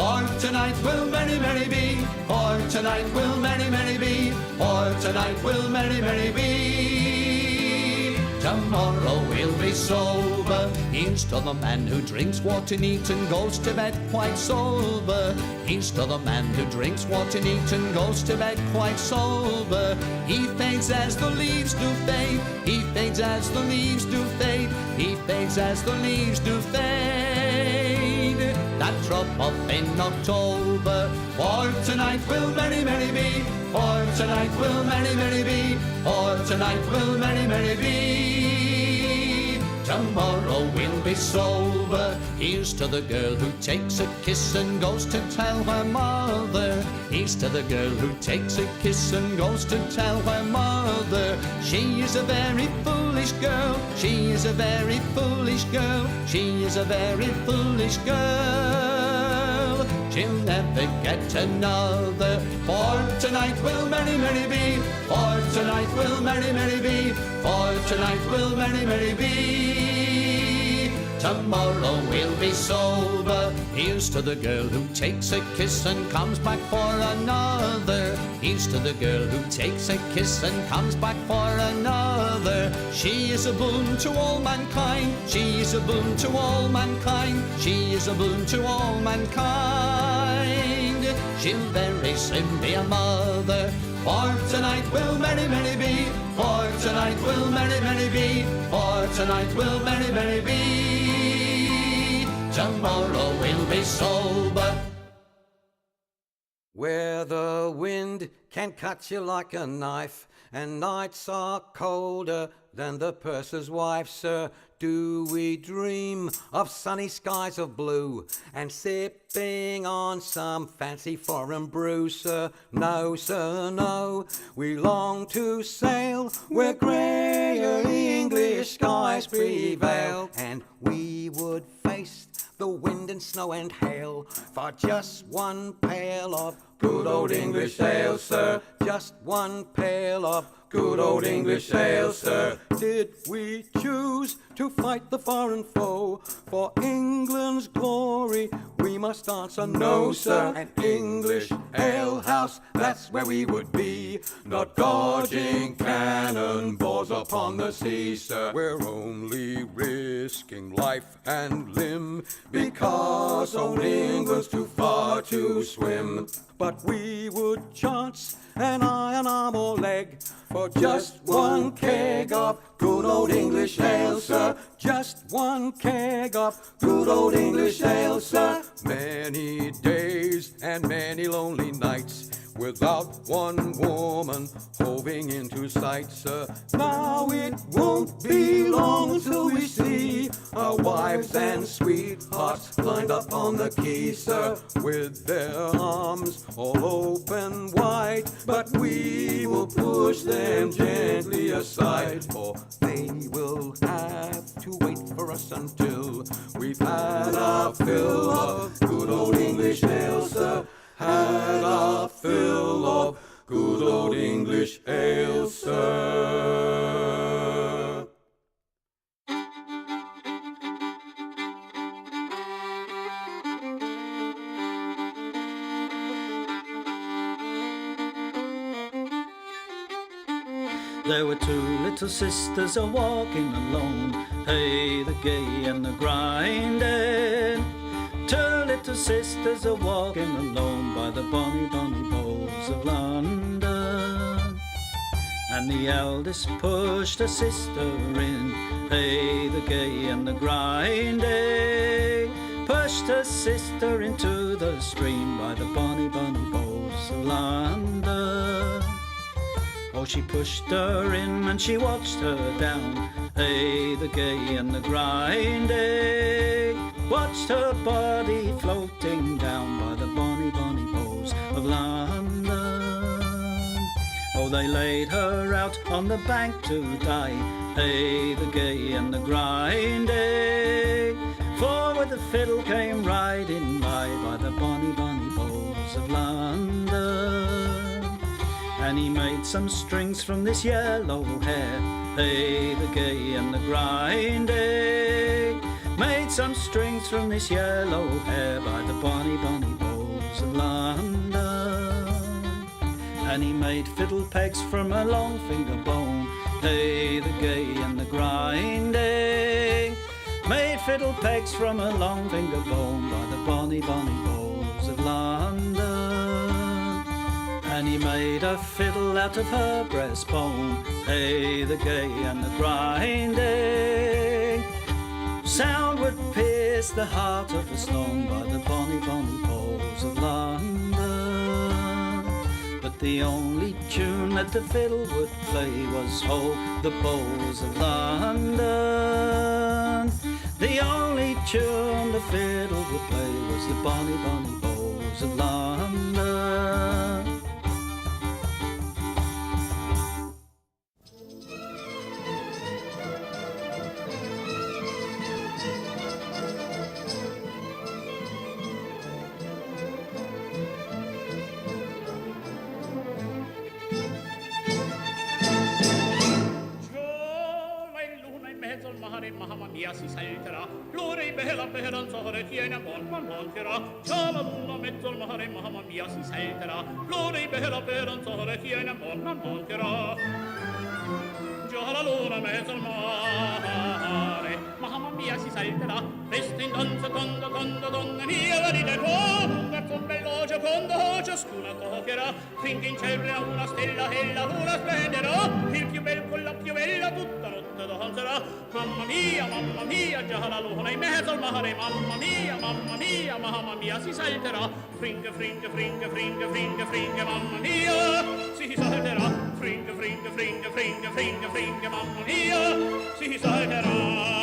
For tonight will merry, merry be. For tonight will merry, merry be. For tonight will merry, merry be. Tomorrow we'll be sober. Here's to the man who drinks water neat and goes to bed quite sober. Here's to the man who drinks water neat and goes to bed quite sober. He fades as the leaves do fade. He fades as the leaves do fade. He fades as the leaves do fade. That drop off in October. For tonight will merry, merry be. For tonight will merry, merry be. For tonight will merry, merry be. Tomorrow we'll be sober. Here's to the girl who takes a kiss and goes to tell her mother. Here's to the girl who takes a kiss and goes to tell her mother. She is a very foolish girl. She is a very foolish girl. She is a very foolish girl. She'll never get another. For tonight will merry, merry be. For tonight will merry, merry be. For tonight will merry, merry be. Tomorrow we'll be sober. Here's to the girl who takes a kiss and comes back for another. Here's to the girl who takes a kiss and comes back for another. She is a boon to all mankind. She is a boon to all mankind. She is a boon to all mankind. She'll very soon be a mother. For tonight will merry, merry be. For tonight will merry, merry be. For tonight will merry, merry be. Tomorrow we'll be sober. Where the wind can cut you like a knife, and nights are colder than the purser's wife, sir, do we dream of sunny skies of blue and sipping on some fancy foreign brew, sir? No, sir, no. We long to sail where greyer English skies prevail, and we would face the wind and snow and hail for just one pail of good old English ale, sir. Just one pail of good old English ale, sir. Did we choose to fight the foreign foe for England's glory? We must answer no, sir. An English ale house, that's where we would be, not dodging cannonballs upon the sea, sir. We're only risking life and limb because old England's too far to swim. But we would chance an iron arm or leg for just one keg of good old English ale, sir. Just one keg of good old English ale, sir. Many days and many lonely nights without one woman hoving into sight, sir. Now it won't be long till we see our wives and sweethearts lined up on the quay, sir, with their arms all open wide. But we will push them gently aside, for they will have to wait for us until we've had our fill of good old English ale, sir. Had our fill of good old English ale, sir. There were two little sisters a-walking alone, hey, the gay and the grinding. Two little sisters a-walking alone by the bonny, bonny bowls of London. And the eldest pushed her sister in, hey, the gay and the grinding. Pushed her sister into the stream by the bonny, bonny bowls of London. Oh, she pushed her in and she watched her down, hey, the gay and the grinding. Watched her body floating down by the bonny, bonny bowls of London. Oh, they laid her out on the bank to die, hey, the gay and the grinding. For with the fiddle came riding by the bonny, bonny bowls of London. And he made some strings from this yellow hair, hey, the gay and the grinding. Made some strings from this yellow hair by the bonny, bonny bowls and he made fiddle pegs from a long finger bone. Hey, the gay and the grinding made fiddle pegs from a long finger bone by the bonny, bonny bows of London. And he made a fiddle out of her breastbone. Hey, the gay and the grinding sound would pierce the heart of a stone by the bonny, bonny bows of London. But the only tune that the fiddle would play was Ho, the bows of London. The only tune the fiddle would play was the bonny, bonny bows of London. Mamma mia si salterà, l'ora è bella per danzare, tiene buon ma mancherà. Già la luna mezzo al mare, mamma mia si salterà, l'ora è bella per danzare, tiene buon ma mancherà. Già la luna mezzo al mare, mamma mia si salterà, resta in danza quando donna mia venite qua, un garzon bello giocondo ciascuna toccherà, finché in cielo una stella e la luna splenderà, il più bel con la più bella tutta notte danzerà. Mamma mia, già la luna in mezzo al mare, mamma mia, si salterà, fringe, fringe, fringe, fringe, fringe, fringe, mamma mia, si salterà, fringe, fringe, fringe, fringe, fringe, fringe, mamma mia, si salterà.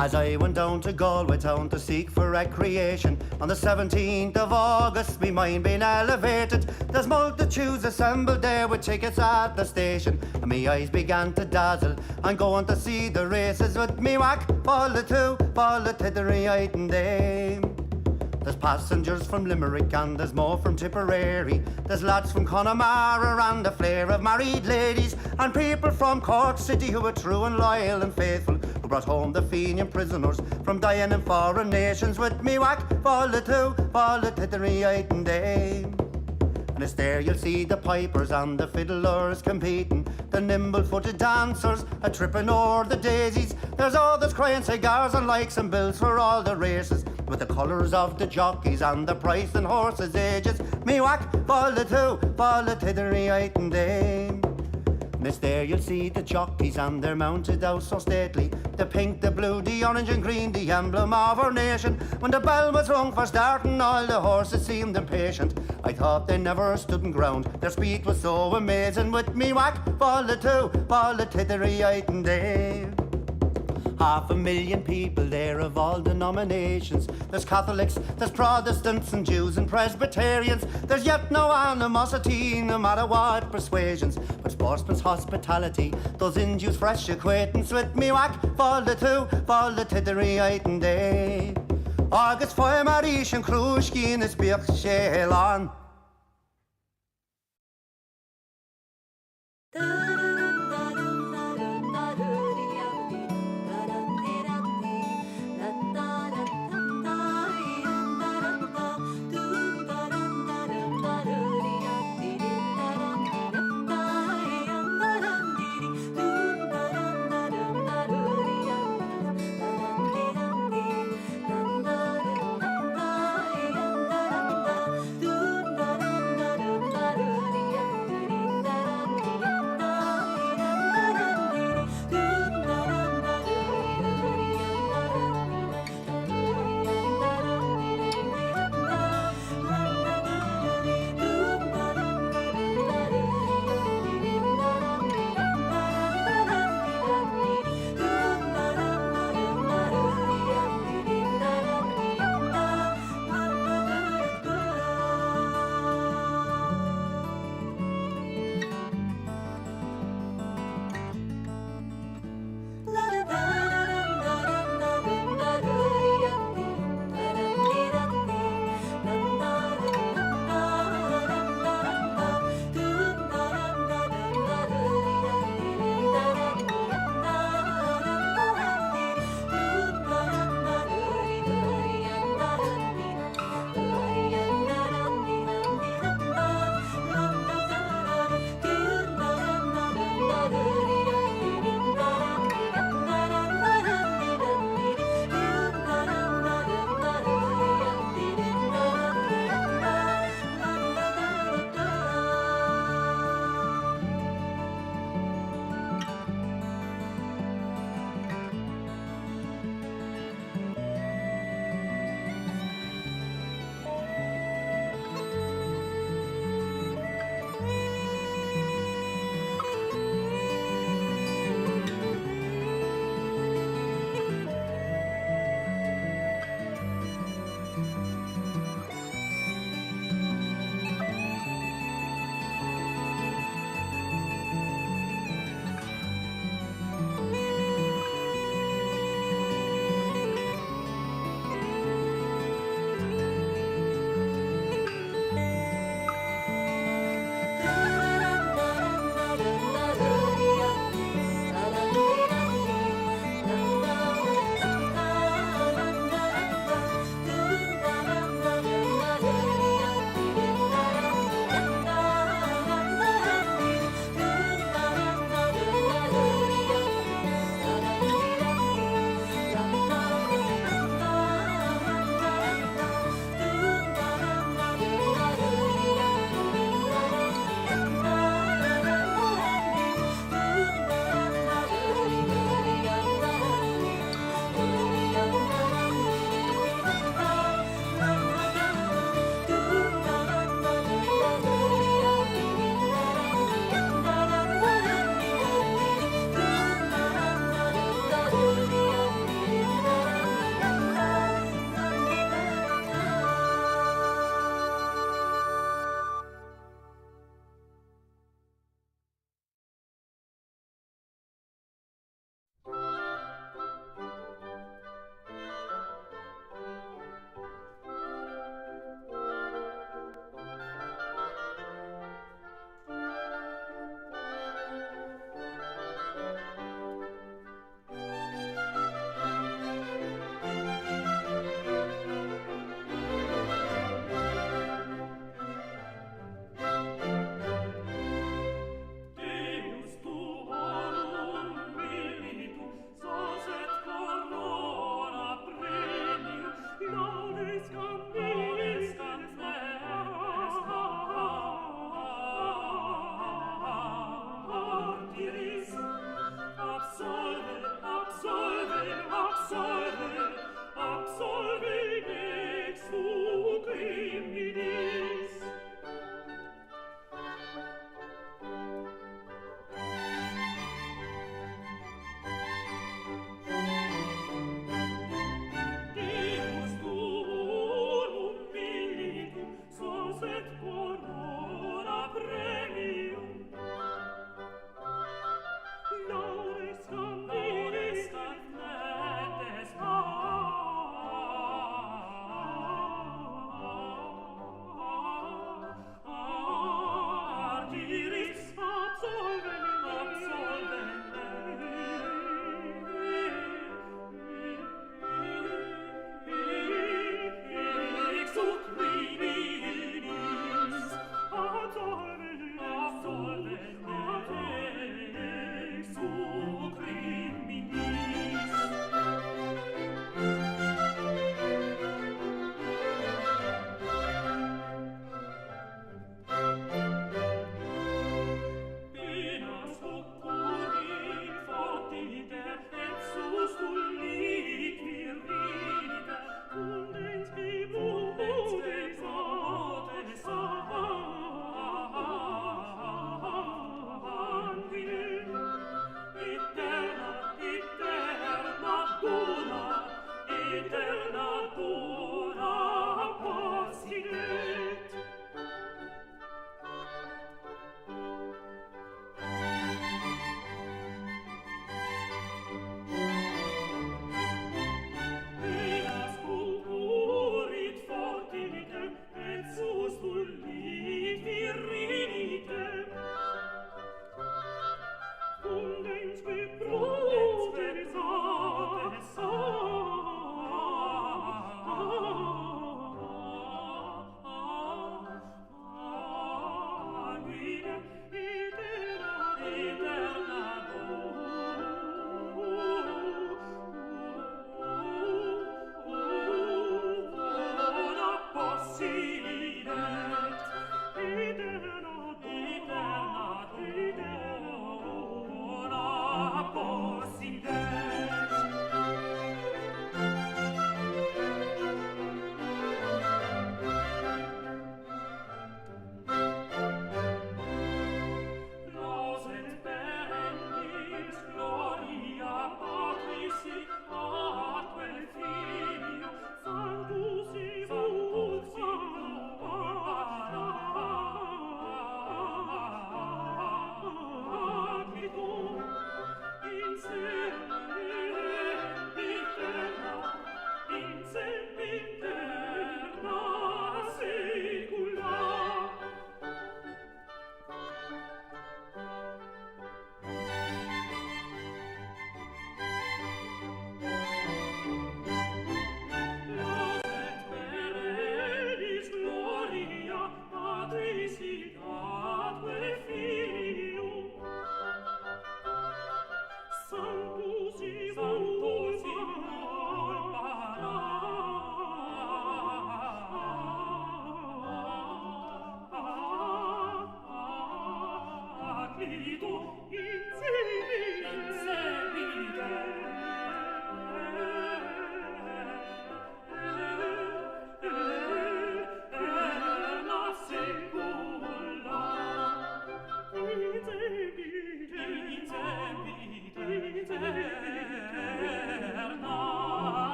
As I went down to Galway town to seek for recreation, on the 17th of August, me mind being elevated. There's multitudes assembled there with tickets at the station, and me eyes began to dazzle. I'm going to see the races with me whack, ball the two, ball the tittery and dame. There's passengers from Limerick and there's more from Tipperary. There's lads from Connemara and a flare of married ladies, and people from Cork City who are true and loyal and faithful, who brought home the Fenian prisoners from dying in foreign nations. With me whack, ball the two, ball the tittery and dame. And it's there you'll see the pipers and the fiddlers competing, the nimble-footed dancers a-tripping o'er the daisies. There's others crying cigars and likes and bills for all the races, with the colours of the jockeys and the price and horses' ages. Me whack, ball the two, ball the tittery and dame. And it's there you'll see the jockeys and they're mounted out so stately, the pink, the blue, the orange and green, the emblem of our nation. When the bell was rung for starting, all the horses seemed impatient. I thought they never stood in ground, their speed was so amazing. With me whack, ball the two, ball the tittery and dame. 500,000 people there of all denominations. There's Catholics, there's Protestants and Jews and Presbyterians. There's yet no animosity, no matter what persuasions, but sportsman's hospitality does induce fresh acquaintance. With me whack, ball the two, ball the tittery and day. Agus foy marish and crushki in the speak shelan.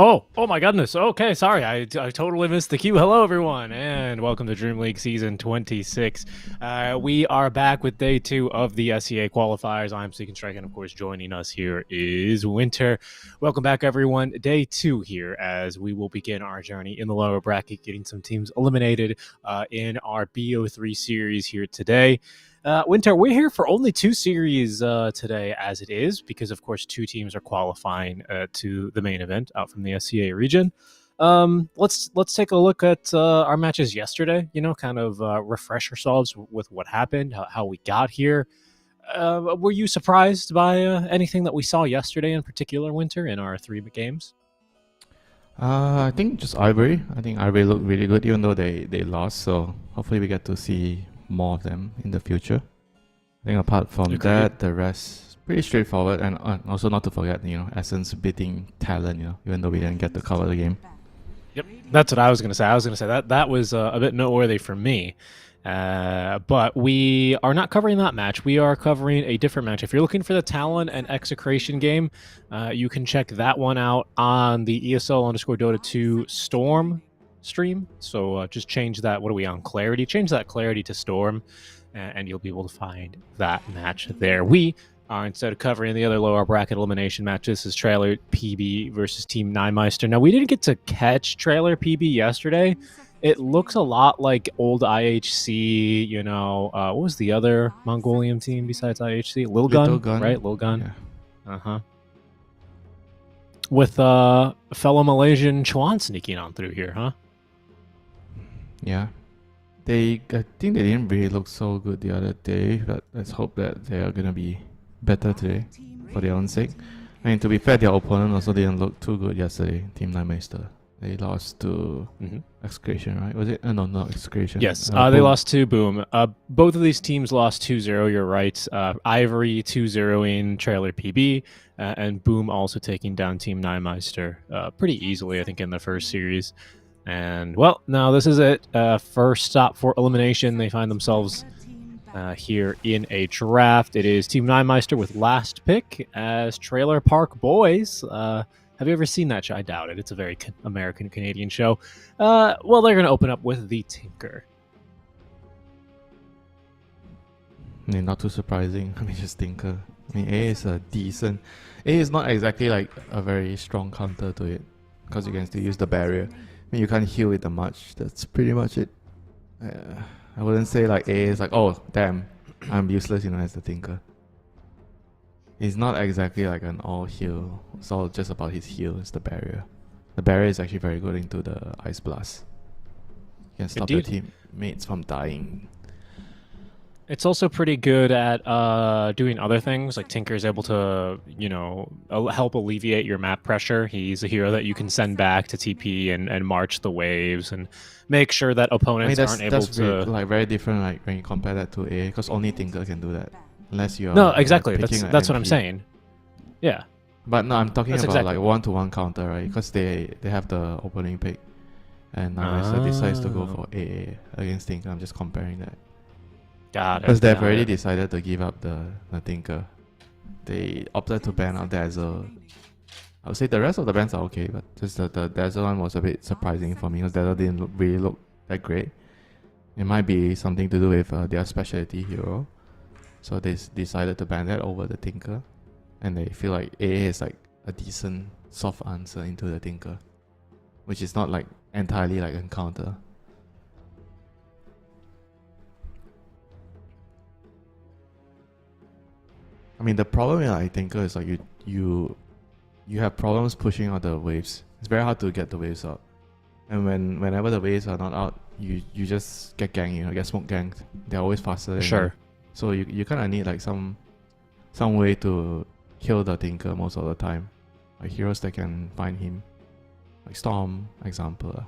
Oh my goodness. Okay, sorry. I totally missed the cue. Hello, everyone, and welcome to DreamLeague Season 26. We are back with Day 2 of the SEA Qualifiers. I'm Seeking Strike, and of course, joining us here is Winter. Welcome back, everyone. Day 2 here, as we will begin our journey in the lower bracket, getting some teams eliminated in our BO3 series here today. Winter, we're here for only 2 series today as it is, because of course 2 teams are qualifying to the main event out from the SCA region. Let's take a look at our matches yesterday, kind of refresh ourselves with what happened, how we got here. Were you surprised by anything that we saw yesterday in particular, Winter, in our 3 games? I think just Ivory. I think Ivory looked really good even though they lost, so hopefully we get to see more of them in the future. I think apart from that, the rest pretty straightforward, and also not to forget, Essence beating Talon, even though we didn't get to cover the game. Yep, that's what I was going to say. I was going to say that was a bit noteworthy for me. But we are not covering that match. We are covering a different match. If you're looking for the Talon and Execration game, you can check that one out on the ESL_Dota 2 Storm stream. So just change that. What are we on? Clarity. Change that Clarity to Storm, and you'll be able to find that match there. We are instead of covering the other lower bracket elimination match. This is Trailer PB versus Team Nymeister. Now, we didn't get to catch Trailer PB yesterday. It looks a lot like old IHC, what was the other Mongolian team besides IHC? Lil Gun, right? Lil Gun. Yeah. With fellow Malaysian Chuan sneaking on through here, huh? Yeah. I think they didn't really look so good the other day, but let's hope that they are going to be better today for their own sake. I mean, to be fair, their opponent also didn't look too good yesterday, Team Nymeister. They lost to Excretion, right? Was it? No, not Excretion. Yes, they lost to Boom. Both of these teams lost 2-0, you're right. Ivory 2-0-ing Trailer PB, and Boom also taking down Team Nymeister pretty easily, I think, in the first series. And, well, now this is it. First stop for elimination. They find themselves here in a draft. It is Team Nymeister with last pick as Trailer Park Boys. Have you ever seen that show? I doubt it. It's a very American-Canadian show. Well, they're going to open up with the Tinker. I mean, not too surprising. I mean, just Tinker. I mean, A is a decent... A is not exactly like a very strong counter to it, because you can still use the barrier. I mean, you can't heal it that much. That's pretty much it. I wouldn't say like A is like, oh, damn, I'm useless, as the Tinker. He's not exactly like an all heal. It's all just about his heal. It's the barrier. The barrier is actually very good into the Ice Blast. You can stop your teammates from dying. It's also pretty good at doing other things. Like Tinker is able to, help alleviate your map pressure. He's a hero that you can send back to TP and march the waves and make sure that opponents aren't able to. Like very different. Like when you compare that to A, because only Tinker can do that. Unless you are no, exactly. That's what I'm saying. Yeah. But no, I'm talking about like one-to-one counter, right? Because they have the opening pick, and Nymeister decides to go for AA against Tinker. I'm just comparing that. Got it. Because they've already decided to give up the Tinker. They opted to ban out Dazzle. I would say the rest of the bans are okay, but just the Dazzle one was a bit surprising for me because Dazzle didn't really look that great. It might be something to do with their specialty hero. So they decided to ban that over the Tinker. And they feel like AA is like a decent soft answer into the Tinker, which is not like entirely like Encounter. I mean, the problem with like Tinker is like you have problems pushing out the waves. It's very hard to get the waves out. And whenever the waves are not out, you just get ganked, get smoke ganked. They're always faster than you. So you kind of need like some way to kill the Tinker most of the time. Like heroes that can find him. Like Storm, example.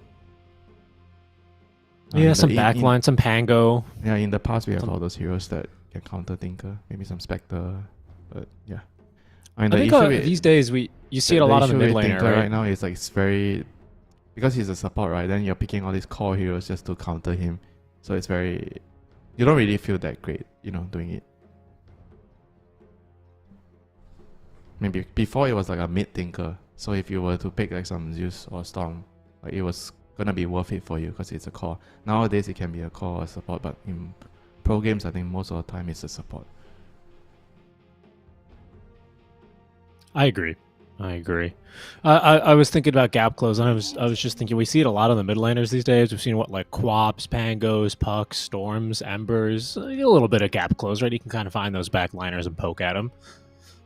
Yeah, some backline, some Pango. Yeah, in the past we have all those heroes that can counter Tinker. Maybe some Spectre. But yeah. I think these days you see it a lot on the mid laner, right? Right now it's like it's very... Because he's a support, right? Then you're picking all these core heroes just to counter him. So it's very... You don't really feel that great, doing it. Maybe before it was like a mid Tinker. So if you were to pick like some Zeus or Storm, like it was gonna be worth it for you because it's a core. Nowadays it can be a core or support, but in pro games I think most of the time it's a support. I agree. I was thinking about gap close, and I was just thinking we see it a lot on the mid laners these days. We've seen like Quaps, Pangos, Pucks, Storms, Embers, a little bit of gap close, right? You can kind of find those back liners and poke at them.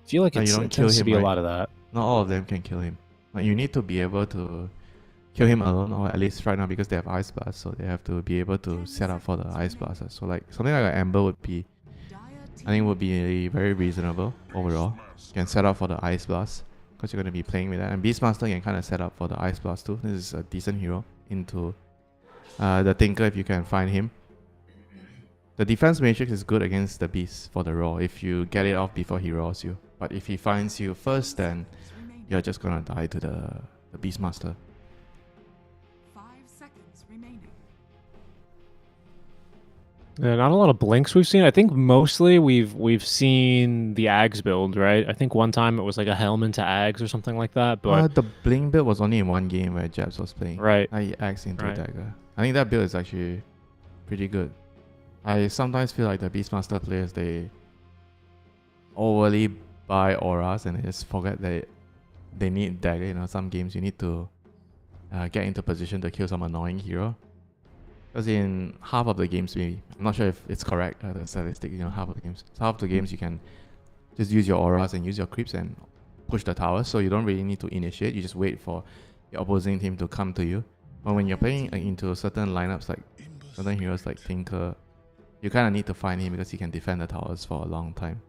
I feel like No, it you don't tends kill to be him, a right? lot of that. Not all of them can kill him. Like you need to be able to kill him alone, or at least right now because they have Ice Blast, so they have to be able to set up for the Ice Blast. So like something like an Ember would be, I think would be very reasonable overall. You can set up for the Ice Blast because you're going to be playing with that, and Beastmaster can kind of set up for the Ice Blast too. This is a decent hero into the Tinker if you can find him. The defense matrix is good against the Beast for the roar if you get it off before he roars you. But if he finds you first, then you're just gonna die to the Beastmaster. 5 seconds remaining. Yeah, not a lot of blinks we've seen. I think mostly we've seen the Ags build, right? I think one time it was like a Helm into Ags or something like that. But The Bling build was only in one game where Jabs was playing. right, I axe into Right. Dagger. I think that build is actually pretty good. I sometimes feel like the Beastmaster players, they overly buy auras and they just forget that they need Dagger. You know, some games you need to get into position to kill some annoying hero. Because in half of the games, maybe, I'm not sure if it's correct, the statistic, you know, half of the games. So half the games you can just use your auras and use your creeps and push the towers, so you don't really need to initiate, you just wait for your opposing team to come to you. But when you're playing into certain lineups like certain heroes like Tinker, you kind of need to find him because he can defend the towers for a long time.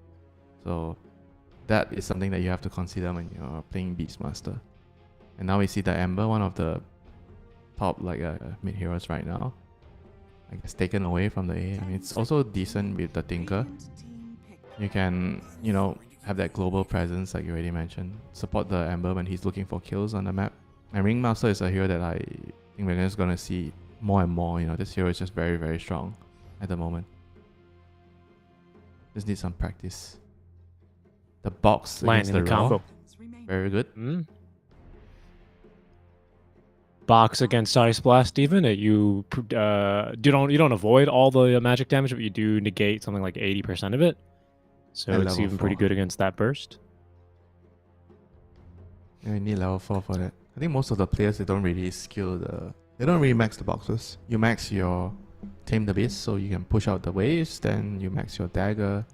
So that is something that you have to consider when you're playing Beastmaster. And now we see the Ember, one of the top like mid heroes right now. I guess taken away from the A. I mean, it's also decent with the Tinker. You can, you know, have that global presence like you already mentioned. Support the Ember when he's looking for kills on the map. And Ringmaster is a hero that I think we're just going to see more and more. You know, this hero is just very, very strong at the moment. Just need some practice. The box against landing the the Raw, combo. very good. Box against Ice Blast, even you don't avoid all the magic damage, but you do negate something like 80% of it. So At it's level even pretty 4. good against that burst. Yeah, you need level 4 for that. I think most of the players, they don't really max the boxes. You max your Tame the Beast, so you can push out the waves, then you max your dagger,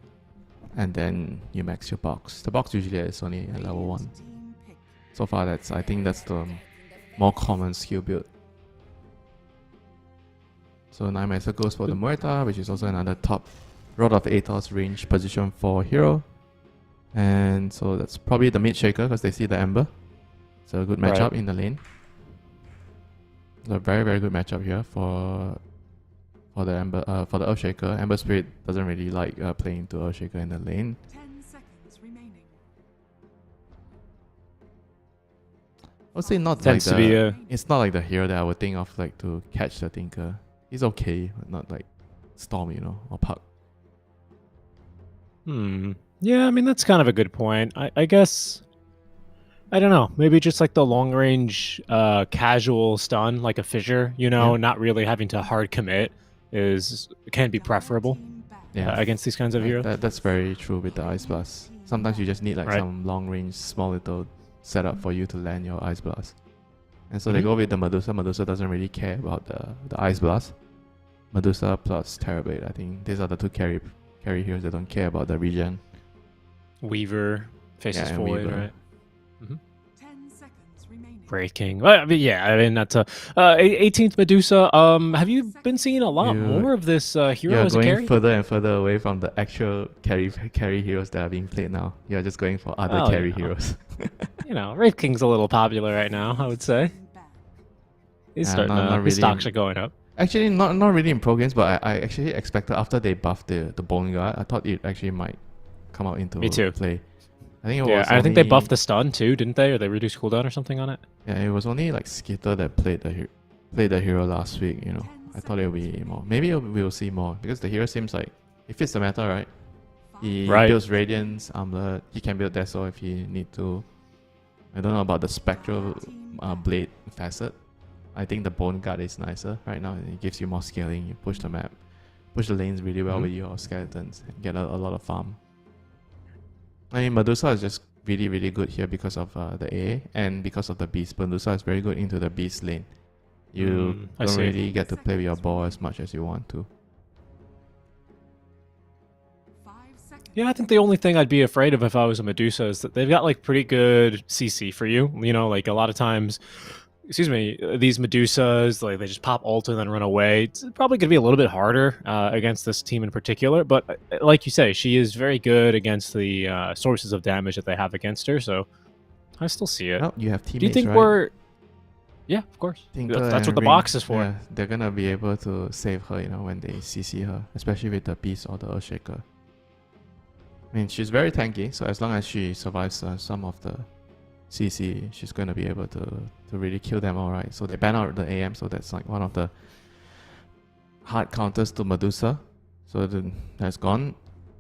and then you max your box. The box usually is only at level 1. So far, I think that's the more common skill build. So Nightmare goes for the Muerta, which is also another top Rod of Atos range position 4 hero. And so that's probably the mid shaker because they see the Ember. So a good matchup in the lane. It's a very, very good matchup here for the Ember, for the Earthshaker. Ember Spirit doesn't really like playing to Earthshaker in the lane. 10 seconds remaining. I would say not like Tends to be a it's not like the hero that I would think of like to catch the Tinker. He's okay, but not like Storm, you know, or Puck. Yeah, I mean, that's kind of a good point. I guess, I don't know, maybe just like the long range casual stun, like a Fissure, you know, Yeah. not really having to hard commit can be preferable against these kinds of heroes. That's very true with the Ice Blast. Sometimes you just need like Right. some long range, small little setup for you to land your Ice Blast. And so they go with the Medusa. Medusa doesn't really care about the Ice Blast. Medusa plus Terrorblade, I think these are the two carry heroes that don't care about the regen. Weaver, Faces and Void, Weaver. right? 10 seconds remaining. Great King. Well, I mean, yeah, I mean, that's 18th Medusa. Have you been seeing a lot more of this hero You're as a going carry? further and further away from the actual carry heroes that are being played now. You're just going for other Oh, carry yeah. heroes. You know, Wraith King's a little popular right now, I would say. He's Yeah, starting not to, his really. stocks are going up. Actually, not really in pro games, but I actually expected after they buffed the Bone Guard, I thought it actually might come out into Me too. play. I think it Yeah, was I think they only- buffed the stun too, didn't they? Or they reduced cooldown or something on it? Yeah, it was only like Skitter that played the hero last week, you know. I thought it would be more. Maybe we'll see more because the hero seems like it fits the meta, right? He Right. builds Radiance, Armlet. He can build Deso if he need to. I don't know about the spectral blade facet. I think the bone guard is nicer right now. It gives you more scaling. You push the map, push the lanes really well with your skeletons, and get a lot of farm. I mean, Medusa is just really, really good here because of the A and because of the beast. Medusa is very good into the beast lane. You don't really get to play with your ball as much as you want to. 5 seconds. Yeah, I think the only thing I'd be afraid of if I was a Medusa is that they've got like pretty good CC for you. You know, like a lot of times, excuse me, these Medusas, like they just pop ult and then run away. It's probably going to be a little bit harder against this team in particular. But like you say, she is very good against the sources of damage that they have against her. So I still see it. Oh, you have teammates, Do you think right? we're... Yeah, of course. Tinker That's what and the box is for. Yeah, they're gonna be able to save her, you know, when they CC her, especially with the beast or the Earthshaker. I mean, she's very tanky, so as long as she survives some of the CC, she's gonna be able to really kill them all right. So they ban out the AM, so that's like one of the hard counters to Medusa. So then that's gone.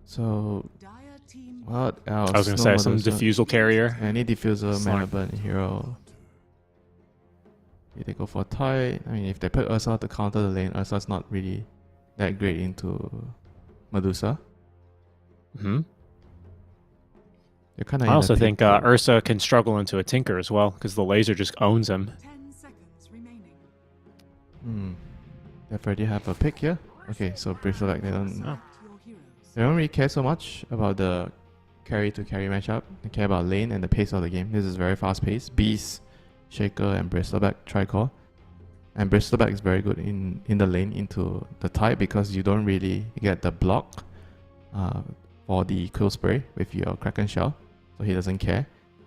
So Dire team what else? I was going to No say, some Medusa. diffusal carrier. Any diffuser, Slime. mana burn hero. If they go for Toy, I mean, if they put Ursa to counter the lane, Ursa's not really that great into Medusa. Hmm. You're kind of. I also think Ursa can struggle into a Tinker as well, because the laser just owns him. 10 seconds remaining. They already have a pick here. Okay, so Bristleback, they don't. Select your heroes. They don't really care so much about the carry to carry matchup. They care about lane and the pace of the game. This is very fast paced. Beast, Shaker, and Bristleback Tricore. And Bristleback is very good in the lane into the type because you don't really get the block for the Quill Spray with your Kraken Shell. So he doesn't care.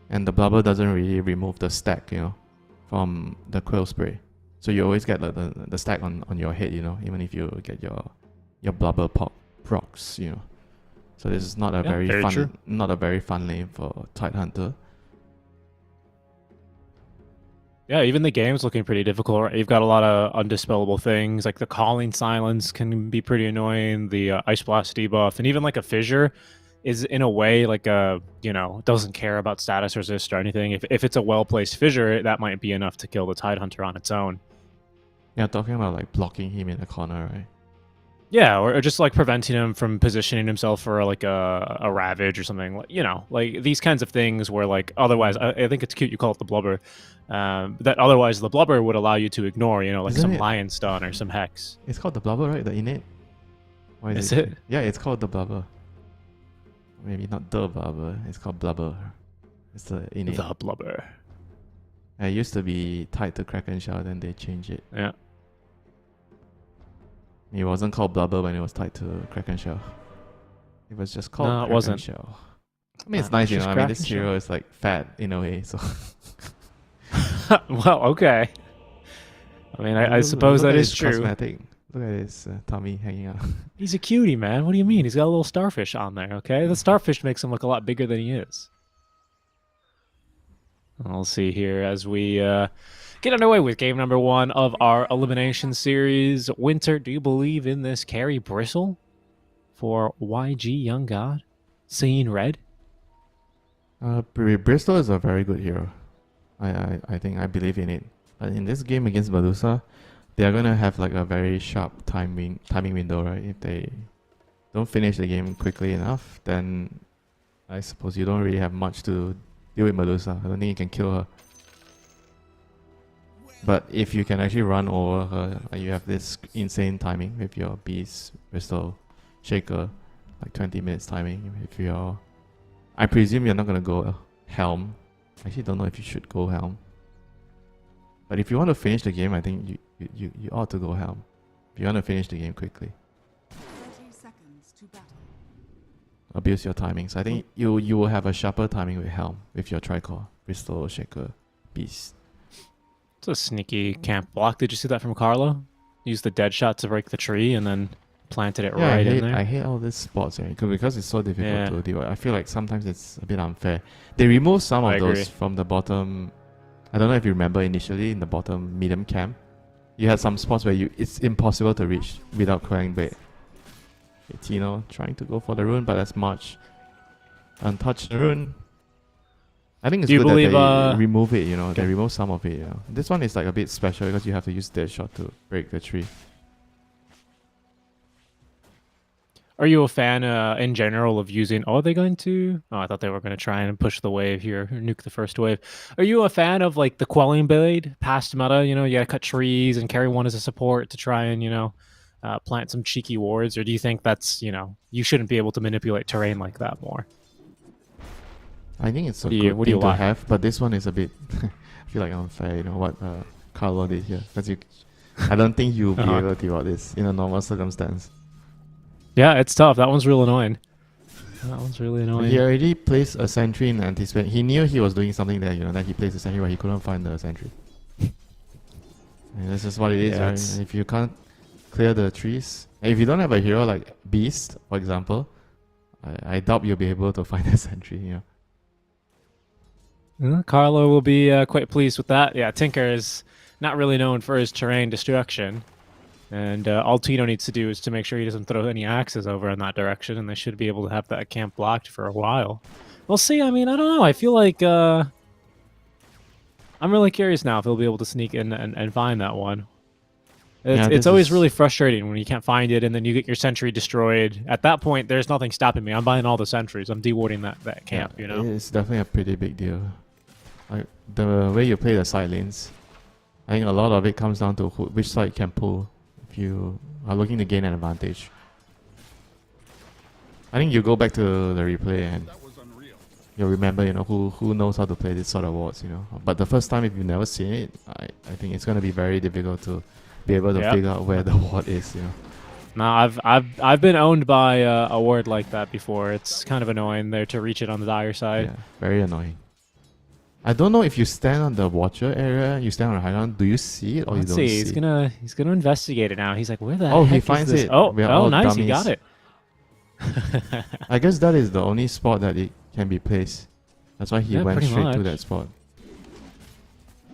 And the Blubber doesn't really remove the stack, you know, from the Quill Spray. So you always get the stack on your head, you know, even if you get your Blubber procs, you know. So this is not a very true. fun lane for Tidehunter. Yeah, even the game's looking pretty difficult. Right? You've got a lot of undispellable things, like the Calling Silence can be pretty annoying, the Ice Blast debuff, and even like a Fissure is in a way like a, you know, doesn't care about status resist or anything. If it's a well-placed Fissure, that might be enough to kill the Tidehunter on its own. Yeah, talking about like blocking him in the corner, right? Yeah, or just like preventing him from positioning himself for like a Ravage or something. You know, like these kinds of things where like otherwise, I think it's cute you call it the Blubber, that otherwise the Blubber would allow you to ignore, you know, like Isn't some it? Lion Stun or some Hex. It's called the Blubber, right? The innate. Why Is it? Yeah, it's called the Blubber. Maybe not the Blubber. It's called Blubber. It's the innate. The Blubber. It used to be tied to Kraken Shell, then they changed it. Yeah. It wasn't called Blubber when it was tied to Kraken Shell. It was just called No, it Kraken wasn't. Shell. I mean, it's No, nice, it's you know. just I mean, this Kraken Shell. hero is like fat in a way, so. Well, okay. I mean, I suppose Look that at is his true. Cosmetic. Look at his tummy hanging out. He's a cutie, man. What do you mean? He's got a little starfish on there, okay? The starfish makes him look a lot bigger than he is. We'll see here as we get underway with game number 1 of our elimination series. Winter, do you believe in this carry Bristle for YG Young God? Seeing red? Bristol is a very good hero. I think I believe in it. But in this game against Medusa, they are gonna have like a very sharp timing window, right? If they don't finish the game quickly enough, then I suppose you don't really have much to deal with Medusa. I don't think you can kill her. But if you can actually run over her, you have this insane timing with your Beast, Bristol, Shaker, like 20 minutes timing. If you're, I presume you're not gonna go Helm. I actually don't know if you should go Helm. But if you want to finish the game, I think you ought to go Helm. If you want to finish the game quickly. 30 seconds to battle. Abuse your timings. I think you will have a sharper timing with Helm, with your Tricore, Bristol, Shaker, Beast. It's a sneaky camp block. Did you see that from Carlo? Use the dead shot to break the tree and then planted it Yeah, right in there. I hate all these spots because it's so difficult Yeah. to deal with. I feel like sometimes it's a bit unfair. They remove some I of those agree. from the bottom. I don't know if you remember initially in the bottom medium camp, you had some spots where it's impossible to reach without Quelling Blade. Tino trying to go for the rune, but that's March. Untouched rune. I think it's Do you good believe, that they remove it, They okay. remove some of it, This one is like a bit special because you have to use dead shot to break the tree. Are you a fan in general of using? Oh, are they going to? Oh, I thought they were going to try and push the wave here, nuke the first wave. Are you a fan of like the quelling blade past meta? You gotta cut trees and carry one as a support to try and plant some cheeky wards, or do you think that's you shouldn't be able to manipulate terrain like that more? I think it's a What do you- good what do you thing to like? have, but this one is a bit, I feel like unfair, what Carlo did here. Because I don't think you'll be Uh-huh. able to deal with this in a normal circumstance. Yeah, it's tough. That one's real annoying. That one's really annoying. He already placed a sentry in anticipation. He knew he was doing something there, that he placed a sentry but he couldn't find the sentry. And that's just what it is, Yeah, right? it's- If you can't clear the trees, and if you don't have a hero like Beast, for example, I doubt you'll be able to find a sentry, Carlo will be quite pleased with that. Yeah, Tinker is not really known for his terrain destruction. And all Tino needs to do is to make sure he doesn't throw any axes over in that direction, and they should be able to have that camp blocked for a while. We'll see. I mean, I don't know. I feel like I'm really curious now if he'll be able to sneak in and find that one. Yeah, It's this always is- really frustrating when you can't find it, and then you get your sentry destroyed. At that point, there's nothing stopping me. I'm buying all the sentries. I'm dewarding that camp, It's definitely a pretty big deal. Like, the way you play the side lanes, I think a lot of it comes down to which side can pull if you are looking to gain an advantage. I think you go back to the replay and you'll remember, who knows how to play this sort of wards, But the first time, if you've never seen it, I think it's going to be very difficult to be able to Yep. figure out where the ward is, No, I've been owned by a ward like that before. It's kind of annoying there to reach it on the dire side. Yeah, very annoying. I don't know if you stand on the watcher area, you stand on the high ground, do you see it or Let's you don't see. He's it? gonna investigate it now. He's like, where the Oh, heck he is finds this? it. Oh, We are oh, all nice. He got dummies. it. I guess that is the only spot that it can be placed. That's why he Yeah, went pretty straight to much. that spot.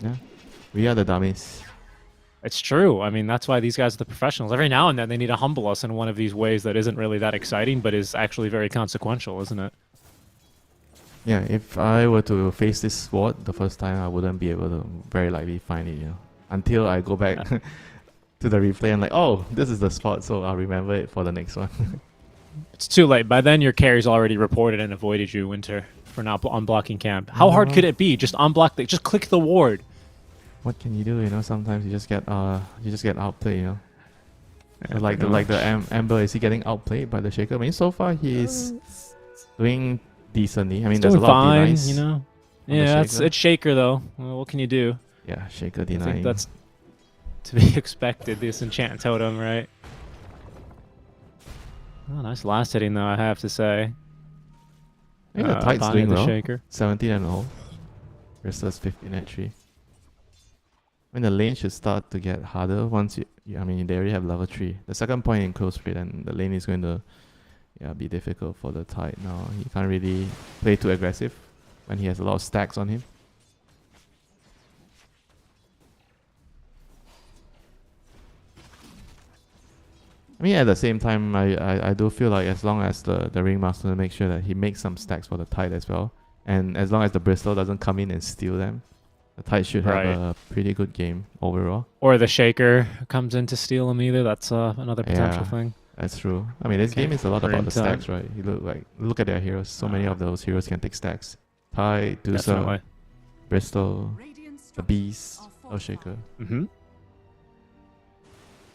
Yeah, we are the dummies. It's true. I mean, that's why these guys are the professionals. Every now and then they need to humble us in one of these ways that isn't really that exciting, but is actually very consequential, isn't it? Yeah, if I were to face this spot the first time, I wouldn't be able to very likely find it, until I go back to the replay and like, oh, this is the spot, so I'll remember it for the next one. It's too late. By then, your carry's already reported and avoided you, Winter, for not unblocking camp. How hard could it be? Just unblock the. Just click the ward. What can you do? Sometimes you just get outplayed. Yeah, Like the Amber, is he getting outplayed by the Shaker? I mean, so far he's doing decently. I mean, there's a Doing lot fine, of denies. the the it's Shaker. Shaker though. Well, what can you do? Yeah, Shaker I think denying. that's to be expected. This enchant totem, right? Oh, nice last hitting though, I have to say. I think the Tide's buying doing the well. Shaker. 17-0 versus 15 at 3. I mean, the lane should start to get harder once I mean, they already have level 3. The second point in close speed, and the lane is going to be difficult for the Tide now. He can't really play too aggressive when he has a lot of stacks on him. I mean, at the same time, I do feel like as long as the Ringmaster makes sure that he makes some stacks for the Tide as well, and as long as the Bristol doesn't come in and steal them, the Tide should have Right. a pretty good game overall. Or the Shaker comes in to steal him either. That's another potential Yeah. thing. That's true. I mean, this Okay, game is a lot we're about in the time. stacks, right? You look at their heroes. So many of those heroes can take stacks. Tide, Dusa, Definitely. Bristol, Radiant the structures Beast, are or Shaker. Mm-hmm.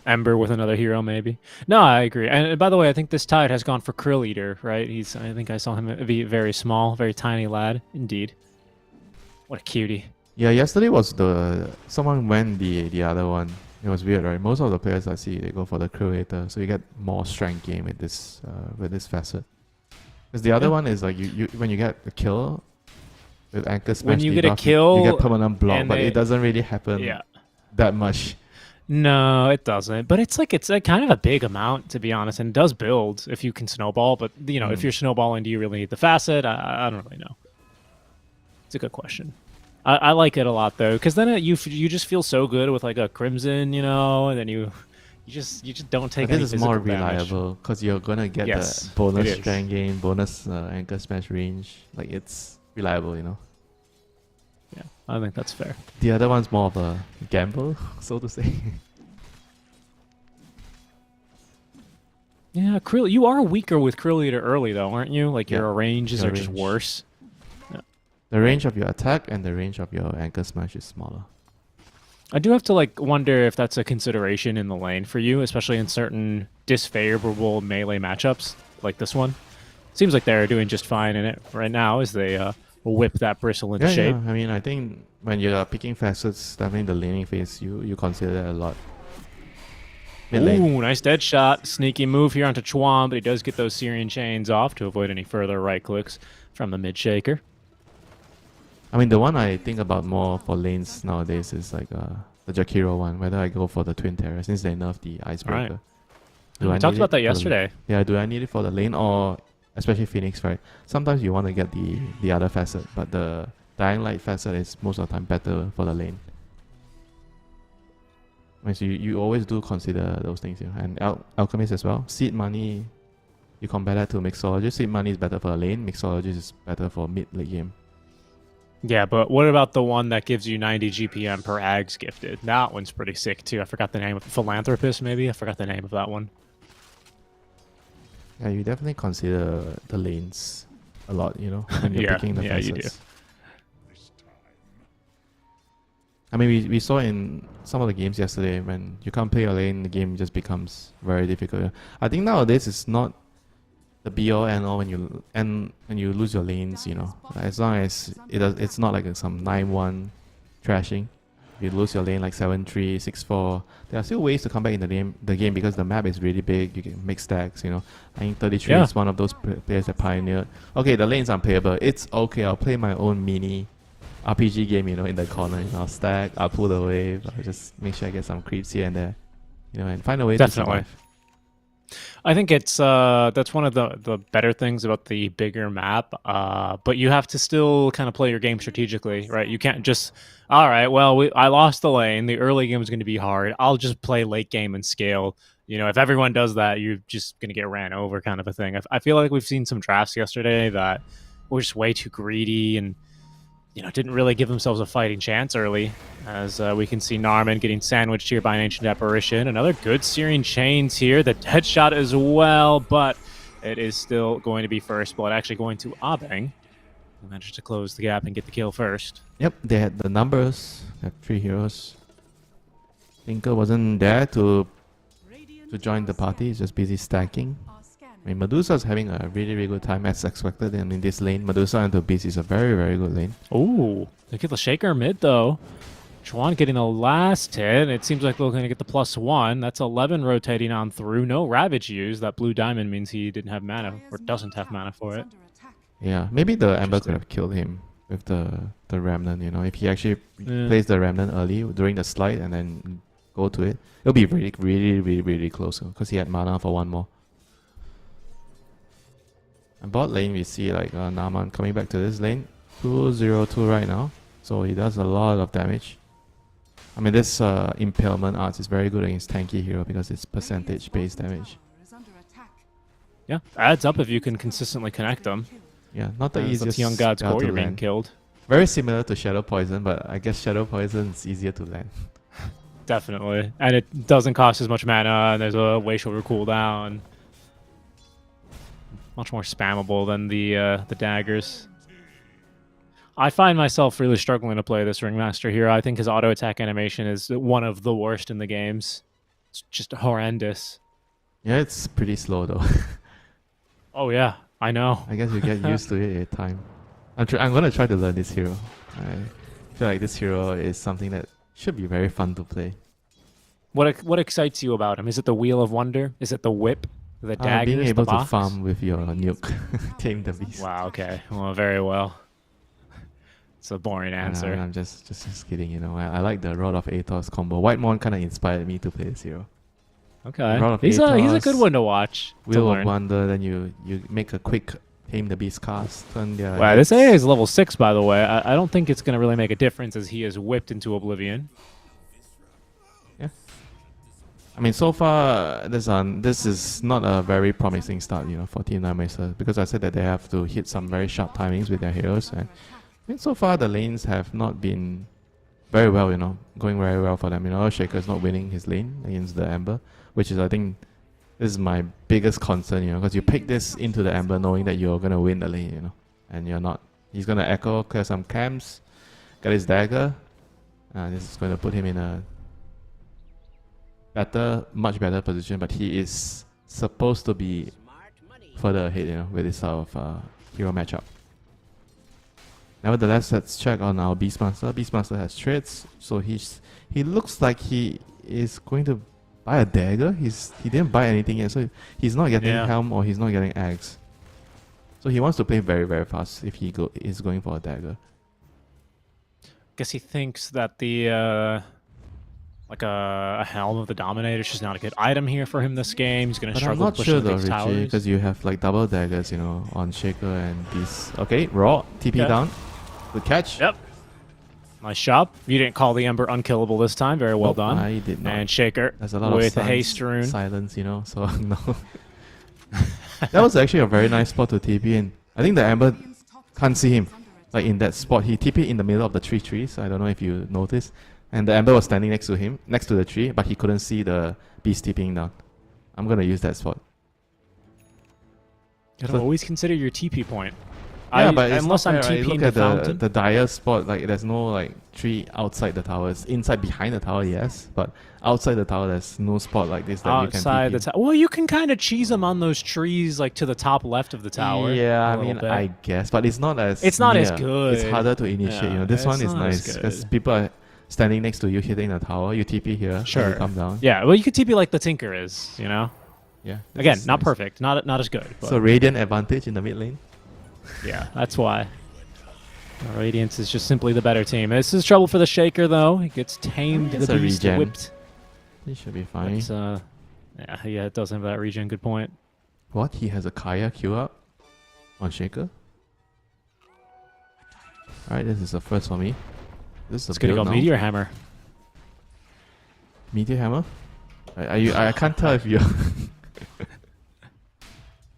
Ember with another hero, maybe. No, I agree. And by the way, I think this Tide has gone for Krill Eater, right? I think I saw him be very small, very tiny lad. Indeed. What a cutie. Yeah, yesterday was someone went the other one. It was weird, right? Most of the players I see, they go for the creator, so you get more strength game with this facet. Because the other Yeah. one is like you when you get a kill with anchor smash, When you get a debuff, kill you get permanent block, and but they- it doesn't really happen Yeah. that much. No, it doesn't. But it's a kind of a big amount, to be honest, and it does build if you can snowball. But if you're snowballing, do you really need the facet? I don't really know. It's a good question. I like it a lot though, because then you just feel so good with like a Crimson, and then you just don't take But any this is more physical damage. reliable because you're gonna get Yes, the bonus it is. strength gain, bonus anchor smash range. Like it's reliable, Yeah, I think that's fair. The other one's more of a gamble, so to say. Yeah, Krill, you are weaker with Krill Eater early though, aren't you? Like Yeah, your ranges your are just range. worse. The range of your attack and the range of your anchor smash is smaller. I do have to like wonder if that's a consideration in the lane for you, especially in certain disfavorable melee matchups like this one. Seems like they're doing just fine in it right now as they whip that bristle into shape. Yeah. I mean, I think when you're picking facets, definitely the laning phase, you consider that a lot. Mid lane. Ooh, nice dead shot. Sneaky move here onto Chuan, but he does get those Syrian chains off to avoid any further right clicks from the mid shaker. I mean, the one I think about more for lanes nowadays is like the Jakiro one, whether I go for the Twin Terror since they nerfed the Icebreaker. We I talked need about that it for the yesterday. Yeah, do I need it for the lane or especially Phoenix, right? Sometimes you want to get the other facet, but the Dying Light facet is most of the time better for the lane. I mean, so you always do consider those things, you know? And Alchemist as well. Seed Money, you compare that to Mixologist. Seed Money is better for the lane, Mixologist is better for mid-late game. Yeah, but what about the one that gives you 90 GPM per Ags gifted? That one's pretty sick too. I forgot the name of Philanthropist, maybe? I forgot the name of that one. Yeah, you definitely consider the lanes a lot, you know, when you're picking the facets. You do. I mean, we saw in some of the games yesterday when you can't play your lane, the game just becomes very difficult. I think nowadays it's not the be all and all when you lose your lanes, you know. As long as it's not like some 9-1 trashing. If you lose your lane like 7-3, 6-4, there are still ways to come back in the game because the map is really big. You can make stacks, you know. I think 33 is one of those players that pioneered. Okay, the lane's unplayable. It's okay. I'll play my own mini RPG game, you know, in the corner. You know, I'll stack, I'll pull the wave, I'll just make sure I get some creeps here and there, you know, and find a way to survive. I think it's that's one of the better things about the bigger map. But you have to still kind of play your game strategically, right? You can't just, all right, well, I lost the lane. The early game is going to be hard. I'll just play late game and scale. You know, if everyone does that, you're just going to get ran over, kind of a thing. I feel like we've seen some drafts yesterday that were just way too greedy and, you know, didn't really give themselves a fighting chance early. As we can see Narman getting sandwiched here by an Ancient Apparition. Another good Syrian Chains here. The headshot as well, but it is still going to be first blood. Actually going to Abeng, who managed to close the gap and get the kill first. Yep, they had the numbers. They have 3 heroes. Tinker wasn't there to join the party. He's just busy stacking. I mean, Medusa's having a really, really good time as expected. And in this lane, Medusa into Beast is a very, very good lane. Ooh, they get the Shaker mid though. Chuan getting the last hit. It seems like they're going to get the +1. That's 11 rotating on through. No Ravage used. That blue diamond means he didn't have mana or doesn't have mana for it. Yeah, maybe the Ember could have killed him with the Remnant, you know. If he actually plays the Remnant early during the slide and then go to it, it'll be really, really, really, really close because he had mana for 1 more. And bot lane, we see like Naman coming back to this lane. 2-0-2 right now. So he does a lot of damage. I mean, this Impalement Arts is very good against tanky hero because it's percentage-based damage. Yeah, adds up if you can consistently connect them. Yeah, not the easiest. That's Young God's core, to you're being land. killed. Very similar to Shadow Poison, but I guess Shadow Poison is easier to land. Definitely. And it doesn't cost as much mana, and there's a way shorter cooldown. Much more spammable than the daggers. I find myself really struggling to play this Ringmaster here. I think his auto attack animation is one of the worst in the games. It's just horrendous. Yeah, it's pretty slow though. Oh yeah, I know. I guess you get used to it at time. I'm gonna try to learn this hero. I feel like this hero is something that should be very fun to play. What excites you about him? Is it the Wheel of Wonder? Is it the whip? The daggers? Being able the to box? farm with your nuke, tame the beast. Wow. Okay. Well, very well. It's a boring answer. I'm just kidding. You know, I like the Rod of Atos combo. Whitemon kind of inspired me to play this hero. Okay. Rod of He's a Atos, good one to watch. Wheel of Wonder. Then you make a quick tame the beast cast. Wow, this AA is level 6, by the way. I don't think it's going to really make a difference as he is whipped into oblivion. Yeah. I mean, so far, this is not a very promising start, you know, for Team Nine Mesa, because I said that they have to hit some very sharp timings with their heroes, and mean, so far the lanes have not been very well, going very well for them. Shaker is not winning his lane against the Amber, which is, I think, this is my biggest concern, because you pick this into the Amber knowing that you're going to win the lane, and you're not. He's going to echo, clear some camps, get his dagger. This is going to put him in a much better position, but he is supposed to be further ahead, with this sort of hero matchup. Nevertheless, let's check on our Beastmaster. Beastmaster has traits, so he looks like he is going to buy a dagger. He didn't buy anything yet, so he's not getting helm or he's not getting axe. So he wants to play very, very fast if he is going for a dagger. Guess he thinks that the like a helm of the Dominator is just not a good item here for him this game. He's gonna But I'm struggle not pushing sure the though, big Richie, towers. because you have like double daggers, on Shaker and Beast. Okay, Raw, TP Yeah. down. Good catch. Yep. Nice job. You didn't call the Ember unkillable this time. Very well Nope, done. I did not. And Shaker There's a lot with of a haste rune. silence, so no. That was actually a very nice spot to TP in. I think the Amber Radiant's top can't see him. tower is under attack. Like in that spot, he TP'd in the middle of the trees. I don't know if you noticed. And the Amber was standing next to him, next to the tree, but he couldn't see the Beast TPing down. I'm gonna use that spot. You So- always consider your TP point. Yeah, but it's unless not I'm fair, right? TPing Look the at fountain. the dire spot. Like there's no like tree outside the tower. It's inside behind the tower, yes, but outside the tower there's no spot like this that Outside you the can TP. tower. Well, you can kind of cheese them on those trees, like to the top left of the tower. Yeah, a I little mean, bit. I guess, but it's not as It's not as near. good. It's harder to initiate. Yeah, This one it's is not as nice because good. people are standing next to you, hitting the tower. You TP here, and Sure. you come down. Yeah, well, you could TP like the Tinker is, Yeah. this Again, is not nice. perfect, not as good. But So Radiant advantage in the mid lane. yeah, that's why. Radiance is just simply the better team. This is trouble for the Shaker, though. He gets tamed, It's the a beast regen. whipped. It should be fine. But, yeah, it does have that regen. Good point. What? He has a Kaya queue up on Shaker. Alright, this is the first for me. This is It's a gonna build go now. Meteor Hammer. Meteor Hammer? I can't tell if you're...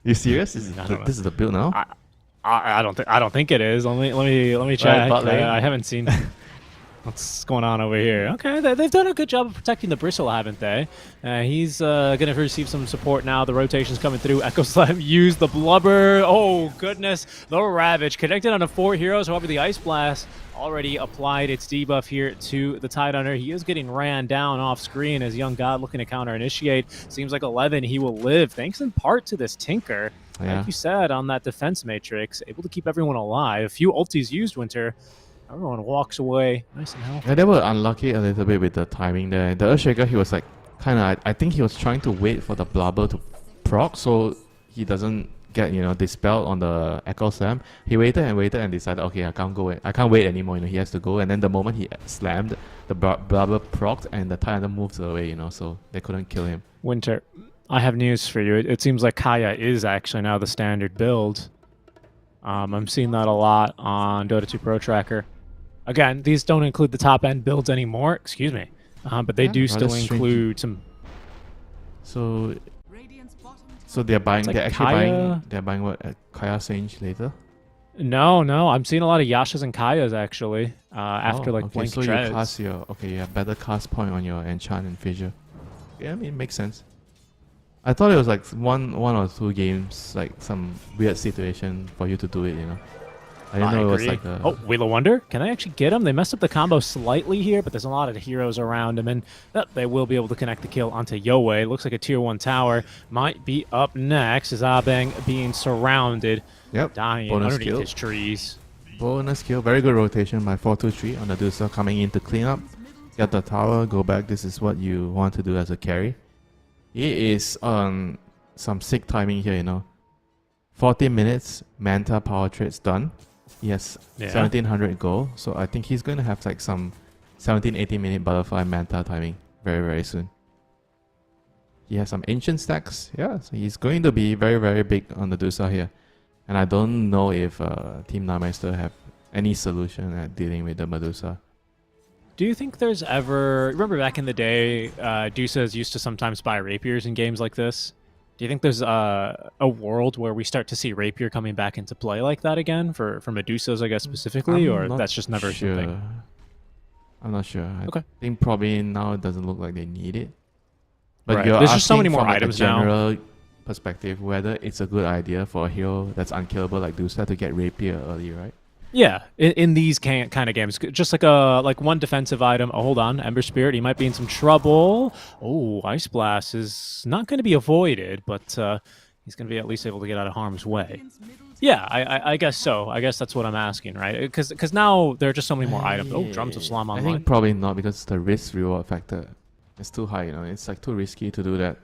You serious? This is, I don't know. this is the build now? I don't think it is. Let me check. bot lane. I haven't seen what's going on over here. Okay, they've done a good job of protecting the Bristle, haven't they? He's gonna receive some support now. The rotation's coming through. Echo Slam used the blubber. Oh goodness, the Ravage connected onto 4 heroes. However, the Ice Blast already applied its debuff here to the Tidehunter. He is getting ran down off screen as Young God looking to counter initiate. Seems like 11 he will live, thanks in part to this Tinker. Yeah. Like you said, on that defense matrix, able to keep everyone alive. A few ultis used, Winter. Everyone walks away nice and healthy. Yeah, they were unlucky a little bit with the timing there. The Earthshaker, he was like, I think he was trying to wait for the blubber to proc so he doesn't get, dispelled on the Echo Slam. He waited and decided, okay, I can't wait anymore, he has to go. And then the moment he slammed, the blubber procced and the Tidehunter moves away, so they couldn't kill him. Winter, I have news for you. It seems like Kaya is actually now the standard build. I'm seeing that a lot on Dota 2 Pro Tracker. Again, these don't include the top end builds anymore. Excuse me, but they Yeah, do rather still strange. include some. So Radiant's bottom So they're buying. like They're actually Kaya. buying. They're buying what? Kaya Sage later. No, I'm seeing a lot of Yashas and Kayas actually. After like okay, Blink so Treads. you cast your. Okay, you have better cast point on your enchant and fissure. Yeah, I mean, it makes sense. I thought it was like one or two games, like some weird situation for you to do it. I didn't know it was agree. like a. Oh, Wheel of Wonder. Can they actually get him? They messed up the combo slightly here, but there's a lot of heroes around him, and they will be able to connect the kill onto Yoei. Looks like a tier 1 tower might be up next as Abeng being surrounded, Yep. dying Bonus underneath kill. his trees. Bonus kill. Very good rotation by 423 on the Dusa coming in to clean up. Get the tower. Go back. This is what you want to do as a carry. He is on some sick timing here. 40 minutes. Manta power trade's done. Yes, Yeah. 1700 gold. So I think he's going to have like some 17-18 minute butterfly manta timing very, very soon. He has some ancient stacks. Yeah, so he's going to be very, very big on the Dusa here. And I don't know if Team Nightmaster have any solution at dealing with the Medusa. Do you think there's ever... Remember back in the day, Dusas used to sometimes buy rapiers in games like this? Do you think there's a world where we start to see Rapier coming back into play like that again for Medusas, I guess, specifically, or that's just never something? I'm not sure. Okay. I think probably now it doesn't look like they need it. But Right. you're There's just so many asking more from, like, items a now. general perspective whether it's a good idea for a hero that's unkillable like Dusa to get Rapier early, right? Yeah, in these kind of games, just like one defensive item. Oh, hold on, Ember Spirit, he might be in some trouble. Oh, Ice Blast is not going to be avoided, but he's going to be at least able to get out of harm's way. Yeah, I guess so. I guess that's what I'm asking, right? Because now there are just so many more items. Oh, Drums of Slam I online. think probably not because the risk reward factor is too high. You know, it's like too risky to do that.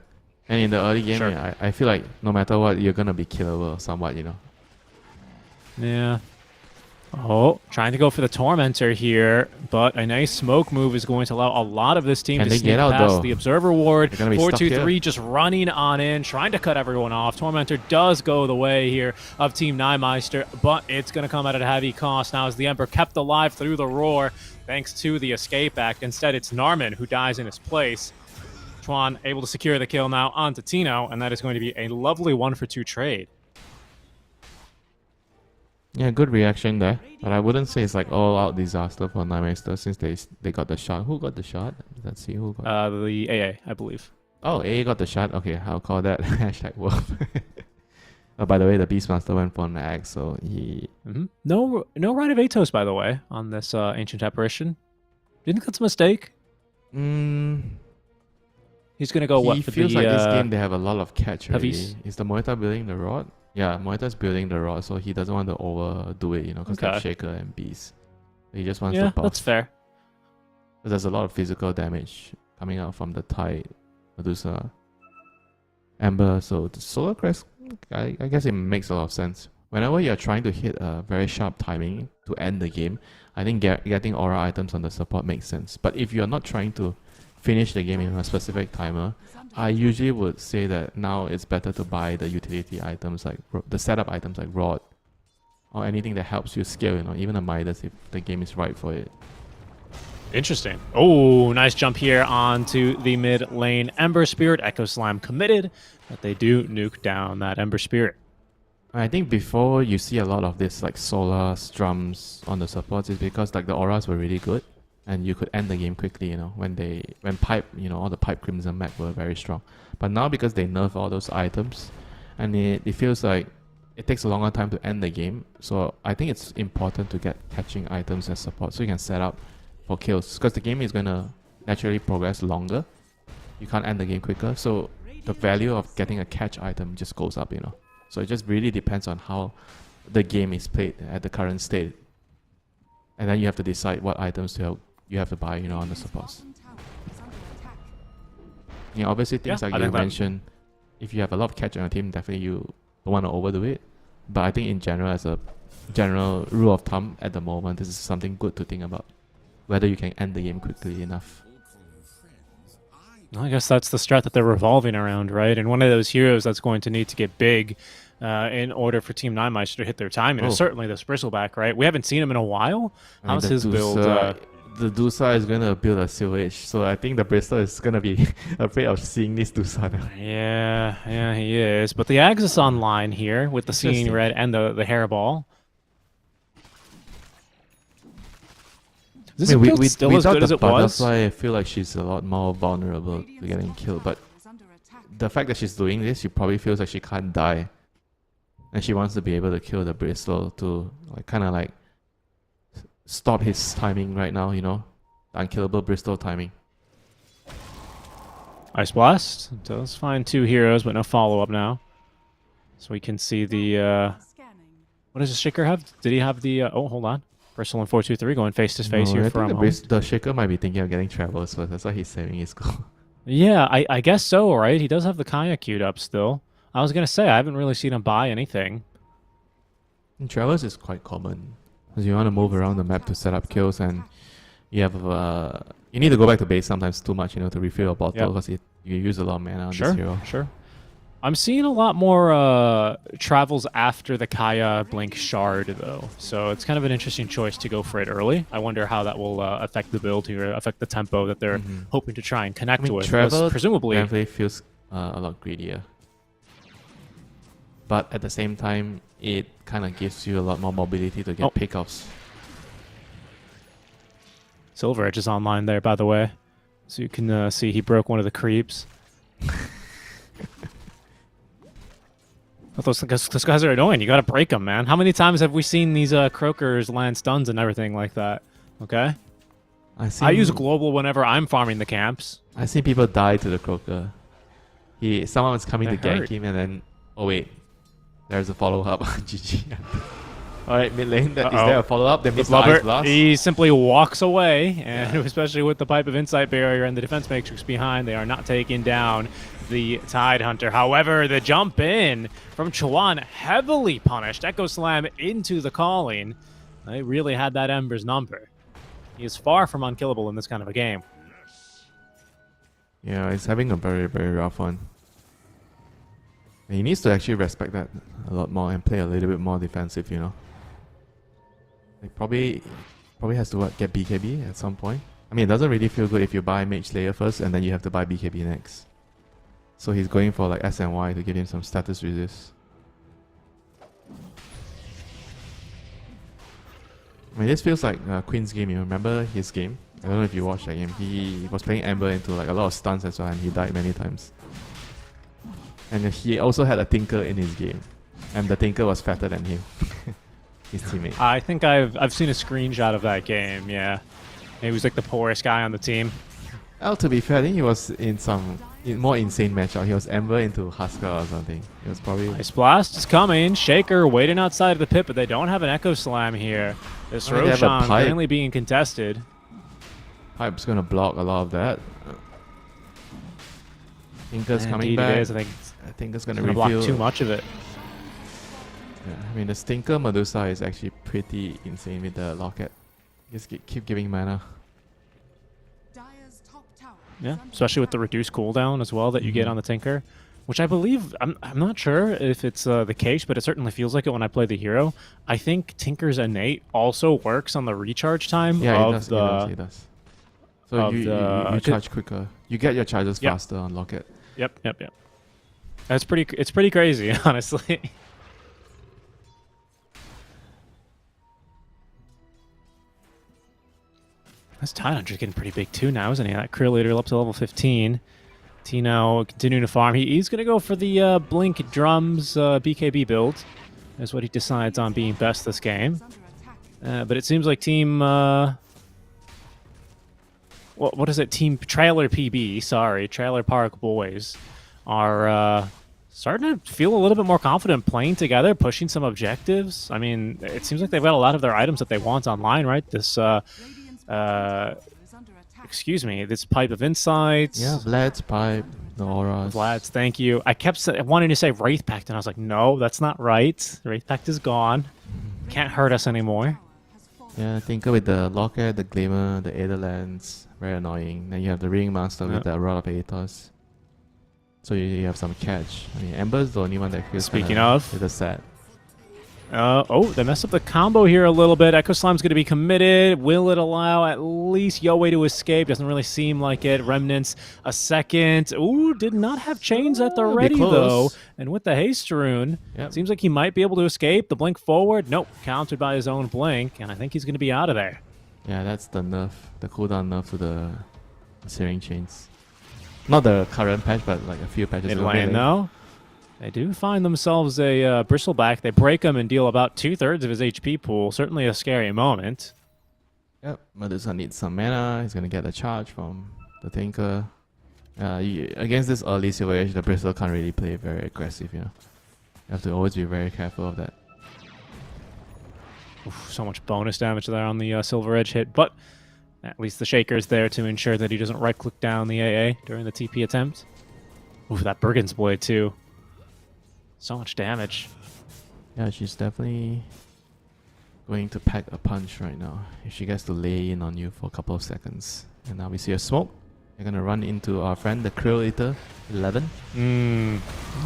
And in the early game, Sure. yeah, I feel like no matter what, you're gonna be killable somewhat. You know. Yeah. Oh, trying to go for the Tormentor here, but a nice smoke move is going to allow a lot of this team Can to they sneak get out, past though? the Observer Ward. They're gonna be stuck 4-2-3 here. just running on in, trying to cut everyone off. Tormentor does go the way here of Team Nymeister, but it's going to come at a heavy cost now as the Emperor kept alive through the roar thanks to the Escape Act. Instead, it's Narman who dies in his place. Chuan able to secure the kill now onto Tino, and that is going to be a lovely 1-for-2 trade. Yeah, good reaction there. But I wouldn't say it's like all-out disaster for Nightmaster since they got the shot. Who got the shot? Let's see who got. The AA, I believe. Oh, A got the shot. Okay, I'll call that hashtag wolf. Oh, by the way, the Beastmaster went for an axe, so he. No Rite of Atos, by the way, on this Ancient Apparition. Do you think that's a mistake? He's gonna go what He for feels the like this game they have a lot of catch heavies? already. Is the Moita building the rod? Yeah, Moita's building the rod, so he doesn't want to overdo it, you know, because they have Okay. Shaker and Beast. He just wants Yeah, to buff. that's fair. But there's a lot of physical damage coming out from the Tide, Medusa, Ember, so the Solar Crest, I guess it makes a lot of sense. Whenever you're trying to hit a very sharp timing to end the game, I think getting aura items on the support makes sense. But if you're not trying to finish the game in a specific timer, I usually would say that now it's better to buy the utility items like the setup items like Rod or anything that helps you scale, you know, even a Midas if the game is right for it. Interesting. Oh, nice jump here onto the mid lane. Ember Spirit, Echo Slam committed, but they do nuke down that Ember Spirit. I think before you see a lot of this like Solas, drums on the supports is because like the auras were really good and you could end the game quickly, you know, when pipe, you know, all the pipe Crimson Mech were very strong. But now because they nerf all those items and it feels like it takes a longer time to end the game. So I think it's important to get catching items as support so you can set up for kills because the game is going to naturally progress longer. You can't end the game quicker. So the value of getting a catch item just goes up, you know. So it just really depends on how the game is played at the current state. And then you have to decide what items you have to buy, you know, on the supports. Yeah, obviously things Yeah, like I you think that- mentioned, if you have a lot of catch on your team, definitely you don't want to overdo it. But I think in general, as a general rule of thumb at the moment, this is something good to think about. Whether you can end the game quickly enough. I guess that's the strat that they're revolving around, right? And one of those heroes that's going to need to get big in order for Team Nymeister to hit their timing is certainly this Bristleback, right? We haven't seen him in a while. I mean, How's the his build? The Dusa is going to build a Silver Edge, so I think the Bristol is going to be afraid of seeing this Dusa now. Yeah, he is. But the Axis online here with the Seeing Interesting. Red and the Hairball. Is this build still as without good as the it was? butterfly, I feel like she's a lot more vulnerable to getting killed. But the fact that she's doing this, she probably feels like she can't die, and she wants to be able to kill the Bristol to like kind of like stop his timing right now. You know, the unkillable Bristol timing. Ice Blast does find two heroes, but no follow-up now. So we can see the... what does the Shaker have? Did he have the... oh, hold on. Bristle and 4-2-3 going face-to-face No, here I from think home. the Shaker might be thinking of getting Travels first. That's why he's saving his goal. Yeah, I guess so, right? He does have the Kaya queued up still. I was going to say, I haven't really seen him buy anything. And Travels is quite common. Because you want to move around the map to set up kills and you have... you need to go back to base sometimes too much, you know, to refill your bottle because you use a lot of mana on this hero. Sure. I'm seeing a lot more travels after the Kaya Blink Shard, though. So it's kind of an interesting choice to go for it early. I wonder how that will affect the build here, affect the tempo that they're hoping to try and connect with. Travel Presumably, definitely feels a lot greedier. but at the same time, it kind of gives you a lot more mobility to get pickoffs. Silver Edge is online there, by the way. So you can see he broke one of the creeps. Those guys are annoying. You gotta break them, man. How many times have we seen these croakers land stuns and everything like that? Okay? I use global whenever I'm farming the camps. I see people die to the croaker. Someone was coming to gank him and then... Oh wait, there's a follow-up. GG. Alright, mid lane, is there a follow-up? They missed the Ice Blast. He simply walks away, and especially with the Pipe of Insight barrier and the defense matrix behind, they are not taking down the Tide Hunter. However, the jump in from Chuan, heavily punished. Echo Slam into the calling. They really had that Ember's number. He is far from unkillable in this kind of a game. Yeah, he's having a very, very rough one. And he needs to actually respect that a lot more and play a little bit more defensive, you know. Like probably has to get BKB at some point. I mean, it doesn't really feel good if you buy Mage Slayer first and then you have to buy BKB next. So he's going for like SNY to give him some status resist. I mean, this feels like Queen's game. You remember his game? I don't know if you watched that game. He was playing Ember into like a lot of stuns as well, and he died many times. And he also had a Tinker in his game, and the Tinker was fatter than him, his teammate. I think I've seen a screenshot of that game. Yeah, he was like the poorest guy on the team. Well, to be fair, I think he was in some more insane matchup. He was Ember into Husker or something. It was probably... Ice Blast is coming. Shaker waiting outside of the pit, but they don't have an Echo Slam here. This Roshan currently being contested. Pipe's going to block a lot of that. Tinker's coming back. It is. I think it's going to block too much of it. Yeah, I mean, the Stinker Medusa is actually pretty insane with the Locket. Just keep giving mana. Yeah, especially with the reduced cooldown as well that you get on the Tinker, which I believe, I'm not sure if it's the case, but it certainly feels like it when I play the hero. I think Tinker's innate also works on the recharge time of the... It does. So you charge quicker. You get your charges faster on Locket. Yep. It's pretty crazy, honestly. This Tide Hunter's getting pretty big too now, isn't he? That Krill Leader up to level 15. Tino continuing to farm. He's going to go for the Blink Drums BKB build. That's what he decides on being best this game. But it seems like Team... what is it? Team Trailer PB, sorry. Trailer Park Boys are starting to feel a little bit more confident playing together, pushing some objectives. I mean, it seems like they've got a lot of their items that they want online, right? This... excuse me, this Pipe of Insights. Yeah, Vlad's Pipe, the Auras. Vlad's, thank you. I kept wanting to say Wraith Pact, and I was like, no, that's not right. Wraith Pact is gone. Can't hurt us anymore. Yeah, Tinker with the Locket, the Glimmer, the Aetherlands. Very annoying. Then you have the Ringmaster with the Rod of Aethos. So you have some catch. I mean, Ember's the only one that feels Speaking of, with a set. They messed up the combo here a little bit. Echo Slam's going to be committed. Will it allow at least Yowie to escape? Doesn't really seem like it. Remnants a second. Ooh, did not have chains at the ready, though. And with the haste rune, seems like he might be able to escape. The blink forward, nope, countered by his own blink. And I think he's going to be out of there. Yeah, that's the nerf, the cooldown nerf to the Searing Chains. Not the current patch, but like a few patches ago. Mid lane, though. They do find themselves a Bristleback. They break him and deal about 2/3 of his HP pool. Certainly a scary moment. Yep, Medusa needs some mana. He's going to get a charge from the Tinker. Against this early Silver Edge, the Bristle can't really play very aggressive, you know. You have to always be very careful of that. Oof, so much bonus damage there on the Silver Edge hit, but at least the Shaker's there to ensure that he doesn't right-click down the AA during the TP attempt. Oof, that Brigand's Blade, too. So much damage. Yeah, she's definitely going to pack a punch right now. If she gets to lay in on you for a couple of seconds. And now we see a smoke. They're going to run into our friend, the Krill Eater, 11.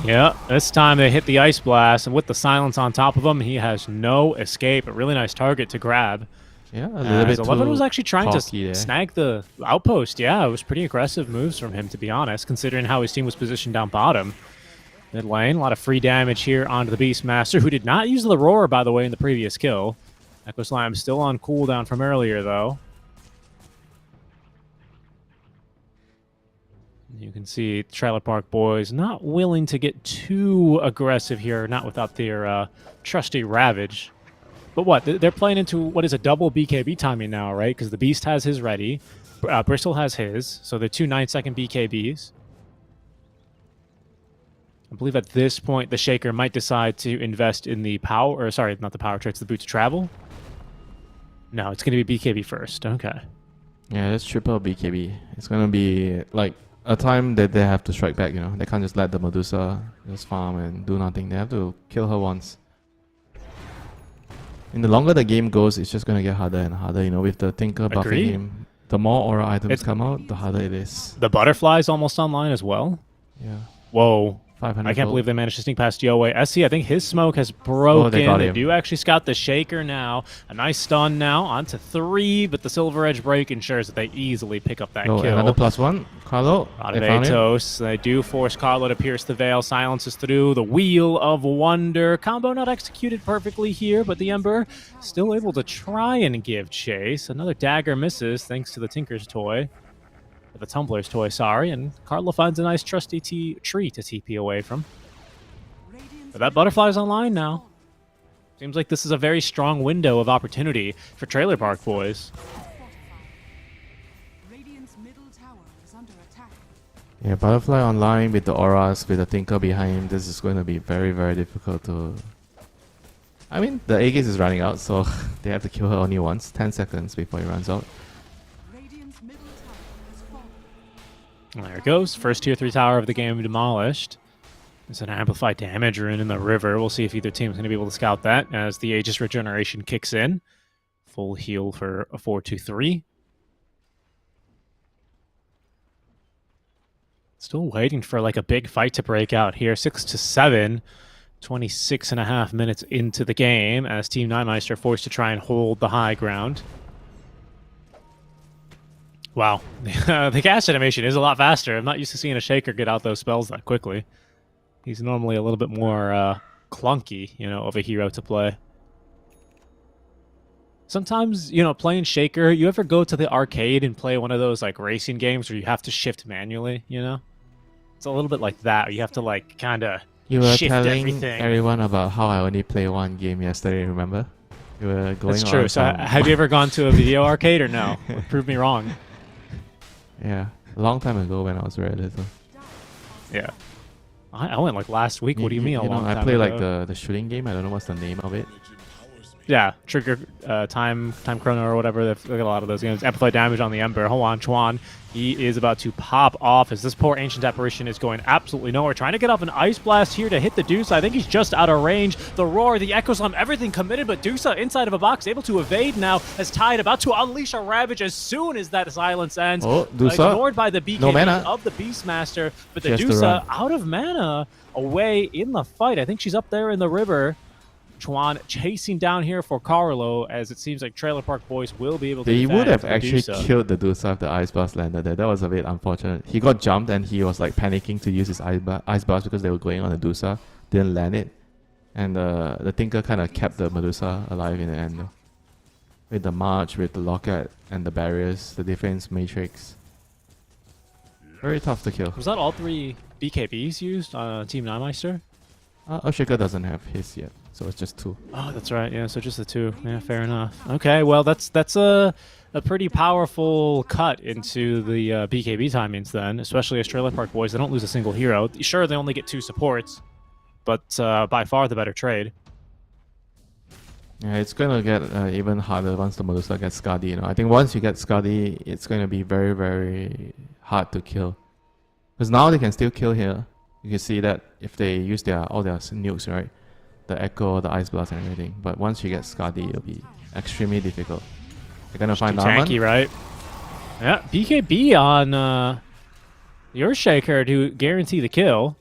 Yeah, this time they hit the Ice Blast, and with the silence on top of him, he has no escape. A really nice target to grab. Yeah, a little bit 11 was actually trying to there. snag the outpost. Yeah, it was pretty aggressive moves from him, to be honest, considering how his team was positioned down bottom. Mid lane, a lot of free damage here onto the Beastmaster, who did not use the Roar, by the way, in the previous kill. Echo Slime still on cooldown from earlier, though. You can see Trailer Park Boys not willing to get too aggressive here, not without their trusty Ravage. But what? They're playing into what is a double BKB timing now, right? Because the Beast has his ready. Bristle has his. So they're 2 9-second BKBs. I believe at this point, the Shaker might decide to invest in the power... Or sorry, not the power tricks, the Boot to Travel. No, it's going to be BKB first. Okay. Yeah, that's triple BKB. It's going to be like a time that they have to strike back, you know. They can't just let the Medusa just farm and do nothing. They have to kill her once. And the longer the game goes, it's just going to get harder and harder, you know, with the Tinker buffing him. The more aura items come out, the harder it is. The Butterfly's almost online as well. Yeah. Whoa. 500 I can't gold. believe they managed to sneak past Yoei. SC, I think his smoke has broken. They him. do actually scout the Shaker now. A nice stun now onto 3, but the Silver Edge break ensures that they easily pick up that kill. Another +1. Carlo. Out of Atos. They do force Carlo to pierce the veil. Silences through the Wheel of Wonder. Combo not executed perfectly here, but the Ember still able to try and give chase. Another dagger misses thanks to the Tinker's toy. The Tumbler's toy, sorry, and Carlo finds a nice trusty tree to TP away from. But that Butterfly's online now. Seems like this is a very strong window of opportunity for Trailer Park Boys. Radiant's middle tower is under attack. Yeah, Butterfly online with the auras, with the Tinker behind him. This is going to be very, very difficult to... I mean, the Aegis is running out, so they have to kill her only once. 10 seconds before he runs out. Radiant's middle tower has fallen. There it goes. First tier 3 tower of the game demolished. It's an amplified damage rune in the river. We'll see if either team's going to be able to scout that as the Aegis regeneration kicks in. Full heal for a 4-2-3. Still waiting for like a big fight to break out here. 6-7. 26.5 minutes into the game as Team Nightmeister forced to try and hold the high ground. Wow. The cast animation is a lot faster. I'm not used to seeing a Shaker get out those spells that quickly. He's normally a little bit more clunky, you know, of a hero to play. Sometimes, you know, playing Shaker, you ever go to the arcade and play one of those like racing games where you have to shift manually, you know? It's a little bit like that. You have to like kind of You were shift telling everything. everyone about how I only play one game yesterday, remember? You were going That's on true. So some- have you ever gone to a video arcade or no? Prove me wrong. Yeah, a long time ago when I was very little. Yeah. I went like last week. What do you mean a long time I play like ago? the shooting game. I don't know what's the name of it. Yeah, Trigger, Time Chrono or whatever. They've got a lot of those games. Amplified damage on the Ember. Hold on, Chuan. He is about to pop off as this poor Ancient Apparition is going absolutely nowhere. Trying to get off an Ice Blast here to hit the Dusa. I think he's just out of range. The Roar, the Echo Slam, everything committed, but Dusa inside of a box, able to evade now as Tide about to unleash a Ravage as soon as that silence ends. Oh, Dusa. Ignored by the BKB No mana. of the Beastmaster, but the She has to Dusa run. out of mana away in the fight. I think she's up there in the river. Chuan chasing down here for Carlo, as it seems like Trailer Park Boys will be able to They defend would have the actually Dusa. killed the Dusa if the Ice Blast landed there. That was a bit unfortunate. He got jumped and he was like panicking to use his Ice Blast because they were going on the Dusa. Didn't land it. And the Tinker kind of kept the Medusa alive in the end. Though. With the March, with the Locket and the barriers, the defense matrix. Very tough to kill. Was that all 3 BKBs used on Team Nightmeister? Ashika doesn't have his yet, so it's just 2. Oh, that's right. Yeah, so just the 2. Yeah, fair enough. Okay, well, that's a pretty powerful cut into the BKB timings then, especially as Trailer Park Boys. They don't lose a single hero. Sure, they only get 2 supports, but by far the better trade. Yeah, it's gonna get even harder once the Medusa gets Skadi. You know, I think once you get Skadi, it's gonna be very, very hard to kill. Because now they can still kill here. You can see that if they use all their nukes, right? The Echo, the Ice Blast, and everything. But once you get Skadi, it'll be extremely difficult. They're gonna find Tanky, Armand. right? Yeah, BKB on your Shaker to guarantee the kill.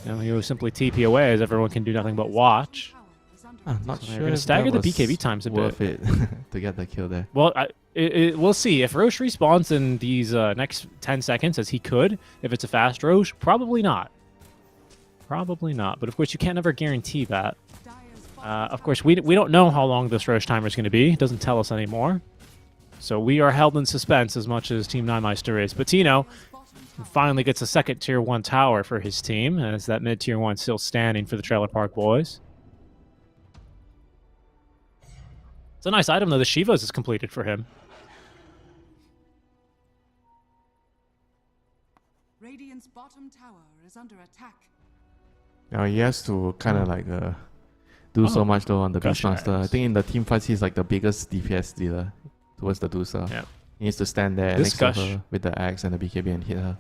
You know, he will simply TP away as everyone can do nothing but watch. Tower is under I'm not So sure they're gonna if stagger that the was BKB times a bit. worth it to get the kill there. Well, we'll see. If Roche respawns in these next 10 seconds, as he could, if it's a fast Roche, probably not. Probably not, but of course you can't ever guarantee that. Dire's bottom Of course, we don't know how long this Roche timer is going to be. It doesn't tell us anymore. So we are held in suspense as much as Team Nymeister is. But Tino finally gets a second Tier 1 tower for his team, as that mid-Tier 1 still standing for the Trailer Park Boys. It's a nice item, though. The Shivas is completed for him. Radiant's bottom tower is under attack. Now he has to kind of like do so much though on the Gosh, Beastmaster. I yes. think in the team fights he's like the biggest DPS dealer towards the Dusa. Yeah. He needs to stand there This next to Gush- her with the axe and the BKB and hit her.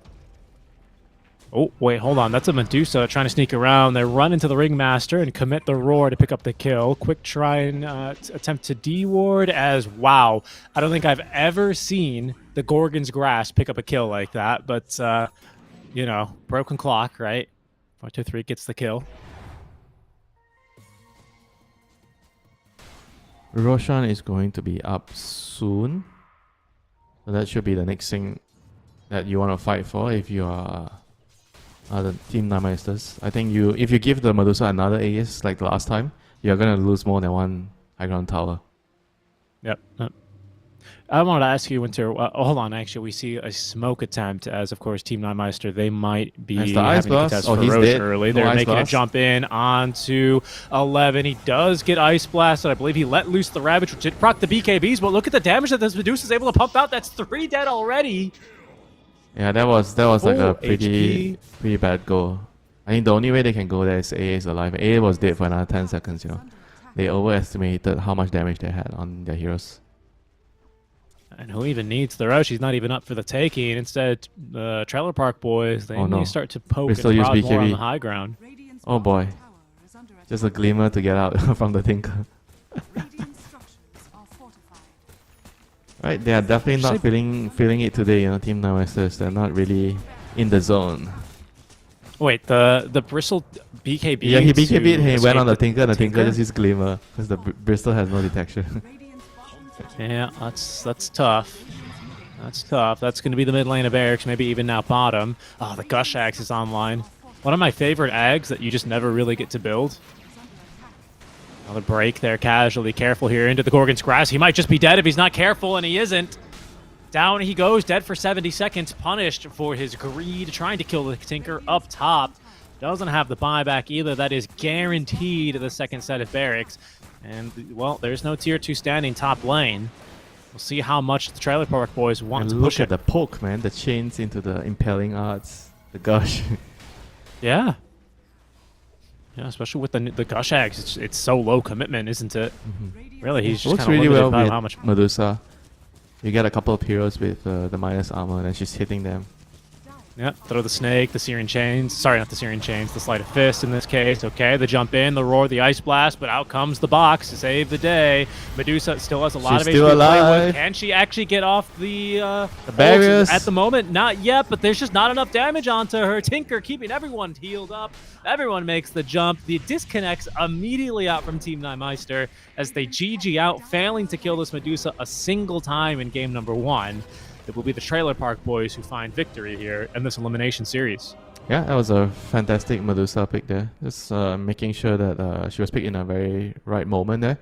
Oh, wait, hold on. That's a Medusa trying to sneak around. They run into the Ringmaster and commit the roar to pick up the kill. Quick try and attempt to D-ward as, wow. I don't think I've ever seen the Gorgon's Grasp pick up a kill like that. But, you know, broken clock, right? 4-2-3 gets the kill. Roshan is going to be up soon. So that should be the next thing that you want to fight for if you are the Team Nymesters. I think if you give the Medusa another Aegis like the last time, you're going to lose more than one high ground tower. Yep. I wanted to ask you, Winter. Hold on, actually, we see a smoke attempt as, of course, Team Nymeister. They might be That's the Ice having to Blast. contest Oh, for he's Roche dead. early. No They're Ice making Blast. a jump in onto 11. He does get Ice Blasted. I believe he let loose the Ravage, which did proc the BKBs, but look at the damage that this Medusa is able to pump out. That's 3 dead already. Yeah, that was like Oh, a pretty bad goal. I think the only way they can go there is AA is alive. AA was dead for another 10 seconds, you know. They overestimated how much damage they had on their heroes. And who even needs the Roche? He's not even up for the taking. Instead, the Trailer Park Boys, they Oh, may no. start to poke Bristol and used prod more on BKB. the high ground. Radiant's Oh, boy. bottom tower is under attack. Just a glimmer to get out from the Tinker. Radiant structures are fortified. Right, they are definitely not feeling it today, you know, Team Nymesters. They're not really in the zone. Wait, the Bristle BKB. Yeah, he BKB'd, he escape went on the Tinker, and the Tinker Tinker? just used Glimmer, because the Bristol has no detection. Radiant's bottom tower Yeah, that's tough. That's tough. That's going to be the mid lane of Barracks, maybe even now bottom. Oh, the Gush Axe is online. One of my favorite Ags that you just never really get to build. Another break there, casually careful here into the Gorgon's Grasp. He might just be dead if he's not careful, and he isn't. Down he goes, dead for 70 seconds, punished for his greed, trying to kill the Tinker up top. Doesn't have the buyback either. That is guaranteed the second set of Barracks. And, well, there's no tier 2 standing top lane. We'll see how much the Trailer Park Boys want And to look push at it. the poke, man. The chains into the impaling arts. The Gush. Yeah. Yeah, especially with the Gush Axe. It's so low commitment, isn't it? Really, he's just Works kind of really well by with how much. Medusa. You get a couple of heroes with the minus armor, and she's hitting them. Yeah, throw the snake, the Syrian chains. Sorry, not the Syrian chains, the sleight of fist in this case. Okay, the jump in, the roar, the ice blast, but out comes the box to save the day. Medusa still has a lot She's of still HP to play alive. with. Can she actually get off the barriers? At the moment, not yet, but there's just not enough damage onto her. Tinker keeping everyone healed up. Everyone makes the jump. The disconnects immediately out from Team Nymeister as they GG out, failing to kill this Medusa a single time in game number 1. It will be the Trailer Park Boys who find victory here in this elimination series. Yeah, that was a fantastic Medusa pick there. Just making sure that she was picked in a very right moment there.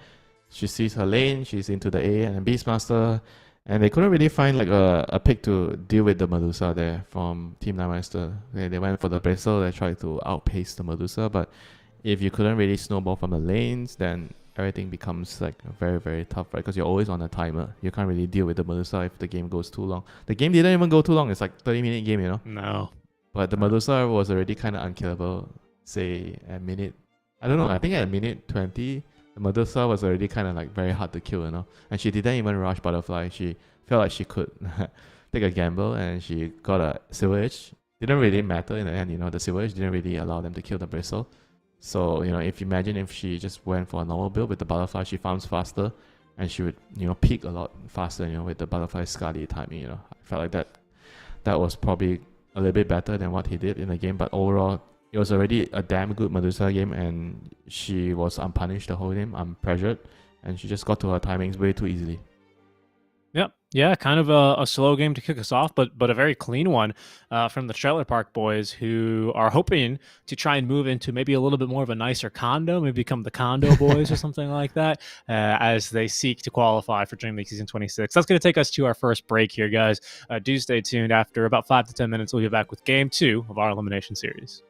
She sees her lane, she's into the A and Beastmaster, and they couldn't really find like a pick to deal with the Medusa there from Team Nymeister. They went for the Bristle, they tried to outpace the Medusa, but if you couldn't really snowball from the lanes, then everything becomes like very, very tough, right? Because you're always on a timer. You can't really deal with the Medusa if the game goes too long. The game didn't even go too long. It's like 30-minute game, you know? No. But the Medusa was already kind of unkillable, say, at minute... I don't know, I think at minute 20, the Medusa was already kind of like very hard to kill, you know? And she didn't even rush Butterfly. She felt like she could take a gamble, and she got a Silver Edge. Didn't really matter in the end, you know? The Silver Edge didn't really allow them to kill the Bristle. So, you know, if you imagine if she just went for a normal build with the Butterfly, she farms faster, and she would, you know, peak a lot faster, you know, with the Butterfly Scully timing, you know. I felt like that was probably a little bit better than what he did in the game, but overall, it was already a damn good Medusa game, and she was unpunished the whole game, unpressured, and she just got to her timings way too easily. Yep. Yeah, kind of a slow game to kick us off, but a very clean one from the Trailer Park Boys, who are hoping to try and move into maybe a little bit more of a nicer condo, maybe become the Condo Boys or something like that, as they seek to qualify for Dream League Season 26. That's going to take us to our first break here, guys. Do stay tuned. After about 5 to 10 minutes, we'll be back with Game 2 of our elimination series.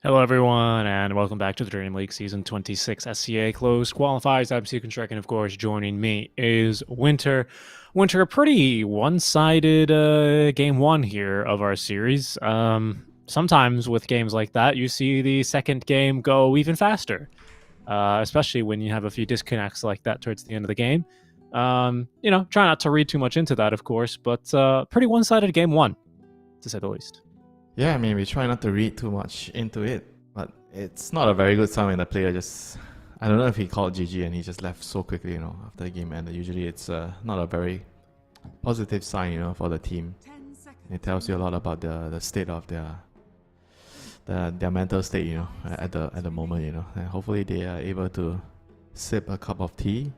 Hello, everyone, and welcome back to the Dream League Season 26 SCA Closed Qualifiers. I'm Seekonstrek, and of course, joining me is Winter. Winter, a pretty one-sided game one here of our series. Sometimes with games like that, you see the second game go even faster, especially when you have a few disconnects like that towards the end of the game. Try not to read too much into that, of course, but pretty one-sided game one, to say the least. Yeah, I mean, we try not to read too much into it, but it's not a very good sign when the player just... I don't know if he called GG and he just left so quickly, after the game ended. Usually it's not a very positive sign, for the team. It tells you a lot about the state of their mental state, at the moment, And hopefully they are able to sip a cup of tea,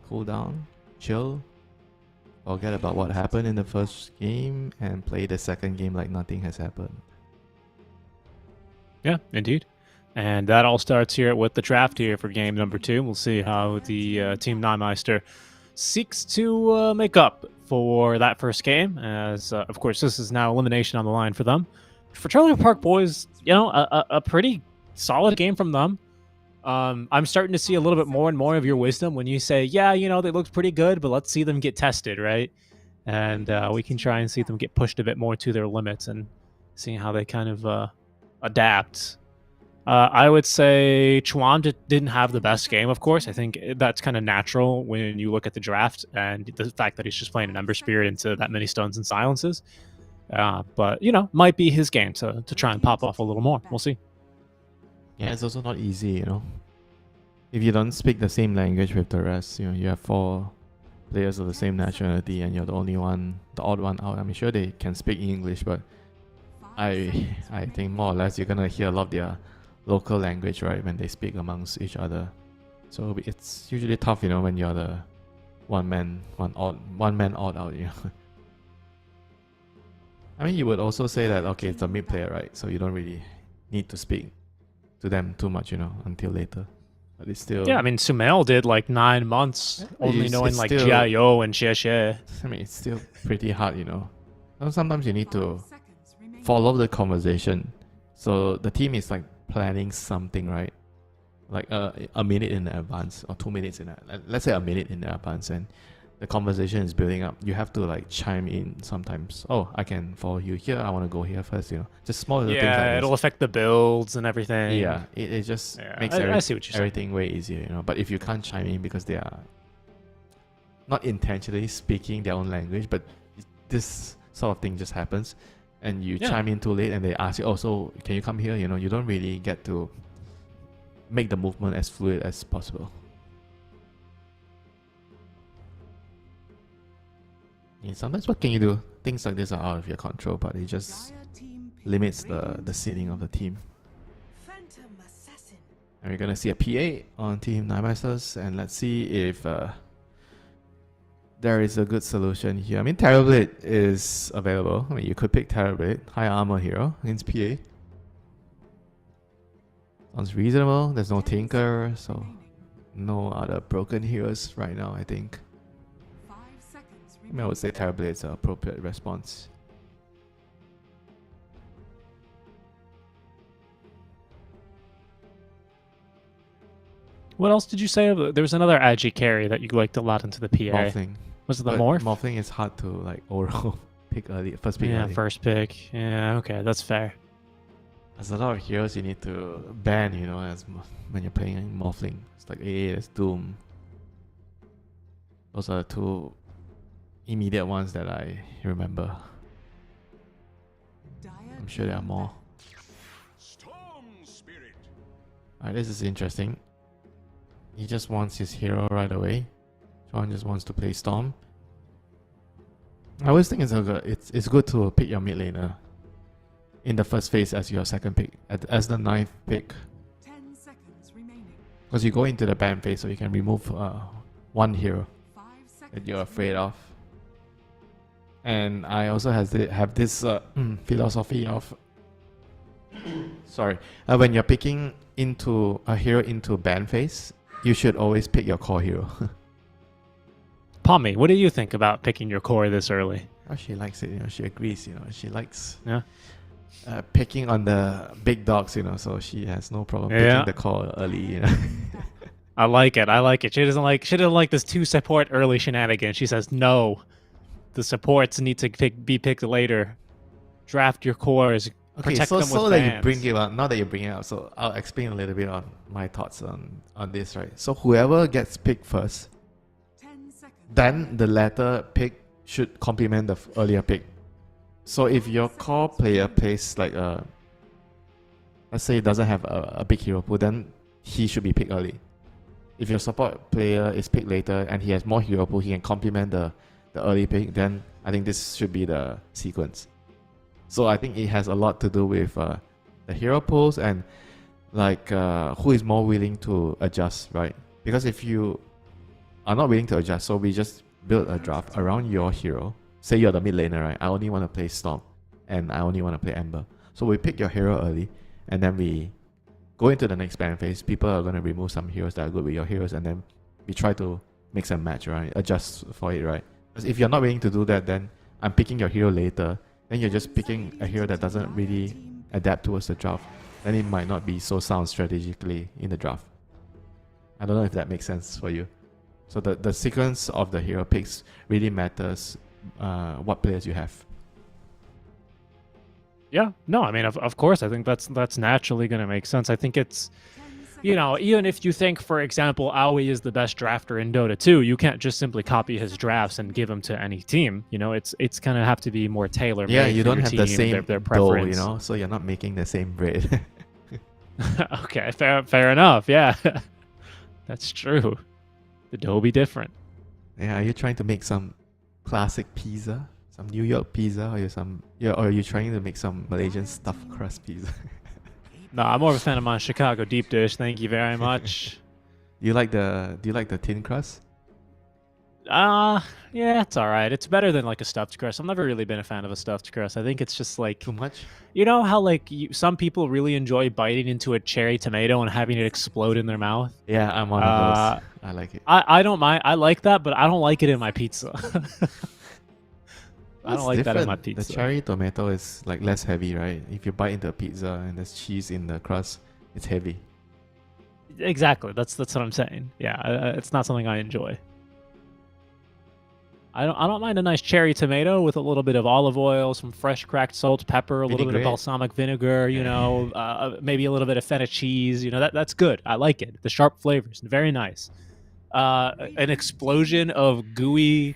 cool down, chill, forget about what happened in the first game, and play the second game like nothing has happened. Yeah, indeed. And that all starts here with the draft here for game number 2. We'll see how the Team Nymeister seeks to make up for that first game, as, of course, this is now elimination on the line for them. For Trailer Park Boys, a pretty solid game from them. I'm starting to see a little bit more and more of your wisdom when you say, yeah, they looked pretty good, but let's see them get tested, right? And we can try and see them get pushed a bit more to their limits and see how they kind of adapt. I would say Chuan didn't have the best game, of course. I think that's kind of natural when you look at the draft and the fact that he's just playing an Ember Spirit into that many stuns and silences. But, might be his game to try and pop off a little more. We'll see. Yeah, it's also not easy, If you don't speak the same language with the rest, you have 4 players of the same nationality and you're the only one, the odd one out. I'm sure they can speak English, but I think more or less you're gonna hear a lot of their local language, right, when they speak amongst each other. So it's usually tough, when you're the one man odd out, I mean, you would also say that, okay, it's a mid player, right? So you don't really need to speak to them too much, until later. But it's still... Yeah, I mean, Sumail did like 9 months only knowing like still, Jiao and Xie. I mean, it's still pretty hard, Sometimes you need to follow the conversation. So the team is like planning something, right? Like a minute in advance or 2 minutes let's say a minute in advance, and the conversation is building up. You have to like chime in sometimes. Oh, I can follow you here. I want to go here first, Just small little things like Yeah, this. it'll affect the builds and everything. Yeah, it just makes I see what you're saying. everything way easier, But if you can't chime in because they are not intentionally speaking their own language, but this sort of thing just happens, and you chime in too late and they ask you, oh, so can you come here? You don't really get to make the movement as fluid as possible. And sometimes what can you do? Things like this are out of your control, but it just limits the seeding of the team. And we're gonna see a PA on Team Nymeisters, and let's see if there is a good solution here. I mean, Terrorblade is available. I mean, you could pick Terrorblade, high armor hero against PA. Sounds reasonable. There's no Tinker, so no other broken heroes right now, I think. I mean, I would say Terrorblade is an appropriate response. What else did you say? There was another Agi carry that you liked a lot into the PA. Morphling. Was it the But morph? Morphling is hard to like oral pick early. First pick Yeah, early. first pick. Yeah, okay, that's fair. There's a lot of heroes you need to ban, when you're playing Morphling. It's like AA, there's Doom. Those are the 2 immediate ones that I remember. I'm sure there are more. Alright, this is interesting. He just wants his hero right away. John just wants to play Storm. I always think it's good to pick your mid laner in the first phase as your second pick, as the 9th pick. 10 seconds remaining. Because you go into the ban phase, so you can remove one hero 5 seconds that you're afraid of. And I also have this philosophy of when you're picking into a hero into ban phase, you should always pick your core hero. Pommy, what do you think about picking your core this early? Oh, she likes it, she agrees, she likes. Yeah. picking on the big dogs, you know, so she has no problem Yeah. picking the call early, you know. I like it. I like it. She doesn't like this 2 support early shenanigans. She says no. The supports need to be picked later. Draft your cores. Okay, Protect so them with that you bans. bring it up, now that you bring it up, so I'll explain a little bit on my thoughts on this, right? So whoever gets picked first, 10 seconds. then the latter pick should complement the earlier pick. So if your core player plays like let's say doesn't have a big hero pool, then he should be picked early. If your support player is picked later and he has more hero pool, he can complement the early pick, then I think this should be the sequence. So I think it has a lot to do with the hero pools and like who is more willing to adjust, right? Because if you are not willing to adjust, so we just build a draft around your hero. Say you're the mid laner, right? I only want to play Storm and I only want to play Ember. So we pick your hero early and then we go into the next ban phase. People are going to remove some heroes that are good with your heroes and then we try to mix and match, right? Adjust for it, right? Because if you're not willing to do that, then I'm picking your hero later. Then you're just picking a hero that doesn't really adapt towards the draft. Then it might not be so sound strategically in the draft. I don't know if that makes sense for you. So the sequence of the hero picks really matters what players you have. Yeah, no, I mean, of course, I think that's naturally going to make sense. I think it's, 10 seconds. you know, even if you think, for example, Aoi is the best drafter in Dota 2, you can't just simply copy his drafts and give them to any team. You know, it's going to have to be more tailor-made. Yeah, you for don't your have team, the same their dough, you preference. know, so you're not making the same bread. Okay, fair enough. Yeah, that's true. The dough be different. Yeah, are you trying to make some classic pizza? Some New York pizza, or are you trying to make some Malaysian stuffed crust pizza? No, I'm more of a fan of my Chicago deep dish. Thank you very much. Do you like the thin crust? Yeah, it's all right. It's better than like a stuffed crust. I've never really been a fan of a stuffed crust. I think it's just like, Too much? you know how like some people really enjoy biting into a cherry tomato and having it explode in their mouth? Yeah, I'm one of those. I like it. I don't mind. I like that, but I don't like it in my pizza. I don't like that in my The pizza. cherry tomato is like less heavy, right? If you bite into a pizza and there's cheese in the crust, it's heavy. Exactly. That's what I'm saying. Yeah, it's not something I enjoy. I don't mind a nice cherry tomato with a little bit of olive oil, some fresh cracked salt, pepper, a little bit of Vinaigrette. balsamic vinegar, you know, maybe a little bit of feta cheese. You know, that's good. I like it. The sharp flavors, very nice. An explosion of gooey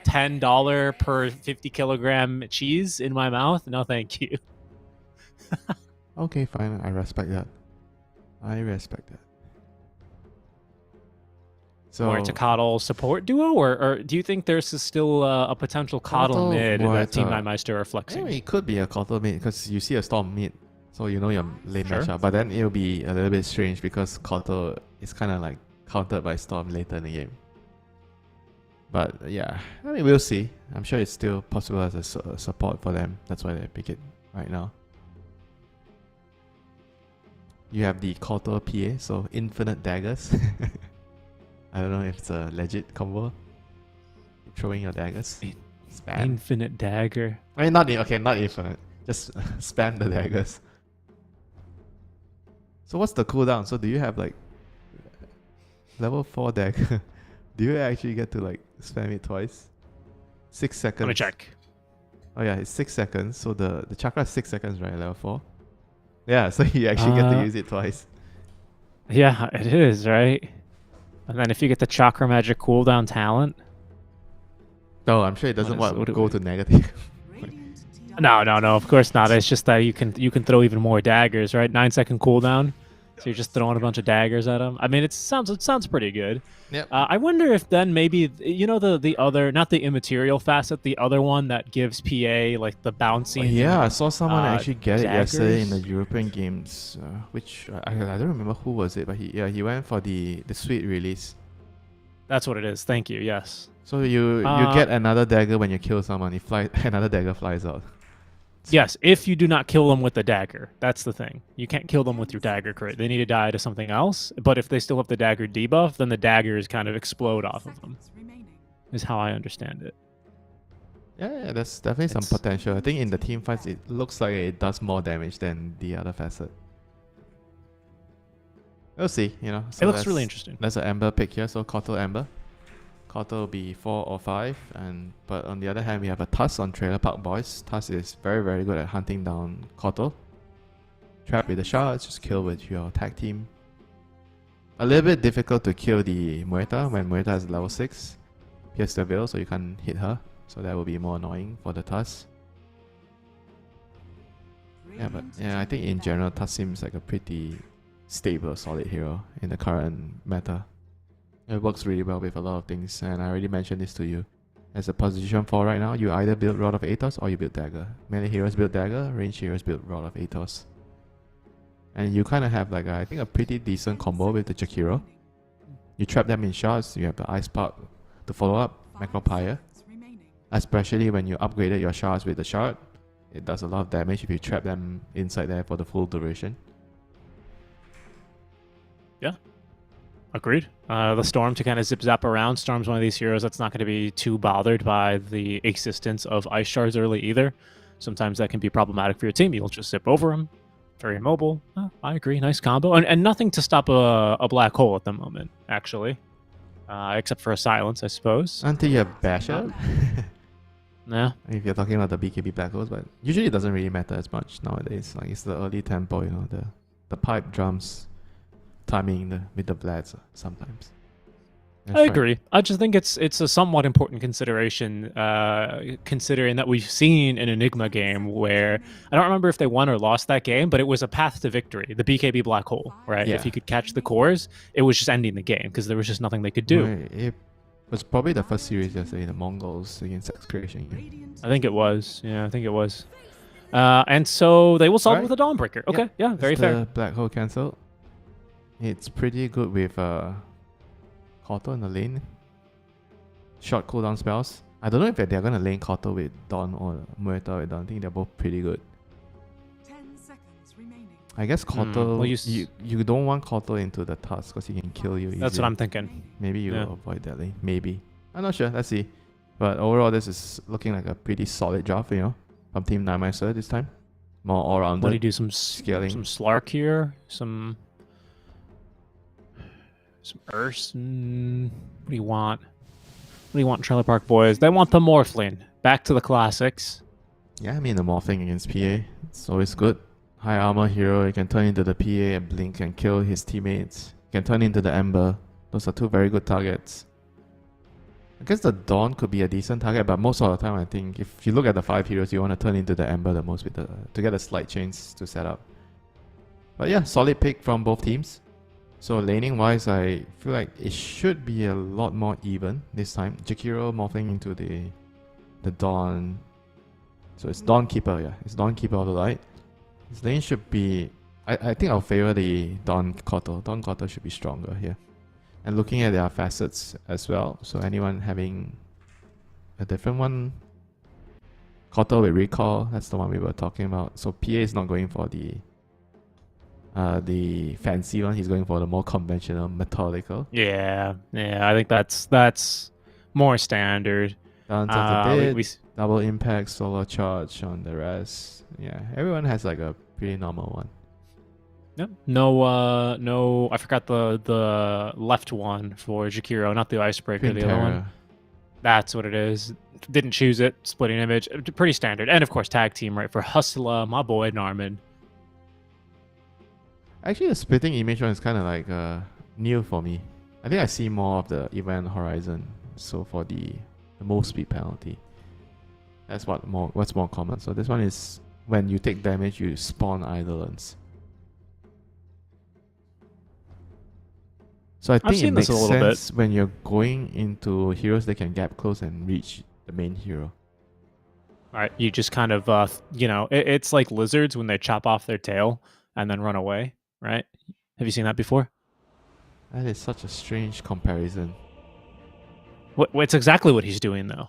$10 per 50 kilogram cheese in my mouth? No, thank you. Okay, fine. I respect that. So More into Coddle support duo, or do you think there's still a potential Coddle Coddle mid more that at Team a- Nightmeister are flexing? yeah, it could be a Cotter mid because you see a Storm mid, so you know your lane Sure. matchup. But then it'll be a little bit strange because Cotter is kind of like countered by Storm later in the game. But yeah, I mean, we'll see. I'm sure it's still possible as a support for them. That's why they pick it right now. You have the Cotter PA, so infinite daggers. I don't know if it's a legit combo. Keep throwing your daggers. Spam. Infinite dagger. I mean, not infinite. Just spam the daggers. So what's the cooldown? So do you have like level 4 dagger? Do you actually get to like spam it twice? 6 seconds. Let me check. Oh yeah, it's 6 seconds. So the chakra is 6 seconds, right? Level 4. Yeah, so you actually get to use it twice. Yeah, it is, right? And then if you get the Chakra Magic cooldown talent. No, I'm sure it doesn't What do go we- to negative. Radiant to No, of course not. It's just that you can throw even more daggers, right? 9-second cooldown. So you're just throwing a bunch of daggers at them. I mean, it sounds pretty good. Yep. I wonder if then maybe, you know, the other, not the immaterial facet, the other one that gives PA like the bouncing. Yeah, I saw someone actually get it yesterday in the daggers. European games, which I don't remember who was it, but he went for the suite release. That's what it is. Thank you. Yes. So you get another dagger when you kill someone. Another dagger flies out. Yes, if you do not kill them with the dagger. That's the thing. You can't kill them with your dagger crit. They need to die to something else. But if they still have the dagger debuff, then the daggers kind of explode off of them, seconds remaining. is how I understand it. Yeah, there's definitely some It's- potential. I think in the team fights, it looks like it does more damage than the other facet. We'll see, you know. So It looks really interesting. There's an Ember pick here, so Kotal Ember. Kotal will be 4 or 5, but on the other hand, we have a Tuss on Trailer Park Boys. Tuss is very, very good at hunting down Kotal. Trap with the shards, just kill with your tag team. A little bit difficult to kill the Muerta when Muerta is level 6. Pierce the Veil, so you can't hit her. So that will be more annoying for the Tuss. Yeah, but yeah, I think in general, Tuss seems like a pretty stable, solid hero in the current meta. It works really well with a lot of things, and I already mentioned this to you. As a position 4 right now, you either build Rod of Athos or you build Dagger. Melee heroes build Dagger, range heroes build Rod of Athos. And you kind of have like I think a pretty decent combo with the Jakiro. You trap them in shots, you have the Ice Spark to follow up, Macropire. Especially when you upgraded your shards with the shard. It does a lot of damage if you trap them inside there for the full duration. Yeah. Agreed. The Storm to kind of zip zap around. Storm's one of these heroes that's not going to be too bothered by the existence of ice shards early either. Sometimes that can be problematic for your team. You'll just zip over them. Very mobile. I agree. Nice combo. And nothing to stop a black hole at the moment, actually. Except for a silence, I suppose. Until you have Basher. Yeah. If you're talking about the BKB black holes, but usually it doesn't really matter as much nowadays. Like it's the early tempo, you know, the pipe drums timing with the Vlads sometimes. That's I right. agree. I just think it's a somewhat important consideration, considering that we've seen an Enigma game where I don't remember if they won or lost that game, but it was a path to victory. The BKB black hole, right? Yeah. If you could catch the cores, it was just ending the game because there was just nothing they could do. Right, it was probably the first series yesterday, the Mongols against Sex Creation. I think it was. Yeah, I think it was. And so they will solve it Alright. with a Dawnbreaker. Okay, yeah, very Is fair. the black hole cancelled? It's pretty good with Kotal in the lane. Short cooldown spells. I don't know if they're gonna lane Kotal with Dawn or Muerta with Dawn. I think they're both pretty good. 10 seconds remaining. I guess Kotal, well, you don't want Kotal into the task because he can kill you easily. That's what I'm thinking. Maybe you Yeah. will avoid that lane. Maybe. I'm not sure. Let's see. But overall, this is looking like a pretty solid job, you know, from Team Nightmare this time. More all-rounded. What do you do? Some scaling. some Slark here. Some Urs. What do you want? What do you want, Trailer Park Boys? They want the Morphling. Back to the classics. Yeah, I mean, the morphing against PA, it's always good. High armor hero, you can turn into the PA and blink and kill his teammates. You can turn into the Ember. Those are two very good targets. I guess the Dawn could be a decent target, but most of the time I think if you look at the 5 heroes, you want to turn into the Ember the most with to get the slight chains to set up. But yeah, solid pick from both teams. So laning wise, I feel like it should be a lot more even this time. Jakiro morphing into the Dawn. So it's Dawn Keeper, yeah. It's Dawn Keeper of the Light. His lane should be... I think I'll favor the Dawn Kotal. Dawn Kotal should be stronger here. And looking at their facets as well. So anyone having a different one. Kotal with Recall, that's the one we were talking about. So PA is not going for the fancy one. He's going for the more conventional, methodical. Yeah, I think that's more standard. Dance of the Dead, we double impact, solo charge on the rest. Yeah, everyone has like a pretty normal one. Yep. No. I forgot the left one for Jakiro, not the icebreaker. The other one. Pintera. That's what it is. Didn't choose it. Splitting image, pretty standard. And of course, tag team, right? For Hustler, my boy Narman. Actually, the splitting image one is kind of like new for me. I think I see more of the event horizon. So for the move speed penalty, that's what's more common. So this one is when you take damage, you spawn Eidolons. So I think it seen makes this a little bit. sense when you're going into heroes that can gap close and reach the main hero. All right, you just kind of, it's like lizards when they chop off their tail and then run away, right? Have you seen that before? That is such a strange comparison. It's exactly what he's doing, though.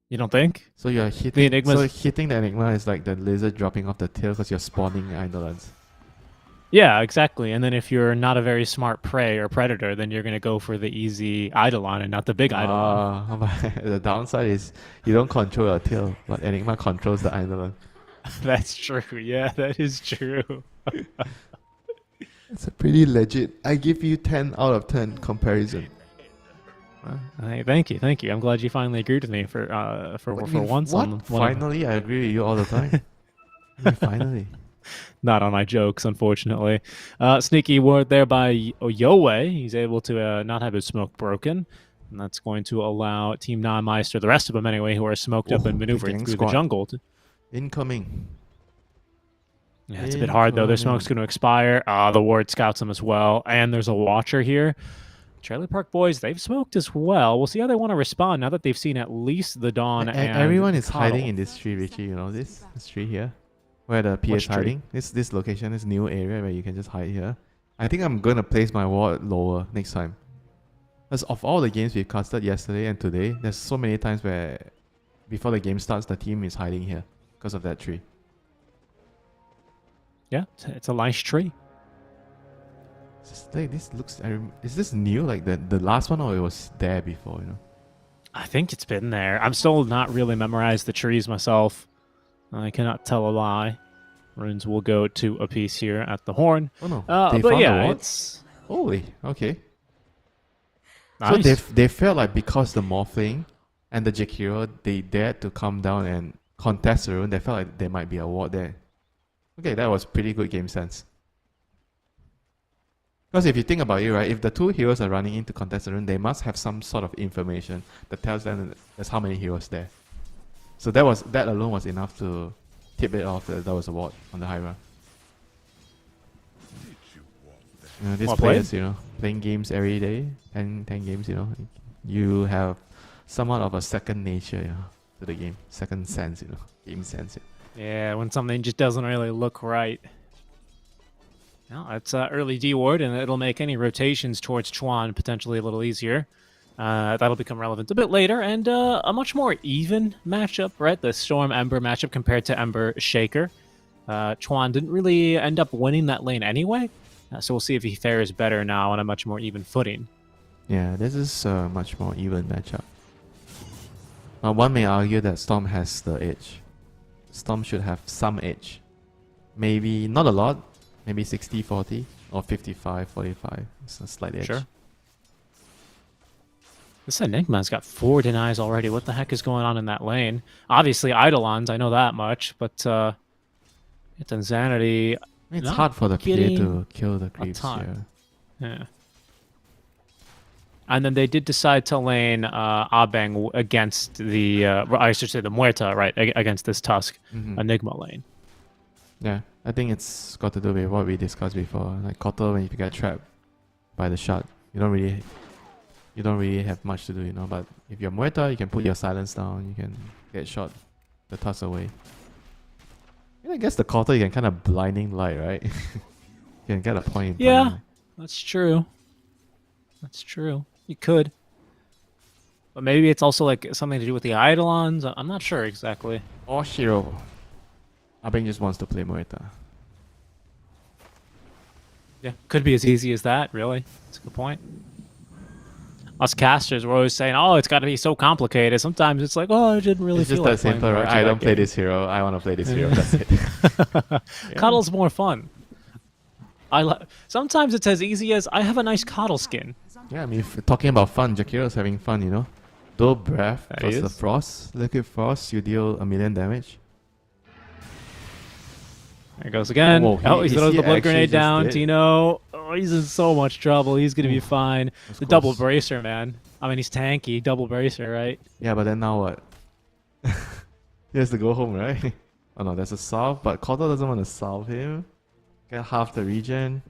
You don't think? So you're hitting. Enigma's- So hitting the Enigma is like the lizard dropping off the tail because you're spawning Eidolons. Yeah, exactly. And then if you're not a very smart prey or predator, then you're going to go for the easy Eidolon and not the big Eidolon. But the downside is you don't control your tail, but Enigma controls the Eidolon. That's true. Yeah, that is true. It's a pretty legit. I give you 10 out of 10 comparison. Hey, thank you, thank you. I'm glad you finally agreed with me for once. What? On one of- Finally, I agree with you all the time. I mean, finally. Not on my jokes, unfortunately. Sneaky word there by Yowie. He's able to not have his smoke broken. And that's going to allow Team Non-Meister, the rest of them anyway, who are smoked up and maneuvering gang through squad. the jungle. Incoming. Yeah, it's a bit hard, though. Their smoke's going to expire. The ward scouts them as well. And there's a watcher here. Trailer Park Boys, they've smoked as well. We'll see how they want to respond now that they've seen at least the Dawn and everyone is Coddle. hiding in this tree, Richie. You know this tree here, where the P Which is tree? hiding. This location, this new area where you can just hide here. I think I'm gonna place my ward lower next time. Because of all the games we've casted yesterday and today, there's so many times where before the game starts, the team is hiding here because of that tree. Yeah, it's a nice tree. This looks. Is this new? Like the last one, or it was there before? You know. I think it's been there. I'm still not really memorized the trees myself. I cannot tell a lie. Runes will go to a piece here at the horn. Oh no! But found yeah, the ward? it's Holy. Okay. nice. So they felt like because the Morphling and the Jakiro, they dared to come down and contest the rune. They felt like there might be a ward there. Okay, that was pretty good game sense. Because if you think about it, right, if the two heroes are running into contest the rune, they must have some sort of information that tells them there's how many heroes there. So that alone was enough to tip it off that there was a ward on the high ground. You know, these Well players, played. you know, playing games every day, 10 games, you know, you have somewhat of a second nature, you know, to the game, second sense, you know, game sense. Yeah, when something just doesn't really look right. No, it's early D ward, and it'll make any rotations towards Chuan potentially a little easier. That'll become relevant a bit later, and a much more even matchup, right? The Storm Ember matchup compared to Ember Shaker. Chuan didn't really end up winning that lane anyway, so we'll see if he fares better now on a much more even footing. Yeah, this is a much more even matchup. One may argue that Storm has the edge. Storm should have some edge. Maybe not a lot, maybe 60-40 or 55-45. It's a slight edge. Sure. This Enigma's got 4 denies already. What the heck is going on in that lane? Obviously, Eidolons, I know that much, but it's Insanity. I mean, it's not hard for the PA getting to kill the creeps ton. here. Yeah. And then they did decide to lane Abeng against the, I should say the Muerta, right, against this Tusk Enigma lane. Yeah, I think it's got to do with what we discussed before. Like Kotal, when you get trapped by the shot, you don't really have much to do, you know. But if you're Muerta, you can put your silence down, you can get shot the Tusk away. I guess the Kotal, you can kind of blinding light, right? You can get a point. In Yeah, blinding light. that's true. That's true. You could. But maybe it's also like something to do with the Eidolons. I'm not sure exactly. Or Shiro. Abeng just wants to play Muerta. Yeah, could be as easy as that, really. That's a good point. Us casters were always saying, oh, it's got to be so complicated. Sometimes it's like, oh, I didn't really It's just feel that like playing simple, right? Muerta I that don't play game." this hero. I want to play this hero. That's it. Cuddle's more fun. Sometimes it's as easy as, I have a nice Coddle skin. Yeah, I mean, if you're talking about fun, Jakiro's having fun, you know? Dual Breath That plus the is. Frost. Liquid Frost, you deal 1,000,000 damage. There it goes again. Whoa, He he throws the blood actually grenade just down. did. Tino. Oh, he's in so much trouble. He's going to be fine. was The double close. bracer, man. I mean, he's tanky. Double bracer, right? Yeah, but then now what? He has to go home, right? Oh no, there's a salve, but Kotal doesn't want to salve him. Get half the regen.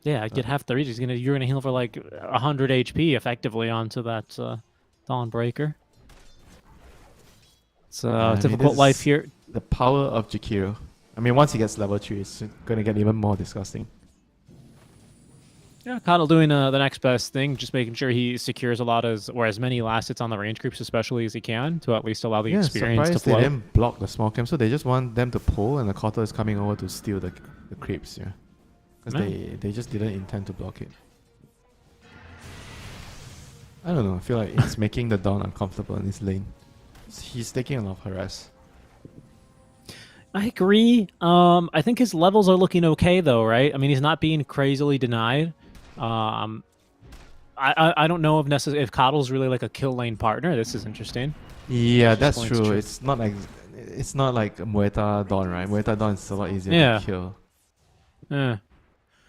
Yeah, get half the regen. You're gonna heal for like 100 HP effectively onto that Dawnbreaker. It's I mean, difficult this life is here. The power of Jakiro. I mean, once he gets level 3, it's going to get even more disgusting. Yeah, Coddle doing the next best thing, just making sure he secures a lot or as many last hits on the range creeps especially as he can to at least allow the experience to surprised they flow. didn't block the small camp, so they just want them to pull, and the Kotal is coming over to steal the creeps, yeah. because they just didn't intend to block it. I don't know. I feel like it's making the Dawn uncomfortable in his lane. He's taking a lot of harass. I agree. I think his levels are looking okay though, right? I mean, he's not being crazily denied. I don't know if Coddle's really like a kill lane partner. This is interesting. Yeah, that's true. It's not like Muerta Dawn, right? Muerta Dawn is a lot easier to kill. Yeah.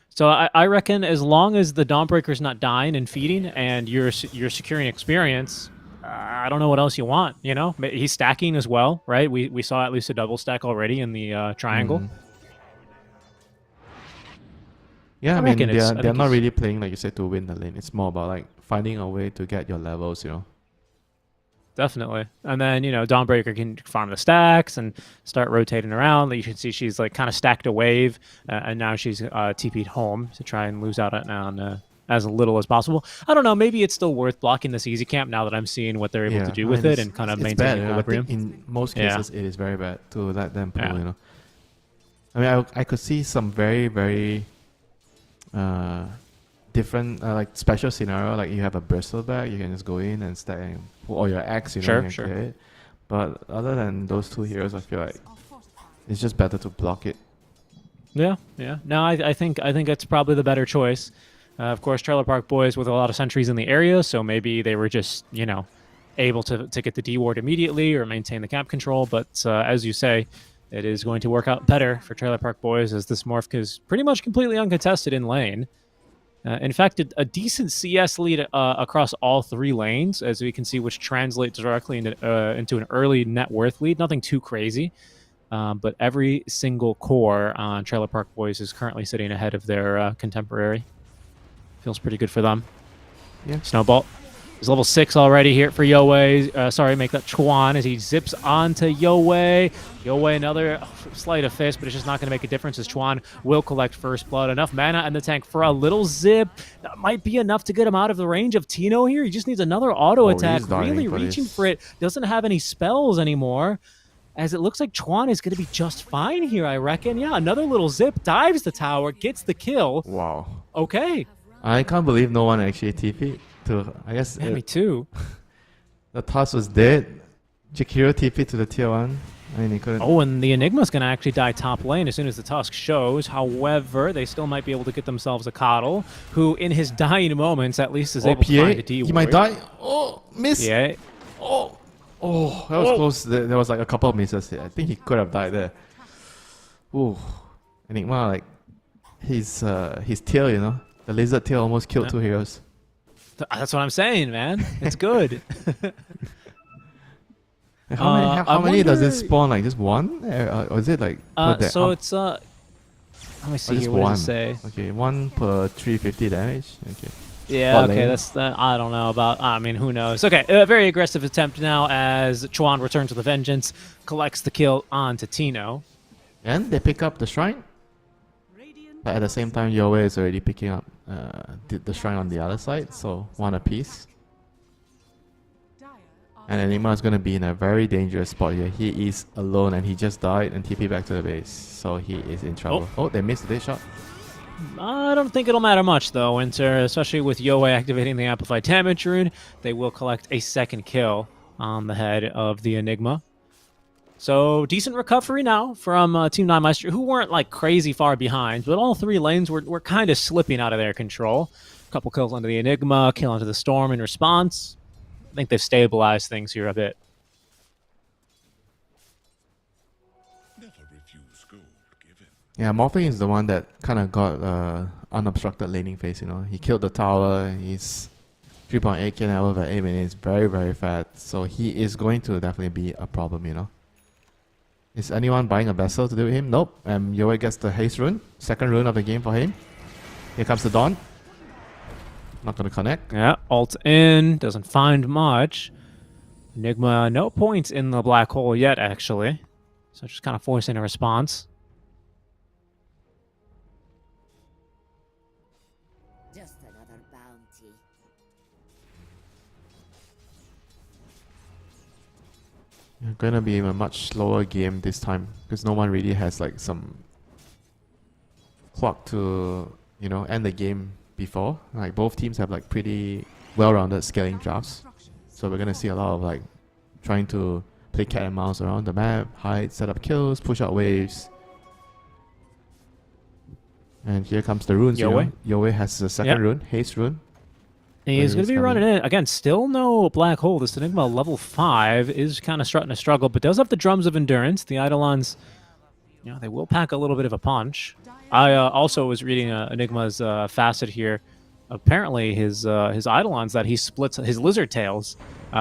So I reckon as long as the Dawnbreaker's not dying and feeding, and you're securing experience, I don't know what else you want. You know, he's stacking as well, right? We saw at least a double stack already in the triangle. Yeah, I mean they're not really playing like you said to win the lane. It's more about like finding a way to get your levels, you know. Definitely. And then, you know, Dawnbreaker can farm the stacks and start rotating around. You can see she's like kind of stacked a wave, and now she's TP'd home to try and lose out on as little as possible. I don't know, maybe it's still worth blocking this easy camp now that I'm seeing what they're able to do with it and kind of maintain equilibrium. I think in most cases it is very bad to let them pull, you know. I mean, I could see some very, very different like special scenario, like you have a bristleback, you can just go in and stack and pull all your axe, you know, and clear it. But other than those two heroes, I feel like it's just better to block it. Yeah. No, I think it's probably the better choice. Of course, Trailer Park Boys with a lot of sentries in the area, so maybe they were just, you know, able to get the D ward immediately or maintain the camp control. But as you say, it is going to work out better for Trailer Park Boys as this Morph is pretty much completely uncontested in lane. In fact, a decent CS lead across all three lanes, as we can see, which translates directly into an early net worth lead. Nothing too crazy, but every single core on Trailer Park Boys is currently sitting ahead of their contemporary. Feels pretty good for them. Yeah. Snowball is level 6 already here for Yowie. Sorry, make that Chuan as he zips onto Yowie. Yowie, another sleight of fist, but it's just not going to make a difference as Chuan will collect first blood. Enough mana in the tank for a little zip. That might be enough to get him out of the range of Tino here. He just needs another auto attack. Really reaching for it. Doesn't have any spells anymore. As it looks like Chuan is going to be just fine here, I reckon. Yeah, another little zip. Dives the tower. Gets the kill. Wow. Okay. I can't believe no one actually TP'd to, I guess. Yeah, me too. The Tusk was dead. Jakiro TP'd to the tier 1. I mean, he couldn't. Oh, and the Enigma's going to actually die top lane as soon as the Tusk shows. However, they still might be able to get themselves a Coddle, who in his dying moments at least is able to find a D ward. He might die. Oh, miss. Yeah. Oh, that was close. There was like a couple of misses here. I think he could have died there. Ooh. Enigma, like, his tail, you know. The lizard tail almost killed two heroes. That's what I'm saying, man. It's good. How many does it spawn? Like just one? Or is it like... so it's... let me see here. What does it say? Okay, 1 per 350 damage. Okay. Yeah, okay, that's that. I don't know about... I mean, who knows? Okay, a very aggressive attempt now as Chuan returns with a vengeance, collects the kill onto Tino. And they pick up the shrine. But at the same time, Yowie is already picking up the shrine on the other side, so 1 apiece. And Enigma is going to be in a very dangerous spot here. He is alone and he just died and TP back to the base, so he is in trouble. Oh, they missed this shot. I don't think it'll matter much though, Winter, especially with Yowie activating the Amplified Damage rune. They will collect a second kill on the head of the Enigma. So, decent recovery now from Team 9 Meister, who weren't like crazy far behind, but all three lanes were kind of slipping out of their control. A couple kills onto the Enigma, kill onto the Storm in response. I think they've stabilized things here a bit. Yeah, Morphing is the one that kind of got unobstructed laning phase, you know. He killed the tower, he's 3.8 kill over 8 minutes, very, very fast. So he is going to definitely be a problem, you know. Is anyone buying a vessel to do with him? Nope. Yowie gets the haste rune. Second rune of the game for him. Here comes the Dawn. Not going to connect. Yeah, ult in. Doesn't find much. Enigma, no points in the black hole yet, actually. So just kind of forcing a response. Just another bounty. Gonna be a much slower game this time because no one really has like some squad to, you know, end the game before. Like both teams have like pretty well-rounded scaling drafts. So we're gonna see a lot of like trying to play cat and mouse around the map, hide, set up kills, push out waves. And here comes the runes. Yowie. Yowie has the second rune, haste rune. He's going to be running in. Again, still no black hole. This Enigma level 5 is kind of starting to struggle, but does have the drums of endurance. The Eidolons, you know, they will pack a little bit of a punch. I also was reading Enigma's facet here. Apparently, his Eidolons that he splits, his lizard tails,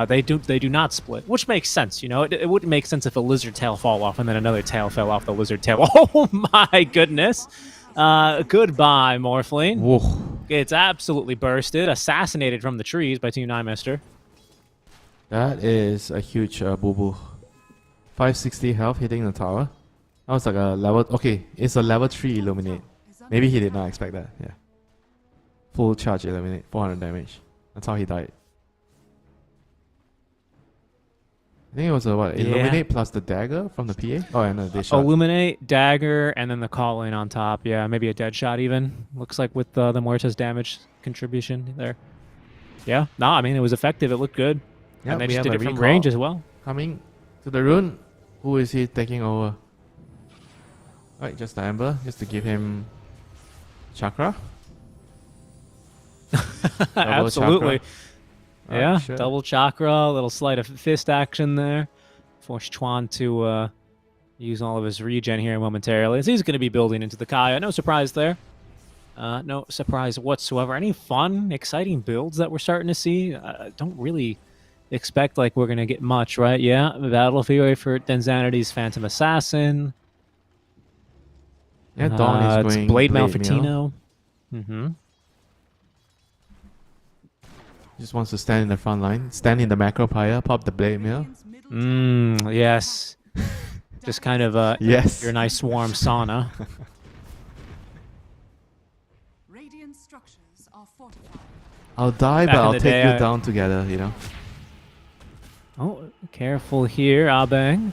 they do not split, which makes sense. You know, it wouldn't make sense if a lizard tail fall off and then another tail fell off the lizard tail. Oh my goodness! Goodbye, Morphling. Whoa. It's absolutely bursted, assassinated from the trees by Team 9 Mister. That is a huge boo-boo. 560 health hitting the tower. That was like a level... Okay, it's a level 3 Illuminate. Maybe he did not expect that, yeah. Full charge Illuminate, 400 damage. That's how he died. I think it was a what? Illuminate plus the dagger from the PA? Oh, and they shot. Illuminate, dagger, and then the calling on top. Yeah, maybe a dead shot even. Looks like with the Muertes damage contribution there. Yeah, no, I mean, it was effective. It looked good. Yeah, and they we just have did a it from recall range as well. Coming to the rune. Who is he taking over? Right, just the Ember, just to give him chakra. Absolutely. Chakra. Yeah, Sure. double chakra, a little sleight of fist action there. Force Chuan to use all of his regen here momentarily. As he's going to be building into the Kaya. No surprise there. No surprise whatsoever. Any fun, exciting builds that we're starting to see? Don't really expect like we're going to get much, right? Yeah, Battle Fury for Denzanity's Phantom Assassin. Yeah, Dawn is It's going Blade Mail for Mail. Tino. Mm-hmm. Just wants to stand in the front line, stand in the macro pyre, pop the blade mail. Yes. Just kind of Yes. your nice warm sauna. Radiant structures are fortified. I'll die, Back but in I'll the take day, you down together, you know. Oh, careful here, Abang.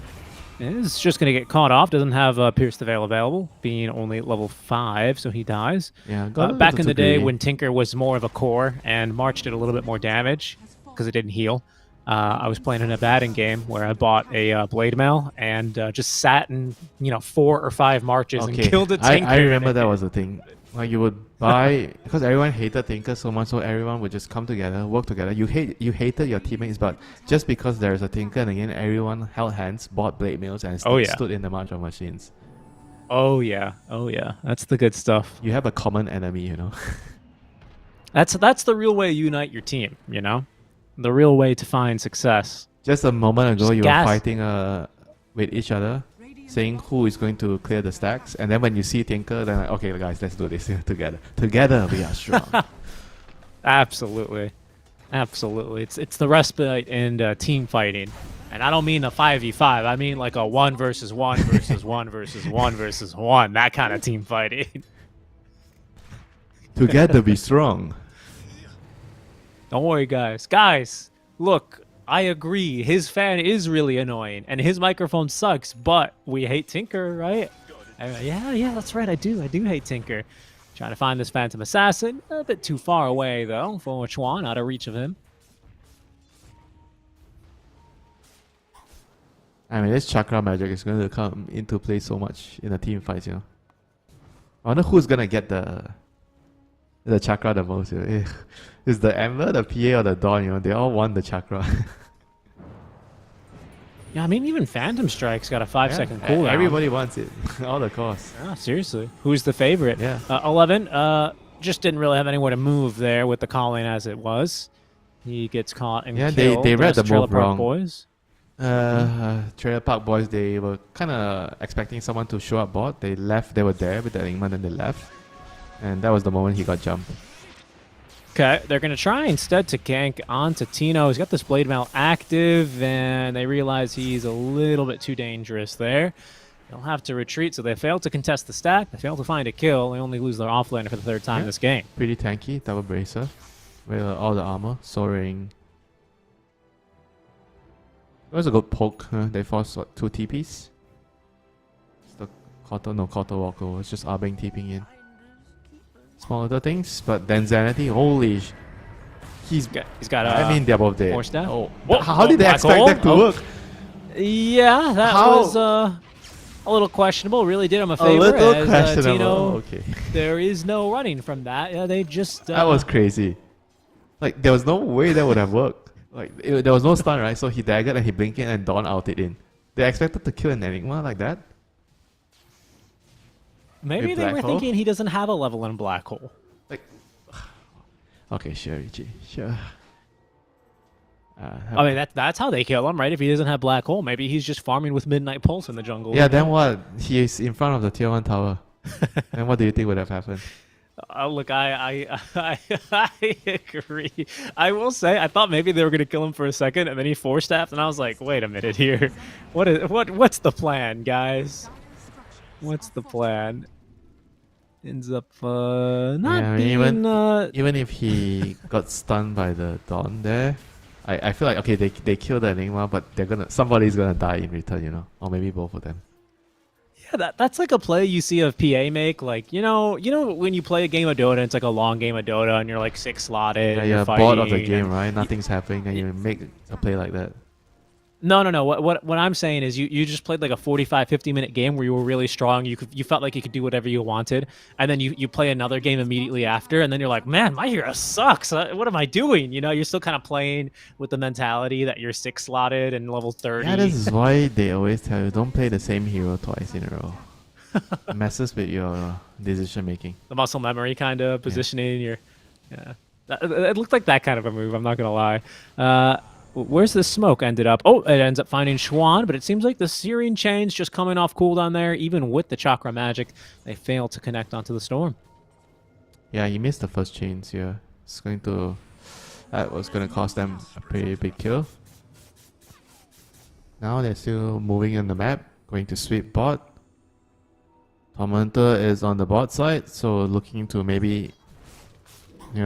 Is just going to get caught off. Doesn't have Pierce the Veil available, being only level 5, so he dies. Yeah, got a Back little in the too day greedy. when Tinker was more of a core and March did a little bit more damage because it didn't heal, I was playing in a batting game where I bought a Blade Mail and just sat in 4 or 5 marches and killed a Tinker. I remember that was the thing. Like you would buy because everyone hated Tinker so much, so everyone would just come together, work together. You hated your teammates, but just because there's a Tinker, and again, everyone held hands, bought blade mails, and stood in the march of machines. Oh yeah, that's the good stuff. You have a common enemy, you know. That's the real way to unite your team. You know, the real way to find success. Just a moment ago, Just you gas. were fighting with each other, saying who is going to clear the stacks, and then when you see Tinker, then like, okay, guys, let's do this together. Together we are strong. Absolutely. It's the respite in team fighting, and I don't mean a 5v5. I mean like a 1 versus 1 versus 1 versus 1 versus 1. That kind of team fighting. Together be strong. Don't worry, guys. Guys, look. I agree. His fan is really annoying, and his microphone sucks. But we hate Tinker, right? Yeah, that's right. I do hate Tinker. Trying to find this Phantom Assassin. A bit too far away, though, for Chuan, out of reach of him. I mean, this chakra magic is going to come into play so much in the team fights, you know. I wonder who's going to get the chakra the most. You know? Is the Ember, the PA, or the Dawn? You know, they all want the chakra. Yeah, I mean, even Phantom Strike's got a 5-second cooldown. Everybody wants it. All the costs. Yeah, seriously. Who's the favorite? Yeah. 11 just didn't really have anywhere to move there with the calling as it was. He gets caught and killed. They read the Trailer move Park wrong. Boys. Trailer Park Boys, they were kind of expecting someone to show up bot. They were there with the Enigma, and they left. And that was the moment he got jumped. Okay, they're going to try instead to gank onto Tino. He's got this Blade Mail active, and they realize he's a little bit too dangerous there. They'll have to retreat, so they fail to contest the stack. They fail to find a kill. They only lose their offlaner for the 3rd time this game. Pretty tanky, double bracer. With all the armor, soaring. It was a good poke. They forced 2 TPs. It's the Quarter Walker. It's just Arbing TPing in. small little things. But then Zanity, holy, he's got a. I mean, they're both dead. Force down. Oh, Whoa, how did they black expect hole? that to work? Yeah, that How? was a little questionable. Really did him a A favor. little as, questionable. Tino, Okay. there is no running from that. Yeah, they just. That was crazy. Like, there was no way that would have worked. Like, there was no stun, right? So he daggered and he blinked in and Dawn outed in. They expected to kill an Enigma like that? Maybe with they black were hole? thinking he doesn't have a level in black hole. Like, okay, sure, Richie, sure. I mean, that's how they kill him, right? If he doesn't have black hole, maybe he's just farming with Midnight Pulse in the jungle. yeah, then what? He is in front of the tier 1 tower. And what do you think would have happened? Look, I agree. I will say, I thought maybe they were gonna kill him for a second, and then he force staffed, and I was like, wait a minute here, what's the plan, guys? What's the plan? Ends up not Yeah, I mean, being. even if he got stunned by the Dawn there, I feel like, okay, they kill the Enigma, but somebody's gonna die in return, you know, or maybe both of them. Yeah, that's like a play you see of PA make. Like, you know when you play a game of Dota, it's like a long game of Dota, and you're like 6 slotted. Yeah, and you're fighting, bored of the game, and- right? Nothing's happening, and you make a play like that. No. What I'm saying is you just played like a 45, 50-minute game where you were really strong. You felt like you could do whatever you wanted, and then you play another game immediately after, and then you're like, man, my hero sucks. What am I doing? You know, you're still kind of playing with the mentality that you're 6 slotted and level 30. Yeah, this is why they always tell you don't play the same hero twice in a row. It messes with your decision making. The muscle memory kind of positioning. Yeah. It looked like that kind of a move. I'm not gonna lie. Where's the smoke ended up? Oh, it ends up finding Schwan, but it seems like the Searing Chain's just coming off cooldown there. Even with the Chakra Magic, they fail to connect onto the Storm. Yeah, you missed the first chains here. That was going to cost them a pretty big kill. Now they're still moving on the map, going to sweep bot. Tormentor is on the bot side, so looking to maybe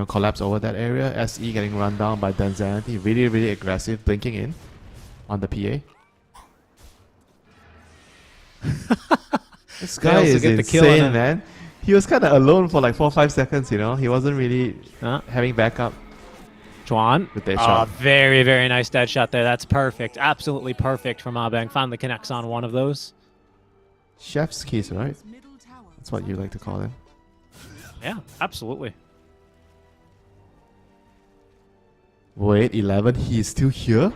collapse over that area. SE getting run down by Danzanity. Really, really aggressive, blinking in on the PA. This guy also is get the kill on insane, him. man. He was kind of alone for like 4 or 5 seconds, He wasn't really having backup Chuan. with that shot. Very, very nice dead shot there. That's perfect. Absolutely perfect from Abang. Finally connects on one of those. Chef's keys, right? Middle tower That's what you like to call them. Yeah, absolutely. Wait, 11, he is still here?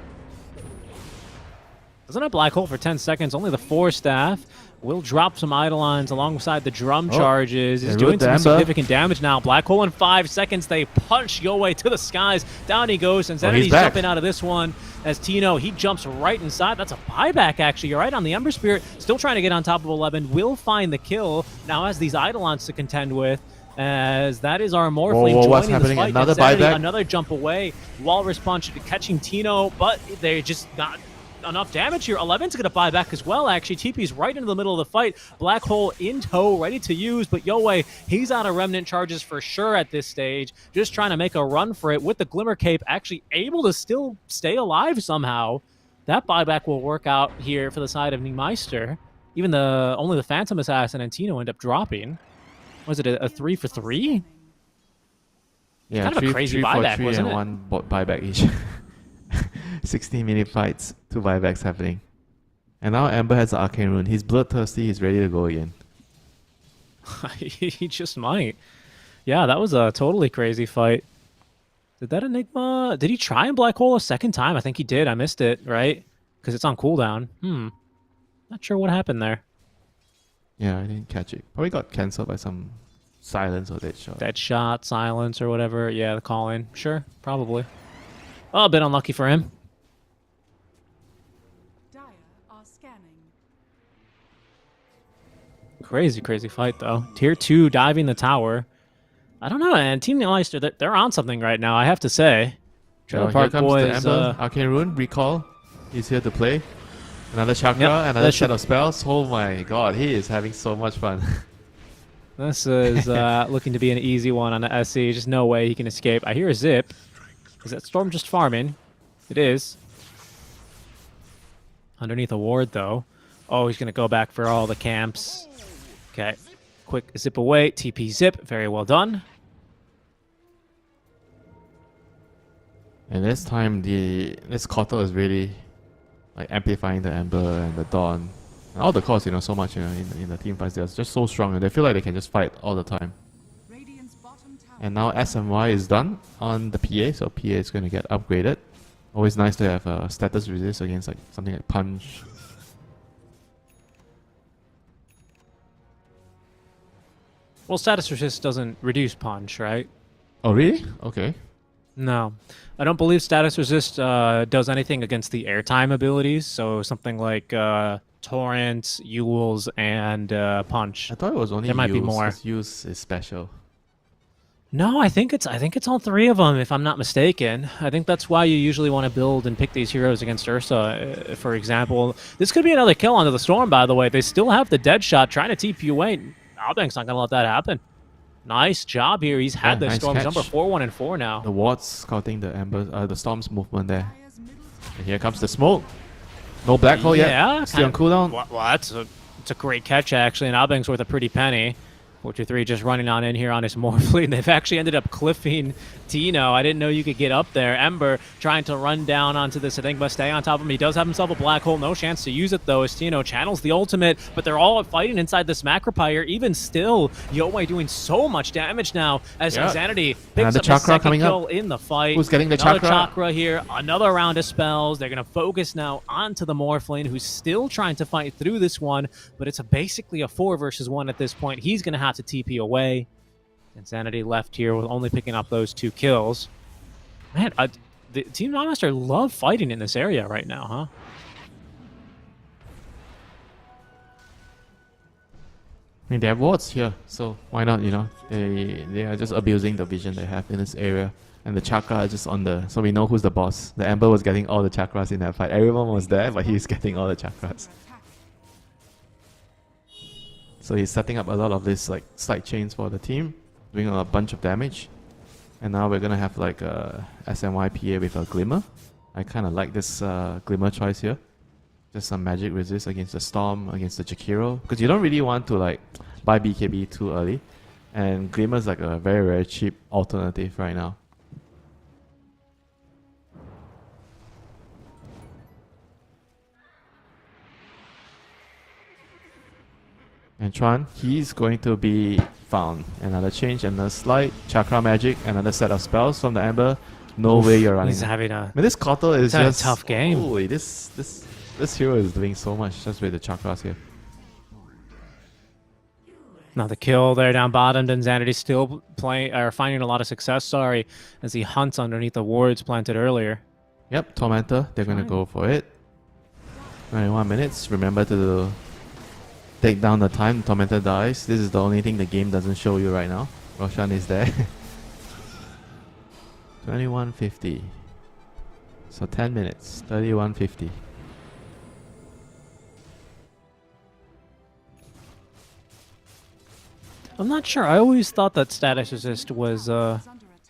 Doesn't have black hole for 10 seconds. Only the 4 staff will drop some Eidolons alongside the drum charges. He's and doing with some the Ember. significant damage now. Black hole in 5 seconds. They punch Yoei to the skies. Down he goes. And Zenity's back. jumping out of this one as Tino, he jumps right inside. That's a buyback, actually. You're right on the Ember Spirit. Still trying to get on top of 11. Will find the kill. Now has these Eidolons to contend with. As that is our Morphling Whoa, what's joining this happening? fight. Another Insanity, buyback? another jump away. Walrus punch catching Tino, but they just not enough damage here. 11's going to buy back as well, actually. TP's right into the middle of the fight. Black hole in tow, ready to use, but Yoei, he's out of remnant charges for sure at this stage. Just trying to make a run for it with the Glimmer Cape, actually able to still stay alive somehow. That buyback will work out here for the side of Niemeister. Even only the Phantom Assassin and Tino end up dropping. Was it a 3 for 3? Yeah, Kind of a crazy buyback, three wasn't and it? one buyback each. 16-minute fights, 2 buybacks happening. And now Ember has the Arcane Rune. He's bloodthirsty, he's ready to go again. He just might. Yeah, that was a totally crazy fight. Did that Enigma... Did he try and Black Hole a second time? I think he did. I missed it, right? Because it's on cooldown. Not sure what happened there. Yeah, I didn't catch it. Probably got cancelled by some silence or dead shot. Dead shot, silence, or whatever. Yeah, the call-in. Sure, probably. Oh, a bit unlucky for him. Dire are scanning. Crazy, crazy fight, though. Tier 2 diving the tower. I don't know, man. Team Leicester, they're on something right now, I have to say. Trailer Here Park comes Boys, the Ember. Arcane Rune, recall. He's here to play. Another chakra, Yep, another that set of spells. Oh my god, he is having so much fun. this is looking to be an easy one on the SC. Just no way he can escape. I hear a zip. Is that Storm just farming? It is. Underneath a ward, though. Oh, he's going to go back for all the camps. Okay. quick zip away, TP zip, very well done. And this time, this Kotal is really like amplifying the Ember and the Dawn. And all the cores, so much, in the team fights. They're just so strong and they feel like they can just fight all the time. And now SMY is done on the PA, so PA is going to get upgraded. Always nice to have a status resist against like something like Punch. Well, status resist doesn't reduce punch, right? Oh, really? Okay. No. I don't believe status resist does anything against the airtime abilities, so something like Torrent, Yules, and Punch. I thought it was only There might be Use, more. 'cause Use is special. No, I think it's all three of them, if I'm not mistaken. I think that's why you usually want to build and pick these heroes against Ursa, for example. This could be another kill onto the Storm, by the way. They still have the dead shot trying to TP away. Albank's not going to let that happen. Nice job here. He's had the nice Storm's catch. number 4-1 and 4 now. The wards scouting the the Storm's movement there. And here comes the smoke. No black hole yet. Yeah, Still on cooldown. Well, it's a great catch, actually, and Albank's worth a pretty penny. 4-2-3 just running on in here on his Morphling. They've actually ended up cliffing Tino. I didn't know you could get up there. Ember trying to run down onto this Enigma, stay on top of him. He does have himself a black hole. No chance to use it, though, as Tino channels the ultimate, but they're all fighting inside this Macropire. Even still, Yowei doing so much damage now as Insanity picks Another up his chakra second coming up. kill in the fight. Who's getting the Another chakra? chakra here. Another round of spells. They're going to focus now onto the Morphling, who's still trying to fight through this one, but it's basically a 4 versus 1 at this point. He's going to have to TP away. Insanity left here with only picking up those 2 kills. Man, the Team Nightmaster love fighting in this area right now, huh? I mean, they have wards here, so why not, They are just abusing the vision they have in this area. And the chakra is just on so we know who's the boss. The Ember was getting all the chakras in that fight. Everyone was there, but he's getting all the chakras. So he's setting up a lot of these like side chains for the team, doing a bunch of damage. And now we're gonna have like a SMYPA with a Glimmer. I kind of like this Glimmer choice here. Just some magic resist against the Storm, against the Jakiro. Because you don't really want to like buy BKB too early. And Glimmer is like a very, very cheap alternative right now. And Chuan, he's going to be found. Another change, another slide, chakra magic, another set of spells from the Ember. No way you're running. He's having a, this Kotal is having just a tough game. Holy, this hero is doing so much just with the chakras here. Another kill there down bottom. Insanity still finding a lot of success, as he hunts underneath the wards planted earlier. Yep, Tormentor, they're gonna go for it. 21 minutes. Remember to take down the time. Tormentor dies. This is the only thing the game doesn't show you right now. Roshan is there. 21:50. So 10 minutes. 31:50. I'm not sure. I always thought that status resist was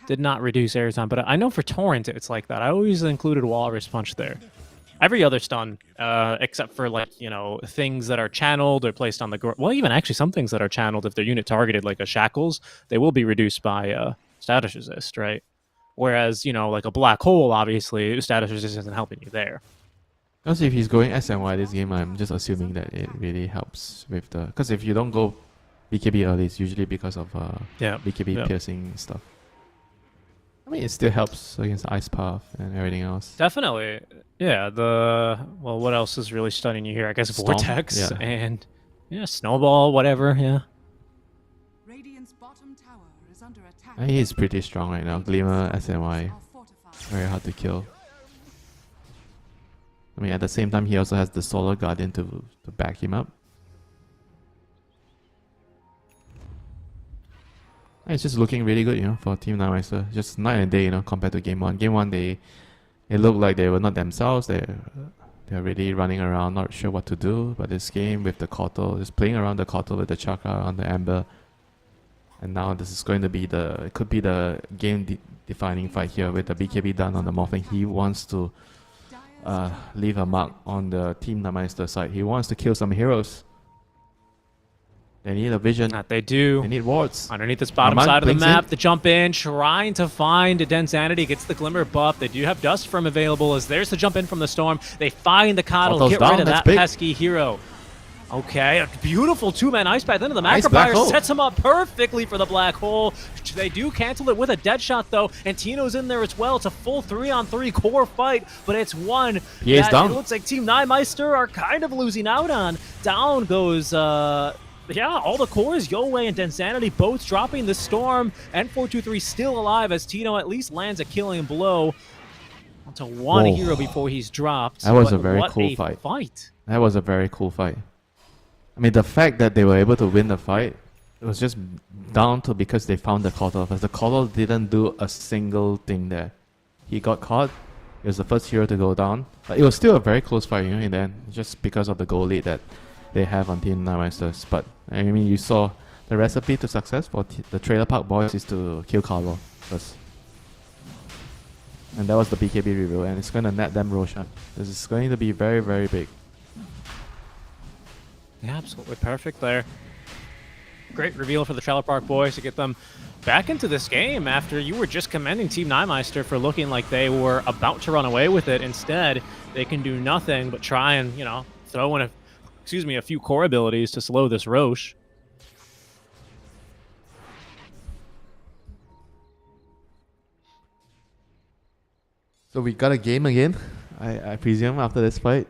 did not reduce airtime, but I know for Torrent it's like that. I always included Walrus Punch there. Every other stun, except for things that are channeled or placed on the well, even actually some things that are channeled if they're unit targeted, like a Shackles, they will be reduced by status resist, right? Whereas like a Black Hole, obviously status resist isn't helping you there. Because if he's going SMY this game, I'm just assuming that it really helps with the. Because if you don't go BKB early, it's usually because of BKB piercing stuff. I mean, it still helps against Ice Path and everything else. Definitely. Yeah, what else is really stunning you here? I guess Storm? Vortex and Snowball, whatever, yeah. Radiant's bottom tower is under attack. And he's pretty strong right now. Glimmer, SMY, very hard to kill. I mean, at the same time, he also has the Solar Guardian to back him up. And it's just looking really good, for Team Nightmaster. Just night and day, compared to Game 1. Game 1, it looked like they were not themselves. They're really running around, not sure what to do. But this game with the Kotal, just playing around the Kotal with the Chakra on the Ember. And now this is going to be it could be the game-defining fight here with the BKB done on the Morphling. He wants to leave a mark on the Team Nightmaster side. He wants to kill some heroes. They need a vision. That they do. They need wards. Underneath this bottom Armand side of the blinks map, in. the jump in, trying to find Densanity, gets the Glimmer buff. They do have Dust Firm available as there's the jump in from the Storm. They find the Coddle, Autos get down, rid of that's that big. pesky hero. Okay, a beautiful two-man ice path into the Nice Macro black Fire, hole. sets him up perfectly for the black hole. They do cancel it with a dead shot though, and Tino's in there as well. It's a full 3-on-3 core fight, but it's one that down. it looks like Team Nymeister are kind of losing out on. Down goes yeah, all the cores, Yowei and Densanity both dropping the Storm, and 423 still alive as Tino at least lands a killing blow onto one Whoa. hero before he's dropped. That was But a very what cool a fight. That was a very cool fight. I mean, the fact that they were able to win the fight, it was just down to because they found the Coddle. Because the Coddle didn't do a single thing there. He got caught. He was the first hero to go down. But it was still a very close fight, you know, in the end, just because of the goal lead that they have on Team Nymeisters. But I mean, you saw the recipe to success for the Trailer Park Boys is to kill Carlo first. And that was the BKB reveal, and it's going to net them Roshan. This is going to be very, very big. Yeah, absolutely perfect there. Great reveal for the Trailer Park Boys to get them back into this game after you were just commending Team Nymeister for looking like they were about to run away with it. Instead, they can do nothing but try and, you know, throw in a few core abilities to slow this Roche. So we got a game again, I presume, after this fight.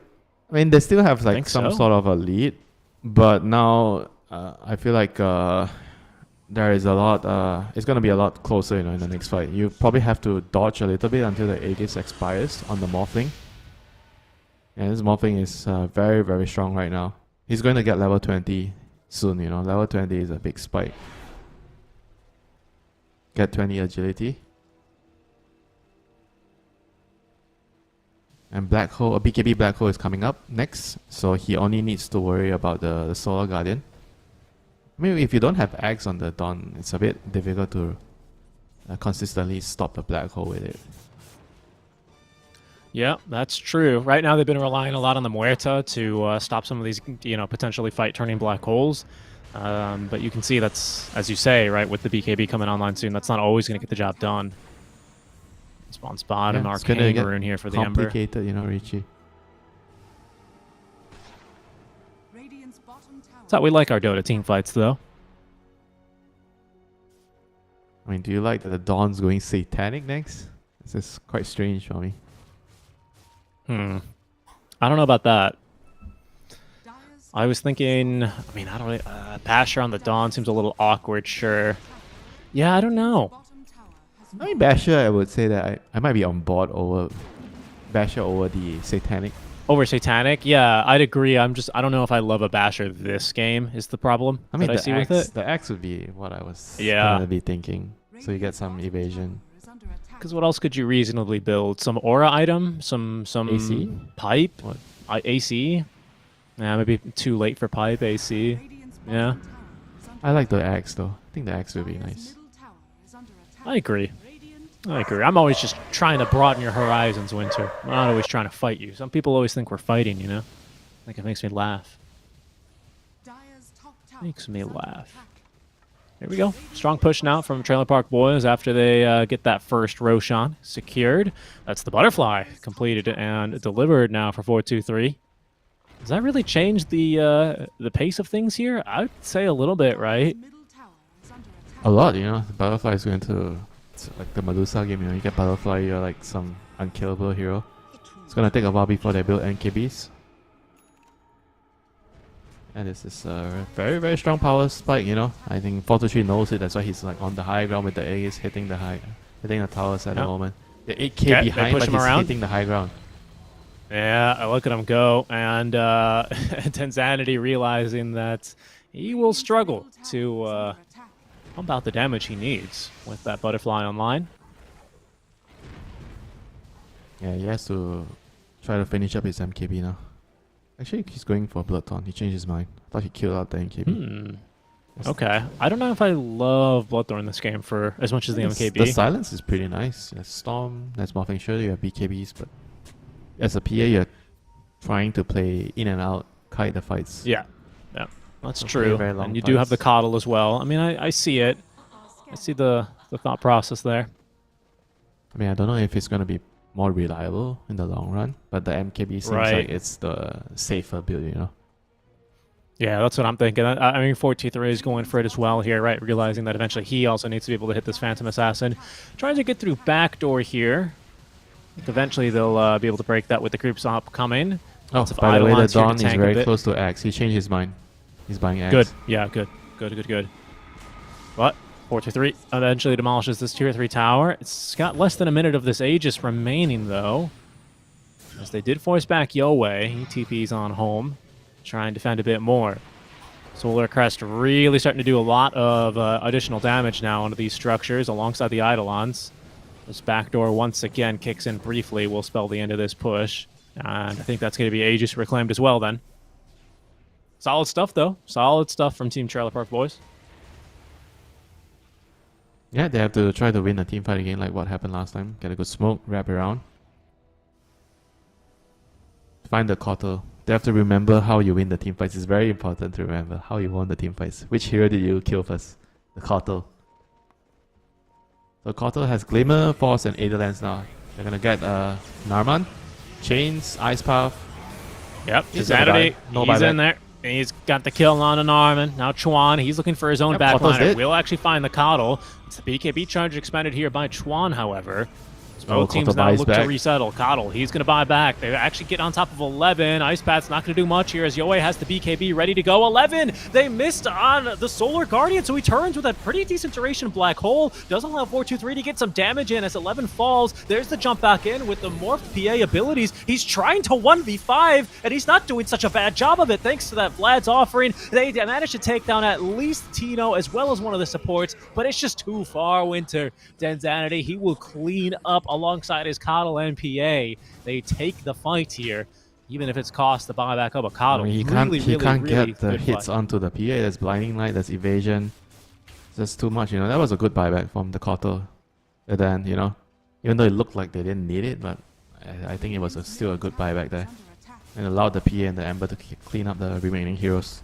I mean, they still have like Think some so. sort of a lead, but now I feel like there is a lot. It's gonna be a lot closer, you know, in the next fight. You probably have to dodge a little bit until the Aegis expires on the Morphling. And this Morphling is very, very strong right now. He's going to get level 20 soon, you know. Level 20 is a big spike. Get 20 agility. And Black Hole, a BKB Black Hole is coming up next, so he only needs to worry about the Solar Guardian. I mean, if you don't have Axe on the Dawn, it's a bit difficult to consistently stop the Black Hole with it. Yeah, that's true. Right now, they've been relying a lot on the Muerta to stop some of these, you know, potentially fight-turning black holes. But you can see that's, as you say, right, with the BKB coming online soon, that's not always going to get the job done. Spawn spot and it's gonna Arcane get Rune here for the Ember. complicated, you know, Richie. Radiant's bottom tower. That's how we like our Dota team fights, though. I mean, do you like that the Dawn's going Satanic next? This is quite strange for me. I don't know about that. Dire's I was thinking, I mean, I don't really, Basher on the Dawn seems a little awkward, sure. Yeah, I don't know. bottom tower has I mean, Basher, I would say that I might be on board over Basher over the Satanic. Over Satanic? Yeah, I'd agree. I don't know if I love a Basher this game is the problem I mean, that I see with it. the Axe would be what I was Yeah. gonna be thinking. So you get some evasion. is under attack. Because what else could you reasonably build? Some aura item? Some AC? pipe? What? AC? Yeah, maybe too late for pipe AC. Radiant's Yeah. bottom tower is under I like the Axe though. I think the Axe would be Dire's nice. middle tower is under attack. I agree. Radiant I agree. I'm always just trying to broaden your horizons, Winter. I'm not always trying to fight you. Some people always think we're fighting, you know? Like it makes me laugh. Dire's top tower Makes me is under laugh. attack. There we go. Strong push now from Trailer Park Boys after they get that first Roshan secured. That's the butterfly completed and delivered now for 4-2-3. Does that really change the pace of things here? I'd say a little bit, right? Middle tower is under attack. A lot, you know. The Butterfly is going to, it's like the Medusa game, you know. You get Butterfly, you're like some unkillable hero. It's gonna take a while before they build NKBs. And this is a very, very strong power spike, you know. I think 423 knows it. That's why he's like on the high ground with the Aegis hitting the towers at the Yeah. moment. The 8k Okay, they behind, push but him he's around. hitting the high ground. Yeah, I look at him go, and Tensanity realizing that he will struggle to Under attack. pump out the damage he needs with that butterfly online. Yeah, he has to try to finish up his MKB now. Actually, he's going for Bloodthorn. He changed his mind. I thought he killed out the MKB. Okay, I don't know if I love Bloodthorn in this game for as much as the MKB. The silence is pretty nice. There's Storm, there's Morphing Shield, you have BKBs, but as a PA, you're trying to play in and out, kite the fights. Yeah. That's Okay, true. very long And you do have the fights. coddle as well. I mean, I see it. I see the thought process there. I mean, I don't know if it's going to be more reliable in the long run, but the MKB seems Right. like it's the safer build, you know? Yeah, that's what I'm thinking. I mean, 423 is going for it as well here, right? Realizing that eventually he also needs to be able to hit this Phantom Assassin. Trying to get through backdoor here. I think eventually they'll be able to break that with the creeps up coming. Oh, Lots of by the way, the Eidolons here to Dawn is tank a very bit. close to Axe. He changed his mind. He's buying Axe. Good. Yeah, good. Good. But 423 eventually demolishes this tier 3 tower. It's got less than a minute of this Aegis remaining, though. As they did force back Yowei. He TP's on home. Try and defend a bit more. Solar Crest really starting to do a lot of additional damage now onto these structures alongside the Eidolons. This backdoor once again kicks in briefly. Will spell the end of this push. And I think that's going to be Aegis reclaimed as well then. Solid stuff, though. Solid stuff from Team Trailer Park Boys. Yeah, they have to try to win a team fight again like what happened last time. Get a good smoke, wrap around. Find the quarter. They have to remember how you win the team fights. It's very important to remember how you won the team fights. Which hero did you kill first? The Kotal. So Kotal has Glimmer, Force, and Eidolons now. They're gonna get Narman, Chains, Ice Path. Yep, He's gonna Insanity, die. No he's buyback. in there. He's got the kill on an Armin. Now Chuan, he's looking for his own Yep, Kotal's backliner. dead. We'll actually find the coddle. It's the BKB charge expended here by Chuan, however. So Oh, both teams Kotal now buys look to back. resettle. Coddle, he's going to buy back. They actually get on top of 11. Ice Path's not going to do much here as Yowei has the BKB ready to go. 11! They missed on the Solar Guardian, so he turns with a pretty decent duration Black Hole. Does allow 423 to get some damage in as 11 falls. There's the jump back in with the Morph PA abilities. He's trying to 1v5, and he's not doing such a bad job of it thanks to that Vlad's offering. They managed to take down at least Tino as well as one of the supports, but it's just too far, Winter. Denzanity, he will clean up alongside his Coddle and PA. They take the fight here, even if it's cost to buy back up a Coddle. I mean, he Really can't get the good hits fight. onto the PA. There's Blinding Light, there's Evasion. It's just too much, you know. That was a good buyback from the Kotal. And then, you know, even though it looked like they didn't need it, but I think it was still a good buyback there. And allowed the PA and the Ember to clean up the remaining heroes.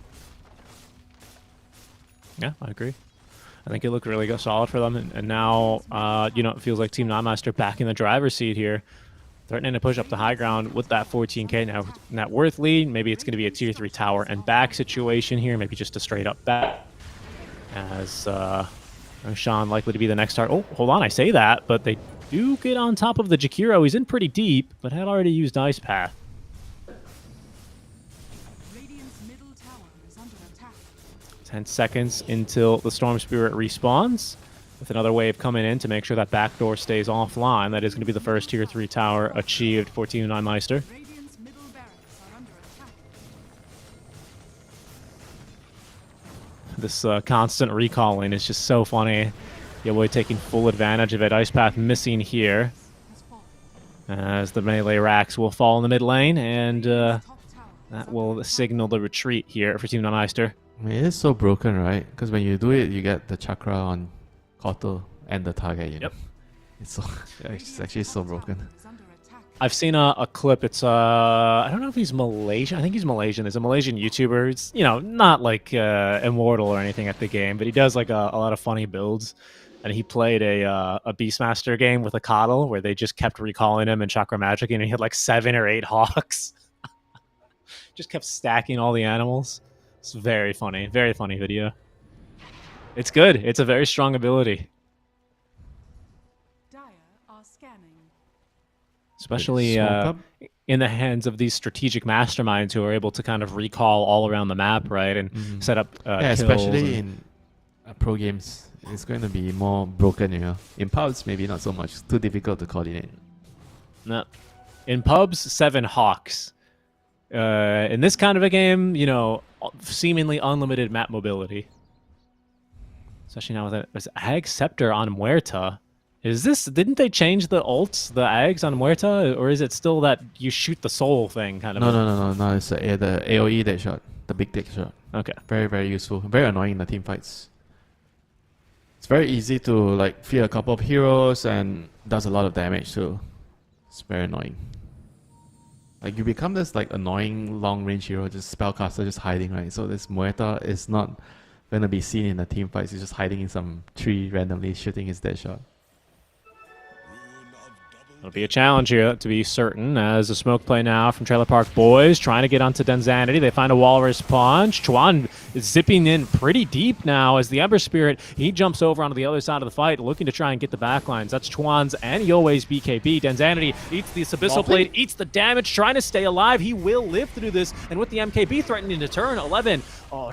Yeah, I agree. I think it looked really solid for them, and now, you know, it feels like Team Nightmaster back in the driver's seat here, threatening to push up the high ground with that 14k now net worth lead. Maybe it's going to be a tier 3 tower and back situation here, maybe just a straight up back, as Roshan likely to be the next target. Oh, hold on, I say that, but they do get on top of the Jakiro. He's in pretty deep, but had already used Ice Path. Radiant's middle tower is under attack. 10 seconds until the Storm Spirit respawns, with another wave coming in to make sure that backdoor stays offline. That is going to be the first tier 3 tower achieved for Team Nightmeister. Radiant's middle barracks are under attack. This constant recalling is just so funny. Yowei taking full advantage of it. Ice Path missing here, Has fallen. as the melee racks will fall in the mid lane, and Top tower that will signal the retreat here for Team Nightmeister. I mean, it is so broken, right? Because when you do it, you get the chakra on Kotal and the target, you know? Yep. It's so, it's actually so broken. is under attack. I've seen a clip. It's I don't know if he's Malaysian. I think he's Malaysian. There's a Malaysian YouTuber. It's, you know, not like immortal or anything at the game, but he does like a lot of funny builds. And he played a Beastmaster game with a Coddle where they just kept recalling him and Chakra Magic, and he had like 7 or 8 Hawks. Just kept stacking all the animals. It's very funny video. It's good. It's a very strong ability, Dire are scanning. especially Smoke up? in the hands of these strategic masterminds who are able to kind of recall all around the map, right, and set up Yeah, kills especially and- in pro games, it's going to be more broken, you know. In pubs, maybe not so much. It's too difficult to coordinate. No. In pubs, 7 Hawks. In this kind of a game, you know, seemingly unlimited map mobility. Especially now with an Ag Scepter on Muerta. Didn't they change the ults, the Ags on Muerta? Or is it still that you shoot the soul thing kind of? No. It's the AoE deck shot. The big deck shot. Okay. Very, very useful. Very annoying in the team fights. It's very easy to like fear a couple of heroes and does a lot of damage too. It's very annoying. Like you become this like annoying long range hero, just spellcaster, just hiding, right? So this Muerta is not gonna be seen in the team fights. He's just hiding in some tree randomly, shooting his dead shot. It'll be a challenge here, to be certain, as a smoke play now from Trailer Park Boys, trying to get onto Denzanity. They find a Walrus Punch. Chuan is zipping in pretty deep now as the Ember Spirit, he jumps over onto the other side of the fight, looking to try and get the backlines. That's Chuan's and Yoei's BKB. Denzanity eats the Abyssal Blade, eats the damage, trying to stay alive. He will live through this, and with the MKB threatening to turn, 11,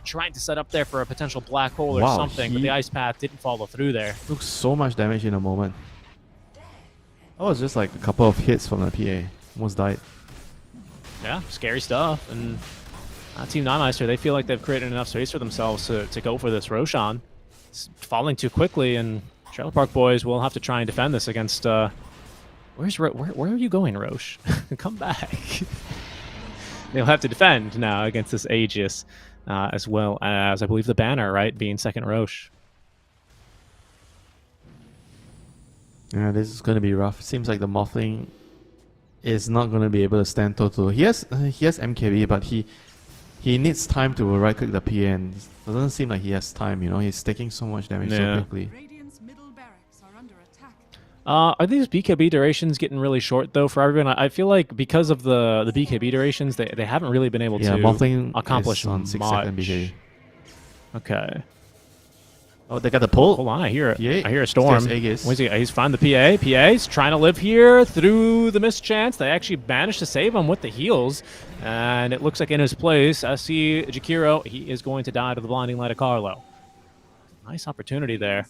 trying to set up there for a potential black hole or something, but the Ice Path didn't follow through there. Took so much damage in a moment. That was just like a couple of hits from the PA. Almost died. Yeah, scary stuff. And Team Nightmeister, they feel like they've created enough space for themselves to go for this Roshan. It's falling too quickly, and Trailer Park Boys will have to try and defend this against... where are you going, Roche? Come back. They'll have to defend now against this Aegis, as well as, I believe, the banner, right, being second Roche. Yeah, this is going to be rough. Seems like the Morphling is not going to be able to stand toe-to-toe. He has MKB, but he needs time to right-click the PA, and it doesn't seem like he has time, you know? He's taking so much damage so quickly. Radiant's middle barracks are under attack. Are these BKB durations getting really short, though, for everyone? I feel like because of the BKB durations, they haven't really been able to Morphling accomplish is on much. 6-second BKB. Okay. Oh, they got the pull. Hold on, I hear a There's storm. Aegis. He's found the PA. PA's trying to live here through the mischance. They actually managed to save him with the heals. And it looks like in his place, SC Jakiro, he is going to die to the blinding light of Carlo. Nice opportunity there.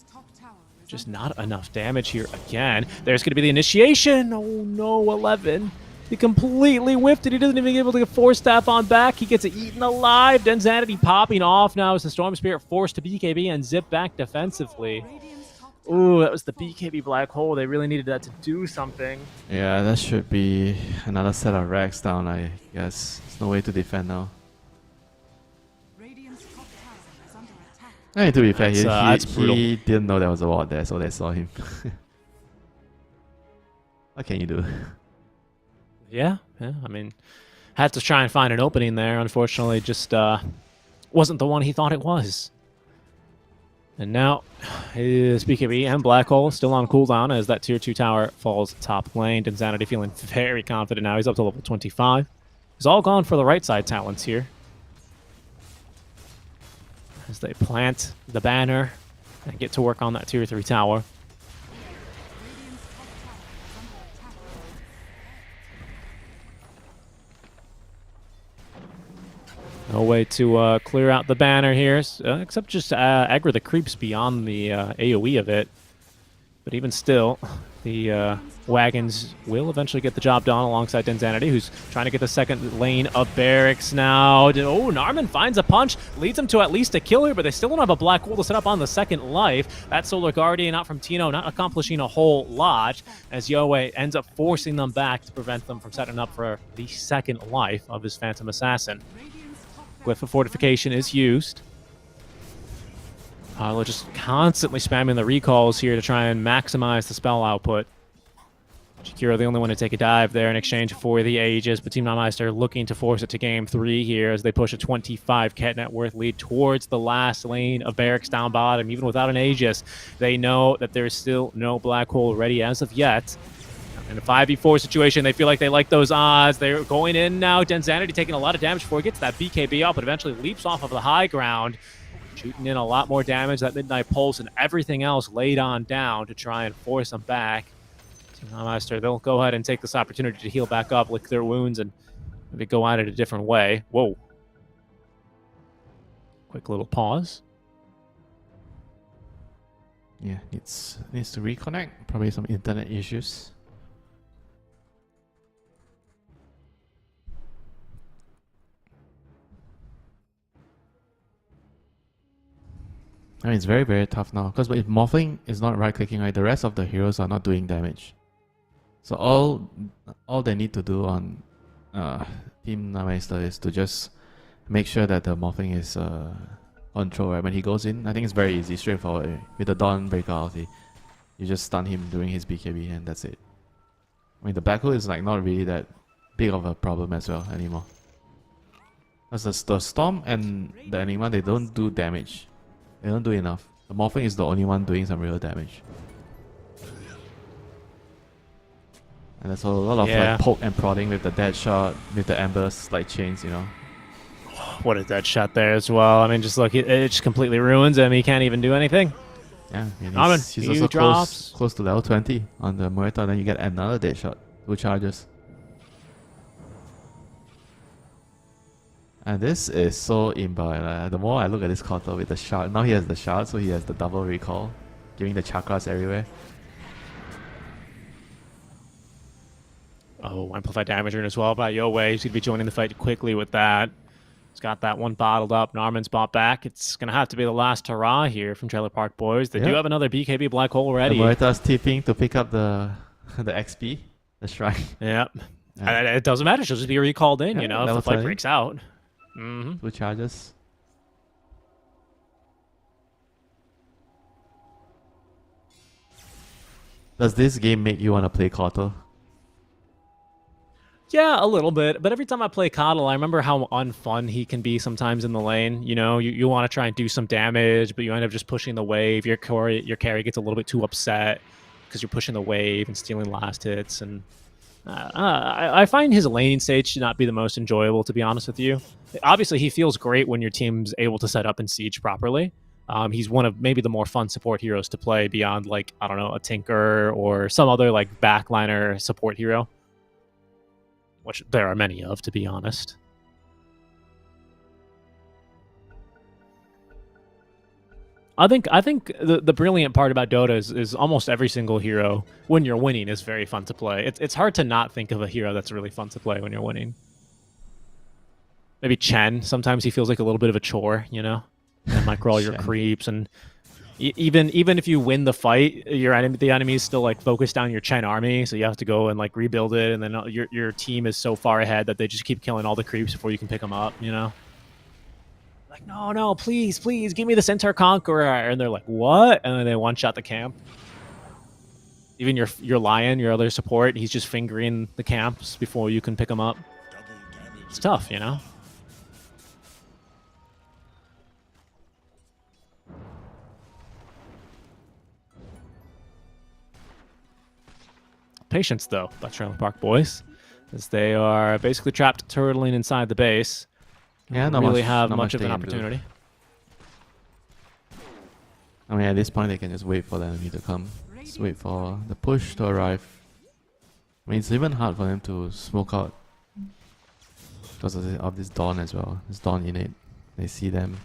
Just not enough damage here again. There's going to be the initiation. Oh no, 11. He completely whiffed it. He doesn't even get able to get Force Staff on back. He gets eaten alive. Denzanity popping off now as the Storm Spirit forced to BKB and zip back defensively. Ooh, that was the BKB Black Hole. They really needed that to do something. Yeah, that should be another set of racks down, I guess. There's no way to defend now. Radiant's top tower is under attack. I mean, to be fair, That's brutal. he didn't know there was a ward there, so they saw him. What can you do? Yeah, I mean, had to try and find an opening there. Unfortunately, just wasn't the one he thought it was. And now, his BKB and Black Hole still on cooldown as that tier 2 tower falls top lane. Insanity feeling very confident now. He's up to level 25. He's all gone for the right side talents here. As they plant the banner and get to work on that tier 3 tower. No way to clear out the banner here, except just aggro the creeps beyond the AoE of it. But even still, the wagons will eventually get the job done alongside Denzanity, who's trying to get the second lane of barracks now. Oh, Narman finds a punch, leads him to at least a kill here, but they still don't have a black hole to set up on the second life. That Solar Guardian out from Tino, not accomplishing a whole lot, as Yoei ends up forcing them back to prevent them from setting up for the second life of his Phantom Assassin. Glyph of Fortification is used. Arlo just constantly spamming the recalls here to try and maximize the spell output. Shakira the only one to take a dive there in exchange for the Aegis, but Team Nightmeister looking to force it to game 3 here as they push a 25 cat net worth lead towards the last lane of barracks down bottom. Even without an Aegis, they know that there's still no black hole ready as of yet. In a 5v4 situation, they feel like they like those odds. They're going in now. Denzanity taking a lot of damage before he gets that BKB up, but eventually leaps off of the high ground, shooting in a lot more damage. That Midnight Pulse and everything else laid on down to try and force them back. Master, they'll go ahead and take this opportunity to heal back up, lick their wounds, and maybe go at it a different way. Whoa. Quick little pause. Yeah, needs to reconnect. Probably some internet issues. I mean, it's very, very tough now. Because if Morphling is not right-clicking, right, the rest of the heroes are not doing damage. So all they need to do on Team Nightmeister is to just make sure that the Morphling is control, right? When he goes in, I think it's very easy, straightforward. With the Dawn Breaker ulti, you just stun him during his BKB and that's it. I mean, the Black Hole is like not really that big of a problem as well anymore. Because the Storm and the Enigma, they don't do damage. They don't do enough. The Morphing is the only one doing some real damage. And there's a lot of like poke and prodding with the dead shot, with the Embers like chains, you know. What a dead shot there as well. I mean, just look, it just completely ruins him. He can't even do anything. Yeah, and he's also close to level 20 on the Muerta. Then you get another dead shot, 2 charges. And this is so imba. The more I look at this Kotal with the shard, now he has the shard, so he has the double recall, giving the chakras everywhere. Oh, amplified damage as well by Yowei. He's going to be joining the fight quickly with that. He's got that one bottled up. Narman's bought back. It's going to have to be the last hurrah here from Trailer Park Boys. They do have another BKB Black Hole ready. The Muerta's tipping to pick up the XP, the shrine. Yep. Yeah. It doesn't matter. She'll just be recalled in, you know, if the fight breaks out. 2 charges. Does this game make you want to play Kotal? Yeah, a little bit. But every time I play Coddle, I remember how unfun he can be sometimes in the lane. You know, you want to try and do some damage, but you end up just pushing the wave. Your carry gets a little bit too upset because you're pushing the wave and stealing last hits. And I find his laning stage should not be the most enjoyable, to be honest with you. Obviously, he feels great when your team's able to set up and siege properly. He's one of maybe the more fun support heroes to play beyond, like, I don't know, a Tinker or some other, like, backliner support hero. Which there are many of, to be honest. I think the brilliant part about Dota is almost every single hero, when you're winning, is very fun to play. It's hard to not think of a hero that's really fun to play when you're winning. Maybe Chen. Sometimes he feels like a little bit of a chore, you know? And might crawl your creeps, and even if you win the fight, the enemy is still like focused on your Chen army, so you have to go and like rebuild it, and then your team is so far ahead that they just keep killing all the creeps before you can pick them up, you know? Like, no, please, give me the Centaur Conqueror, and they're like, what? And then they one-shot the camp. Even your Lion, your other support, he's just fingering the camps before you can pick them up. It's tough, you know? Patience, though, by Trailer Park Boys, as they are basically trapped turtling inside the base. Yeah, not really have much of an opportunity. I mean, at this point, they can just wait for the enemy to come. Just wait for the push to arrive. I mean, it's even hard for them to smoke out because of this Dawn as well. This Dawn innate. They see them.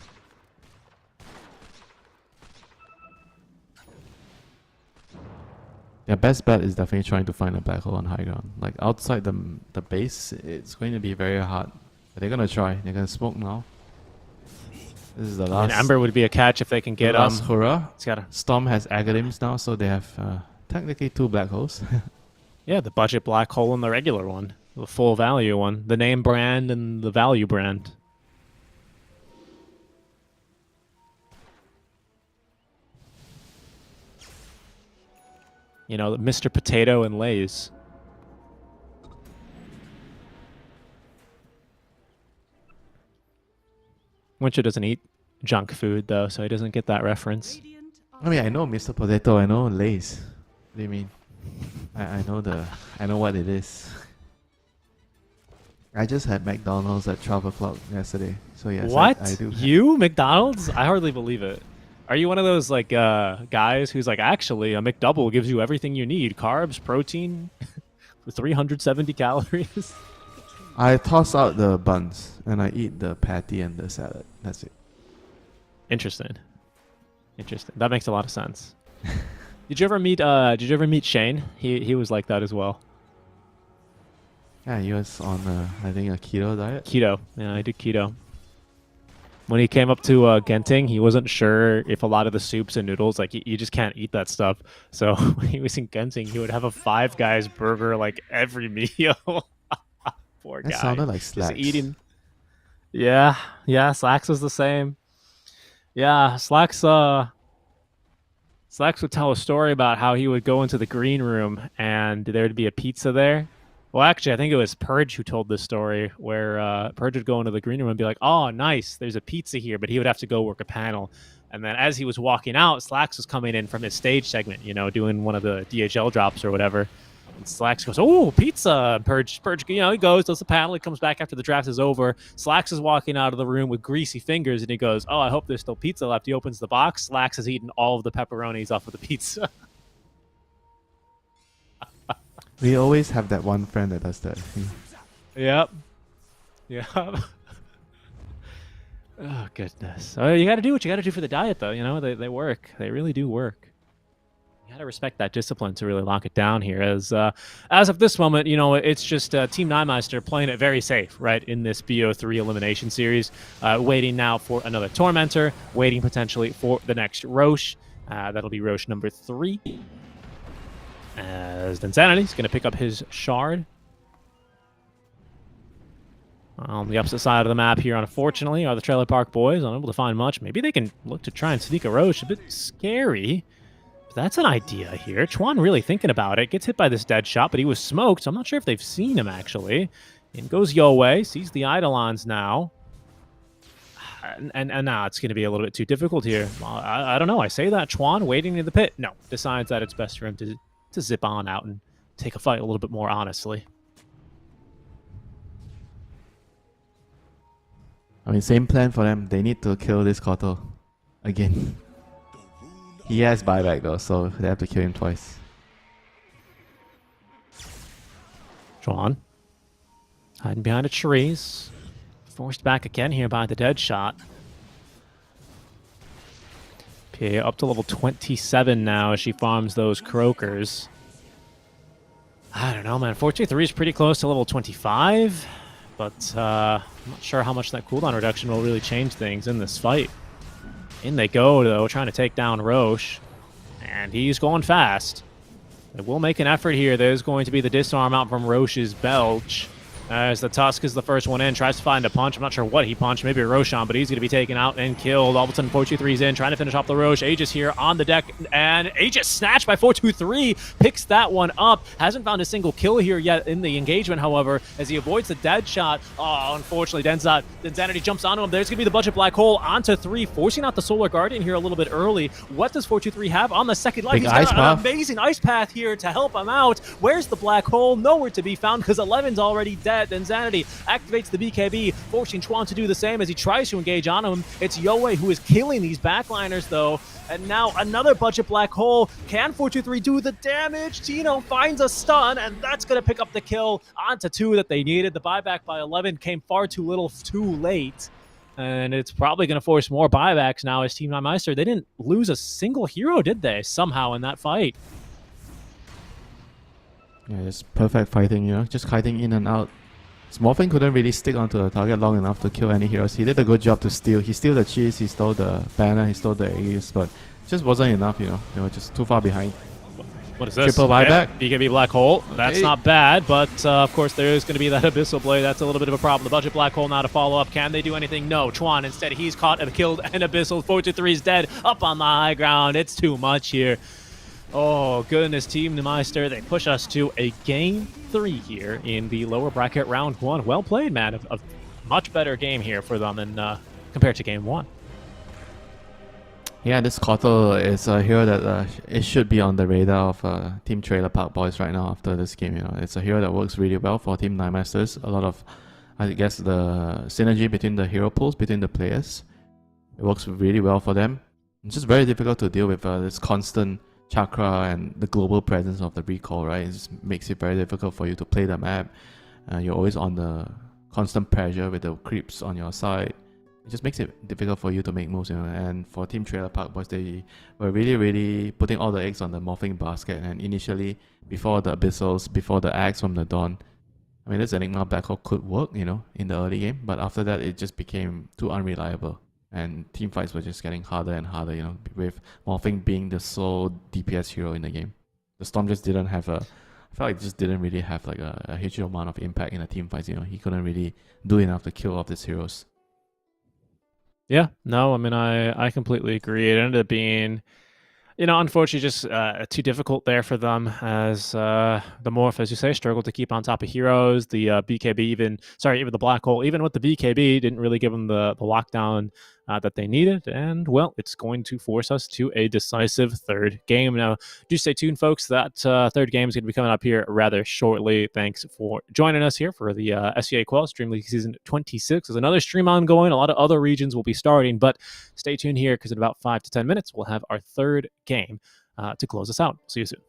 Their best bet is definitely trying to find a black hole on high ground. Like outside the base, it's going to be very hard. But they're gonna try. They're gonna smoke now. This is the last. And Ember would be a catch if they can get last hurrah. It's Storm has Agadims now, so they have technically 2 black holes. Yeah, the budget black hole and the regular one, the full value one, the name brand and the value brand. You know, Mr. Potato and Lay's. Winter doesn't eat junk food, though, so he doesn't get that reference. I mean, I know Mr. Potato, I know Lay's. What do you mean? I know what it is. I just had McDonald's at 12 o'clock yesterday, so yes, What? I do. You? McDonald's? I hardly believe it. Are you one of those like guys who's like, actually, a McDouble gives you everything you need: carbs, protein, for 370 calories? I toss out the buns and I eat the patty and the salad. That's it. Interesting. That makes a lot of sense. Did you ever meet Shane? He was like that as well. Yeah, he was on I think a keto diet. Keto. Yeah, I did keto. When he came up to Genting, he wasn't sure if a lot of the soups and noodles, like, you just can't eat that stuff. So when he was in Genting, he would have a Five Guys burger, like, every meal. Poor guy. That sounded like Slacks. Just eating. Yeah, Slacks was the same. Yeah, Slacks would tell a story about how he would go into the green room and there would be a pizza there. Well, actually, I think it was Purge who told this story where Purge would go into the green room and be like, "Oh, nice, there's a pizza here," but he would have to go work a panel. And then as he was walking out, Slacks was coming in from his stage segment, doing one of the DHL drops or whatever. And Slacks goes, "Oh, pizza!" Purge, he goes, does the panel, he comes back after the draft is over. Slacks is walking out of the room with greasy fingers, and he goes, "Oh, I hope there's still pizza left." He opens the box. Slacks has eaten all of the pepperonis off of the pizza. We always have that one friend that does that. Yep. Oh, goodness. You got to do what you got to do for the diet, though. They work. They really do work. You got to respect that discipline to really lock it down here. As of this moment, it's just Team Nymeister playing it very safe, right, in this BO3 elimination series. Waiting now for another Tormentor, waiting potentially for the next Roche. That'll be Roche number 3. As Densanity's going to pick up his shard. On the opposite side of the map here, unfortunately, are the Trailer Park Boys. Unable to find much. Maybe they can look to try and sneak a Roche. A bit scary. But that's an idea here. Chuan really thinking about it. Gets hit by this dead shot, but he was smoked, so I'm not sure if they've seen him, actually. In goes Yowei. Sees the Eidolons now. And now it's going to be a little bit too difficult here. I don't know. I say that. Chuan waiting in the pit. No. Decides that it's best for him to zip on out and take a fight a little bit more honestly. I mean, same plan for them. They need to kill this Koto again. He has buyback though, so they have to kill him twice. Chuan hiding behind the trees. Forced back again here by the dead shot. PA up to level 27 now as she farms those Croakers. I don't know, man. 423 is pretty close to level 25, but I'm not sure how much that cooldown reduction will really change things in this fight. In they go, though, trying to take down Roche, and he's going fast. They will make an effort here. There's going to be the disarm out from Roche's Belch. As the Tusk is the first one in, tries to find a punch. I'm not sure what he punched, maybe a Roshan, but he's going to be taken out and killed. All of a sudden, 423's in, trying to finish off the Roche. Aegis here on the deck, and Aegis snatched by 423, picks that one up. Hasn't found a single kill here yet in the engagement, however, as he avoids the dead shot. Oh, unfortunately, Denzanity jumps onto him. There's going to be the Budget Black Hole onto 3, forcing out the Solar Guardian here a little bit early. What does 423 have on the second life? He's got an amazing ice path here to help him out. Where's the Black Hole? Nowhere to be found because 11's already dead. Denzanity activates the BKB, forcing Chuan to do the same as he tries to engage on him. It's Yowei who is killing these backliners, though. And now another Budget Black Hole. Can 423 do the damage? Tino finds a stun, and that's going to pick up the kill onto 2 that they needed. The buyback by 11 came far too little, too late. And it's probably going to force more buybacks now as Team Nymeister. They didn't lose a single hero, did they, somehow in that fight? Yeah, it's perfect fighting, just kiting in and out. Smorfin couldn't really stick onto the target long enough to kill any heroes. He did a good job to steal. He stole the cheese, he stole the banner, he stole the Aegis, but it just wasn't enough, They were just too far behind. What is this? Triple buyback. BKB Black Hole. That's not bad, but of course there is going to be that Abyssal Blade. That's a little bit of a problem. The Budget Black Hole now to follow up. Can they do anything? No. Chuan instead, he's caught and killed, and Abyssal 423 is dead. Up on the high ground. It's too much here. Oh, goodness, Team Nymeister. They push us to a Game 3 here in the lower bracket round 1. Well played, man. A much better game here for them than compared to Game 1. Yeah, this Koto is a hero that it should be on the radar of Team Trailer Park Boys right now after this game. It's a hero that works really well for Team Nymeisters. A lot of, I guess, the synergy between the hero pools, between the players. It works really well for them. It's just very difficult to deal with this constant chakra and the global presence of the recall, right? It just makes it very difficult for you to play the map. You're always on the constant pressure with the creeps on your side. It just makes it difficult for you to make moves, And for Team Trailer Park Boys, they were really putting all the eggs on the morphing basket. And initially, before the Abyssals, before the Axe from the Dawn, I mean, this Enigma Black Hole could work, in the early game. But after that, it just became too unreliable. And team fights were just getting harder and harder, with Morphing being the sole DPS hero in the game. The Storm just didn't have I felt like it just didn't really have like a huge amount of impact in the team fights, He couldn't really do enough to kill off these heroes. Yeah, no, I mean, I completely agree. It ended up being Unfortunately, just too difficult there for them as the Morph, as you say, struggled to keep on top of heroes. The BKB even the Black Hole, even with the BKB, didn't really give them the lockdown that they needed. And, well, it's going to force us to a decisive third game. Now, do stay tuned, folks. That third game is going to be coming up here rather shortly. Thanks for joining us here for the SEA Qual DreamLeague Season 26. There's another stream ongoing. A lot of other regions will be starting, but stay tuned here because in about 5 to 10 minutes, we'll have our third game to close us out. See you soon.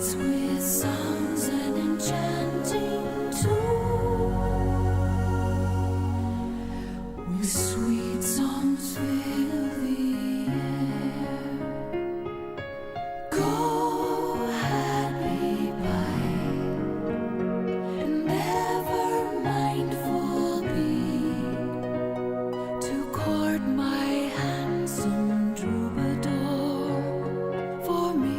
Dance with sounds and enchanting tune. With sweet songs fill the air. Go happy by, and ever mindful be, to court my handsome troubadour for me.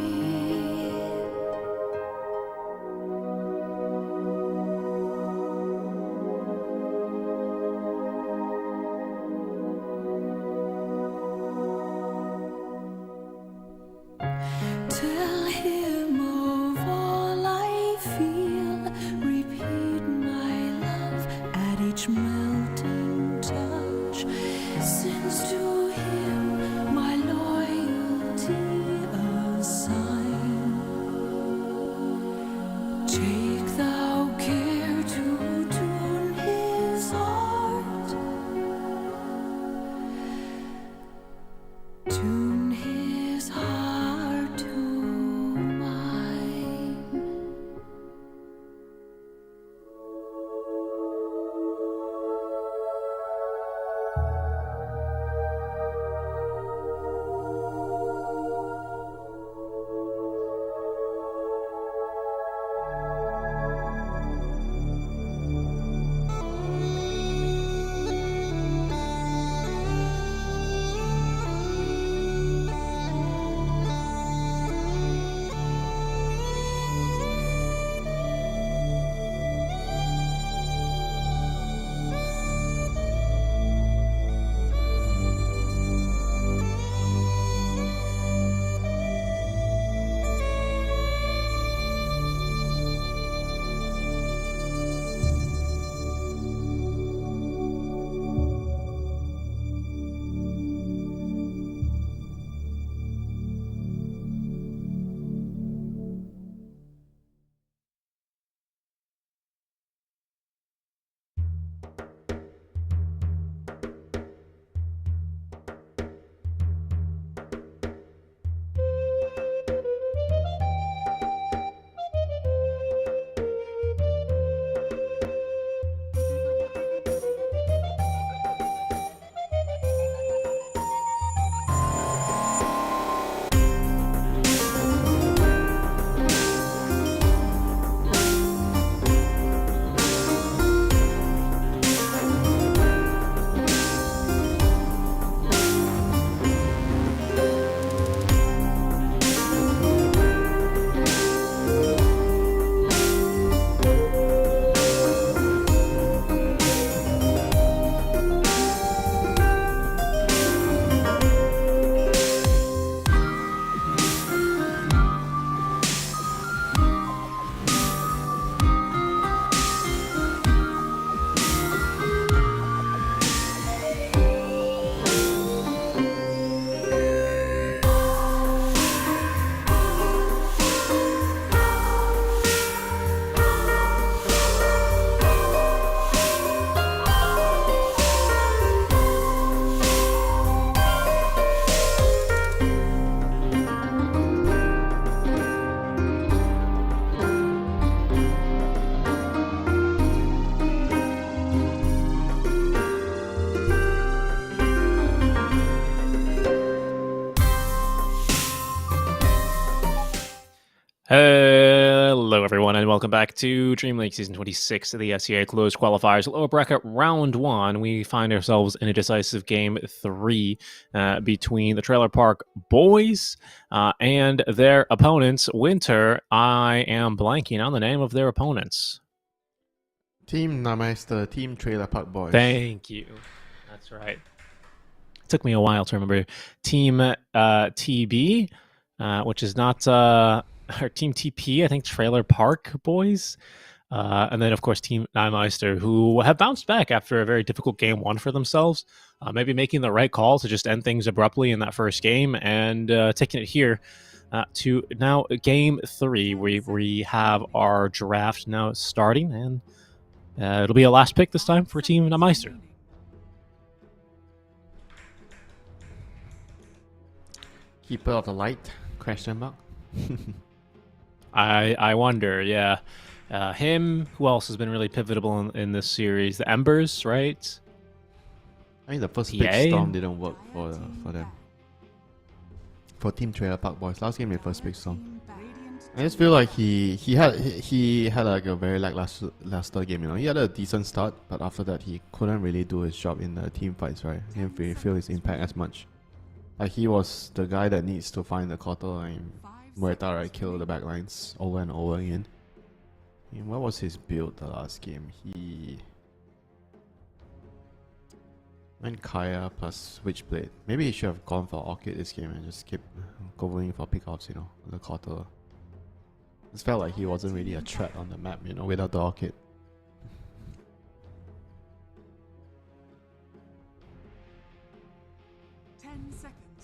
Tell him of all I feel, repeat my love at each melting touch, since to him my loyalty assign. Take thou care to tune his heart, tune his heart to mine. Hello, everyone, and welcome back to DreamLeague Season 26 of the SEA Closed Qualifiers Lower Bracket Round 1. We find ourselves in a decisive Game 3 between the Trailer Park Boys and their opponents. Winter, I am blanking on the name of their opponents. Team Nameister, Team Trailer Park Boys. Thank you. That's right. It took me a while to remember. Team TB, which is not... our Team TP, I think Trailer Park Boys. And then, of course, Team Nymeister, who have bounced back after a very difficult Game 1 for themselves. Maybe making the right call to just end things abruptly in that first game and taking it here to now Game 3, where we have our draft now starting. And it'll be a last pick this time for Team Nymeister. Keeper of the Light, question mark. I wonder, yeah. Him, who else has been really pivotal in this series? The Embers, right? I mean, the first PA? big storm didn't work for them. For Team Trailer Park Boys, last game the first big storm. I just feel like he had like a very lackluster game. You know, he had a decent start, but after that he couldn't really do his job in the team fights. Right, he didn't really feel his impact as much. Like he was the guy that needs to find the quarter and Muerta, right, kill the backlines over and over again. I mean, what was his build the last game? He went Kaya plus Witchblade. Maybe he should have gone for Orchid this game and just keep going for pickoffs, you know, the quarter. It felt like he wasn't really a threat on the map, you know, without the Orchid.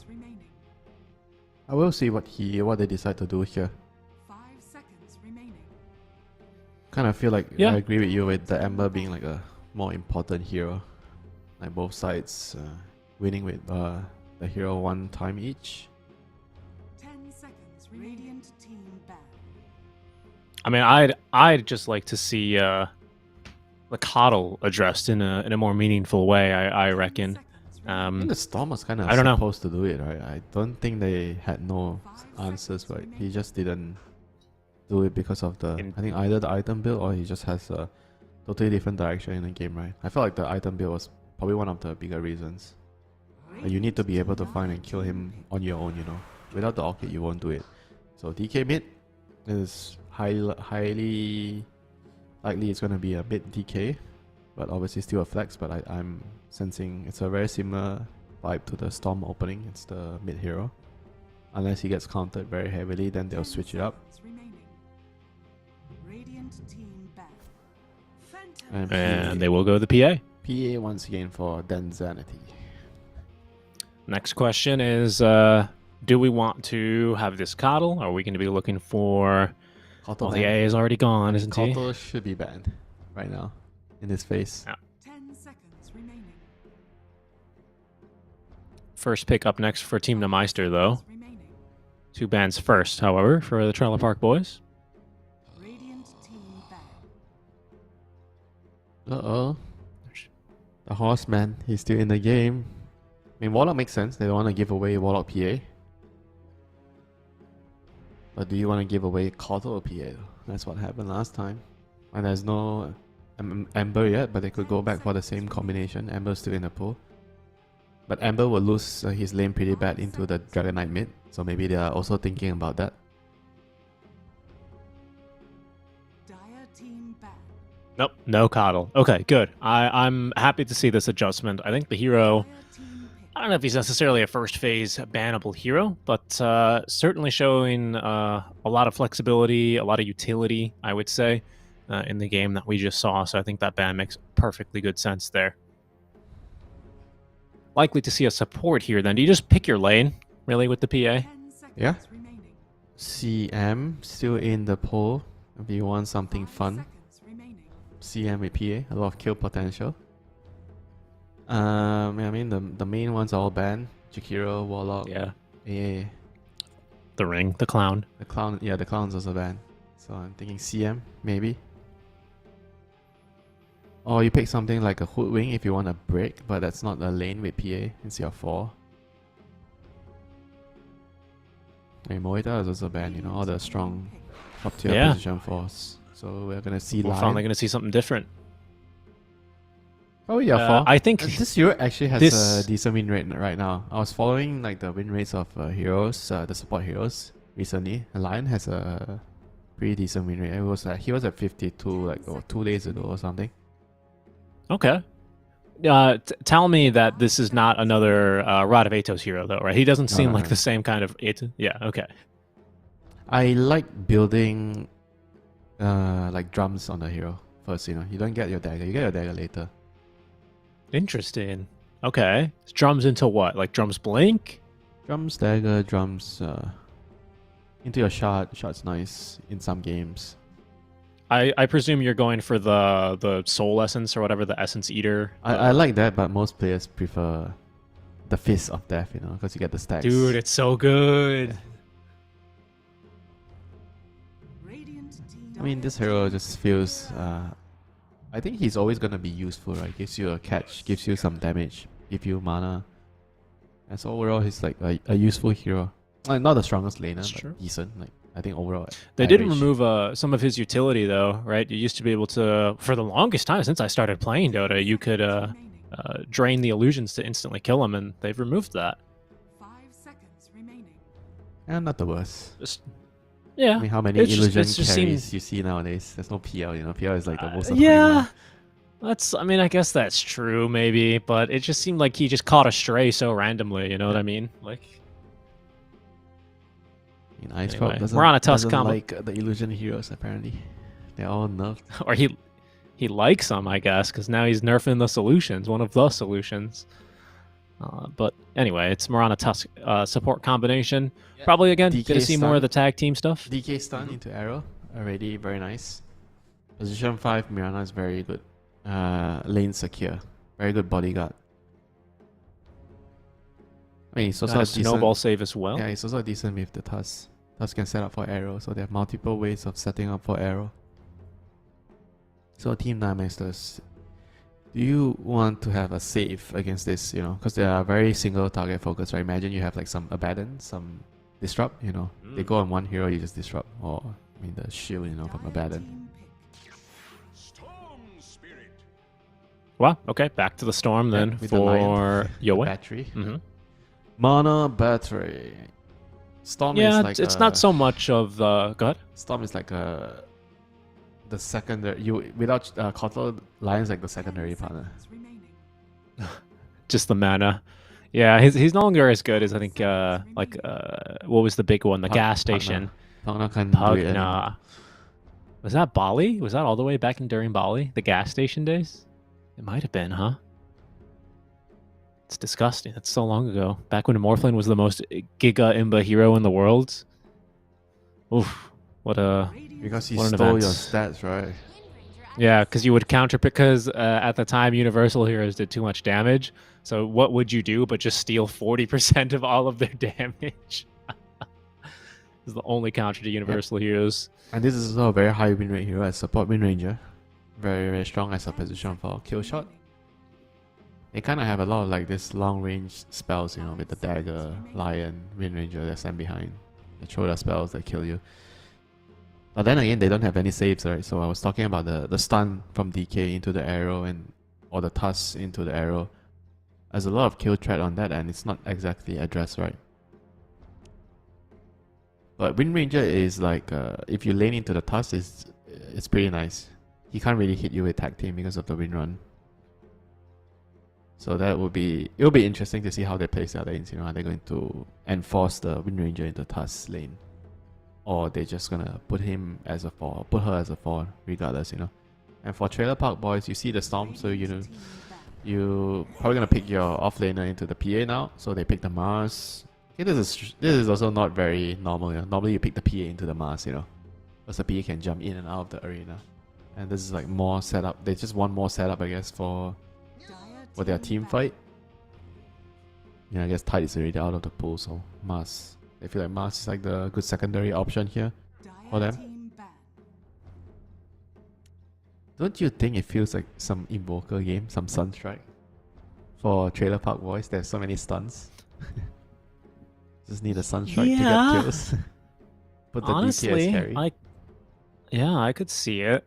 Remaining. I will see what they decide to do here. 5 seconds remaining. Kind of feel like Yeah. I agree with you with the Ember being like a more important hero. Like both sides winning with the hero one time each. 10 seconds. Radiant team back. I mean, I'd just like to see the coddle addressed in a more meaningful way. I reckon. I think the Storm was kind of I don't know. supposed to do it, right? I don't think they had no answers, right? He just didn't do it because of I think either the item build or he just has a totally different direction in the game, right? I felt like the item build was probably one of the bigger reasons. Like you need to be able to find and kill him on your own, you know. Without the Orchid, you won't do it. So DK mid is highly likely it's going to be a mid DK, but obviously still a flex. But I'm sensing it's a very similar vibe to the Storm opening. It's the mid hero. Unless he gets countered very heavily, then they'll switch it up. And they will go to the PA. PA once again for Denzanity. Next question is, do we want to have this coddle? Are we going to be looking for... Kotal Well, the A is already gone, isn't he? Kotal should be banned right now in his face. Yeah. 10 seconds remaining. First pick up next for Team Nemeister, though. 2 bans first, however, for the Trailer Park Boys. Radiant team back. Uh-oh. The Horseman, he's still in the game. I mean, Warlock makes sense. They don't want to give away Warlock PA. But do you want to give away Kotal PA though? That's what happened last time. And there's no Ember yet, but they could go back for the same combination. Ember's still in the pool. But Ember will lose his lane pretty bad into the Dragon Knight mid. So maybe they are also thinking about that. Dire team back. Nope, no coddle. Okay, good. I'm happy to see this adjustment. I think the hero... I don't know if he's necessarily a first phase bannable hero, but certainly showing a lot of flexibility, a lot of utility, I would say, in the game that we just saw. So I think that ban makes perfectly good sense there. Likely to see a support here then. Do you just pick your lane, really, with the PA? Yeah. CM still in the pool. If you want something fun. CM with PA, a lot of kill potential. I mean the main ones are all banned. Jakiro, Warlock, Yeah. AA. The Ring, the Clown. The Clown, yeah, the Clown's also banned. So I'm thinking CM, maybe. Or you pick something like a Hoodwing if you want to break, but that's not a lane with PA instead of 4. And Moita is also banned, you know, all the strong top tier position 4s. So we're gonna see We're live. finally going to see something different. Oh yeah, 4. I think this hero actually has a decent win rate right now. I was following like the win rates of heroes, the support heroes recently. And Lion has a pretty decent win rate. It was he was at 52 like 2 days ago or something. Okay. Tell me that this is not another Rod of Atos hero, though, right? He doesn't seem like the same kind of Atos. Yeah, okay. I like building like drums on the hero first, you know. You don't get your dagger, you get your dagger later. Interesting. Okay. Drums into what? Like drums blink? Drums, dagger, drums into your shard. Shard's nice in some games. I presume you're going for the soul essence or whatever, the essence eater. I like that, but most players prefer the fist of death, you know, because you get the stacks. Dude, it's so good. I mean, this hero just feels. I think he's always gonna be useful, right? Gives you a catch, gives you some damage, give you mana. And so overall, he's like a useful hero. Like, not the strongest laner, but true. decent. Like, I think overall. They did average. remove some of his utility, though, right? You used to be able to, for the longest time since I started playing Dota, you could drain the illusions to instantly kill him, and they've removed that. 5 seconds remaining. And not the worst. Just, yeah. I mean, how many it's just- illusion it's just carries seemed- you see nowadays? There's no PL, you know. PL is like the most annoying yeah. one. That's. I mean, I guess that's true, maybe, but it just seemed like he just caught a stray so randomly. You know what I mean? Like, I mean, Ice Anyway, Frog doesn't, we're on a Tusk doesn't combo. like the illusion heroes, apparently. They're all nerfed. or he likes them, I guess, because now he's nerfing the solutions, one of the solutions. But anyway, it's Mirana Tusk support combination. Probably again, DK gonna see more stun. of the tag team stuff. DK stun into arrow. Already very nice. Position 5, Mirana is very good. Lane secure. Very good bodyguard. I mean, he's also Got a a decent, snowball save as well. Yeah, he's also decent with the Tusk. Tusk can set up for arrow, so they have multiple ways of setting up for arrow. So Team Nightmasters, do you want to have a save against this, you know? Because they are very single target focused, right? Imagine you have like some Abaddon, some Disrupt, you know? They go on one hero, you just Disrupt. Or, I mean, the shield, you know, from Abaddon. Wow. Okay, back to the storm then with the lion, for the Yowie. battery. Mm-hmm. Mana battery. Storm Yeah, is like it's not so much of the. Go ahead. Storm is like the secondary. You without Kotal, Lion's like the secondary partner. Just the mana. Yeah, he's no longer as good as I think. What was the big one? The gas station. Pugna can do it. Pugna. Was that Bali? Was that all the way back during Bali? The gas station days? It might have been, huh? It's disgusting. That's so long ago. Back when Morphlane was the most Giga Imba hero in the world. Oof. What a... Because he what an stole event. your stats, right? Yeah, because you would counter... Because at the time, Universal Heroes did too much damage. So what would you do but just steal 40% of all of their damage? This is the only counter to Universal Heroes. And this is also a very high win rate hero as support win ranger. Very, very strong as a position for kill shot. They kind of have a lot of like this long range spells, you know, with the dagger, lion, wind ranger that stand behind. They throw the spells that kill you. But then again, they don't have any saves, right? So I was talking about the stun from DK into the arrow or the tusk into the arrow. There's a lot of kill threat on that, and it's not exactly addressed right. But Wind Ranger is like, if you lane into the tusk, it's pretty nice. He can't really hit you with tag team because of the wind run. So it'll be interesting to see how they place their lanes. You know, are they going to enforce the Wind Ranger into tusk lane, or they're just gonna put him as a 4, put her as a 4, regardless. You know. And for Trailer Park Boys, you see the storm, so you probably gonna pick your offlaner into the PA now. So they pick the Mars. Okay, this is also not very normal. You know? Normally you pick the PA into the Mars, you know, because the PA can jump in and out of the arena. And this is like more setup. They just want more setup, I guess, for their team fight. Yeah, I guess Tide is already out of the pool, so Mars. They feel like Mars is like the good secondary option here for them. Don't you think it feels like some Invoker game, some Sunstrike? For Trailer Park Boys, there's so many stuns. Just need a Sunstrike to get kills. Put the Honestly, DK as carry. I could see it.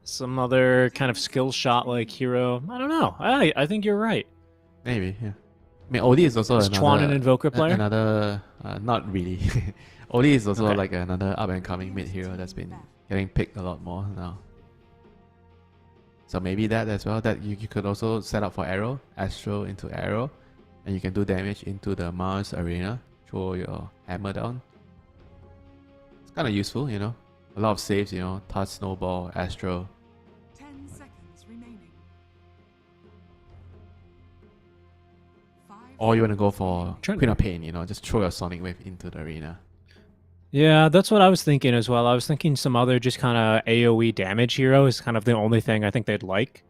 Some other kind of skill shot like hero. I don't know. I think you're right. Maybe, yeah. I mean, Odie is also Is another... Chuan an Invoker player? Another... not really. Odie is also Okay. like another up-and-coming mid-hero that's been getting picked a lot more now. So maybe that as well. That you could also set up for arrow. Astro into arrow. And you can do damage into the Mars arena. Throw your hammer down. It's kind of useful, you know. A lot of saves, you know. Touch, snowball, Astro. 10 seconds remaining. Or you want to go for Trying- Queen of Pain, you know. Just throw your Sonic Wave into the arena. Yeah, that's what I was thinking as well. I was thinking some other just kind of AoE damage hero is kind of the only thing I think they'd like.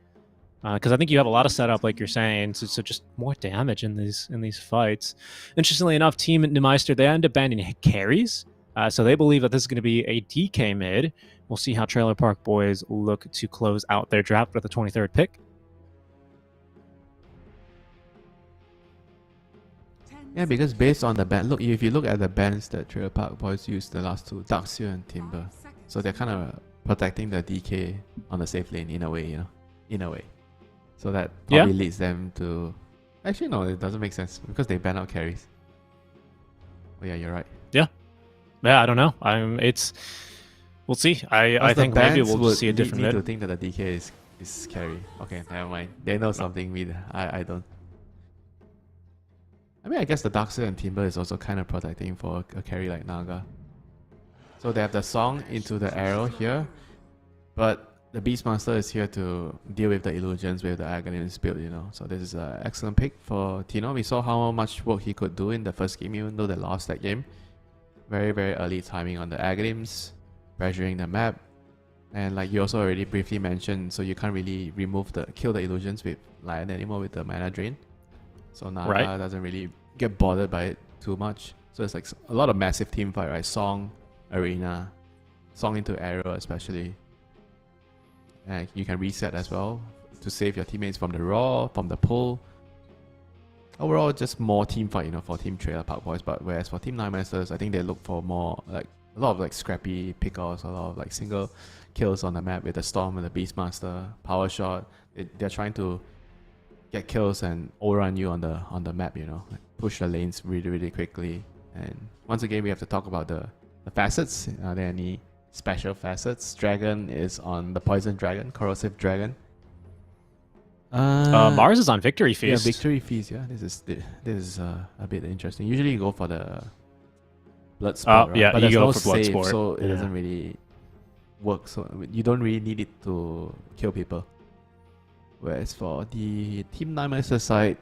Because I think you have a lot of setup, like you're saying, so just more damage in these fights. Interestingly enough, Team Nemeister, they end up banning carries. So they believe that this is going to be a DK mid. We'll see how Trailer Park Boys look to close out their draft with the 23rd pick. Yeah, because based on the band, look, if you look at the bands that Trailer Park Boys used, the last two, Darkseer and Timber, so they're kind of protecting the DK on the safe lane in a way, in a way. So that probably leads them to... Actually, no, it doesn't make sense because they ban out carries. Oh yeah, you're right. Yeah, I don't know. We'll see. I think maybe we'll just see a different mid. mid. To think that the DK is carry. Okay, never mind. They know something I don't. I mean, I guess the Darkseer and Timber is also kind of protecting for a carry like Naga. So they have the song into the arrow here, but the Beastmaster is here to deal with the illusions with the Aghanim's build, So this is an excellent pick for Tino. We saw how much work he could do in the first game, even though they lost that game. Very, very early timing on the Aghanims, pressuring the map. And like you also already briefly mentioned, so you can't really kill the illusions with Lion anymore with the mana drain. So Naga doesn't really get bothered by it too much. So it's like a lot of massive team fight, right? Song, Arena, Song into Arrow especially. And you can reset as well to save your teammates from the raw, from the pull. Overall, just more team fight, for Team Trailer Park Boys. But whereas for Team Nine Masters, I think they look for more like a lot of like scrappy pick-offs, a lot of like single kills on the map with the Storm and the Beastmaster, Power Shot. They're trying to get kills and overrun you on the map, like push the lanes really, really quickly. And once again, we have to talk about the facets. Are there any special facets? Dragon is on the Poison Dragon, Corrosive Dragon. Mars is on Victory Feast. Yeah, Victory Feast. Yeah, this is a bit interesting. Usually you go for the Blood Sport, right? Yeah, but you there's go no for Blood save, Sport. so it doesn't really work. So you don't really need it to kill people. Whereas for the Team 9 Master side,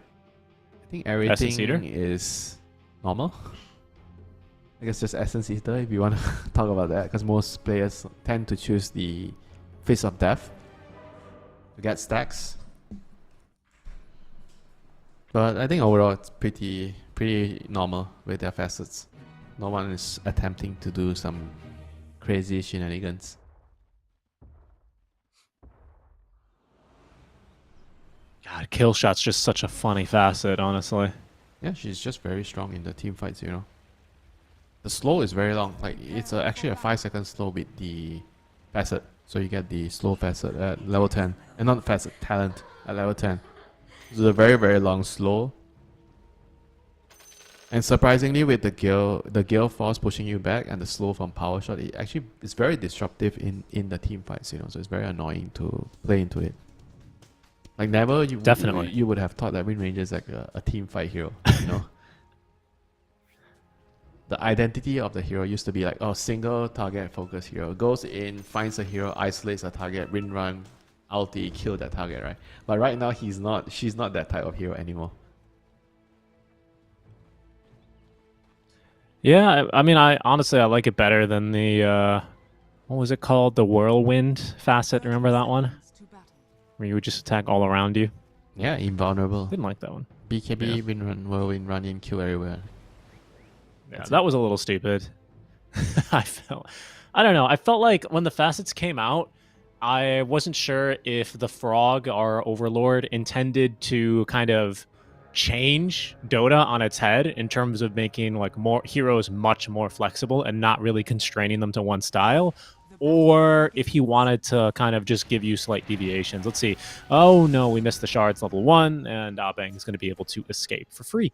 I think everything is normal. I guess just Essence Eater if you want to talk about that, because most players tend to choose the Fist of Death to get stacks. But I think overall it's pretty normal with their facets. No one is attempting to do some crazy shenanigans. God, kill shot's just such a funny facet, honestly. Yeah, she's just very strong in the team fights, The slow is very long. Like it's actually a 5-second slow with the facet. So you get the slow facet at level 10. And not facet, talent at level 10. This is a very, very long slow. And surprisingly with the Gale Force pushing you back and the slow from Power Shot, it actually is very disruptive in the team fights, So it's very annoying to play into it. Like never you would have thought that Wind Ranger is like a team fight hero, The identity of the hero used to be like, single target focus hero. Goes in, finds a hero, isolates a target, wind run, ulti, kill that target, right? But right now she's not that type of hero anymore. Yeah, I mean, I like it better than the what was it called? The Whirlwind facet. Remember that one? Where you would just attack all around you. Yeah, invulnerable. Didn't like that one. BKB, wind run, whirlwind, run in, kill everywhere. Yeah, that was a little stupid. I don't know. I felt like when the facets came out, I wasn't sure if the Frog, our Overlord, intended to kind of change Dota on its head in terms of making like more heroes much more flexible and not really constraining them to one style, or if he wanted to kind of just give you slight deviations. Let's see. Oh no, we missed the shards level 1, and Abang is going to be able to escape for free.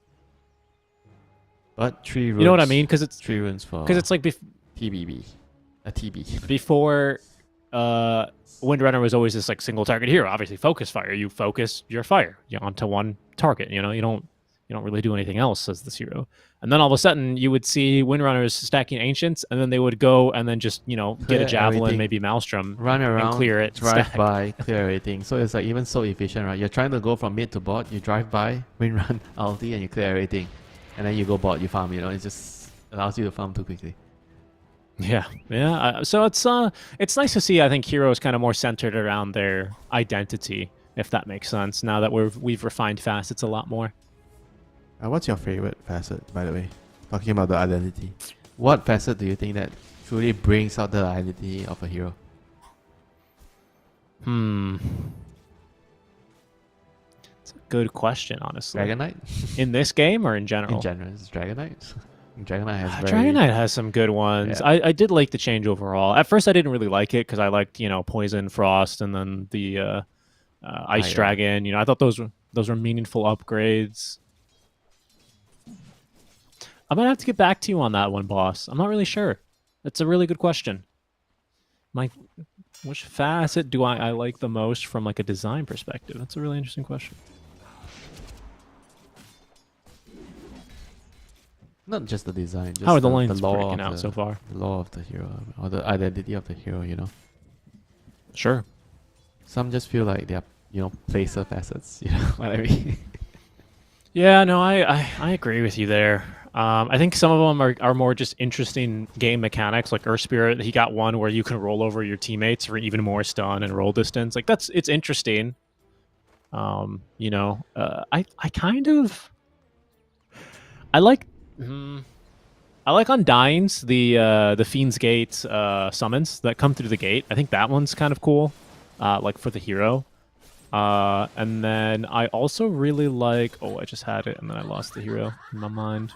But 3 runes. You know what I mean? Because it's 3 runes for it's like TBB, a TB. Before, Windrunner was always this like single target hero. Obviously, focus fire. You focus your fire onto one target. You don't really do anything else as this hero. And then all of a sudden, you would see Windrunners stacking ancients, and then they would go and then just get a javelin, everything. Maybe Maelstrom, Run around, and clear it, drive stack. by, clear everything. So it's like even so efficient, right? You're trying to go from mid to bot, you drive by, wind run, ulti, and you clear everything, and then you go bot, you farm. It just allows you to farm too quickly. Yeah. So it's nice to see. I think heroes kind of more centered around their identity, if that makes sense. Now that we've refined facets a lot more. What's your favorite facet, by the way? Talking about the identity. what facet do you think that truly brings out the identity of a hero? It's a good question, honestly. Dragon Knight? In this game or in general? In general, it's Dragon Knight. Dragon Knight has Dragon Knight has some good ones. Yeah. I did like the change overall. At first, I didn't really like it because I liked, you know, Poison, Frost, and then the Ice Dragon. You know, I thought those were meaningful upgrades. I'm gonna have to get back to you on that one, boss. I'm not really sure. That's a really good question. Which facet do I like the most from like a design perspective? That's a really interesting question. Not just the design. Just How are the the lanes lore breaking of out so far? The lore of the hero, or the identity of the hero, you know. Sure. Some just feel like they're, you know, placer facets, you know what I mean? Yeah, no, I agree with you there. I think some of them are more just interesting game mechanics, like Earth Spirit. He got one where you can roll over your teammates for even more stun and roll distance. Like it's interesting. You know, I like Undying's the Fiend's Gate summons that come through the gate. I think that one's kind of cool, like for the hero. And then I also really like... Oh, I just had it, and then I lost the hero in my mind.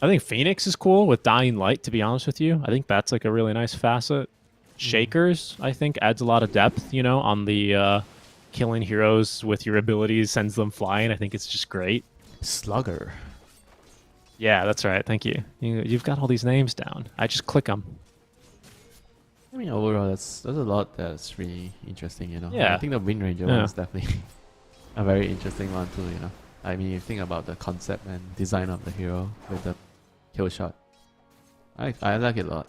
I think Phoenix is cool with Dying Light, to be honest with you. I think that's like a really nice facet. Shakers, I think, adds a lot of depth, you know, on the killing heroes with your abilities, sends them flying. I think it's just great. Slugger. Yeah, that's right. Thank you. You've got all these names down. I just click them. I mean, overall, there's a lot that's really interesting, you know. Yeah. I think the Wind Ranger one is definitely a very interesting one too, you know. I mean, you think about the concept and design of the hero with the kill shot. I like it a lot.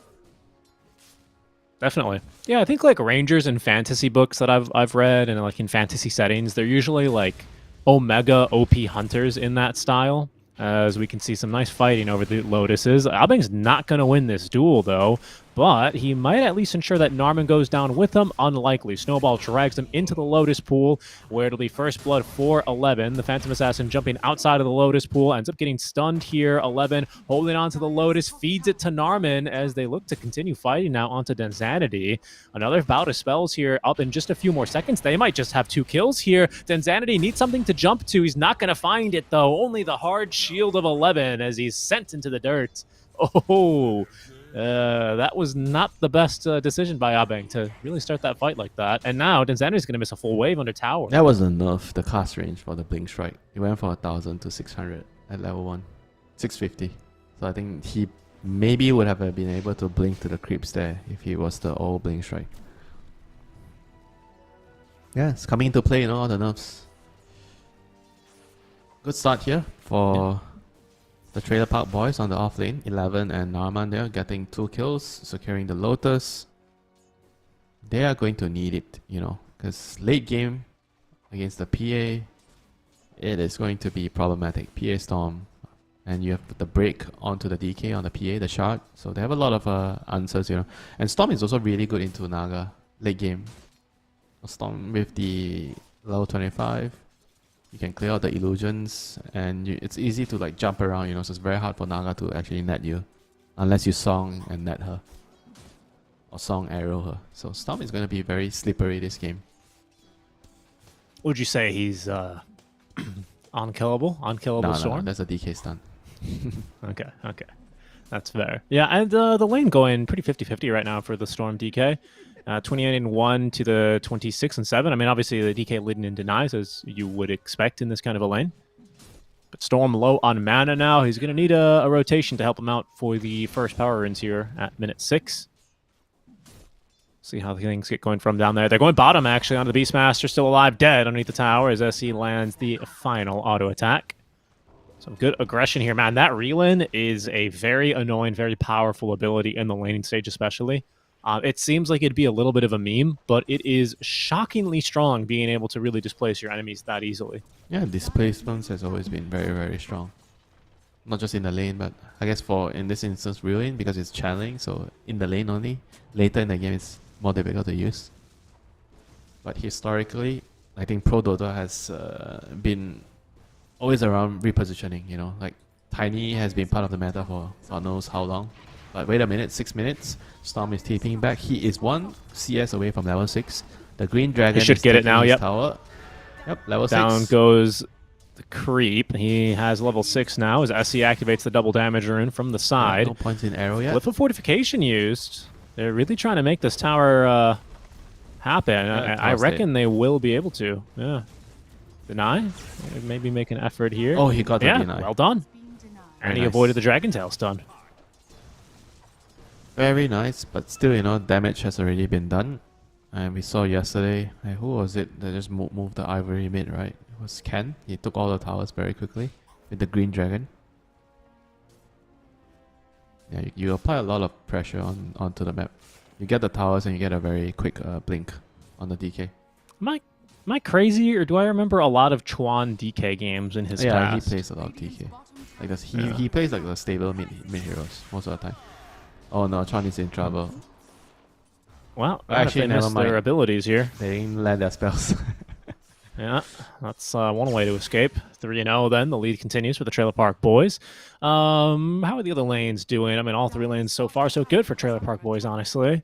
Definitely. Yeah, I think like Rangers in fantasy books that I've read and like in fantasy settings, they're usually like Omega OP hunters in that style. As we can see some nice fighting over the Lotuses. Abing's not going to win this duel, though, but he might at least ensure that Narman goes down with him. Unlikely. Snowball drags him into the Lotus pool, where it'll be first blood for 11. The Phantom Assassin jumping outside of the Lotus pool, ends up getting stunned here. 11 holding on to the Lotus, feeds it to Narman as they look to continue fighting now onto Denzanity. Another bout of spells here up in just a few more seconds. They might just have 2 kills here. Denzanity needs something to jump to. He's not going to find it, though. Only the hard shield of 11 as he's sent into the dirt. Oh, that was not the best decision by Abeng to really start that fight like that. And now Denzanity's going to miss a full wave under tower. That was enough, the cast range for the Blink Strike. He went for 1,000 to 600 at level 1. 650. So I think he maybe would have been able to blink to the creeps there if he was the old Blink Strike. Yeah, it's coming into play, you know, all the nerfs. Good start here for the Trailer Park boys on the off lane. 11 and Narman there getting 2 kills, securing the Lotus. They are going to need it, you know, because late game against the PA, it is going to be problematic. PA Storm, and you have the break onto the DK on the PA, the shard. So they have a lot of answers, you know. And Storm is also really good into Naga late game. Storm with the level 25. You can clear out the illusions, and it's easy to like jump around, you know, so it's very hard for Naga to actually net you. Unless you Song and net her. Or Song arrow her. So Storm is going to be very slippery this game. Would you say he's unkillable? Unkillable Storm? No, that's a DK stun. Okay. That's fair. Yeah, and the lane going pretty 50-50 right now for the Storm DK. 28-1 to the 26-7. I mean, obviously the DK leading in denies, as you would expect in this kind of a lane. But Storm low on mana now. He's going to need a rotation to help him out for the first power runes here at minute 6. See how things get going from down there. They're going bottom, actually, onto the Beastmaster. Still alive, dead underneath the tower as SC lands the final auto attack. Some good aggression here, man. That Relin is a very annoying, very powerful ability in the laning stage, especially. It seems like it'd be a little bit of a meme, but it is shockingly strong, being able to really displace your enemies that easily. Yeah, displacements has always been very, very strong. Not just in the lane, but I guess in this instance, Relin, because it's channeling, so in the lane only. Later in the game, it's more difficult to use. But historically, I think Pro Dota has been always around repositioning, you know, like Tiny has been part of the meta for God knows how long. But wait a minute, 6 minutes. Storm is TPing back. He is 1 CS away from level 6. The Green Dragon He should is get it taking now, his yep. tower. Yep, level 6. Down goes the creep. He has level 6 now as SE activates the double damage rune from the side. No points in arrow yet. With the fortification used, they're really trying to make this tower happen. I reckon they will be able to. Yeah. Deny? Maybe make an effort here. Oh, he got the yeah, deny. well done. And he avoided the Dragon Tail stun. Very nice, but still, you know, damage has already been done. And we saw yesterday, who was it that just moved the Ivory mid, right? It was Ken. He took all the towers very quickly with the Green Dragon. Yeah, you apply a lot of pressure onto the map. You get the towers and you get a very quick blink on the DK. Am I crazy, or do I remember a lot of Chuan DK games in his Yeah, past? he plays a lot of DK. Like this, he plays like the stable mid heroes most of the time. Oh no, Chuan is in trouble. Well, actually, they never missed their mind. abilities here. They didn't land their spells. Yeah, that's one way to escape. 3-0 then. The lead continues for the Trailer Park Boys. How are the other lanes doing? I mean, all 3 lanes so far so good for Trailer Park Boys, honestly.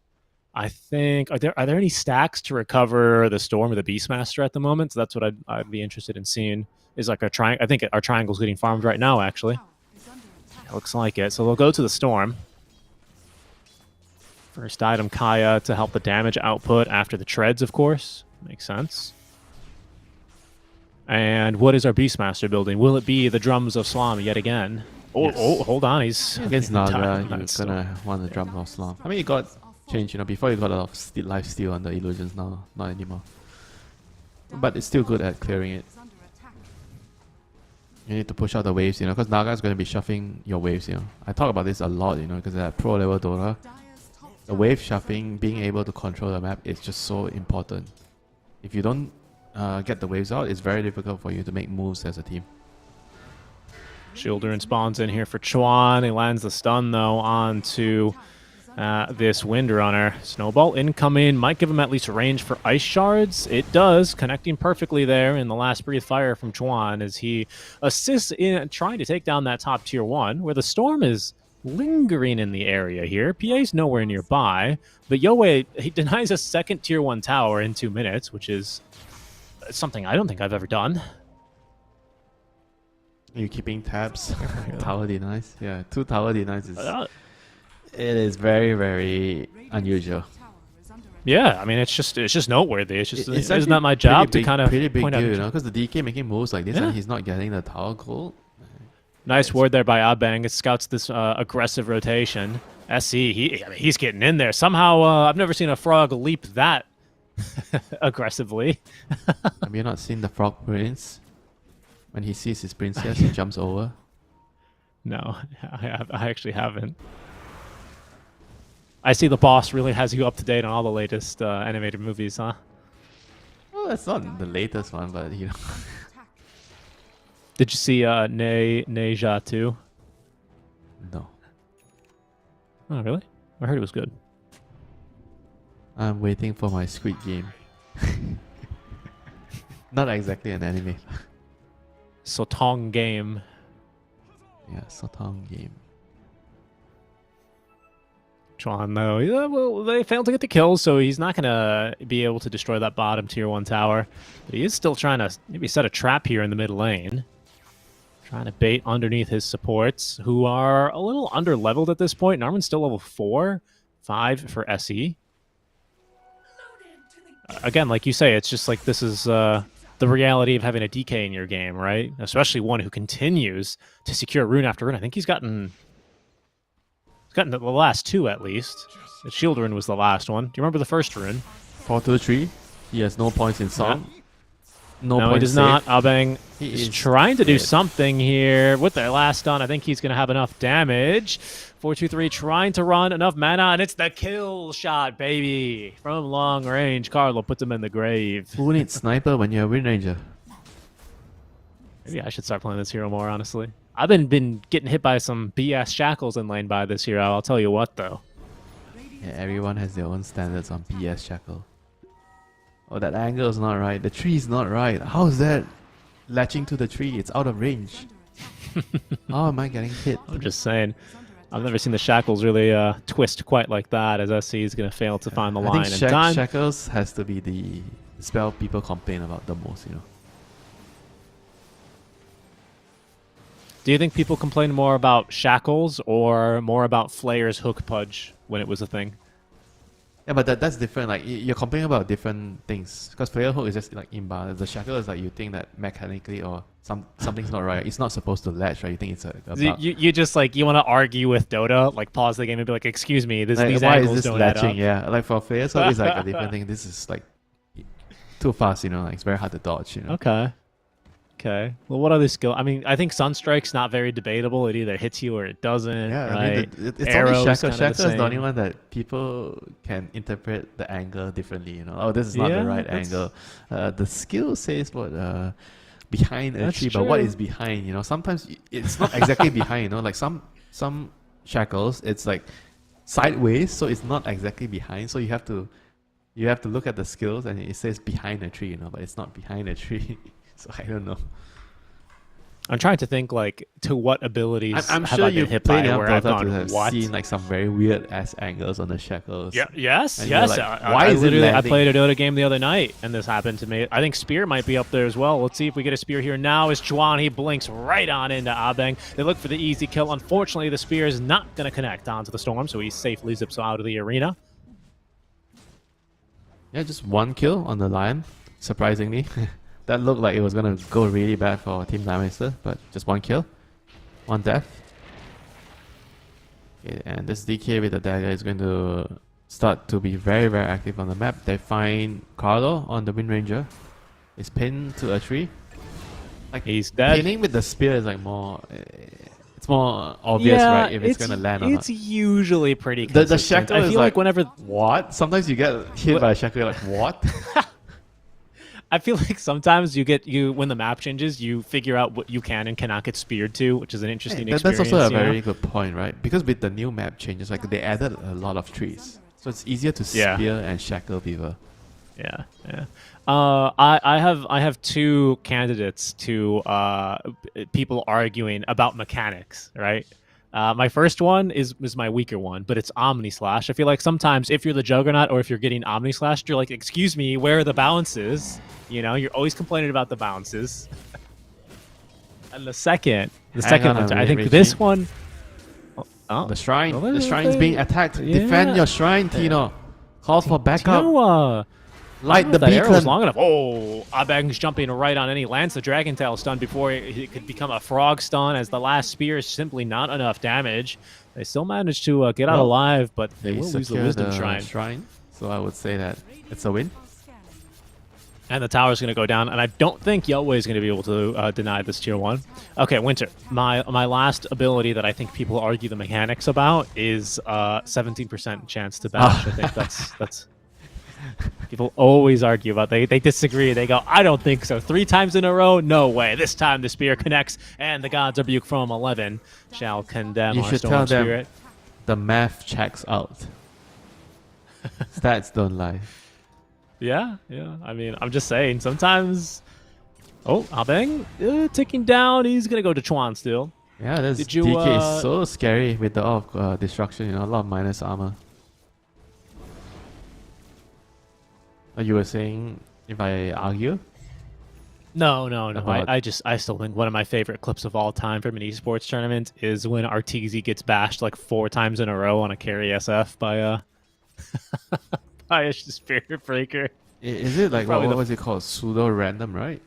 I think, are there any stacks to recover the Storm or the Beastmaster at the moment? So that's what I'd be interested in seeing. Is like a triangle. I think our triangle's getting farmed right now, actually. It looks like it. So they'll go to the Storm. First item, Kaya, to help the damage output after the treads, of course. Makes sense. And what is our Beastmaster building? Will it be the drums of Slam yet again? Oh, Yes. oh, hold on. He's Against Naga, you're Nice. gonna want the drum of Slam. I mean, you got change, you know, before you got a lot of life steal on the illusions, now not anymore. But it's still good at clearing it. You need to push out the waves, you know, because Naga is going to be shuffling your waves, you know. I talk about this a lot, you know, because at pro level Dota, the wave shuffling, being able to control the map is just so important. If you don't get the waves out, it's very difficult for you to make moves as a team. Children spawns in here for Chuan. He lands the stun, though, onto this Windrunner. Snowball incoming. Might give him at least range for Ice Shards. It does, connecting perfectly there in the last breathe fire from Chuan as he assists in trying to take down that top tier 1, where the Storm is lingering in the area here. PA's nowhere nearby, but Yoei, he denies a second tier 1 tower in 2 minutes, which is something I don't think I've ever done. Are you keeping tabs? Tower denies? Yeah, 2 tower denies is... it is very, very unusual. Yeah, I mean, it's just noteworthy. It's just It's isn't that my job to kind of pretty big point deal, out? you know, because the DK making moves like this Yeah. and he's not getting the tower goal. Nice word there by Abang. It scouts this aggressive rotation. SE, he's getting in there. Somehow, I've never seen a frog leap that aggressively. Have you not seen the Frog Prince? When he sees his princess, he jumps over. No, I actually haven't. I see the boss really has you up to date on all the latest animated movies, huh? Well, that's not the latest one, but you know. Did you see Neja too? No. Oh, really? I heard it was good. I'm waiting for my Squid Game. Not exactly an anime. Sotong game. Yeah, Sotong game. Chuan, though, yeah, well, they failed to get the kill, so he's not going to be able to destroy that bottom tier 1 tower. But he is still trying to maybe set a trap here in the mid lane. Trying to bait underneath his supports, who are a little under-leveled at this point. Narman's still level 4, 5 for SE. Again, like you say, it's just like this is the reality of having a DK in your game, right? Especially one who continues to secure rune after rune. I think he's gotten the last 2 at least. The shield rune was the last one. Do you remember the first rune? 4-2-3. He has no points in song. Yeah. No, No, he points does not. saved. Abang He is is trying to do dead. something here with that last stun. I think he's going to have enough damage. 4-2-3 trying to run enough mana, and it's the kill shot, baby. From long range, Carlo puts him in the grave. Who needs sniper when you're a Wind Ranger? Maybe I should start playing this hero more, honestly. I've been getting hit by some BS shackles in lane by this hero. I'll tell you what, though. Yeah, everyone has their own standards on PS Shackle. Oh, that angle is not right. The tree is not right. How is that latching to the tree? It's out of range. Oh, am I getting hit? I'm just saying. I've never seen the shackles really twist quite like that, as SC is going to fail to find the I line think in time. Shackles has to be the spell people complain about the most, you know. Do you think people complain more about shackles or more about Flayer's hook pudge when it was a thing? Yeah, but that's different. Like you're complaining about different things. Because player hook is just like imbalance. The shackle is like you think that mechanically or something's not right. It's not supposed to latch, right? You think it's a bug. You just like you want to argue with Dota, like pause the game and be like, "Excuse me, Like, these why angles is this don't add latching? up." Yeah, like for players hook, it's like a different thing. This is like too fast, you know. Like it's very hard to dodge, you know. Okay. Okay. Well, what other skill? I mean, I think Sunstrike's not very debatable. It either hits you or it doesn't. Yeah, right? I mean, it's Arrow's only Shackle. kinda Shackle is the only same. one that people can interpret the angle differently. You know, oh, this is not Yeah, the right that's- angle. The skill says what behind a That's tree, but what true. is behind? You know, sometimes it's not exactly behind. You know, like some shackles, it's like sideways, so it's not exactly behind. So you have to look at the skills, and it says behind a tree. You know, but it's not behind a tree. So I don't know. I'm trying to think like to what abilities I'm have sure I been you've hit played by enough where I've Dota to gone, have what? seen like some very weird ass angles on the shackles. Yeah. Yes. And you're Yes. like, I- why I is it literally- I landing? played a Dota game the other night, and this happened to me. I think Spear might be up there as well. Let's see if we get a Spear here now. As Chuan, he blinks right on into Abeng. They look for the easy kill. Unfortunately, the Spear is not going to connect onto the Storm, so he safely zips out of the arena. Yeah, just one kill on the Lion, surprisingly. That looked like it was gonna go really bad for Team Nightmaster, but just one kill. One death. Okay, and this DK with the dagger is going to start to be very, very active on the map. They find Carlo on the Wind Ranger. It's pinned to a tree. Like He's dead. pinning with the spear is like more. It's more obvious, right? If it's gonna land or It's not. usually pretty The consistent. shackle I is feel like whenever what? Sometimes you get hit by a shackle, you're like what? I feel like sometimes when the map changes, you figure out what you can and cannot get speared to, which is an interesting That's experience. also a you know? very good point, right? Because with the new map changes, like they added a lot of trees, so it's easier to Yeah. spear and shackle people. Yeah, yeah. I have two candidates to people arguing about mechanics, right? My first one is my weaker one, but it's Omni Slash. I feel like sometimes if you're the Juggernaut or if you're getting Omni Slashed, you're like, excuse me, where are the bounces? You know, you're always complaining about the bounces. And the second Hang on, one, I wait, think Richie. this one. Oh, The shrine, Well, the shrine's being attacked. yeah. Defend your shrine, Tino. Calls for backup. Tino, Light the that arrow was beacon. long enough. Oh, Abeng's jumping right on any lands the Dragon Tail stun before it could become a frog stun, as the last spear is simply not enough damage. They still managed to get out Well, alive, but they They will lose the secure Wisdom the Shrine. So I would say that it's a win. And the tower's going to go down, and I don't think Yelway is going to be able to deny this tier 1. Okay, Winter. My last ability that I think people argue the mechanics about is 17% chance to bash. I think that's people always argue about. They disagree. They go, I don't think so. 3 times in a row? No way. This time the spear connects, and the God's Rebuke from 11 shall condemn You our should Storm tell them Spirit. the math checks out. Stats don't lie. Yeah. I mean, I'm just saying, sometimes... Oh, Abeng ticking down. He's going to go to Chuan still. Yeah, this Did you, DK is so scary with the destruction, you know, a lot of minus armor. You were saying if I argue? No. About- I still think one of my favorite clips of all time from an esports tournament is when Arteezy gets bashed like 4 times in a row on a carry SF by by a Spirit Breaker. Is it like, Probably what the- was it called? Pseudo random, right?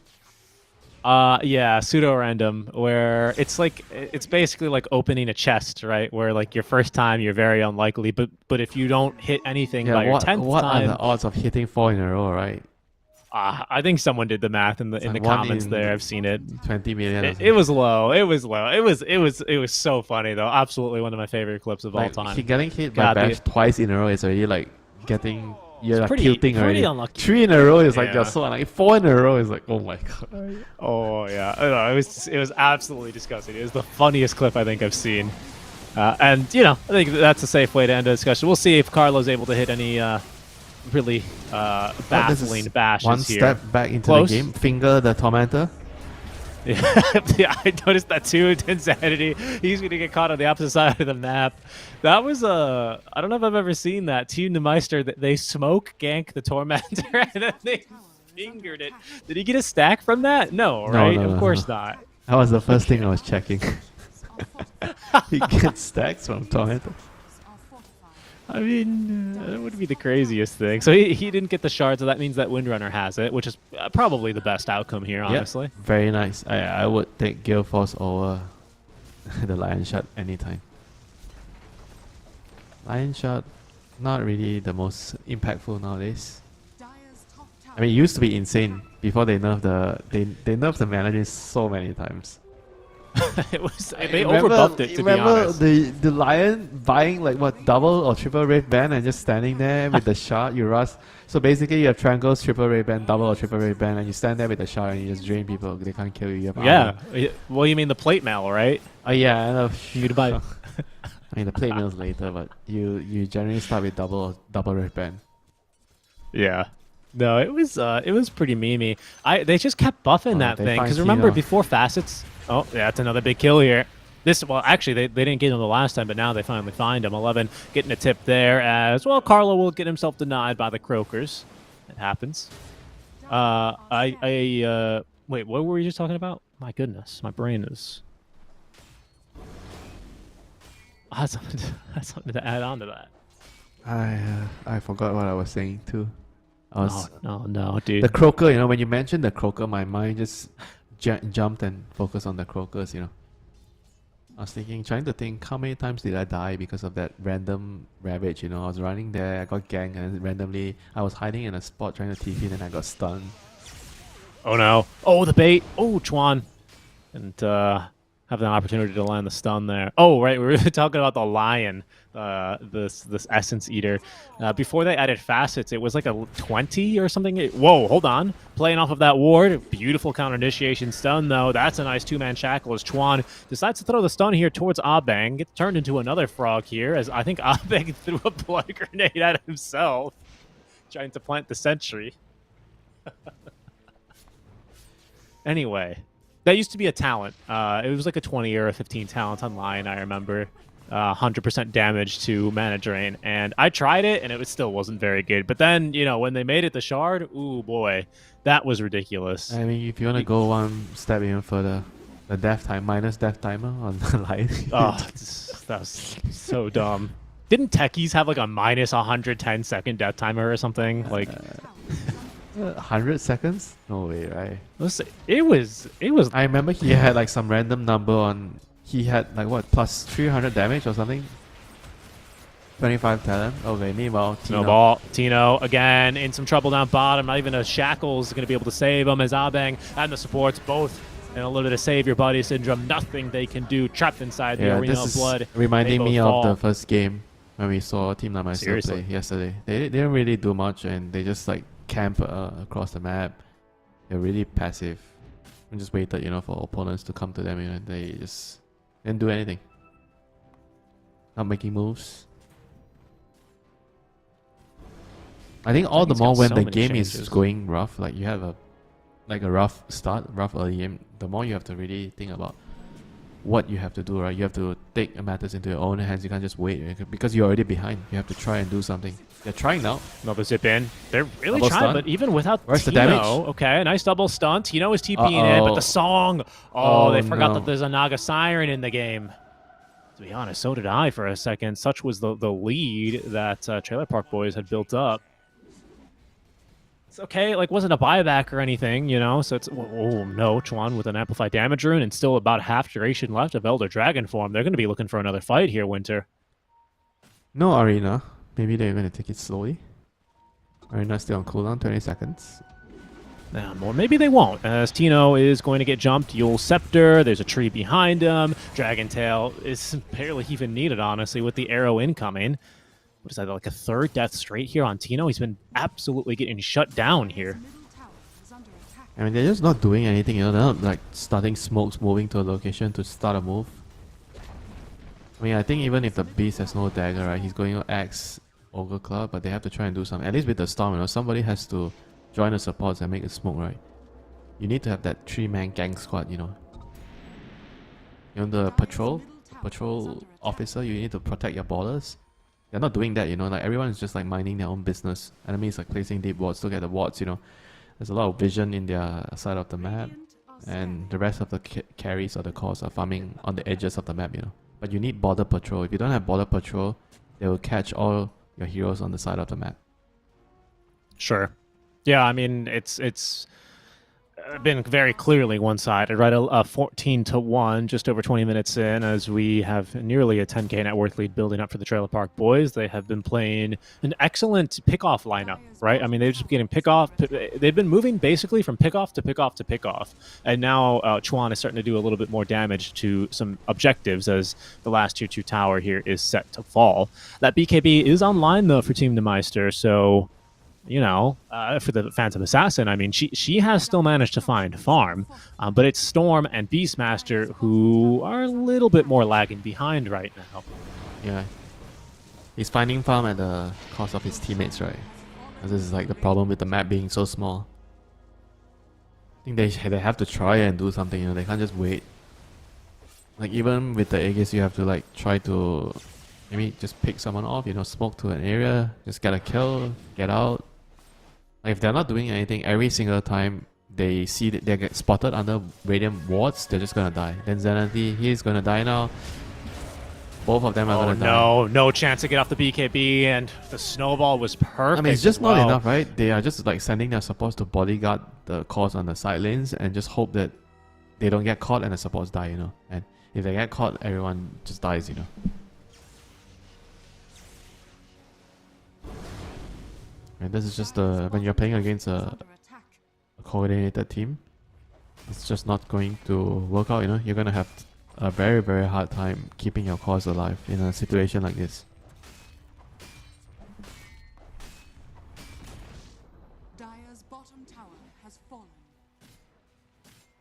Yeah, pseudo random, where it's basically like opening a chest, right? Where like your first time you're very unlikely, but if you don't hit anything by your 10th what time, are the odds of hitting 4 in a row, right? I think someone did the math in the like one comments in there. I've seen it. 20 million. or It was low. It was so funny though. Absolutely one of my favorite clips of all like, time. Getting hit God, by bash twice in a row is already like getting... You're like pretty- tilting pretty already. unlucky. 3 in a row is like Yeah. you're so unlucky. 4 in a row is like, oh my god. Oh yeah, I don't know, it was absolutely disgusting. It was the funniest clip I think I've seen, and you know I think that's a safe way to end the discussion. We'll see if Carlo's able to hit any really This is baffling bashes one here. step back into Close. the game. Finger the tormentor. Yeah, I noticed that too. Insanity. He's gonna get caught on the opposite side of the map. That was I don't know if I've ever seen that. Team Meister, they smoke gank the Tormentor and then they fingered it. Did he get a stack from that? No, right? no, of no, course no. not. That was the first thing I was checking. He gets stacks from Tormentor. I mean, that would be the craziest thing. So he didn't get the shard, so that means that Windrunner has it, which is probably the best outcome here, honestly. Yep, very nice. I would take Gale Force over the Lion Shot anytime. Lion Shot, not really the most impactful nowadays. I mean, it used to be insane before they nerfed they nerfed the mana so many times. They overbuffed it, to be honest. Remember the Lion buying like what, double or triple Wraith Band and just standing there with the shard, you rush. So basically you have triangles, triple Wraith Band, double or triple Wraith Band, and you stand there with the shard and you just drain people. They can't kill you. You have armor. Well, you mean the plate mail, right? Oh yeah, I know. You'd buy. I mean the plate mail's later, but you generally start with double Wraith Band. Yeah. No, it was pretty memey. They just kept buffing that thing because remember before facets. Oh, yeah, that's another big kill here. Well, actually, they didn't get him the last time, but now they finally find him. 11 getting a tip there as well. Carlo will get himself denied by the Croakers. It happens. Wait, what were you just talking about? My goodness, my brain is. I had something to add on to that. I forgot what I was saying too. No, dude. The Croaker, when you mentioned the Croaker, my mind just jumped and focused on the Croakers, I was trying to think how many times did I die because of that random Ravage, I was running there, I got ganked, and randomly I was hiding in a spot trying to TP and I got stunned. Oh no. Oh, the bait. Oh, Chuan. And have an opportunity to land the stun there. Oh, right, we were talking about the Lion, this Essence Eater. Before they added facets, it was like a 20 or something. Whoa, hold on. Playing off of that ward. Beautiful counter initiation stun, though. That's a nice two-man shackle as Chuan decides to throw the stun here towards Abeng. Gets turned into another frog here, as I think Abeng threw a blood grenade at himself, trying to plant the sentry. Anyway. That used to be a talent. It was like a 20 or a 15 talent on Lion, I remember. 100% damage to mana drain. And I tried it, and it still wasn't very good. But then, when they made it the shard, ooh, boy, that was ridiculous. I mean, if you want to go one step even further, the death time, minus death timer on the Lion. Oh, that was so dumb. Didn't Techies have like a minus 110 second death timer or something? 100 seconds? No way, right? It was. I remember he had like some random number on. He had like what, plus 300 damage or something? 25 talent. Okay, meanwhile, Tino. No ball. Tino again in some trouble down bottom. Not even a Shackle's going to be able to save him as Abeng and the supports both in a little bit of save your body syndrome. Nothing they can do. Trapped inside the arena of blood. Reminding me of the first game when we saw Team Meister play yesterday. They didn't really do much and they just like camp across the map. They're really passive and just waited, for opponents to come to them, and they just didn't do anything. Not making moves. I think all the more when the game is going rough, like you have a rough start, rough early game, the more you have to really think about what you have to do, right? You have to take matters into your own hands. You can't just wait because you're already behind. You have to try and do something. They're trying now. Another zip in. They're really double trying, stun. but even without Where's Tino, the damage? Okay, nice double stun. Tino is TPing in, but the song. They forgot that there's a Naga Siren in the game. To be honest, so did I for a second. Such was the lead that Trailer Park Boys had built up. It's okay, wasn't a buyback or anything, so it's, oh no, Chuan with an amplified damage rune and still about half duration left of Elder Dragon form. They're going to be looking for another fight here, Winter. No arena. Maybe they're going to take it slowly. Arena's still on cooldown, 20 seconds. Or maybe they won't, as Tino is going to get jumped. Yule Scepter, there's a tree behind him. Dragon Tail is barely even needed, honestly, with the arrow incoming. What is that, like a third death straight here on Tino? He's been absolutely getting shut down here. I mean, they're just not doing anything, they're not starting smokes, moving to a location to start a move. I mean, I think even if the beast has no dagger, right, he's going to axe Ogre Club, but they have to try and do something. At least with the storm, somebody has to join the supports and make a smoke, right? you need to have that 3-man gang squad, you know. You know, the patrol officer, you need to protect your borders. They're not doing that, you know, like everyone is just like minding their own business. Enemies like placing deep wards, look at the wards, you know. There's a lot of vision in their side of the map, and the rest of the carries or the cores are farming on the edges of the map, you know. But you need border patrol. If you don't have border patrol, they will catch all your heroes on the side of the map. Sure. Yeah, I mean, it's been very clearly one-sided, right? A 14-1, just over 20 minutes in, as we have nearly a 10k net worth lead building up for the Trailer Park Boys. They have been playing an excellent pickoff lineup, right? I mean, they've just been getting pickoff. They've been moving basically from pickoff to pickoff to pickoff, and now Chuan is starting to do a little bit more damage to some objectives as the last tier 2 tower here is set to fall. That BKB is online though for Team Nemeister, so you know, for the Phantom Assassin, I mean, she has still managed to find farm, but it's Storm and Beastmaster who are a little bit more lagging behind right now. Yeah. He's finding farm at the cost of his teammates, right? This is like the problem with the map being so small. I think they have to try and do something, you know, they can't just wait. Like even with the Aegis, you have to like try to maybe just pick someone off, you know, smoke to an area, just get a kill, get out. Like if they're not doing anything every single time they see that they get spotted under Radiant wards, they're just gonna die. Then Zenity, he's gonna die now. Both of them are gonna die. No chance to get off the BKB, and the snowball was perfect. I mean, it's just not enough, right? They are just like sending their supports to bodyguard the cores on the side lanes and just hope that they don't get caught and the supports die, you know. And if they get caught, everyone just dies, you know. And this is just when you're playing against a coordinated team, it's just not going to work out, you know. You're gonna have a very, very hard time keeping your cause alive in a situation like this. Dire's bottom tower has fallen.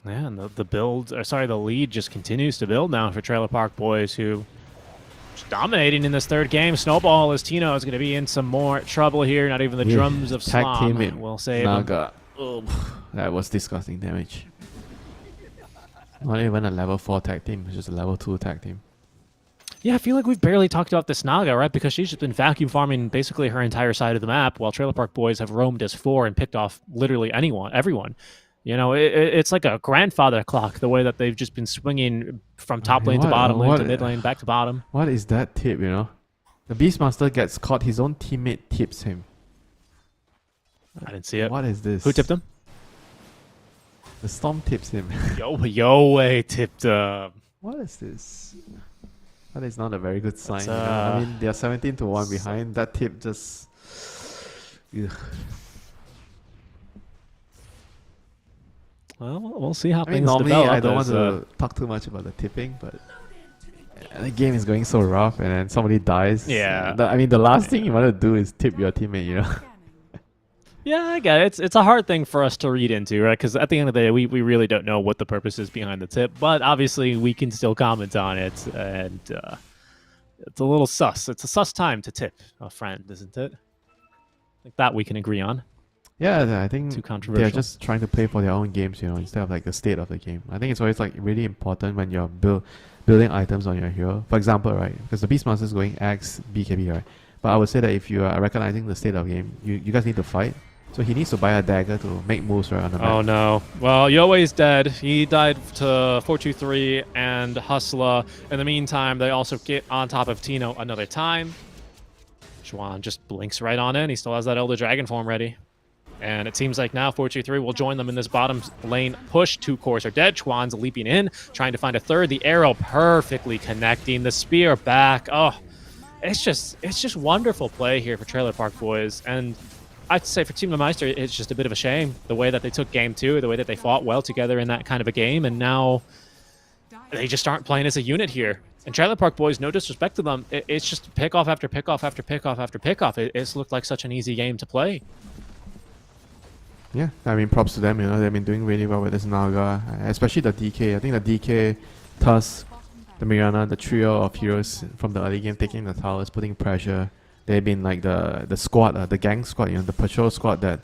Yeah, and the lead just continues to build now for Trailer Park Boys, who just dominating in this third game. Snowball as Tino is going to be in some more trouble here. Not even the drums of Slam will save Naga. That was disgusting damage. Not even a level 4 tag team, it's just a level 2 tag team. Yeah, I feel like we've barely talked about this Naga, right? Because she's just been vacuum farming basically her entire side of the map, while Trailer Park Boys have roamed as 4 and picked off literally everyone. You know, it's like a grandfather clock, the way that they've just been swinging from top lane to bottom lane to mid lane, back to bottom. What is that tip, you know? The Beastmaster gets caught, his own teammate tips him. I didn't see it. What is this? Who tipped him? The Storm tips him. Yo tipped him. What is this? That is not a very good sign. You know? I mean, they are 17-1 behind. That tip just... Ugh. Well, we'll see how things normally develop. I don't want to talk too much about the tipping, but the game is going so rough, and then somebody dies. Yeah. I mean, the last thing you want to do is tip your teammate, you know? Yeah, I get it. It's a hard thing for us to read into, right? Because at the end of the day, we really don't know what the purpose is behind the tip, but obviously we can still comment on it, and it's a little sus. It's a sus time to tip a friend, isn't it? Like that we can agree on. Yeah, I think Too controversial. they're just trying to play for their own games, you know, instead of like the state of the game. I think it's always like really important when you're building items on your hero. For example, right, because the Beastmaster is going X BKB, right? But I would say that if you are recognizing the state of the game, you guys need to fight. So he needs to buy a dagger to make moves right on the map. Oh no. Well, Yoei's dead. He died to 423 and Hustler. In the meantime, they also get on top of Tino another time. Chuan just blinks right on in. He still has that Elder Dragon form ready. And it seems like now 423 will join them in this bottom lane push. 2 cores are dead. Chuan's leaping in, trying to find a third. The arrow perfectly connecting. The spear back. Oh, it's just wonderful play here for Trailer Park Boys. And I'd say for Team Nemeister, it's just a bit of a shame. The way that they took game 2, the way that they fought well together in that kind of a game. And now they just aren't playing as a unit here. And Trailer Park Boys, no disrespect to them, it's just pickoff after pickoff after pickoff after pickoff. It's looked like such an easy game to play. Yeah, I mean, props to them, you know, they've been doing really well with this Naga, especially the DK. I think the DK, Tusk, the Mirana, the trio of heroes from the early game taking the towers, putting pressure. They've been like the squad, the gang squad, you know, the patrol squad that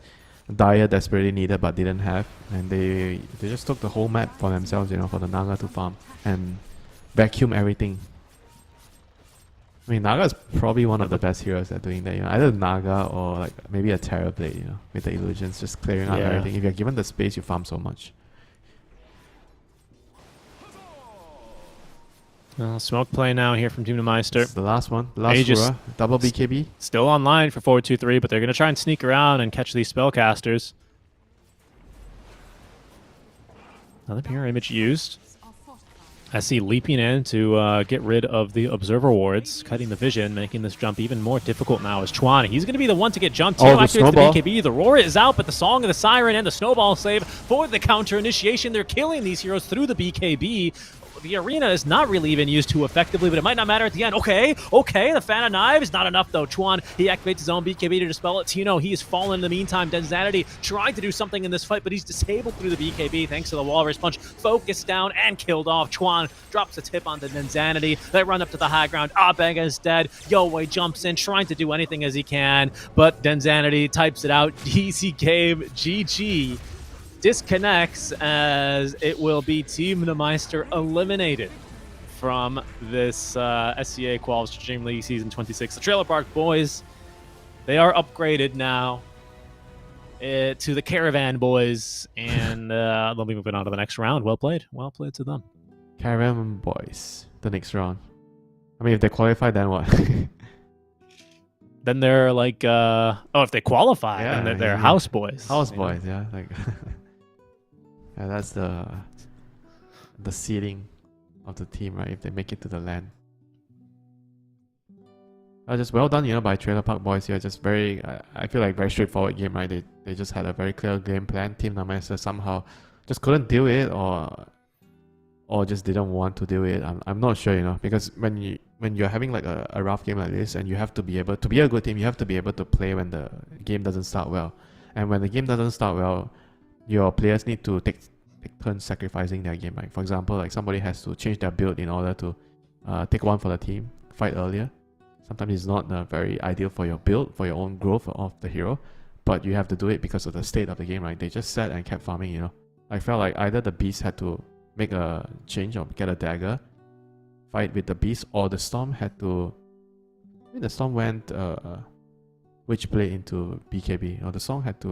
Dire desperately needed but didn't have, and they just took the whole map for themselves, you know, for the Naga to farm and vacuum everything. I mean, Naga is probably one of the best heroes at doing that, you know, either Naga or like maybe a Terrorblade, you know, with the illusions, just clearing out everything. If you're given the space, you farm so much. Smoke play now here from Team Meister. It's the last one, the last Aegis Fura, double BKB. Still online for 4-2-3, but they're going to try and sneak around and catch these spellcasters. Another mirror image used. I see leaping in to get rid of the Observer wards, cutting the vision, making this jump even more difficult now is Chuan. He's going to be the one to get jumped here. Activates the BKB. The Roar is out, but the Song of the Siren and the Snowball save for the counter initiation. They're killing these heroes through the BKB. The arena is not really even used too effectively, but it might not matter at the end. Okay, the Fan of Knives, not enough though. Chuan, he activates his own BKB to dispel it. Tino, he's fallen in the meantime. Denzanity trying to do something in this fight, but he's disabled through the BKB thanks to the Walrus Punch. Focused down and killed off. Chuan drops a tip onto Denzanity. They run up to the high ground. Abega is dead. Yowei jumps in, trying to do anything as he can, but Denzanity types it out. Easy game, GG. Disconnects as it will be Team Meister eliminated from this SCA Quals Dream League Season 26. The Trailer Park Boys, they are upgraded now to the Caravan Boys, and they'll be moving on to the next round. Well played to them. Caravan Boys, the next round. I mean, if they qualify, then what? Then they're like, if they qualify, then they're House Boys. House Boys, yeah. Like, yeah, that's the seeding of the team, right? If they make it to the LAN. Just well done, you know, by Trailer Park Boys here. Just very, I feel like very straightforward game, right? They just had a very clear game plan. Team Meister somehow just couldn't do it, or just didn't want to do it. I'm not sure, you know, because when you're having like a rough game like this, and you have to be able to be a good team, you have to be able to play when the game doesn't start well. And when the game doesn't start well, your players need to take turns sacrificing their game, right? For example, like somebody has to change their build in order to take one for the team, fight earlier. Sometimes it's not very ideal for your build, for your own growth of the hero, but you have to do it because of the state of the game, right? They just sat and kept farming, you know. I felt like either the Beast had to make a change or get a dagger, fight with the Beast, or the Storm had to... I mean, the Storm went Witchblade into BKB, or the Storm had to...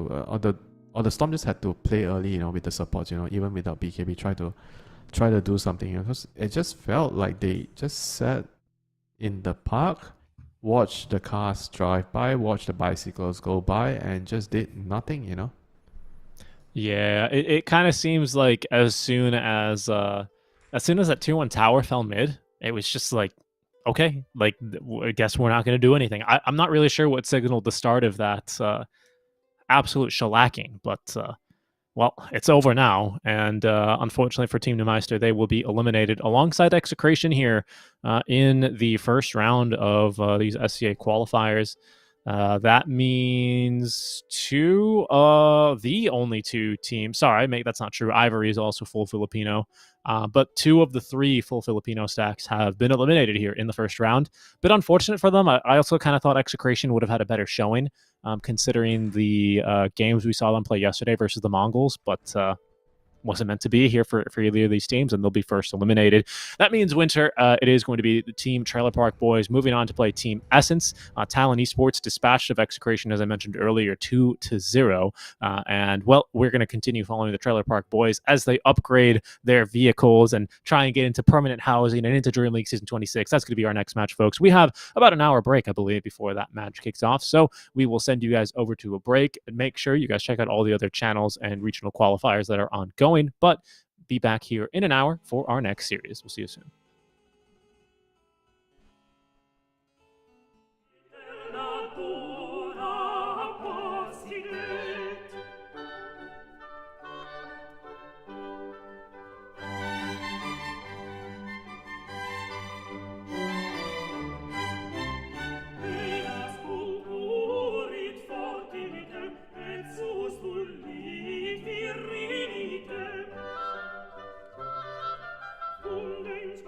or the Storm just had to play early, you know, with the supports, you know, even without BKB, try to do something, you know, because it just felt like they just sat in the park, watched the cars drive by, watched the bicycles go by, and just did nothing, you know. Yeah, it kind of seems like as soon as that tier 1 tower fell mid, it was just like, okay, like I guess we're not going to do anything. I'm not really sure what signaled the start of that absolute shellacking, but well, it's over now, and unfortunately for Team Meister, they will be eliminated alongside Execration here in the first round of these SCA qualifiers. That means the only two teams. Sorry, that's not true. Ivory is also full Filipino. But 2 of the 3 full Filipino stacks have been eliminated here in the first round. Bit unfortunate for them. I also kind of thought Execration would have had a better showing, considering the games we saw them play yesterday versus the Mongols. But wasn't meant to be here for either of these teams, and they'll be first eliminated. That means winter, it is going to be the Team Trailer Park Boys moving on to play Team Essence. Talon Esports dispatched of Execration, as I mentioned earlier, 2-0. And, well, we're going to continue following the Trailer Park Boys as they upgrade their vehicles and try and get into permanent housing and into Dream League Season 26. That's going to be our next match, folks. We have about an hour break, I believe, before that match kicks off. So we will send you guys over to a break, and make sure you guys check out all the other channels and regional qualifiers that are ongoing. But be back here in an hour for our next series. We'll see you soon. Ungens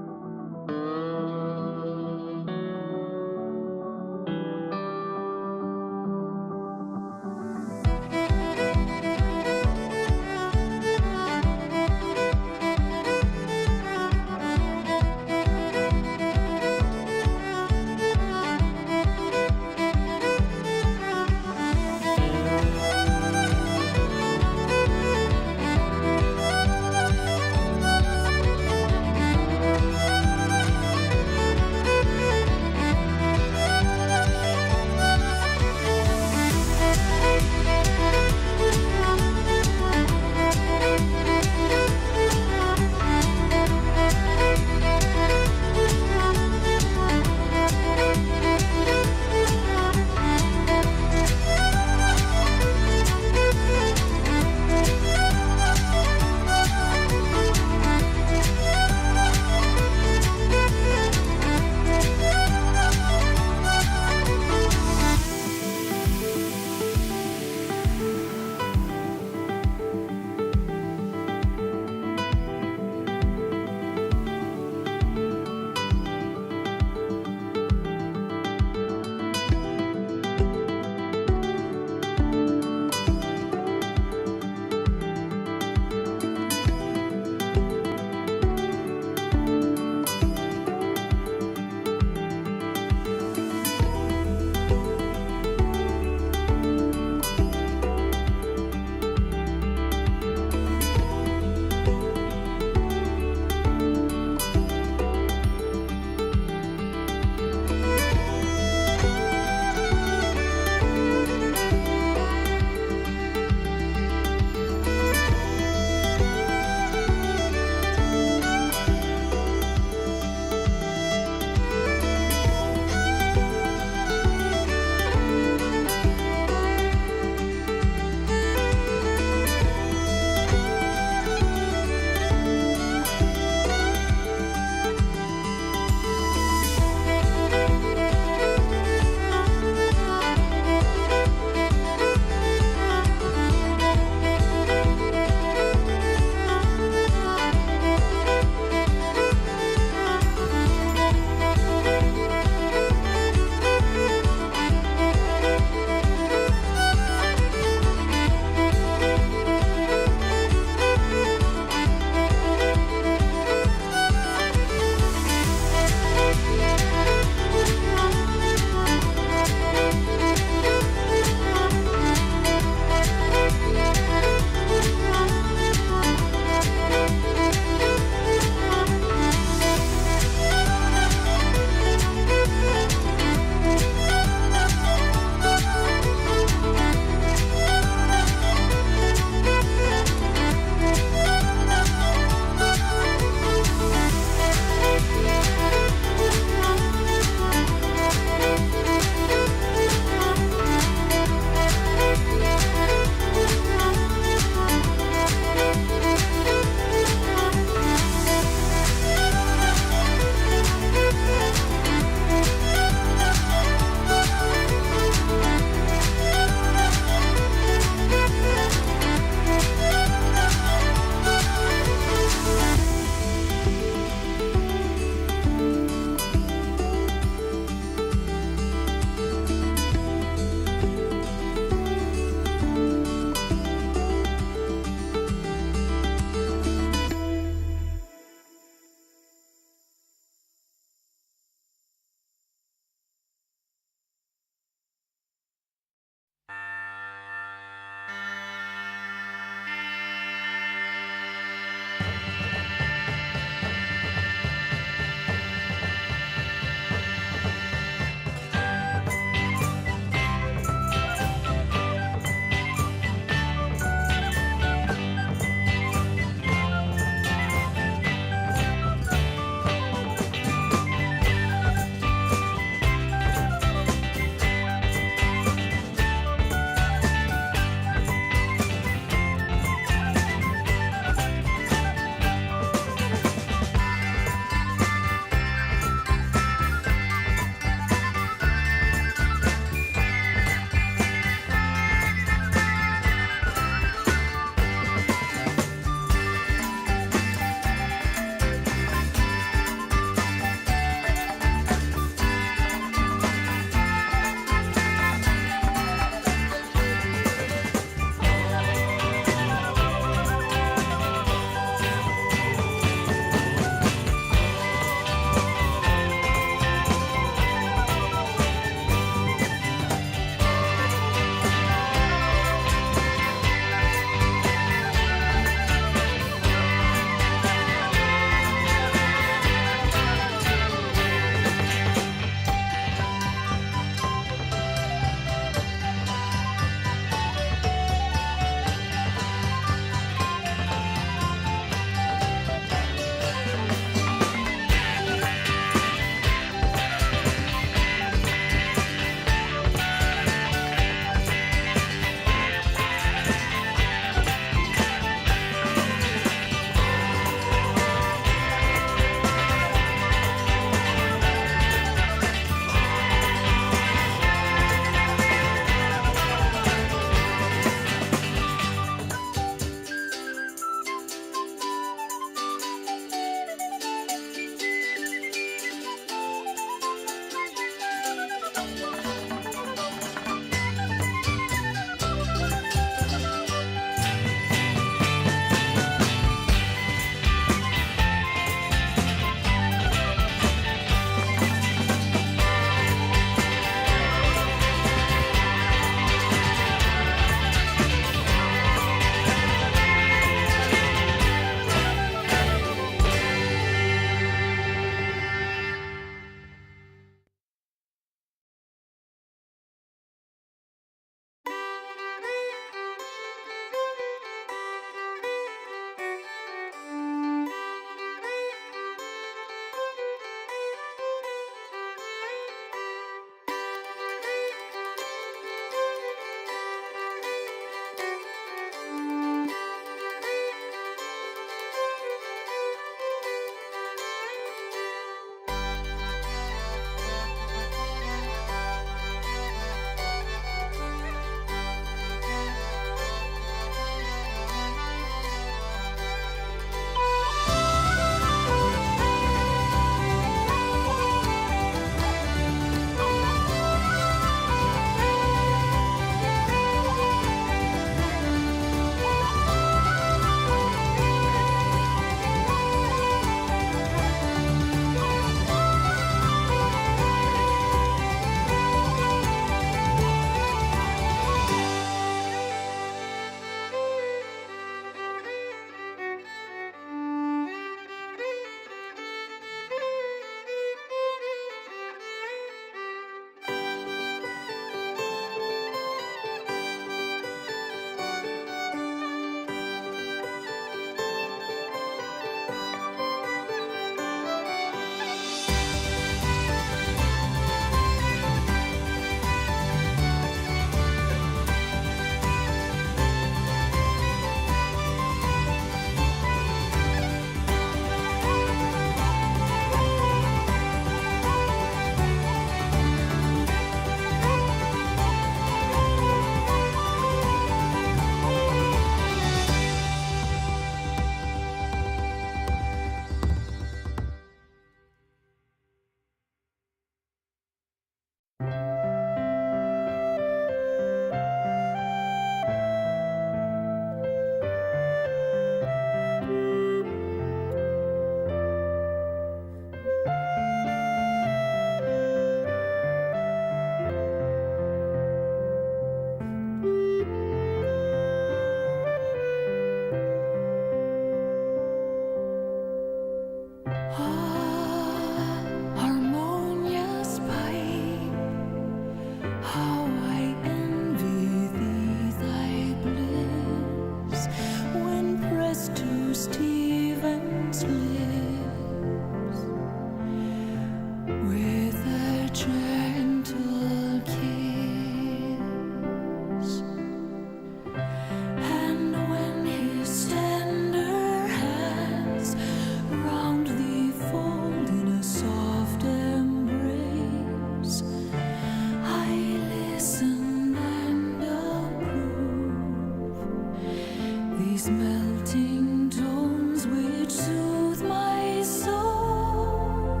these melting tones which soothe my soul,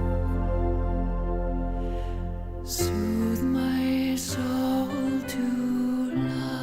soothe my soul to love.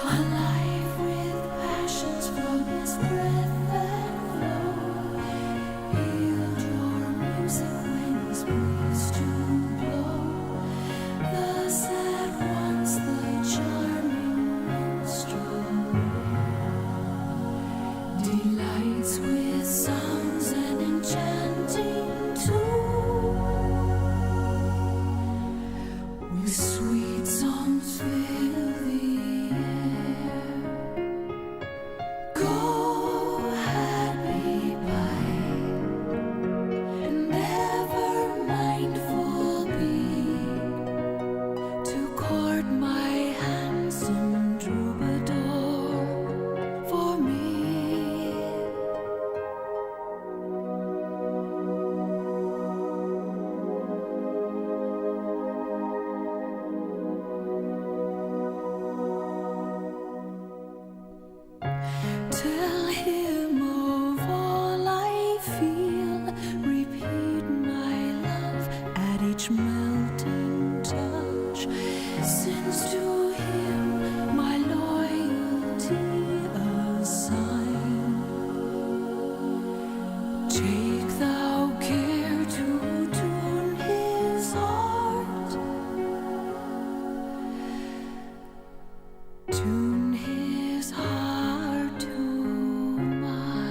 Alive with passions from his breath and flow, healed your music when his breeze to blow. Thus at once the charming minstrel delights with songs and enchanting tune, with sweet songs fill the air. Go happy by, and ever mindful be, to court my handsome troubadour for me. Tell him of all I feel, repeat my love at each melting touch, since to him my loyalty assign. Take thou care to tune his heart, tune his heart to mine.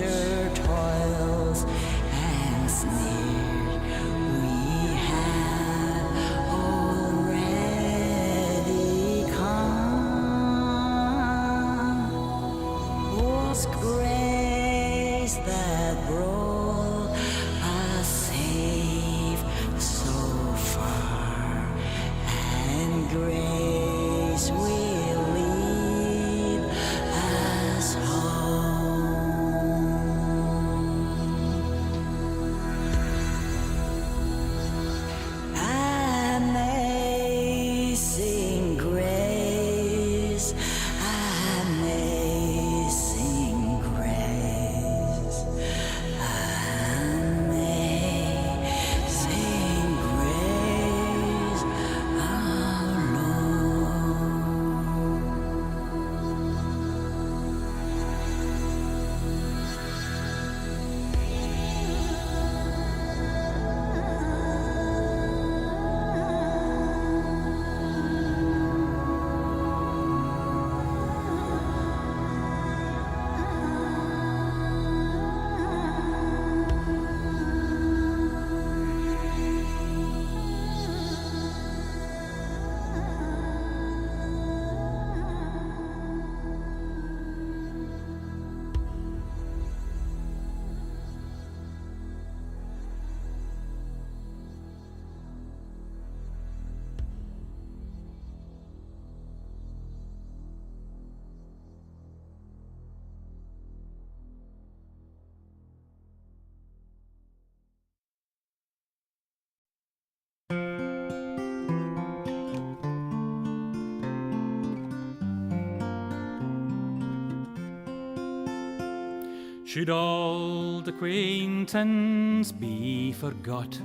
bitter toils and sneered, we have already come. Was grace that brought us safe so far, and grace will lead us home. Amazing grace, amazing grace, amazing grace, our Should old acquaintance be forgot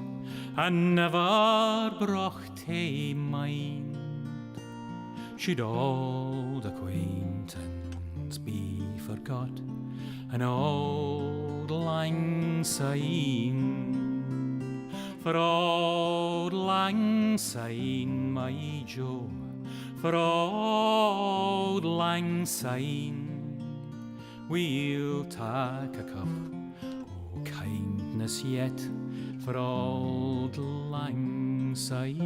and never brought to mind? Should old acquaintance be forgot and old lang syne? For old lang syne, my Joe, for old lang syne, we'll take a cup o' kindness yet for old lang syne.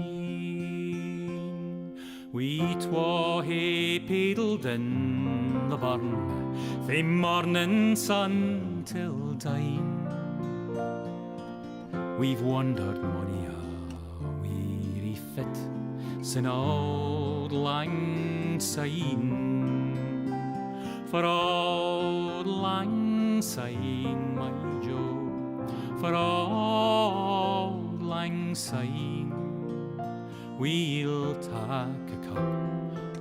We twa hae paddled in the burn fae morning sun till dine. We've wandered mony a weary fit sin old lang syne. For old lang syne, my Joe, for old lang syne, we'll take a cup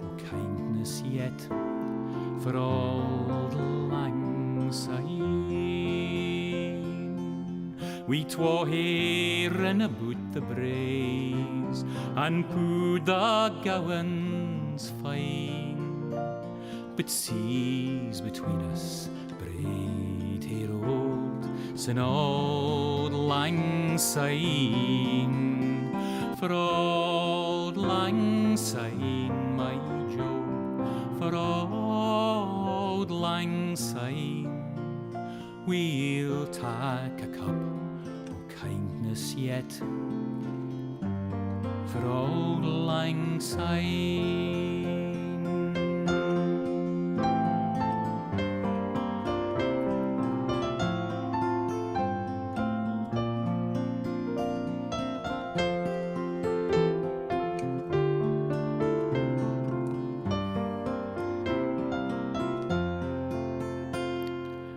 o' kindness yet for old lang syne. We twa hae rin aboot the braes and pooed the gowans fine. But seas between us braid hae rolled sin old lang syne. For old lang syne, my Joe, for old lang syne, we'll take a cup o' kindness yet for old lang syne.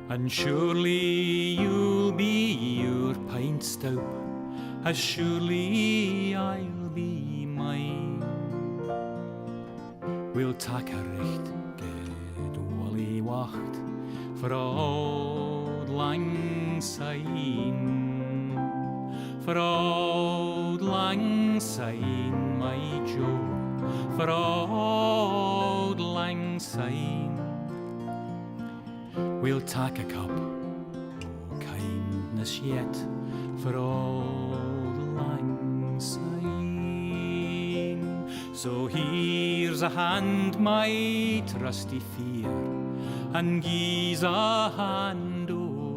And surely you'll be your pint stout, as surely I'll be mine. We'll take a recht good wally wacht for old lang syne. For old lang syne, my Joe, for old lang syne, we'll take a cup o' kindness yet for old lang syne. So here's a hand, my trusty fear, and gie's a hand o'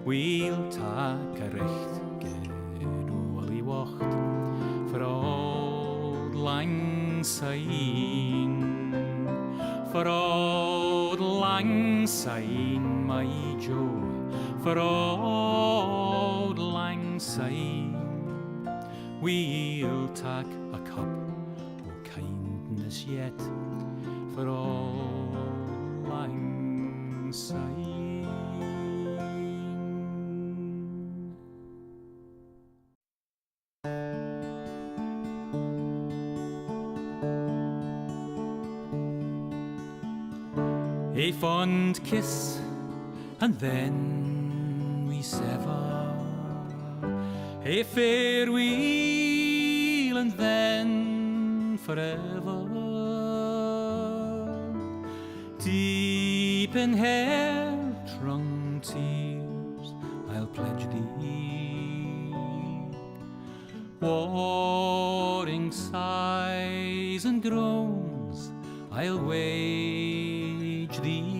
We'll take a recht gedol I wacht for old lang syne, for old lang syne, my Joe, for old lang syne. We'll take a cup of kindness yet for old lang syne. A fond kiss, and then we sever. A farewell, and then forever. Deep in hair-wrung tears, I'll pledge thee. Warring sighs and groans, I'll wage thee.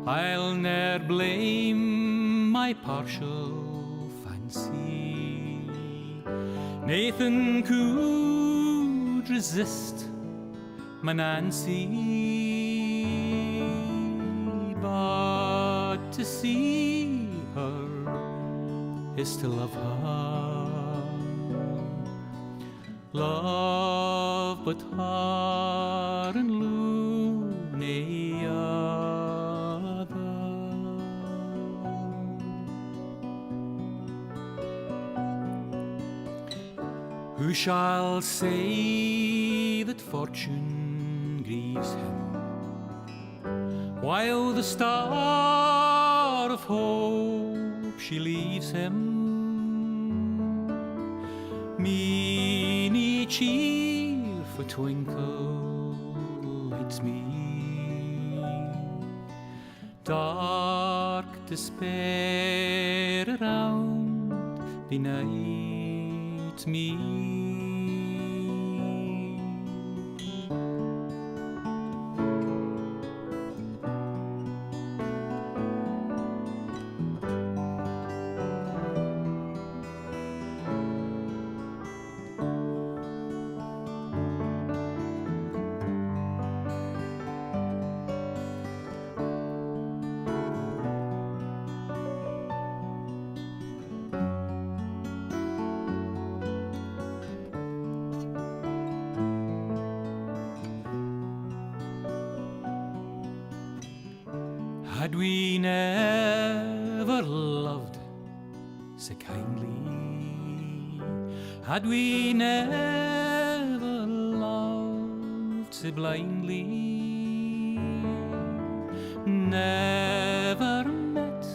I'll ne'er blame my partial fancy. Nathan could resist my Nancy, but to see her is to love her. Love but her and loony other. Who shall say that fortune grieves him, while the star of hope she leaves him? Meany cheer for twinkle lights me, dark despair around benights me. Had we never loved so kindly, had we never loved so blindly, never met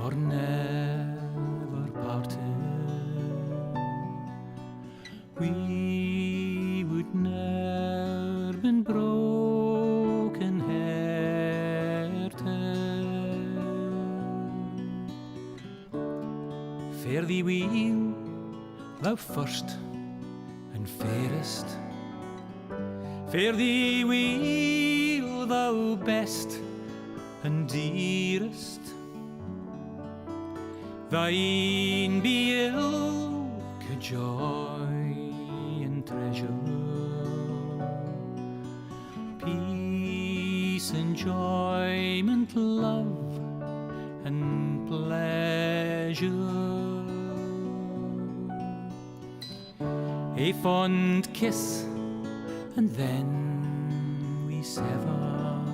or never parted, we would ne'er been broken Fare thee weel, thou first and fairest. Fare thee weel, thou best and dearest. Thine be ilke joy and treasure, peace, enjoyment, love and pleasure. A fond kiss, and then we sever.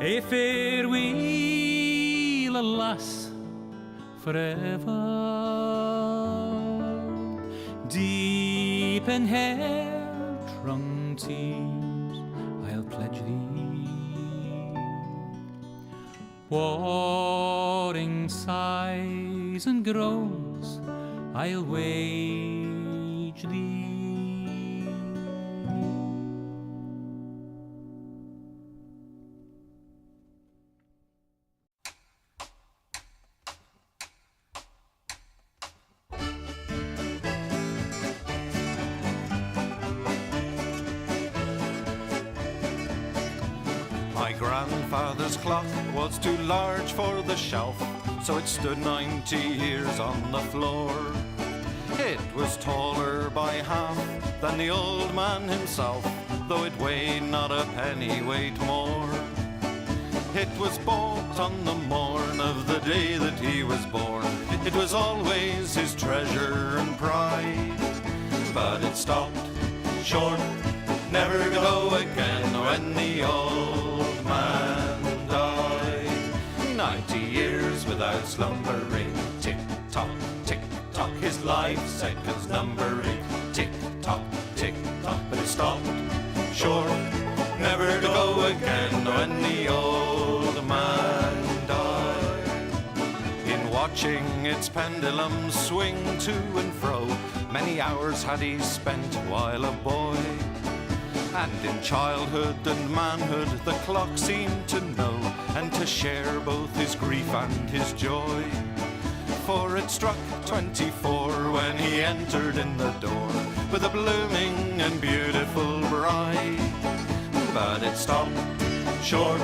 A farewell, alas, forever. Deep in hair-wrung tears, I'll pledge thee. Warring sighs and groans, I'll wage thee. My grandfather's clock was too large for the shelf, so it stood 90 years on the floor. It was taller by half than the old man himself, though it weighed not a pennyweight more. It was bought on the morn of the day that he was born. It was always his treasure and pride, but it stopped short, never to go again when the old man died. 90 years without slumbering, tick-tock, tick-tock, his life seconds numbering, tick-tock, tick-tock, but it stopped short, never to go again when the old man died. In watching its pendulum swing to and fro, many hours had he spent while a boy. And in childhood and manhood the clock seemed to know, and to share both his grief and his joy. For it struck 24 when he entered in the door, with a blooming and beautiful bride. But it stopped short,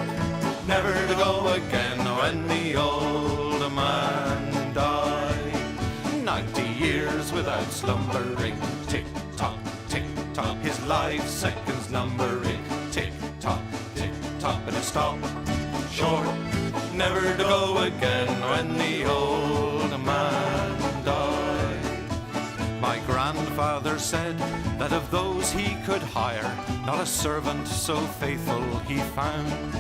never to go again when the old man died. 90 years without slumbering, tick-tock, tick-tock, his life seconds numbering, tick-tock, tick-tock, but it stopped short, never to go again when the old man died. My grandfather said that of those he could hire, not a servant so faithful he found.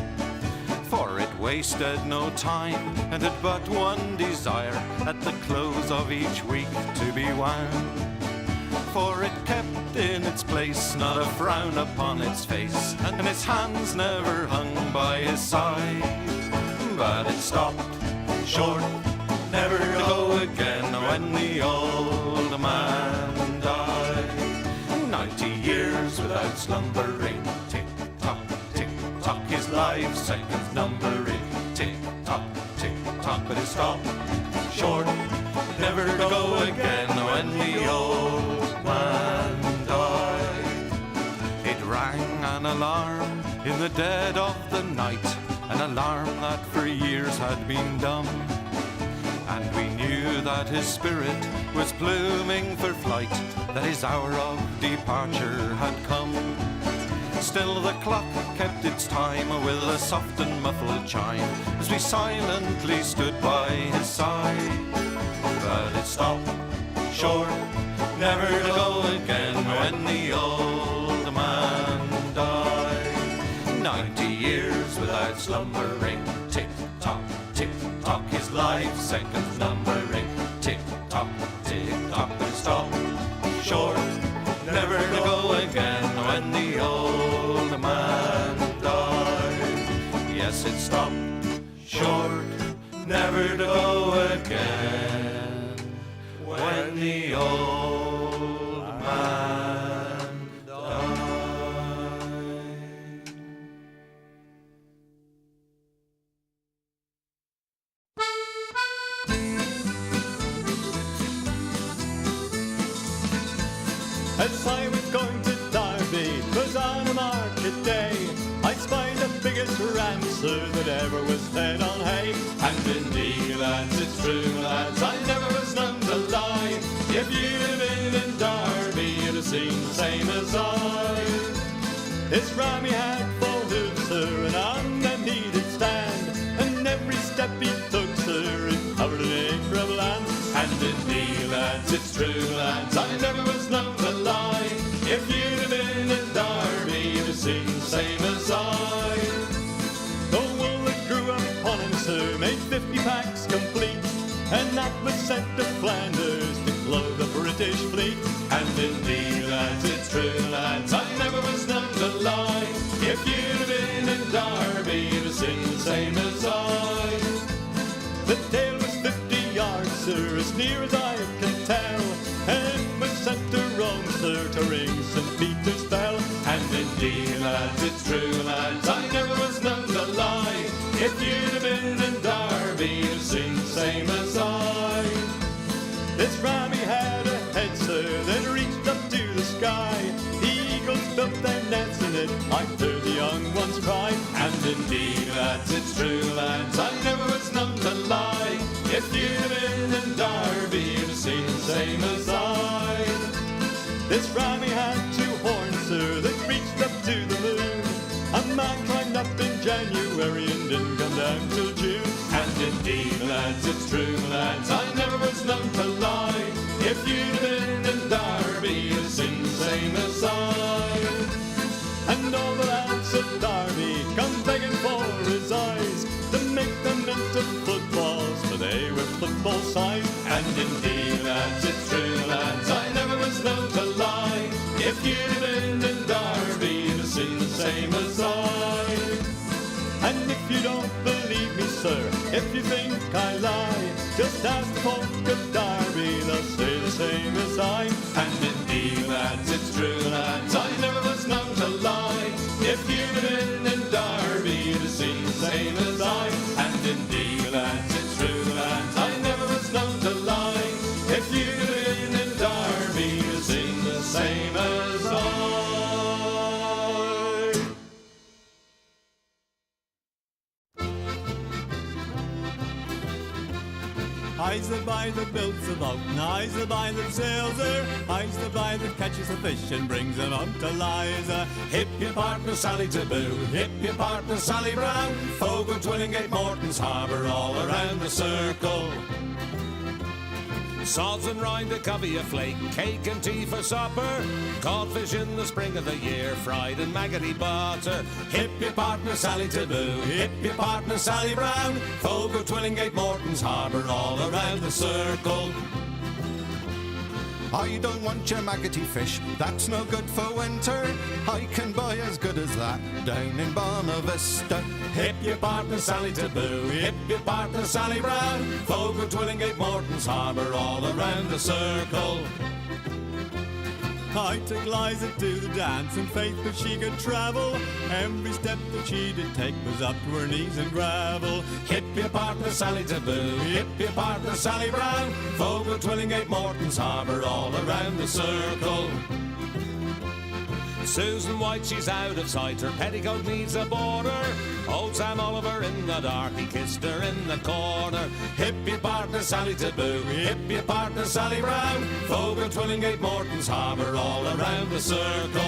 For it wasted no time and had but one desire, at the close of each week to be wound. For it kept in its place, not a frown upon its face, and its hands never hung by his side. But it stopped short, never to go again when the old man died. 90 years without slumbering, tick-tock, tick-tock, his life seconds numbering, tick-tock, tick-tock, but it stopped short, never to go again when the old man died. It rang an alarm in the dead of the night, an alarm that for years had been dumb. And we knew that his spirit was pluming for flight, that his hour of departure had come. Still the clock kept its time with a soft and muffled chime, as we silently stood by his side. But it stopped short, never to go again when the old man died. 90 years without slumbering, tick-tock, tick-tock, his life seconds numbering, tick-tock, tick-tock, but it stopped short, never to go again when the old man died. Yes, it stopped short, never to go again when the old man died. As I was going to Derby, 'twas on a market day, I spied the biggest rancer that ever was fed on hay. And indeed, lads, it's true, lads, I never was known to lie. If you'd have been in Derby, you'd have seen the same as I. His rammy had 4 hooves, sir, and on them he did stand, and every step he took, sir, it covered an acre of land. And indeed, lads, it's true, lads, I never was known to lie. If you'd have been in Derby, you'd have seen the same as I. The wool that grew upon him, sir, made 50 packs complete, and that was sent to Flanders to clothe the British fleet. And indeed, lads, it's true, lads, I never was known to lie. If you'd have been in Derby, you'd have seen the same as I. The tail was 50 yards, sir, as near as I can tell, and it was sent to Rome, sir, to ring St. Peter's bell. And indeed, lads, it's true, lads, I never was known to lie. If you'd have been in Derby, you'd have seen the same as I. This rammy had a head, sir, that reached up to the sky. The eagles built their nests in it, I heard the young ones cry. And indeed, lads, it's true, lads, I never was known to lie. If you'd been in Derby, you'd have seen the same as I. This rammy had 2 horns, sir, that reached up to the moon. A man climbed up in January and didn't come down till June. And indeed, lads, it's true, lads, I never was known to lie. If you'd been in Derby, you'd have seen the same as I. And all the lads of Derby come begging for his eyes to make them into footballs, for they were football size. And indeed, lads, it's true, lads, I never was known to lie. If you'd been in Derby, you'd have seen the same as I. And if you don't believe me, sir, if you think I lie, just ask the folk of Derby, they'll say the same as I. And indeed, lads, it's true, lads, I never was known to lie. If you'd been in Derby, you'd have seen the same as I. And indeed, lads, it's true, lads, I never was known to lie. If you'd been in Derby, you'd have seen the same as I. I's the boy that builds the boat, and I's the boy that sails her. I's the boy that catches the fish and brings them out to Liza. Hip your partner Sally Taboo, hip your partner Sally Brown. Folk of Twillingate, Morton's Harbour, all around the circle. Sods and rind a covey a flake, cake and tea for supper. Codfish in the spring of the year, fried in maggoty butter. Hip your partner Sally Taboo, hip your partner Sally Brown. Folk of Twillingate, Morton's Harbour, all around the circle. I don't want your maggoty fish, that's no good for winter. I can buy as good as that down in Bonavista. Hip your partner Sally Taboo, hip your partner Sally Brown. Folk of Twillingate, Morton's Harbour, all around the circle. I took Liza to the dance, and faith that she could travel. Every step that she did take was up to her knees in gravel. Hip your partner Sally Taboo, hip your partner Sally Brown. Folk of Twillingate, Morton's Harbour, all around the circle. Susan White, she's out of sight, her petticoat needs a border. Old Sam Oliver in the dark, he kissed her in the corner. Hip your partner Sally Taboo, hip your partner Sally Brown. Folk of Twillingate, Morton's Harbour, all around the circle.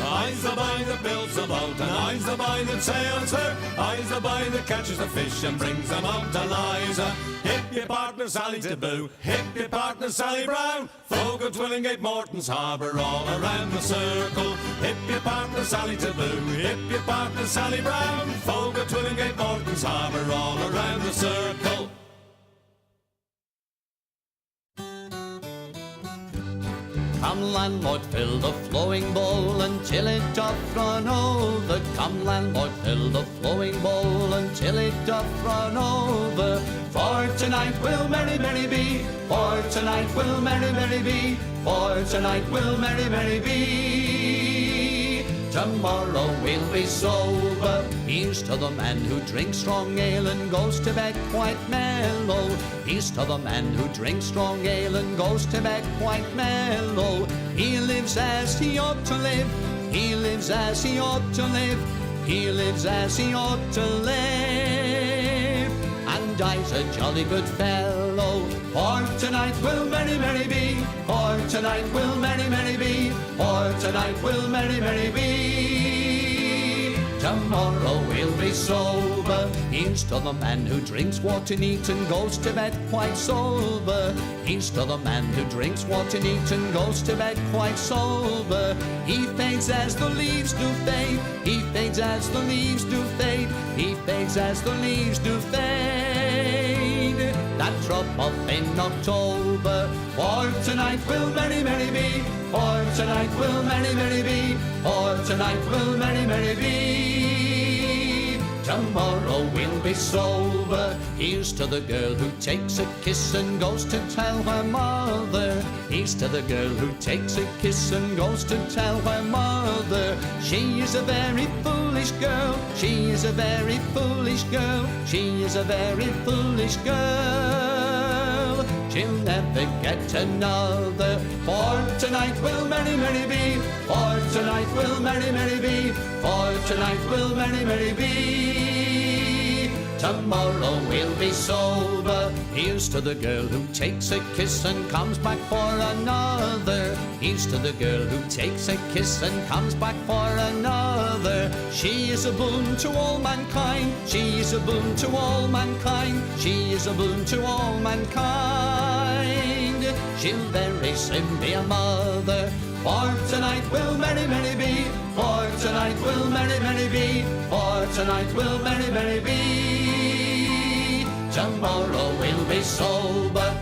I's the boy that builds the boat, and I's the boy that sails her. I's the boy that catches the fish and brings them out to Liza. Hip your partner Sally Taboo, hip your partner Sally Brown. Folk of Twillingate, Morton's Harbour, all around the circle. Hip your partner Sally Taboo, hip your partner Sally Brown. Folk of Twillingate, Morton's Harbour, all around the circle. Come landlord, fill the flowing bowl until it doth run over. Come landlord, fill the flowing bowl until it doth run over. For tonight will merry, merry be. For tonight will merry, merry be. For tonight will merry, merry be. Tomorrow we'll be sober. Here's to the man who drinks strong ale and goes to bed quite mellow. Here's to the man who drinks strong ale and goes to bed quite mellow. He lives as he ought to live. He lives as he ought to live. He lives as he ought to live. And I's a jolly good fellow. For tonight will merry, merry be. For tonight will merry, merry be. For tonight will merry, merry be. Tomorrow we'll be sober. Here's to the man who drinks water neat and goes to bed quite sober. Here's to the man who drinks water neat and goes to bed quite sober. He fades as the leaves do fade. He fades as the leaves do fade. He fades as the leaves do fade. That drop off in October. For tonight will merry, merry be. For tonight will merry, merry be. For tonight will merry, merry be. Tomorrow we'll be sober. Here's to the girl who takes a kiss and goes to tell her mother. Here's to the girl who takes a kiss and goes to tell her mother. She is a very foolish girl. She is a very foolish girl. She is a very foolish girl. She'll never get another. For tonight will merry, merry be. For tonight will merry, merry be. For tonight will merry, merry be. Tomorrow we'll be sober. Here's to the girl who takes a kiss and comes back for another. Here's to the girl who takes a kiss and comes back for another. She is a boon to all mankind. She is a boon to all mankind. She is a boon to all mankind. She'll very soon be a mother. For tonight will merry, merry be. For tonight will merry, merry be. For tonight will merry, merry be. Tomorrow we'll be sober.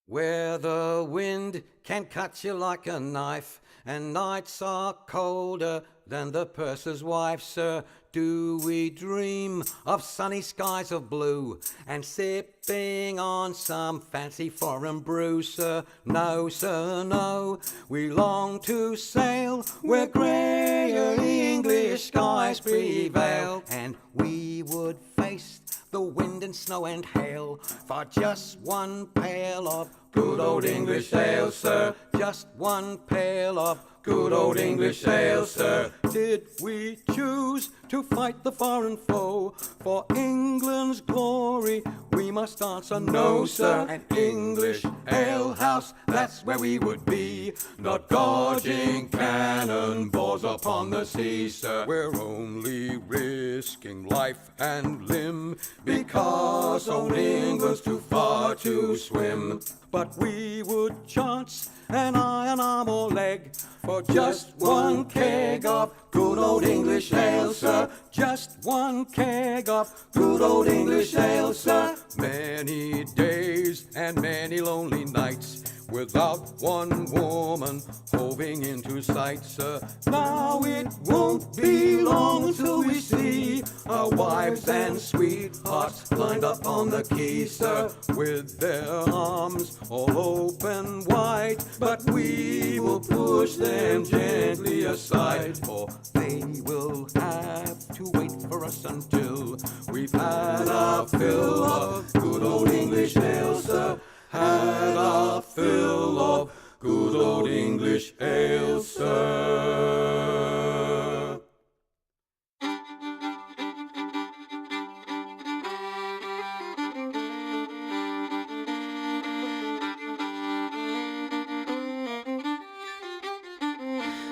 Where the wind can cut you like a knife, and nights are colder than the purser's wife, sir. Do we dream of sunny skies of blue and sipping on some fancy foreign brew, sir? No, sir, no. We long to sail where greyer English skies prevail, and we would face the wind and snow and hail for just one pail of good old English ale, sir. Just one pail of good old English ale, sir. Did we choose to fight the foreign foe for England's glory? We must answer no, sir. An English ale house, that's where we would be, not dodging cannonballs upon the sea, sir. We're only risking life and limb because old England's too far to swim. But we would chance an iron arm or leg for just one keg of good old English ale, sir. Just one keg of good old English ale, sir. Many days and many lonely nights without one woman hoving into sight, sir. Now it won't be long till we see our wives and sweethearts lined up on the quay, sir, with their arms all open wide. But we will push them gently aside, for they will have to wait for us until we've had our fill of good old English ale, sir. Had our fill of good old English ale, sir.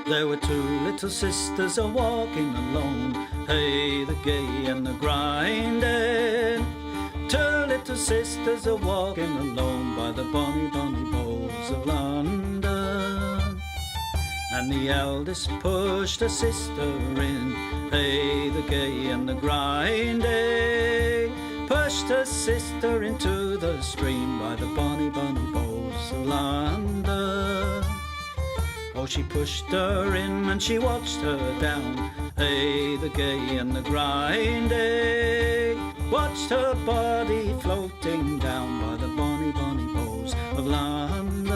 There were two little sisters a-walking alone, hey, the gay and the grinding. Two little sisters a-walking alone by the bonny, bonny bowls of London. And the eldest pushed her sister in, hey, the gay and the grinding. Pushed her sister into the stream by the bonny, bonny bowls of London. Oh, she pushed her in and she watched her down, hey, the gay and the grinding. Watched her body floating down by the bonny, bonny bowls of London.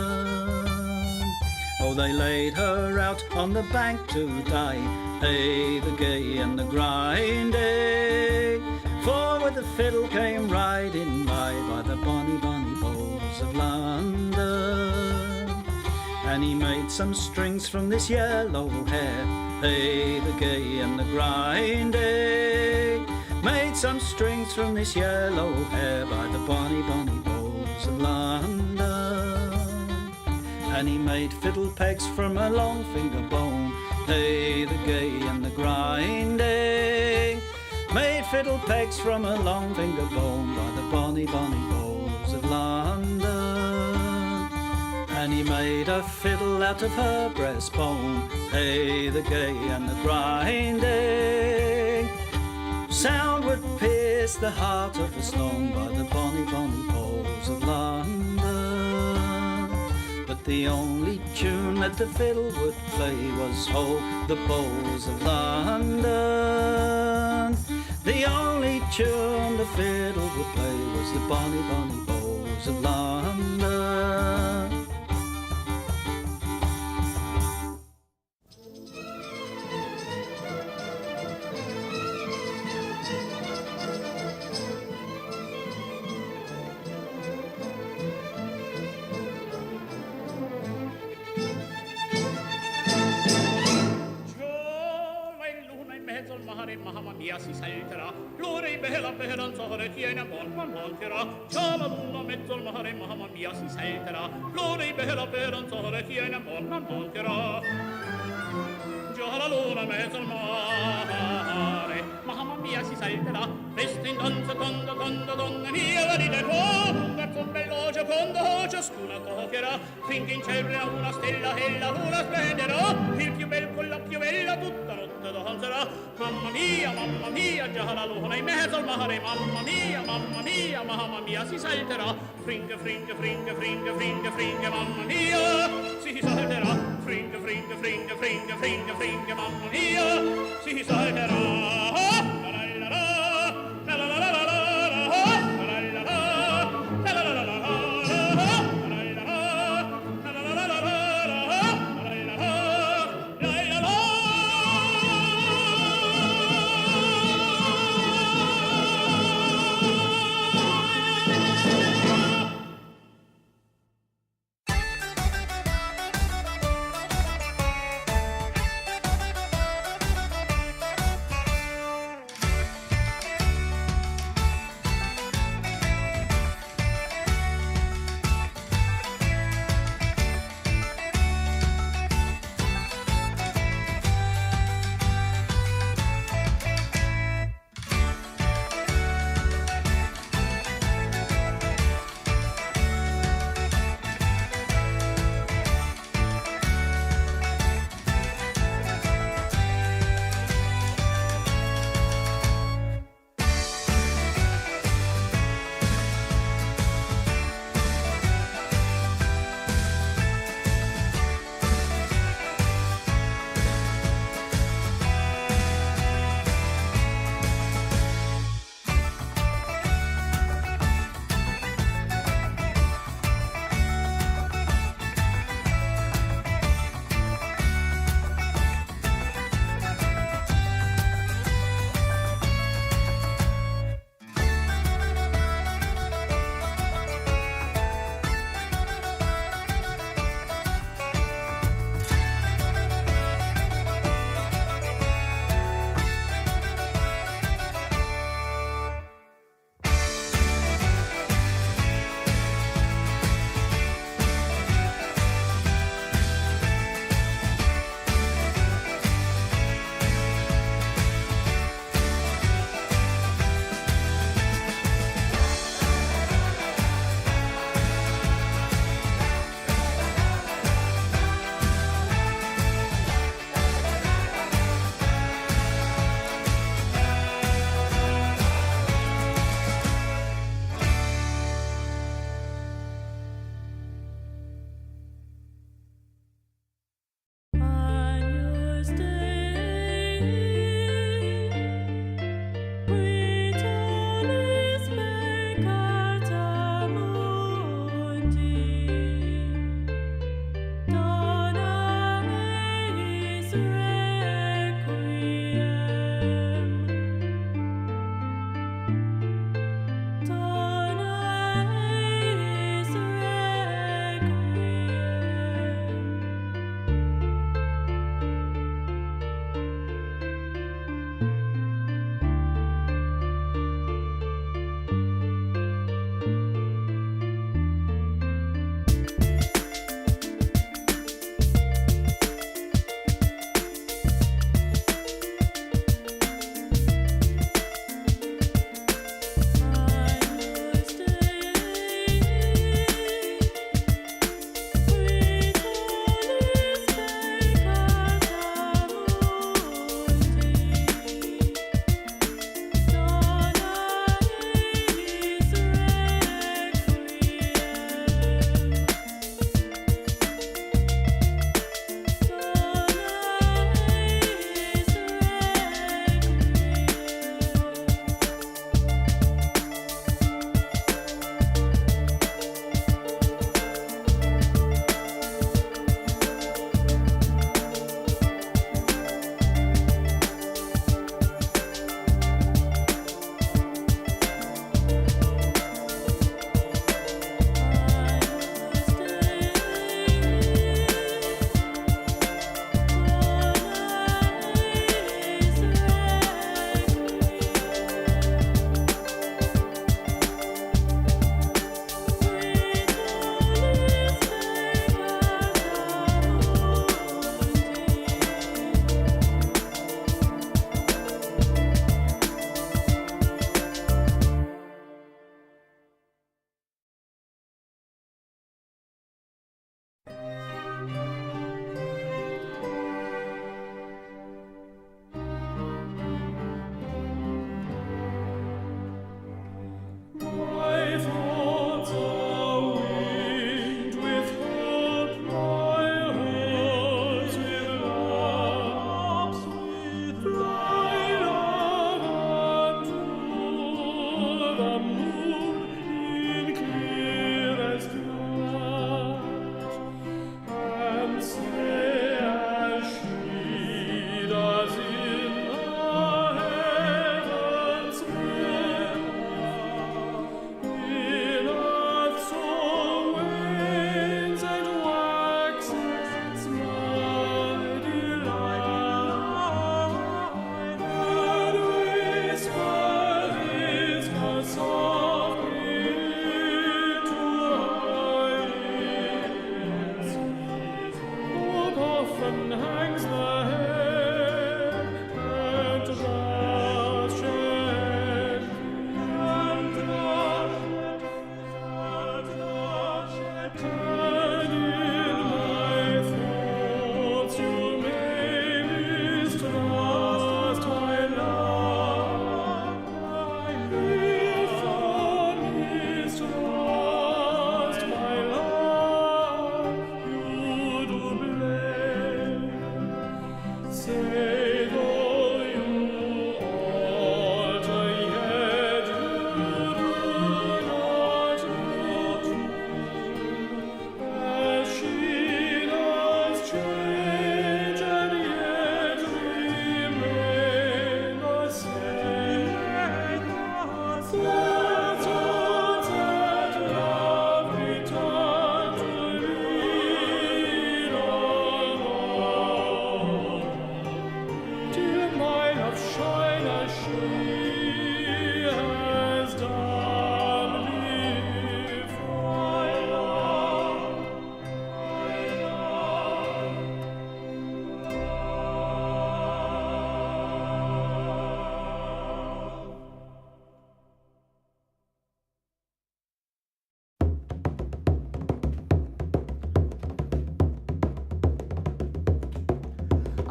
Oh, they laid her out on the bank to die, hey, the gay and the grinding. For with the fiddle came riding by the bonny, bonny bowls of London. And he made some strings from this yellow hair, hey, the gay and the grinding. Made some strings from this yellow hair by the bonny, bonny bowls of London. And he made fiddle pegs from a long finger bone, hey, the gay and the grinding. Made fiddle pegs from a long finger bone by the bonny, bonny bowls of London. And he made a fiddle out of her breastbone, hey, the gay and the grinding. Sound would pierce the heart of a stone by the bonny, bonny bowls of London. But the only tune that the fiddle would play was, oh, the bowls of London. London. The only tune the fiddle would play was the bonny, bonny bows of London. Mamma mia si salterà, l'ora è bella per non so che tiene buon ma mancherà. C'ha la luna mezzo al mare, mamma mia si salterà, l'ora è bella per non so che tiene buon ma mancherà. Già la luna mezzo al mare, mamma mia si salterà, resta in danza quando donna mia va di te con bello giocondo ciascuna toccherà, finché in cielo una stella e la luna splenderà, il più bel con la più bella tutta notte danzerà. Mamma mia, già la luna in mezzo al mare, mamma mia, si salterà, fringa, fringa, fringa, fringa, fringa, fringa, mamma mia, si salterà, fringa, fringa, fringa, fringa, fringa, fringa, mamma mia, si salterà.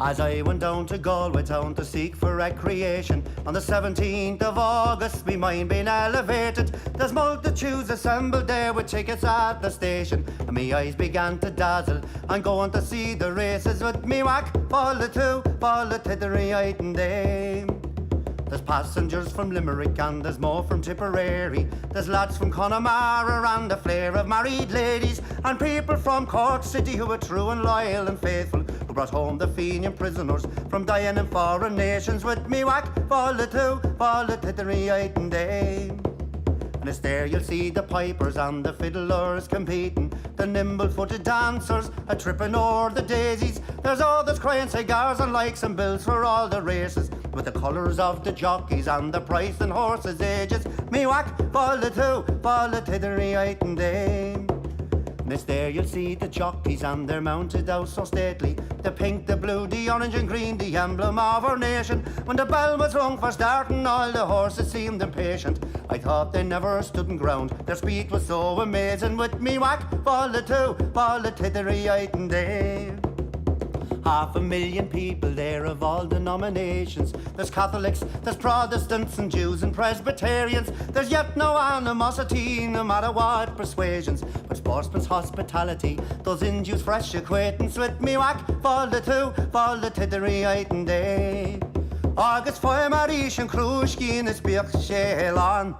As I went down to Galway town to seek for recreation, on the 17th of August, me mind being elevated. There's multitudes assembled there with tickets at the station, and me eyes began to dazzle. I'm going to see the races with me whack, fall the tittery and dame. There's passengers from Limerick and there's more from Tipperary. There's lads from Connemara and a flare of married ladies, and people from Cork City who are true and loyal and faithful, who brought home the Fenian prisoners from dying in foreign nations. With me whack, fall the tittery and dame. And it's there you'll see the pipers and the fiddlers competing, the nimble-footed dancers a tripping o'er the daisies. There's others crying cigars and likes and bills for all the races, with the colours of the jockeys and the price and horses' ages. Me whack, fall the tittery and dame. And it's there you'll see the jockeys and they're mounted out so stately, the pink, the blue, the orange and green, the emblem of our nation. When the bell was rung for starting, all the horses seemed impatient. I thought they never stood in ground, their speed was so amazing. With me whack, fall the tittery and dame. 500,000 people there of all denominations. There's Catholics, there's Protestants and Jews and Presbyterians. There's yet no animosity, no matter what persuasions, but sportsman's hospitality, those Jews fresh acquaintance. With me whack, fall the tittery and day. Agus foy marish and krushki in the speak shelan.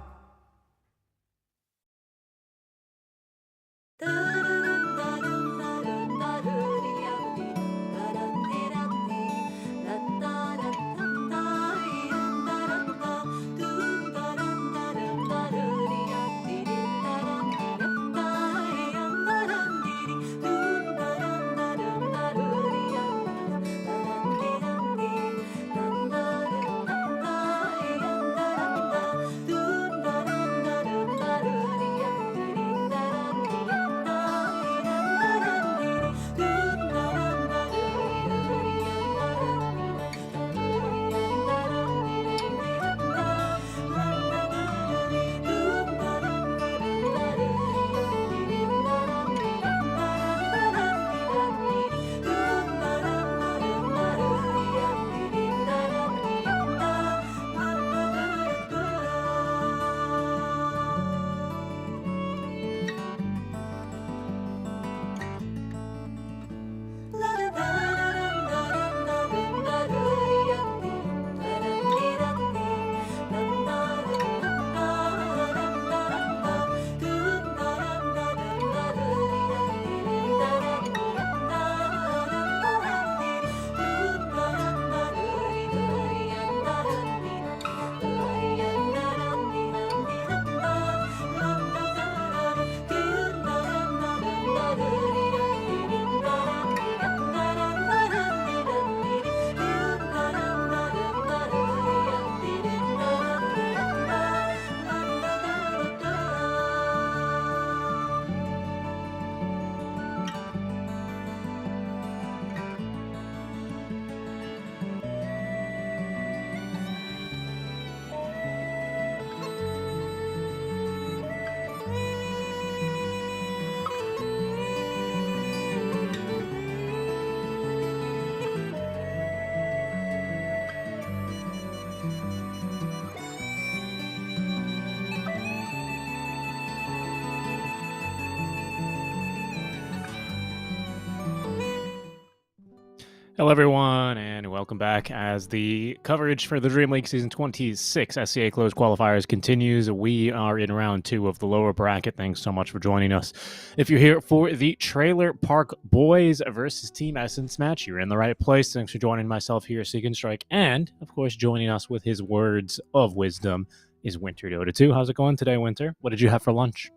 Hello, everyone, and welcome back as the coverage for the DreamLeague Season 26 SCA Closed Qualifiers continues. We are in round 2 of the lower bracket. Thanks so much for joining us. If you're here for the Trailer Park Boys versus Team Essence match, you're in the right place. Thanks for joining myself here, Seek and Strike, and, of course, joining us with his words of wisdom is Winter Dota 2. How's it going today, Winter? What did you have for lunch?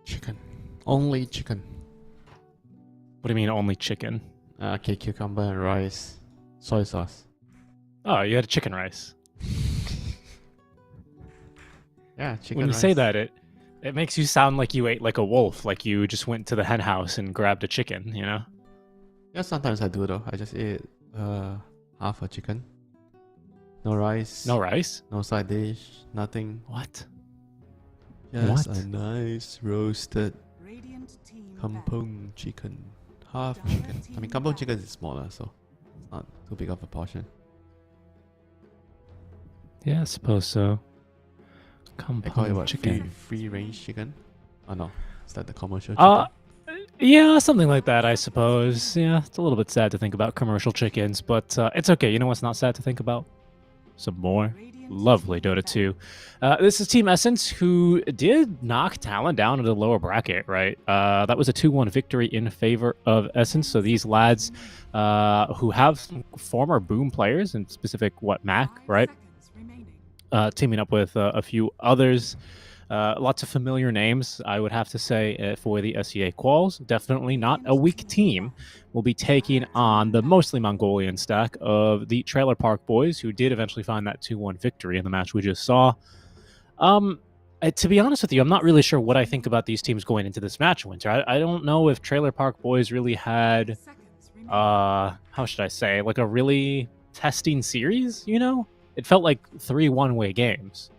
Chicken. Only chicken. What do you mean, only chicken? Okay, cucumber and rice. Soy sauce. Oh, you had chicken rice. Yeah, chicken When you rice. say that, it makes you sound like you ate like a wolf, like you just went to the hen house and grabbed a chicken, you know? Yeah, sometimes I do though. I just ate half a chicken. No rice. No rice? No side dish. Nothing. What? Just What? a nice roasted Radiant team kampung chicken. Half chicken. I mean, kampung chicken is smaller, so. It's not too big of a portion. Yeah, I suppose so. They call it Compound what? chicken. Free range chicken? Oh no, is that the commercial chicken? Yeah, something like that, I suppose. Yeah, it's a little bit sad to think about commercial chickens, but it's okay. You know what's not sad to think about? Some more lovely Dota 2. This is Team Essence, who did knock Talon down into the lower bracket, right? That was a 2-1 victory in favor of Essence. So these lads who have some former Boom players, in specific, Mac, right? Teaming up with a few others. Lots of familiar names, I would have to say, for the SEA quals. Definitely not a weak team. Will be taking on the mostly Mongolian stack of the Trailer Park Boys, who did eventually find that 2-1 victory in the match we just saw. To be honest with you, I'm not really sure what I think about these teams going into this match, Winter. I don't know if Trailer Park Boys really had, how should I say, like a really testing series, you know? It felt like 3 one-way games.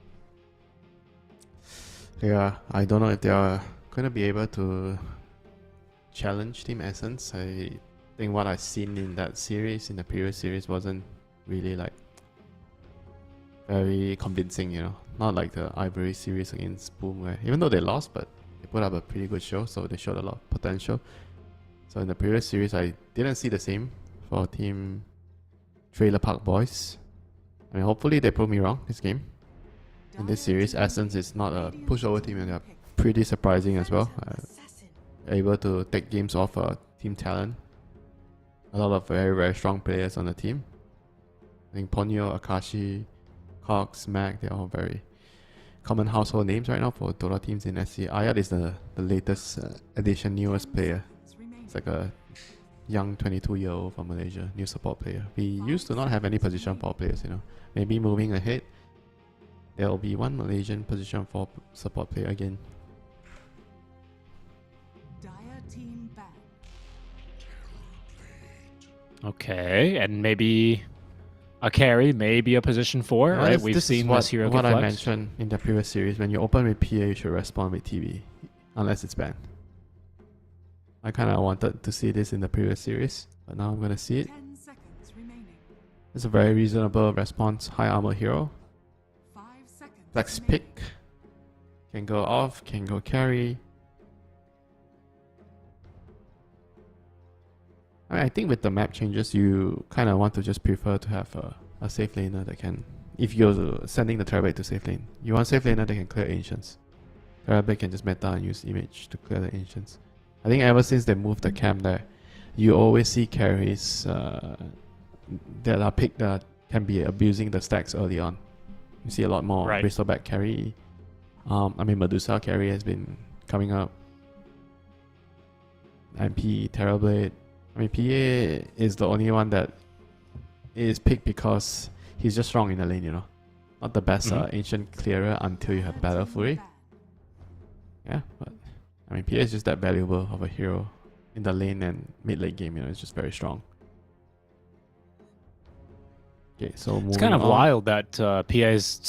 Yeah, I don't know if they are going to be able to challenge Team Essence. I think what I've seen in that series, in the previous series, wasn't really like very convincing, you know. Not like the Ivory series against Boom, where even though they lost, but they put up a pretty good show, so they showed a lot of potential. So in the previous series, I didn't see the same for Team Trailer Park Boys. I mean, hopefully they prove me wrong this game. In this series, Essence is not a pushover team, and they're pretty surprising as well. Able to take games off Team Talon. A lot of very, very strong players on the team. I think Ponyo, Akashi, Cox, Mac, they're all very common household names right now for Dota teams in SC. Ayat is the latest addition, newest player. It's like a young 22-year-old from Malaysia, new support player. We used to not have any position for players, you know. Maybe moving ahead, there will be one Malaysian position for support player again. Okay, and maybe a carry, maybe a position 4, Yeah, right? We've seen this hero what get I flexed. mentioned in the previous series. When you open with PA, you should respond with TV, unless it's banned. I kind of wanted to see this in the previous series, but now I'm going to see it. It's a very reasonable response. High armor hero. Flex pick. Can go off, can go carry. I think with the map changes, you kind of want to just prefer to have a safe laner that can, if you're sending the Terrorblade to safe lane, you want safe laner that can clear Ancients. Terrorblade can just meta and use Image to clear the Ancients. I think ever since they moved the camp there, you always see carries that are picked that can be abusing the stacks early on. You see a lot more Bristleback carry. I mean, Medusa carry has been coming up. MP, Terrorblade. I mean, PA is the only one that is picked because he's just strong in the lane, you know. Not the best ancient clearer until you have Battle Fury. Yeah, but I mean, PA is just that valuable of a hero in the lane and mid-late game, you know. It's just very strong. Okay, so it's kind of wild that PA is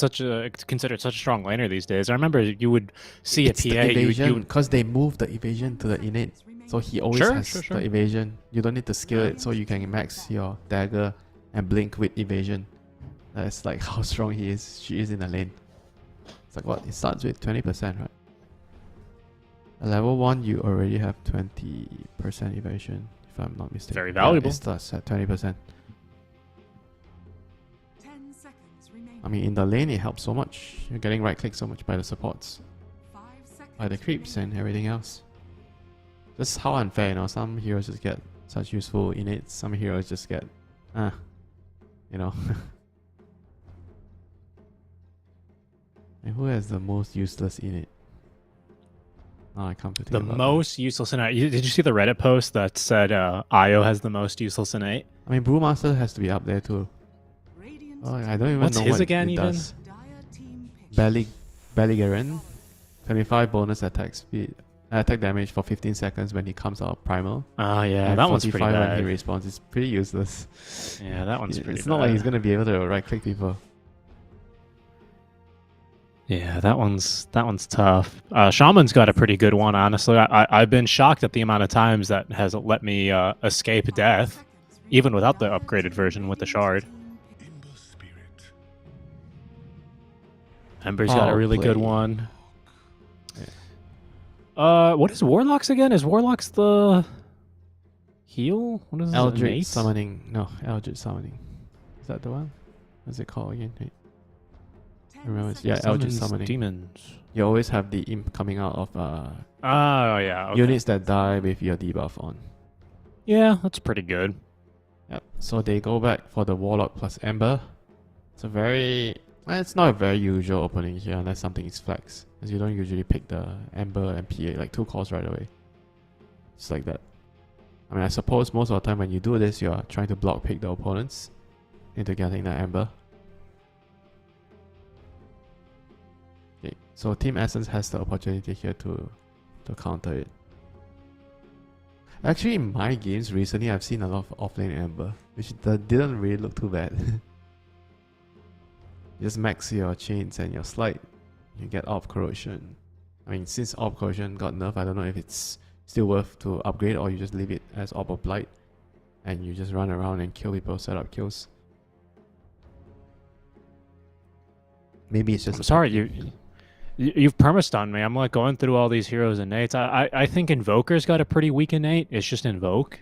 considered such a strong laner these days. I remember you would see it's a PA, the evasion, because they moved the evasion to the innate. So he always has the evasion. You don't need to skill it, so you can max your dagger and blink with evasion. That's like how strong she is in the lane. It's like what? It starts with 20%, right? At level 1, you already have 20% evasion, if I'm not mistaken. Very valuable. Yeah, it starts at 20%. I mean, in the lane, it helps so much. You're getting right click so much by the supports, by the creeps and everything else. Just how unfair, you know. Some heroes just get such useful innates. Some heroes just get, you know. And who has the most useless innate? Oh, I come to think the about most useless innate. Did you see the Reddit post that said Io has the most useless innate? I mean, Brewmaster has to be up there too. Oh, I don't even What's know his what again, it even? does. Belligerent, 25 bonus attack speed, attack damage for 15 seconds when he comes out of primal. Oh yeah, and that one's pretty bad. when he respawns. It's pretty useless. Yeah, that one's pretty It's not like he's gonna be able to right click people. Yeah, that one's tough. Shaman's got a pretty good one, honestly. I've been shocked at the amount of times that has let me escape death. even without the upgraded version with the shard. Ember's got a really good one. What is Warlocks again? Is Warlocks the heal? What is Eldritch it? summoning. No, Eldritch summoning. Is that the one? What's it called again? Wait. I remember. Yeah, Eldritch summoning. Demons. You always have the imp coming out of Oh yeah. Okay. units that die with your debuff on. Yeah, that's pretty good. Yep. So they go back for the Warlock plus Ember. It's a very... It's not a very usual opening here unless something is flex. As you don't usually pick the Ember and PA like 2 calls right away. Just like that. I mean, I suppose most of the time when you do this, you're trying to block pick the opponents into getting the Ember. Okay, so Team Essence has the opportunity here to counter it. Actually, in my games recently, I've seen a lot of offlane Ember, which didn't really look too bad. Just max your chains and your slide, you get Orb Corrosion. I mean, since Orb Corrosion got nerfed, I don't know if it's still worth to upgrade or you just leave it as Orb of Blight and you just run around and kill people, set up kills. Maybe it's just... I'm sorry, you've permastunned me. I'm like going through all these heroes innates. I think Invoker's got a pretty weak innate. It's just Invoke.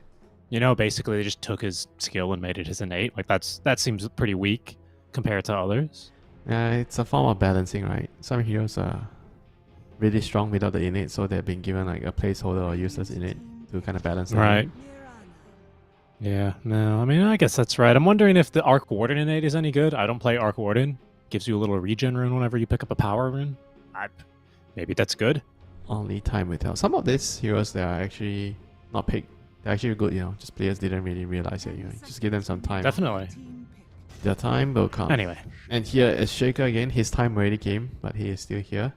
You know, basically they just took his skill and made it his innate. Like that seems pretty weak compared to others. Yeah, it's a form of balancing, right? Some heroes are really strong without the innate, so they've been given like a placeholder or useless innate to kind of balance it. Right. Yeah, no, I mean, I guess that's right. I'm wondering if the Arc Warden innate is any good. I don't play Arc Warden. Gives you a little regen rune whenever you pick up a power rune. Maybe that's good. Only time will tell. Some of these heroes, they are actually not picked. They're actually good, you know. Just players didn't really realize it. You know, just give them some time. Definitely. Their time will come. Anyway. And here is Shaker again. His time already came, but he is still here.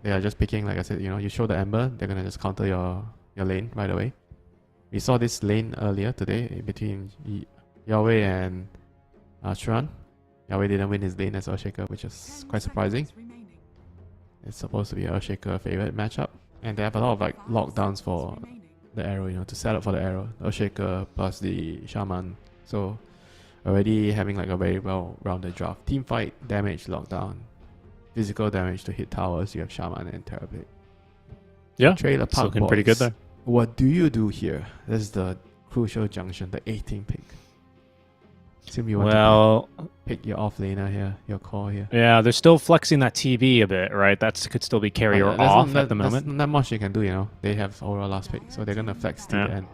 They are just picking, like I said, you know, you show the Ember, they're gonna just counter your lane right away. We saw this lane earlier today between Yahweh and Shran. Yahweh didn't win his lane as Earthshaker, which is quite surprising. It's supposed to be Earthshaker favorite matchup, and they have a lot of like lockdowns for the arrow, you know, to set up for the arrow. Earthshaker plus the Shaman, so already having like a very well-rounded draft. Team fight, damage, lockdown, physical damage to hit towers. You have Shaman and Terrorblade. Yeah, Trailer it's Park looking boys. pretty good there. What do you do here? This is the crucial junction, the 18 pick. Assume you want to pick your off laner here, your core here. Yeah, they're still flexing that TV a bit, right? That could still be carrier off at the moment. There's not much you can do, you know. They have overall last pick, so they're gonna flex to the end.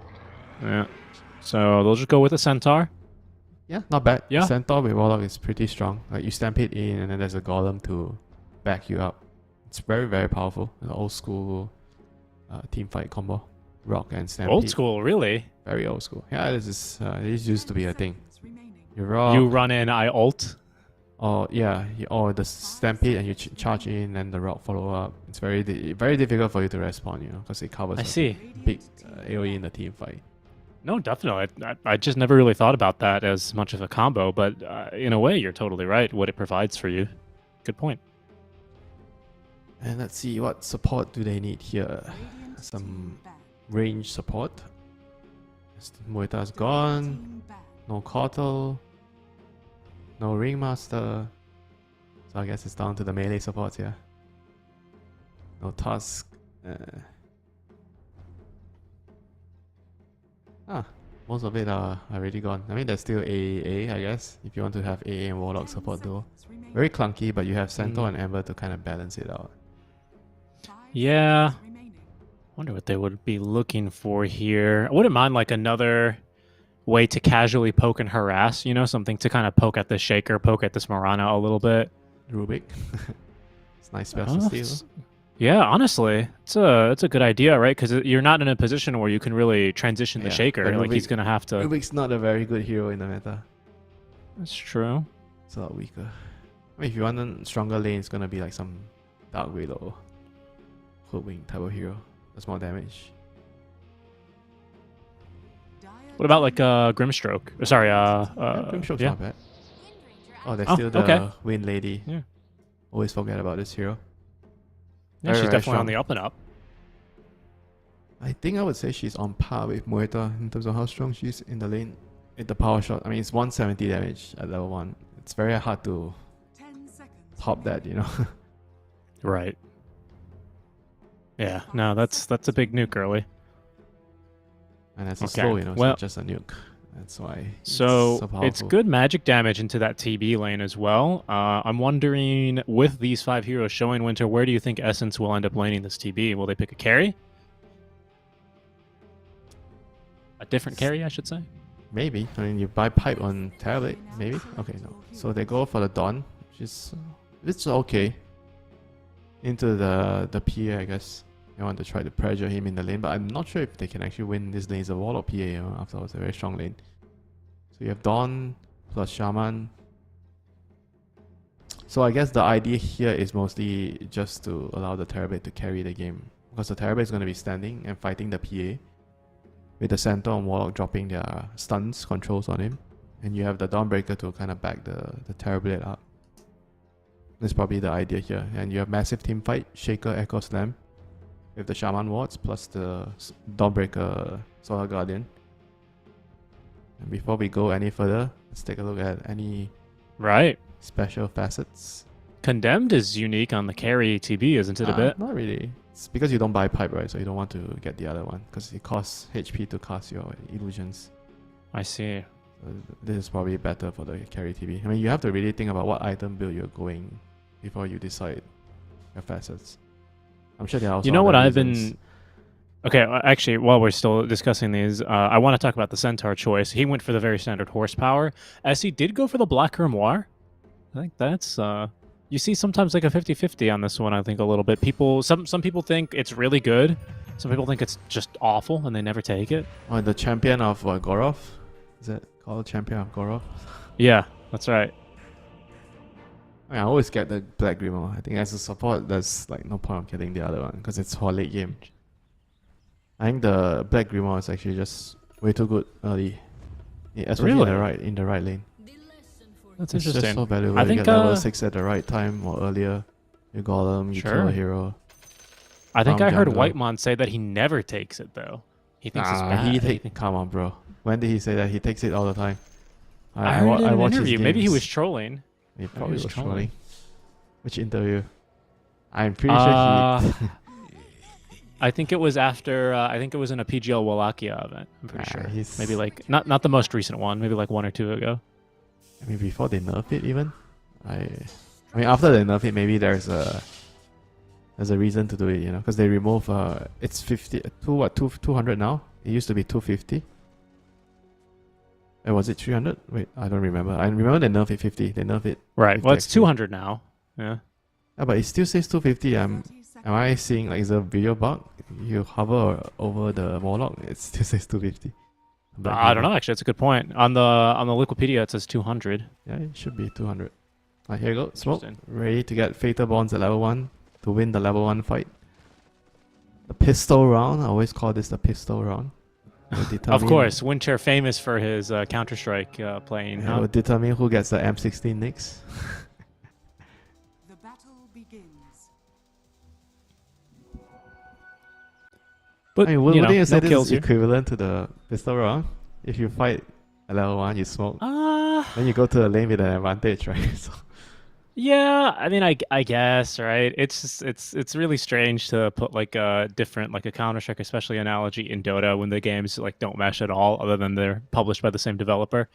Yeah. So they'll just go with a Centaur. Yeah, not bad. Yeah. Centaur with Warlock is pretty strong. Like you stampede in, and then there's a Golem to back you up. It's very, very powerful. An old school team fight combo. Rock and stampede. Old school, really? Very old school. Yeah, this used to be a thing. You rock. You run in, I ult. Or yeah, or the stampede and you charge in, and the rock follow up. It's very difficult for you to respawn, you know, because it covers. I see. Big AOE in the team fight. No, definitely. I just never really thought about that as much of a combo, but in a way, you're totally right. What it provides for you. Good point. And let's see, what support do they need here? Some range support. Moeta's gone. No Cortal. No Ringmaster. So I guess it's down to the melee supports here. No Tusk. Most of it are already gone. I mean, there's still AAA, I guess, if you want to have AA and Warlock support though. Very clunky, but you have Centaur and Ember to kind of balance it out. Yeah. Wonder what they would be looking for here. I wouldn't mind like another way to casually poke and harass, you know, something to kind of poke at this Shaker, poke at this Morana a little bit. Rubik. It's nice spells to steal. Yeah, honestly, it's a good idea, right? Because you're not in a position where you can really transition the Shaker. Like he's gonna have to. Rubik's not a very good hero in the meta. That's true. It's a lot weaker. I mean, if you want a stronger lane, it's gonna be like some Dark Widow, Hoodwink type of hero. That's more damage. What about like Grimstroke? Sorry, Grimstroke's not bad. Oh, there's still the Wind Lady. Yeah. Always forget about this hero. Yeah, she's definitely on the up and up. I think I would say she's on par with Moeta in terms of how strong she is in the lane. with the power shot, I mean, it's 170 damage at level 1. It's very hard to 10 seconds. top that, you know. Right. Yeah, no, that's a big nuke early. And that's a Okay, slow, you know, it's well- not just a nuke. That's why So it's so it's powerful. good magic damage into that TB lane as well. I'm wondering, with these 5 heroes showing Winter, where do you think Essence will end up laning this TB? Will they pick a carry? A different carry, I should say. Maybe. I mean, you buy pipe on Terrorblade, maybe? Okay, no. So they go for the Dawn, which is... it's okay. Into the PA, I guess. They want to try to pressure him in the lane, but I'm not sure if they can actually win this lane. It's a Warlock PA, you know, after all, it's a very strong lane. So you have Dawn plus Shaman. So I guess the idea here is mostly just to allow the Terrorblade to carry the game. Because the Terrorblade is going to be standing and fighting the PA. With the Centaur and Warlock dropping their stuns, controls on him. And you have the Dawnbreaker to kind of back the Terrorblade up. That's probably the idea here. And you have massive team fight, Shaker, Echo Slam. With the Shaman wards plus the Dawnbreaker Solar Guardian. And before we go any further, let's take a look at any special facets. Condemned is unique on the carry TB, isn't it a bit? Not really. It's because you don't buy pipe, right? So you don't want to get the other one because it costs HP to cast your illusions. I see. So this is probably better for the carry TB. I mean, you have to really think about what item build you're going before you decide your facets. I'm sure there are also You know what other I've reasons. been... Okay, actually, while we're still discussing these, I want to talk about the Centaur choice. He went for the very standard horsepower. SE did go for the Black Grimoire. I think that's... You see sometimes like a 50-50 on this one, I think, a little bit. Some people think it's really good. Some people think it's just awful, and they never take it. Oh, the champion of Gorov? Is that called champion of Gorov? Yeah, that's right. I always get the Black Grimoire. I think as a support, there's like no point of getting the other one because it's for late game. I think the Black Grimoire is actually just way too good early. Yeah, especially Really? in the right lane. That's It's interesting. just so valuable. I You think get level 6 at the right time or earlier. You golem, you kill a hero. I think Farm I heard jungler. Whitemon say that he never takes it though. He thinks it's bad. Come on, bro. When did he say that? He takes it all the time. I heard it in an watch his interview. Maybe he games. was trolling. He Maybe probably he was trolling. Which interview? I'm pretty sure he... I think it was after. I think it was in a PGL Wallachia event. I'm pretty sure. Maybe like not the most recent one. Maybe like 1 or 2 ago. I mean, before they nerf it, even. I mean, after they nerf it, maybe there's a reason to do it, you know, because they remove. It's 200 now. It used to be 250. Was it 300? Wait, I don't remember. I remember they nerfed it 50. They nerfed it. Right. 50 Well, it's XP. 200 now. Yeah. Yeah, but it still says 250. Am I seeing like is a video bug? You hover over the Warlock, it still says 250. I don't know. Actually, that's a good point. On the Wikipedia, it says 200. Yeah, it should be 200. Here you go. Smoke. Interesting. Ready to get Fatal Bonds at level 1 to win the level 1 fight. The pistol round. I always call this the pistol round. Of course, Winter famous for his Counter-Strike playing. It Huh? will determine who gets the M16 next. The battle begins. But I mean, wouldn't you say no this kills is here. equivalent to the pistol round? If you fight at level 1, you smoke. Then you go to the lane with an advantage, right? So Yeah, I mean, I guess, right? It's really strange to put like a different, like a Counter-Strike, especially analogy in Dota when the games like don't mesh at all, other than they're published by the same developer.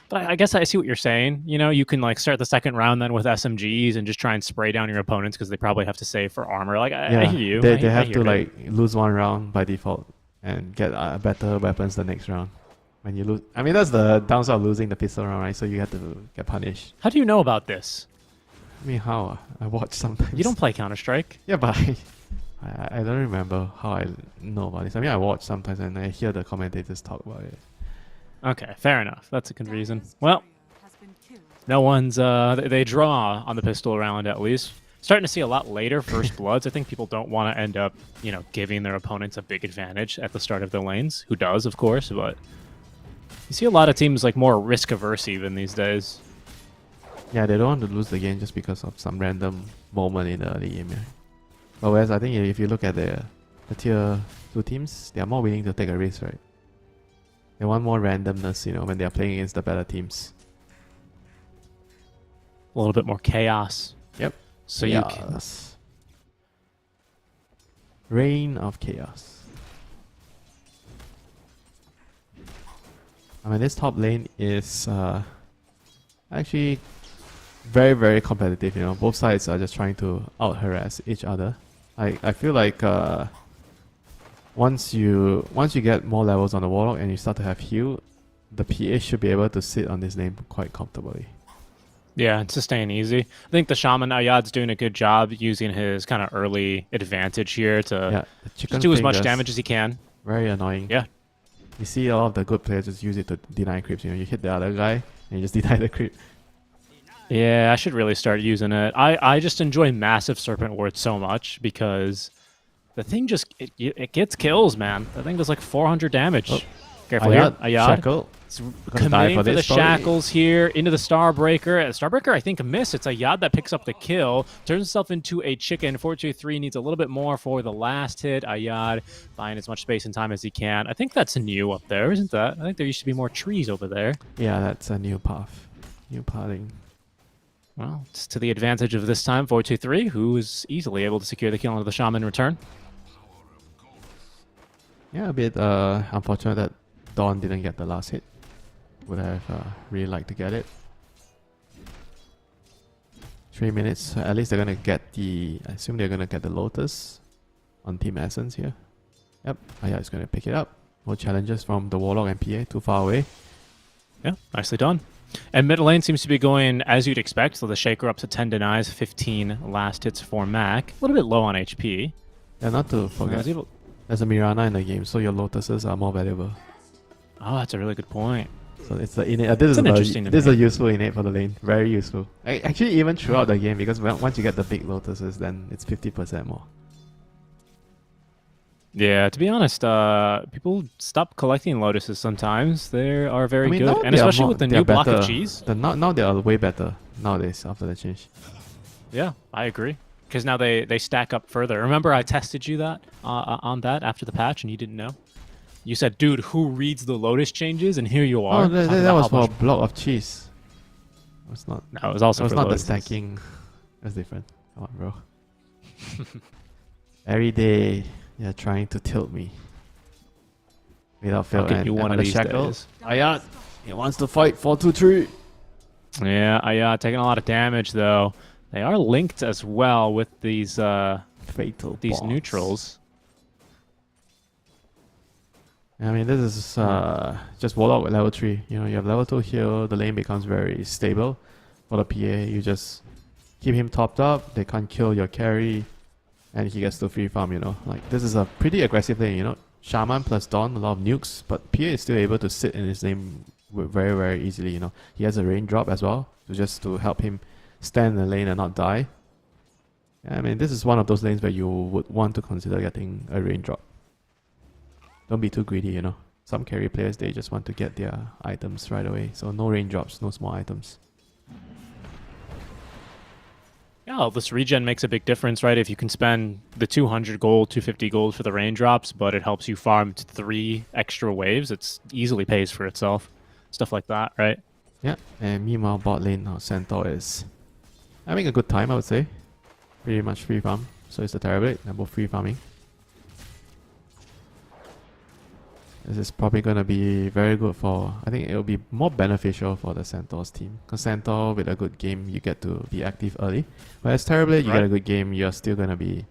But I guess I see what you're saying. You know, you can like start the second round then with SMGs and just try and spray down your opponents because they probably have to save for armor. Like I hear you. They I have hear to you. like lose one round by default and get better weapons the next round. When you lose, I mean that's the downside of losing the pistol round, right? So you have to get punished. How do you know about this? I mean, how? I watch sometimes. You don't play Counter-Strike. Yeah, but I don't remember how I know about this. I mean, I watch sometimes and I hear the commentators talk about it. Okay, fair enough. That's a good reason. Well, no one's they draw on the pistol round at least. Starting to see a lot later first bloods. I think people don't want to end up, you know, giving their opponents a big advantage at the start of their lanes. Who does, of course, but you see a lot of teams like more risk averse even these days. Yeah, they don't want to lose the game just because of some random moment in the early game. Yeah. But whereas I think if you look at the tier 2 teams, they are more willing to take a risk, right? They want more randomness, when they are playing against the better teams. A little bit more chaos. Yep. So chaos. Reign of chaos. I mean, this top lane is actually very, very competitive. Both sides are just trying to out-harass each other. I feel like once you get more levels on the Warlock and you start to have heal, the PA should be able to sit on this lane quite comfortably. Yeah, and sustain easy. I think the Shaman Ayad's doing a good job using his kind of early advantage here to just do as much damage as he can. Very annoying. Yeah. You see a lot of the good players just use it to deny creeps. You hit the other guy and you just deny the creep. Yeah, I should really start using it. I just enjoy Massive Serpent Ward so much because the thing just it gets kills, man. That thing does like 400 damage. Oh. Careful here, Ayad. Shackle. It's committing for the shackles here into the Starbreaker. Starbreaker, I think, missed. It's Ayad that picks up the kill, turns himself into a chicken. 423 needs a little bit more for the last hit. Ayad buying as much space and time as he can. I think that's new up there, isn't that? I think there used to be more trees over there. Yeah, that's a new path. New pathing. Well, it's to the advantage of this time, 423, who is easily able to secure the kill onto the Shaman in return. Yeah, a bit unfortunate that Dawn didn't get the last hit. Would have really liked to get it. 3 minutes. At least they're gonna get I assume they're gonna get the Lotus on Team Essence here. Yep. Ayad is gonna pick it up. More challenges from the Warlock and PA. Too far away. Yeah, nicely done. And mid lane seems to be going as you'd expect. So the Shaker up to 10 denies, 15 last hits for Mac. A little bit low on HP. Yeah, not to forget. There's a Mirana in the game, so your Lotuses are more valuable. Oh, that's a really good point. So it's the innate. This is a useful innate for the lane. Very useful. Actually, even throughout the game, because once you get the big Lotuses, then it's 50% more. Yeah, to be honest, people stop collecting Lotuses sometimes. They are very good, and especially with the new block of cheese. Now they are way better nowadays after the change. Yeah, I agree. Because now they stack up further. Remember, I tested you that on that after the patch, and you didn't know. You said, "Dude, who reads the Lotus changes?" And here you are. Oh, that was for a block of cheese. It's not. No, it was also. It's not the stacking. That's different. Come on, bro. Every day you're trying to tilt me. Without fail. I'll get you one of these days. Ayad, he wants to fight 4-2-3. Yeah, Ayad taking a lot of damage though. They are linked as well with these fatal neutrals. I mean, this is just Warlock with level 3. You have level 2 heal, the lane becomes very stable. For the PA, you just keep him topped up, they can't kill your carry, and he gets to free farm, Like, this is a pretty aggressive lane, Shaman plus Dawn, a lot of nukes, but PA is still able to sit in his lane very, very easily, He has a raindrop as well, just to help him stand in the lane and not die. I mean, this is one of those lanes where you would want to consider getting a raindrop. Don't be too greedy, Some carry players, they just want to get their items right away. So no raindrops, no small items. Yeah, well, this regen makes a big difference, right? If you can spend the 200 gold, 250 gold for the raindrops, but it helps you farm 3 extra waves, it easily pays for itself. Stuff like that, right? Yeah, and meanwhile, bot lane, Centaur is having a good time, I would say. Pretty much free farm. So it's the Terrorblade, they're both free farming. This is probably going to be very good for... I think it will be more beneficial for the Centaur's team. Because Centaur, with a good game, you get to be active early. Whereas Terrorblade, you get a good game, you're still going to be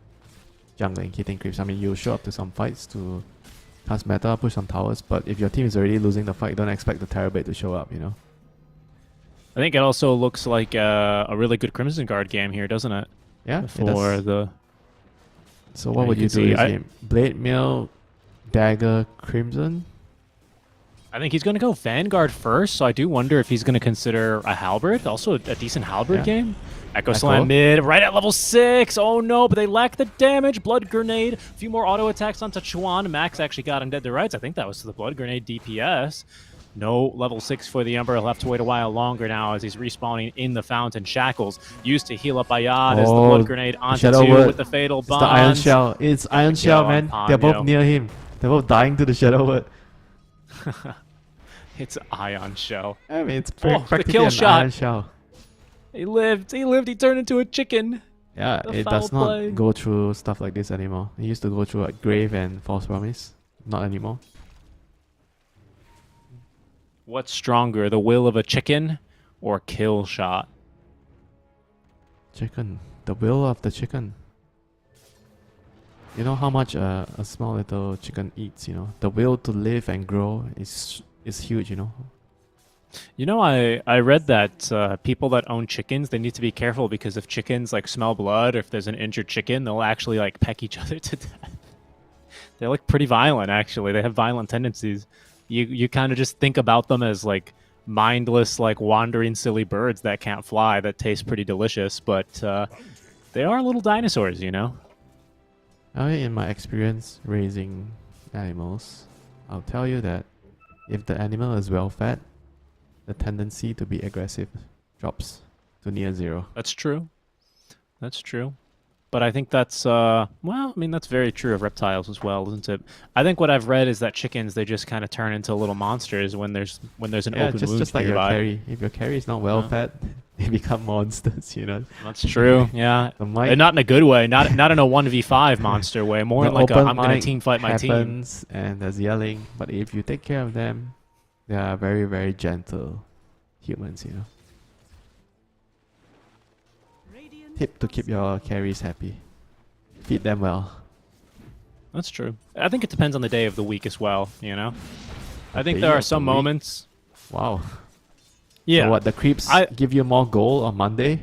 jungling, hitting creeps. I mean, you'll show up to some fights to cast meta, push some towers. But if your team is already losing the fight, don't expect the Terrorblade to show up, I think it also looks like a really good Crimson Guard game here, doesn't it? Yeah, for the... So what would you do in this game? Blade Mail... Dagger, Crimson? I think he's going to go Vanguard first, so I do wonder if he's going to consider a Halberd. Also a decent Halberd game. Echo Slam mid, right at level 6. Oh no, but they lack the damage. Blood Grenade, a few more auto attacks onto Chuan. Max actually got him dead to rights. I think that was to the Blood Grenade DPS. No level 6 for the Ember. He'll have to wait a while longer now as he's respawning in the Fountain. Shackles used to heal up Ayad as the Blood Grenade onto 2 with the Fatal Bond. It's the Iron Shell. It's Iron Shell, man. They're both near him. They're both dying to the Shadow Word. It's Ion Shell. I mean, it's the practically kill an shot. iron shell. He lived. He lived. He turned into a chicken. Yeah, The it foul does not play. go through stuff like this anymore. It used to go through like Grave and False Promise. Not anymore. What's stronger, the will of a chicken or kill shot? Chicken. The will of the chicken. You know how much a small little chicken eats, you know? The will to live and grow is huge, you know? You know, I read that people that own chickens, they need to be careful because if chickens like smell blood or if there's an injured chicken, they'll actually like peck each other to death. They're like pretty violent, actually. They have violent tendencies. You kind of just think about them as like mindless, like wandering silly birds that can't fly that taste pretty delicious, but they are little dinosaurs, you know? In my experience raising animals, I'll tell you that if the animal is well fed, the tendency to be aggressive drops to near zero. That's true. That's true. But I think that's, well, I mean, that's very true of reptiles as well, isn't it? I think what I've read is that chickens, they just kind of turn into little monsters when there's an open wound just like your nearby. carry. If your carry is not well fed, they become monsters, you know? That's true, yeah. And not in a good way, not in a 1v5 monster way, more in like a, I'm going to team fight my team. Happens and there's yelling, but if you take care of them, they are very, very gentle humans, you know? Tip to keep your carries happy. Feed them well. That's true. I think it depends on the day of the week as well, you know? I think Day there are of some the week? moments... Wow. Yeah. So what, the creeps give you more gold on Monday?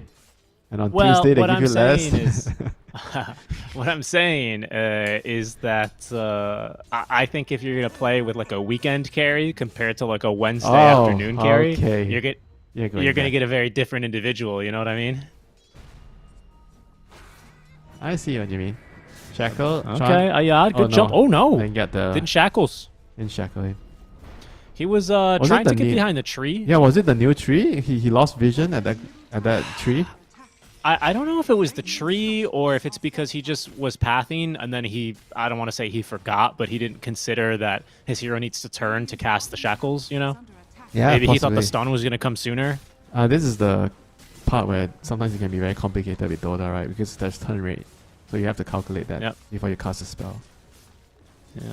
And on Well, Tuesday they what give I'm you less? saying is... what I'm saying is that I think if you're going to play with like a weekend carry compared to like a Wednesday afternoon carry, okay. you're going to get a very different individual, you know what I mean? I see what you mean. Shackle. Okay, Ayad, good jump. Oh no! And get the Didn't shackles. Didn't shackle him. He was trying to get new- behind the tree. Yeah, was it the new tree? He lost vision at that tree. I don't know if it was the tree or if it's because he just was pathing and then I don't want to say he forgot, but he didn't consider that his hero needs to turn to cast the shackles, you know? Yeah, Maybe he thought the possibly. stun was going to come sooner. This is the part where sometimes it can be very complicated with Dota, right? Because there's turn rate. So you have to calculate that before you cast a spell. Yeah.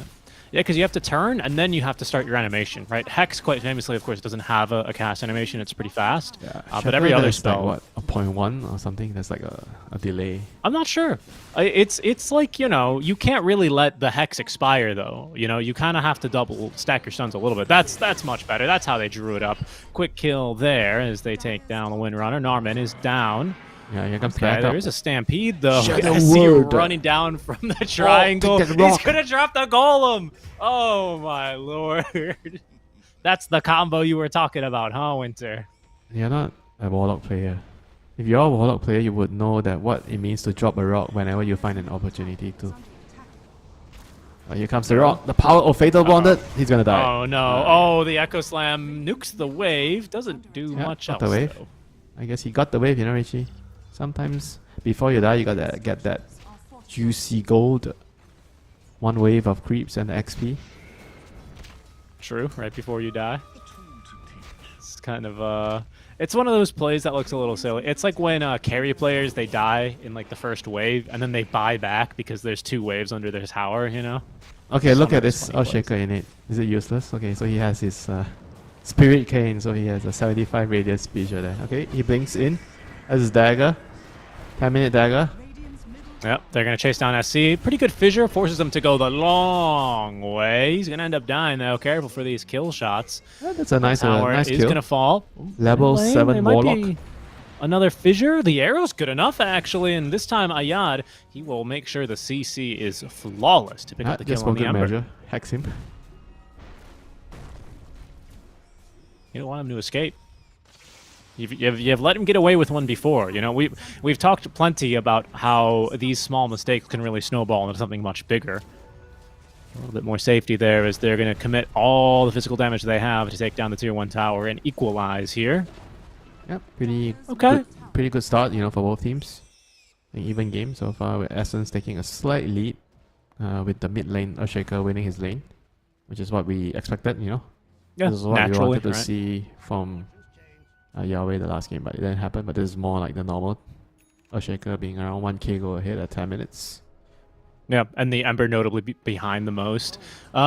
Yeah, because you have to turn and then you have to start your animation, right? Hex, quite famously, of course, doesn't have a cast animation. It's pretty fast. Yeah. But every other there's spell... like, what, a 0.1 or something? There's like a delay. I'm not sure. It's like, you know, you can't really let the Hex expire, though. You know, you kind of have to double stack your stuns a little bit. That's much better. That's how they drew it up. Quick kill there as they take down the Windrunner. Narman is down. Yeah, here comes Okay, back there up. is a stampede, though. Shadow I see you Word. running down from the triangle. take that He's rock. going to drop the golem. Oh, my lord. That's the combo you were talking about, huh, Winter? You're not a Warlock player. If you're a Warlock player, you would know that what it means to drop a rock whenever you find an opportunity to. Here comes the rock. The power of Fatal Bonded. He's gonna die. Oh, no. Oh, the Echo Slam nukes the wave. Doesn't do much got else, the wave. though. I guess he got the wave, you know, Richie. Sometimes before you die, you gotta get that juicy gold. One wave of creeps and XP. True, right before you die. It's kind of, it's one of those plays that looks a little silly. It's like when carry players, they die in like the first wave, and then they buy back because there's 2 waves under their tower, you know? Okay, Some look of at those this funny plays. Shaker in it. Is it useless? Okay, so he has his Spirit Cane, so he has a 75 radius speeder there. Okay, he blinks in. That's his dagger. 10-minute dagger. Yep, they're going to chase down SC. Pretty good fissure, forces them to go the long way. He's going to end up dying, though. Careful for these kill shots. Yeah, that's a nice, Tower nice is kill. going to fall. Level Lane, 7 there might Warlock. be another fissure. The arrow's good enough, actually, and this time Ayad, he will make sure the CC is flawless to pick up the Just kill on for the good Ember. measure. Hex him. You don't want him to escape. You've let him get away with one before. You know, we've talked plenty about how these small mistakes can really snowball into something much bigger. A little bit more safety there as they're going to commit all the physical damage they have to take down the tier 1 tower and equalize here. Yep, pretty good start, you know, for both teams. An even game so far with Essence taking a slight lead with the mid lane Earthshaker winning his lane, which is what we expected, you know. Yeah, this is what we naturally, wanted to right? see from Yahweh the last game, but it didn't happen. But this is more like the normal Earthshaker being around 1k go ahead at 10 minutes. Yeah, and the Ember notably behind the most. The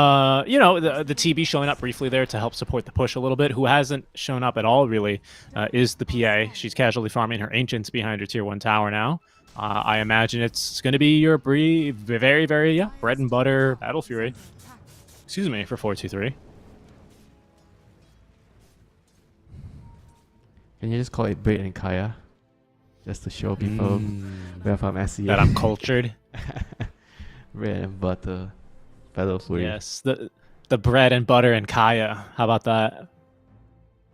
TB showing up briefly there to help support the push a little bit. Who hasn't shown up at all, really, is the PA. She's casually farming her Ancients behind her Tier 1 tower now. I imagine it's going to be your very, very, bread and butter Battle Fury. Excuse me, for 4-2-3. Can you just call it Braid and Kaya? Just to show people where from SEA. That I'm cultured. Bread and butter. Battle Fury. Yes, the bread and butter and Kaya. How about that?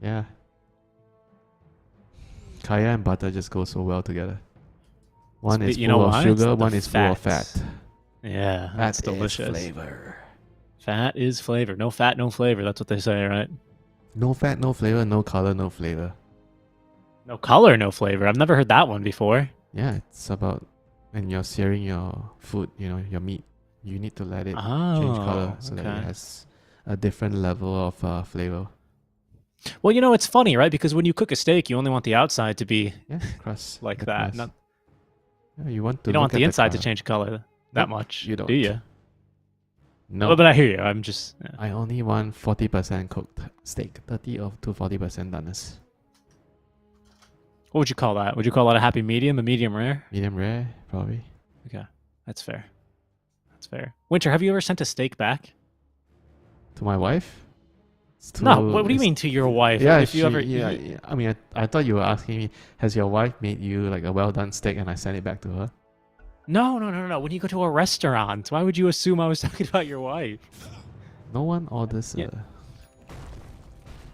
Yeah. Kaya and butter just go so well together. One is full of sugar, one is full of fat. Yeah, that's delicious. Flavor. Fat is flavor. No fat, no flavor. That's what they say, right? No fat, no flavor. No color, no flavor. No color, no flavor. I've never heard that one before. Yeah, it's about when you're searing your food, your meat, you need to let it change color so that it has a different level of flavor. Well, it's funny, right? Because when you cook a steak, you only want the outside to be crust like that. Yeah, you want to. You don't want the inside to change color that much. You don't. Do you? No. Well, but I hear you. I'm just. Yeah. I only want 40% cooked steak, 30 to 40% doneness. What would you call that? Would you call that a happy medium, a medium rare? Medium rare, probably. Okay, that's fair. That's fair. Winter, have you ever sent a steak back? To my wife? No, what do you mean to your wife? Yeah, if you ever, I mean, I thought you were asking me, has your wife made you like a well-done steak and I sent it back to her? No. When you go to a restaurant, why would you assume I was talking about your wife? No one orders.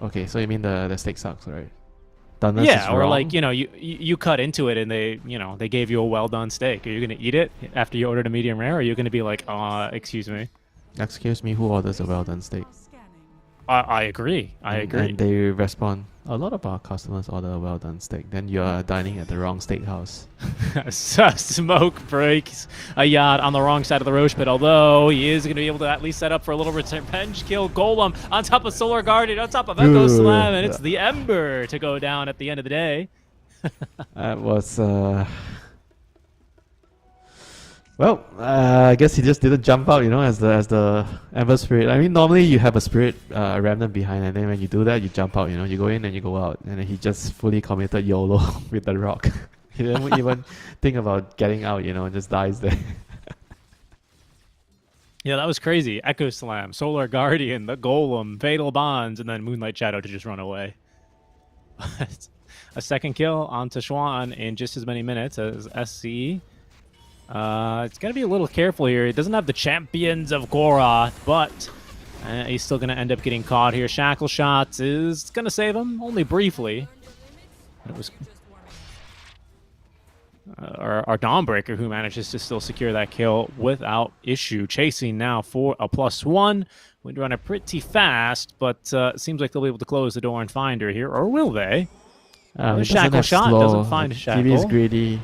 Okay, so you mean the steak sucks, right? Doneness is or wrong? like you cut into it and they gave you a well-done steak. Are you gonna eat it after you ordered a medium rare? Or are you gonna be like, excuse me? Excuse me, who orders a well-done steak? I agree. I agree. And they respond, a lot of our customers order a well-done steak. Then you are dining at the wrong steakhouse. Smoke breaks a yacht on the wrong side of the Roche pit, although he is going to be able to at least set up for a little revenge kill. Golem on top of Solar Guardian, on top of Echo Slam, and it's the Ember to go down at the end of the day. That was... Well, I guess he just didn't jump out, as the Ember Spirit. I mean, normally you have a Spirit Remnant behind, and then when you do that, you jump out, you go in and you go out. And then he just fully committed YOLO with the rock. He didn't even think about getting out, and just dies there. Yeah, that was crazy. Echo Slam, Solar Guardian, the Golem, Fatal Bonds, and then Moonlight Shadow to just run away. A second kill on Tashuan in just as many minutes as SC. It's going to be a little careful here. He doesn't have the Champions of Goroth, but he's still going to end up getting caught here. Shackle Shots is going to save him, only briefly. But it was our Dawnbreaker who manages to still secure that kill without issue. Chasing now for a +1. Windrunner pretty fast, but it seems like they'll be able to close the door and find her here, or will they? The Shackle Shot doesn't find Shackle. TV is greedy.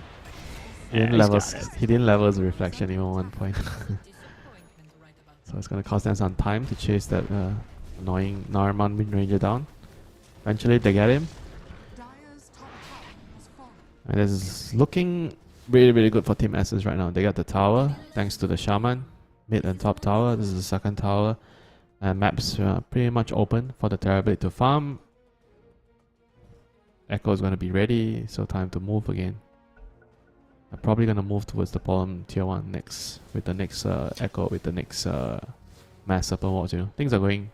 He didn't level his reflection even 1 point. So it's going to cost them some time to chase that annoying Narman Wind Ranger down. Eventually they get him. And this is looking really, really good for Team S's right now. They got the tower, thanks to the Shaman. Mid and top tower. This is the second tower. And maps pretty much open for the Terrorblade to farm. Echo is going to be ready, so time to move again. I'm probably going to move towards the bottom tier 1 next, with the next Echo, with the next Mass Serpent Walls, Things are going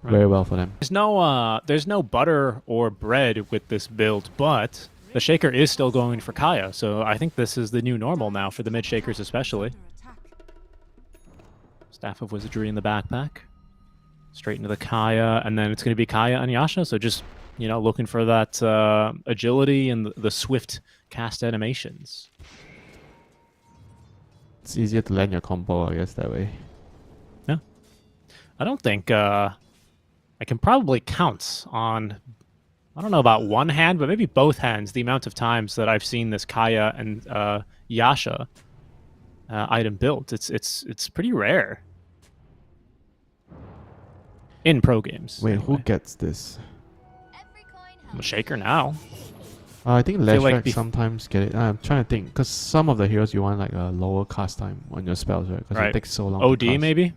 very well for them. There's no butter or bread with this build, but the Shaker is still going for Kaya, so I think this is the new normal now for the mid-Shakers especially. Staff of Wizardry in the backpack. Straight into the Kaya, and then it's going to be Kaya and Yasha, so just, looking for that agility and the swift cast animations. It's easier to land your combo, I guess, that way. Yeah. I don't think... I can probably count on... I don't know about one hand, but maybe both hands, the amount of times that I've seen this Kaya and Yasha item built. It's pretty rare. in pro games. Wait, who gets this? I'm a shaker now. I think feel like Lashback sometimes get it. I'm trying to think, because some of the heroes you want like a lower cast time on your spells, right? Because it takes so long. OD to cast. maybe?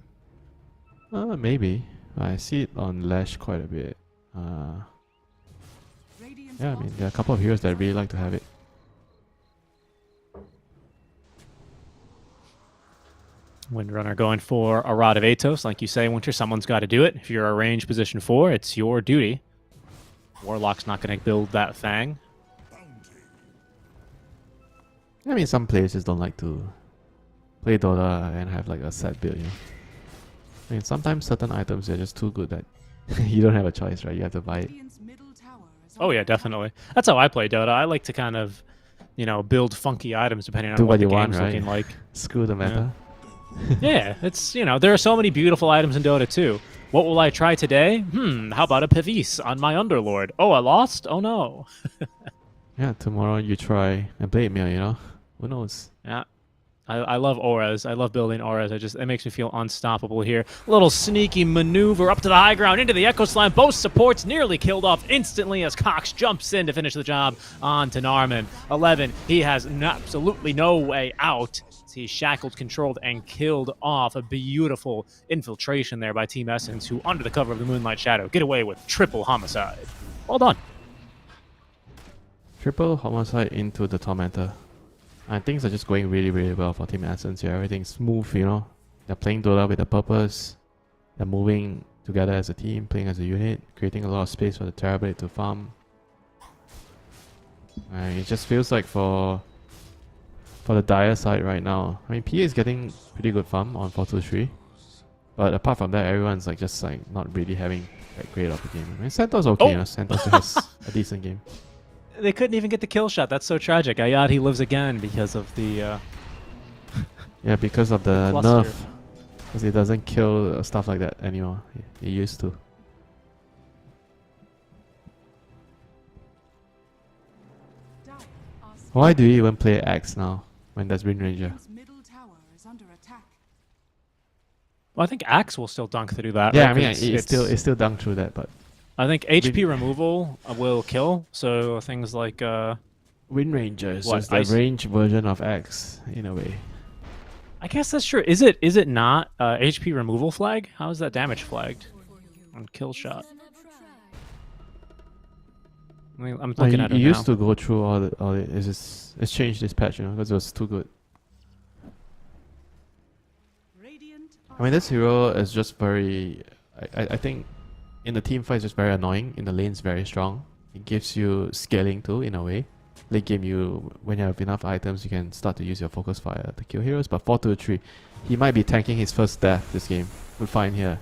Maybe. I see it on Lash quite a bit. Yeah, I mean, there are a couple of heroes that really like to have it. Windrunner going for a Rod of Atos. Like you say, Winter, someone's got to do it. If you're a range position 4, it's your duty. Warlock's not going to build that Fang. I mean, some players just don't like to play Dota and have like a set build, you know? I mean, sometimes certain items are just too good that you don't have a choice, right? You have to buy it. Oh yeah, definitely. That's how I play Dota. I like to kind of, you know, build funky items depending on Do what what the you want, game's right? looking like. Screw the meta. Yeah, it's, you know, there are so many beautiful items in Dota too. What will I try today? How about a Pavis on my Underlord? Oh, I lost? Oh no. Yeah, tomorrow you try a Blade Mail, you know? Who knows? Yeah. I love auras. I love building auras. It makes me feel unstoppable here. Little sneaky maneuver up to the high ground into the Echo Slime. Both supports nearly killed off instantly as Cox jumps in to finish the job on to Narman. 11, he has absolutely no way out. He's shackled, controlled, and killed off. A beautiful infiltration there by Team Essence, who under the cover of the Moonlight Shadow get away with triple homicide. Well done. Triple homicide into the Tormentor. And things are just going really, really well for Team Essence here. Everything's smooth, you know. They're playing Dota with a purpose. They're moving together as a team, playing as a unit, creating a lot of space for the Terrorblade to farm. And it just feels like for the Dire side right now, I mean, PA is getting pretty good farm on 4-2-3. But apart from that, everyone's like just like not really having that great of a game. I mean, Santos okay, you know. Santos has a decent game. They couldn't even get the kill shot. That's so tragic. Ayad, he lives again because of the... yeah, because of the nerf. Because he doesn't kill stuff like that anymore. He used to. Why do you even play Axe now when there's Wind Ranger? Well, I think Axe will still dunk through that. Yeah, right? I mean, it's still dunk through that, but... I think HP removal will kill, so things like... Wind Ranger is what, just the range version of Axe, in a way. I guess that's true. Is it not HP removal flag? How is that damage flagged on kill shot? I mean, I'm looking at it now. You used to go through all the it's changed this patch, you know, because it was too good. I mean, this hero is just very... I think in the team fight it's just very annoying. In the lane's very strong. It gives you scaling too, in a way. Late game, when you have enough items, you can start to use your focus fire to kill heroes. But 4-2-3, he might be tanking his first death this game. We'll find here.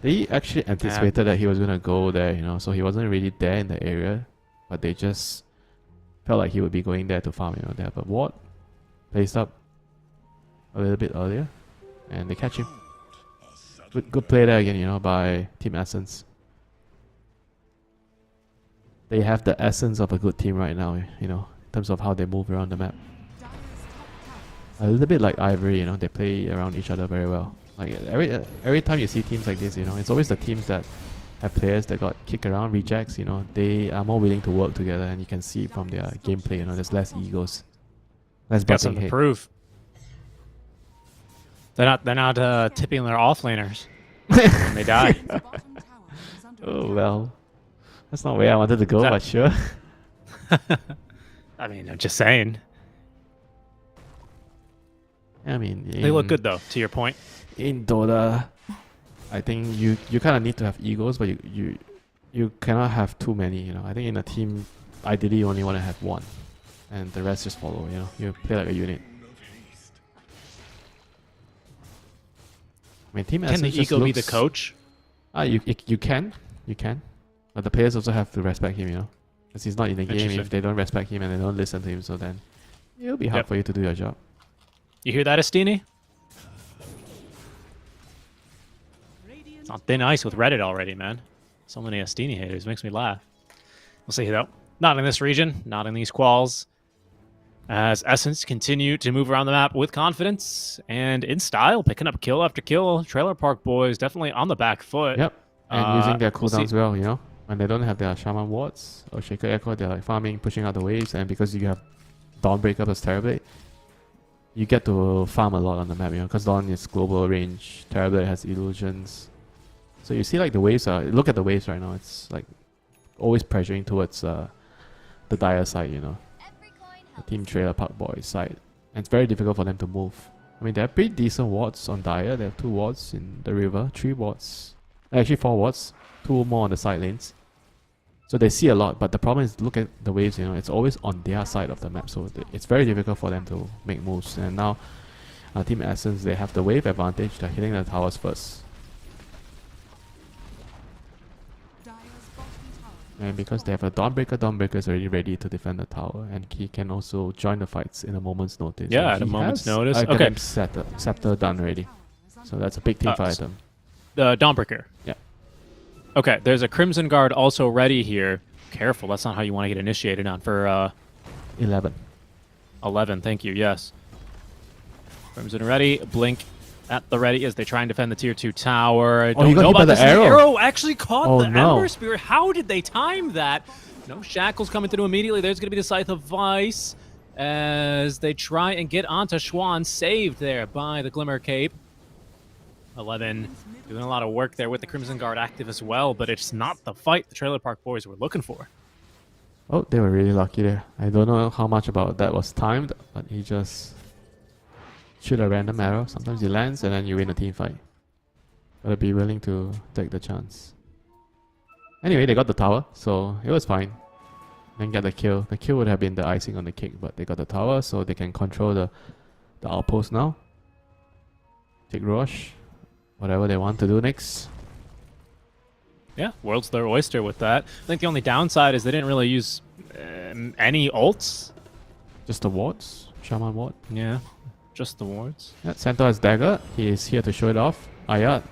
They actually anticipated that he was gonna go there, you know, so he wasn't really there in the area, but they just felt like he would be going there to farm, you know, there. But Ward placed up a little bit earlier, and they catch him. Good play there again, you know, by Team Essence. They have the essence of a good team right now, you know, in terms of how they move around the map. A little bit like Ivory, you know, they play around each other very well. Like every time you see teams like this, you know, it's always the teams that have players that got kicked around, rejects, you know, they are more willing to work together, and you can see from their gameplay, you know, there's less egos, less got butting something to head. prove. They're not tipping their offlaners when they die. Oh well, that's not where I wanted to go, but sure. I mean, I'm just saying. I mean, They look good though, to your point. In Dota, I think you kind of need to have egos, but you cannot have too many, you know. I think in a team, ideally you only want to have one, and the rest just follow, you know. You play like a unit. I mean, Team Can the Essence just ego be the looks- coach? You can, but the players also have to respect him, you know, because he's not in the game. Interesting. If they don't respect him and they don't listen to him, so then it'll be hard Yep. for you to do your job. You hear that, Estini? It's on thin ice with Reddit already, man. So many Estini haters. Makes me laugh. We'll see, though. Not in this region. Not in these quals. as Essence continue to move around the map with confidence and in style, picking up kill after kill. Trailer Park Boys definitely on the back foot. Yep. And using their we'll see. cooldowns well, you know. When they don't have their Shaman wards or Shaker Echo, they're like farming, pushing out the waves, and because you have Dawnbreaker plus Terrorblade, you get to farm a lot on the map, you know, because Dawn is global range, Terrorblade has illusions. So you see like the waves are, look at the waves right now, it's like always pressuring towards the Dire side, you know. The Team Trailer Park Boys side. And it's very difficult for them to move. I mean, they have pretty decent wards on Dire. They have 2 wards in the river, 3 wards. Actually 4 wards, 2 more on the side lanes. So they see a lot, but the problem is, look at the waves, you know, it's always on their side of the map. So it's very difficult for them to make moves. And now, Team Essence, they have the wave advantage. They're hitting the towers first. And because they have a Dawnbreaker is already ready to defend the tower, and he can also join the fights in a moment's notice. Yeah, at a moment's notice. Okay. Scepter done already. So that's a big team fight item. The Dawnbreaker. Yeah. Okay, there's a Crimson Guard also ready here. Careful, that's not how you want to get initiated on for 11. 11, thank you, yes. Crimson ready, Blink at the ready as they try and defend the tier 2 tower. I don't know about this. The arrow actually caught the Ember Spear. How did they time that? No shackles coming through immediately. There's going to be Decisive Vice as they try and get onto Schwan, saved there by the Glimmer Cape. 11 doing a lot of work there with the Crimson Guard active as well, but it's not the fight the Trailer Park Boys were looking for. Oh, they were really lucky there. I don't know how much about that was timed, but he just shoot a random arrow. Sometimes he lands and then you win a team fight. Gotta be willing to take the chance. Anyway, they got the tower, so it was fine. Then get the kill. The kill would have been the icing on the cake, but they got the tower, so they can control the outpost now. Take Roche. Whatever they want to do next. Yeah, world's their oyster with that. I think the only downside is they didn't really use any ults. Just the wards. Shaman ward. Yeah, just the wards. Yeah, Centaur has dagger. He is here to show it off. Ayat,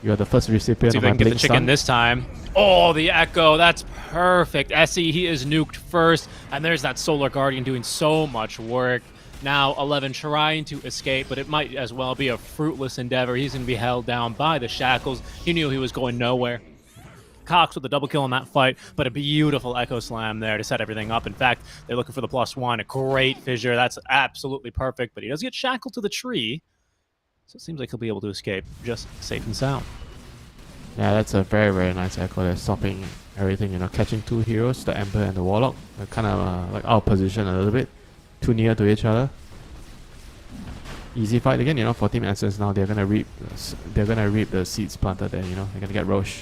you are the first recipient of my get the blink chicken stun. this time. Oh, the Echo. That's perfect. Essie, he is nuked first. And there's that Solar Guardian doing so much work. Now 11 trying to escape, but it might as well be a fruitless endeavor. He's going to be held down by the shackles. He knew he was going nowhere. Cox with a double kill in that fight, but a beautiful Echo Slam there to set everything up. In fact, they're looking for the +1. A great fissure. That's absolutely perfect, but he does get shackled to the tree. So it seems like he'll be able to escape just safe and sound. Yeah, that's a very, very nice Echo. They're stopping everything, you know, catching 2 heroes, the Emperor and the Warlock. They're kind of like out of position a little bit. Too near to each other. Easy fight again, you know, for Team Essence now. They're gonna reap the seeds planted there, you know. They're gonna get Roche.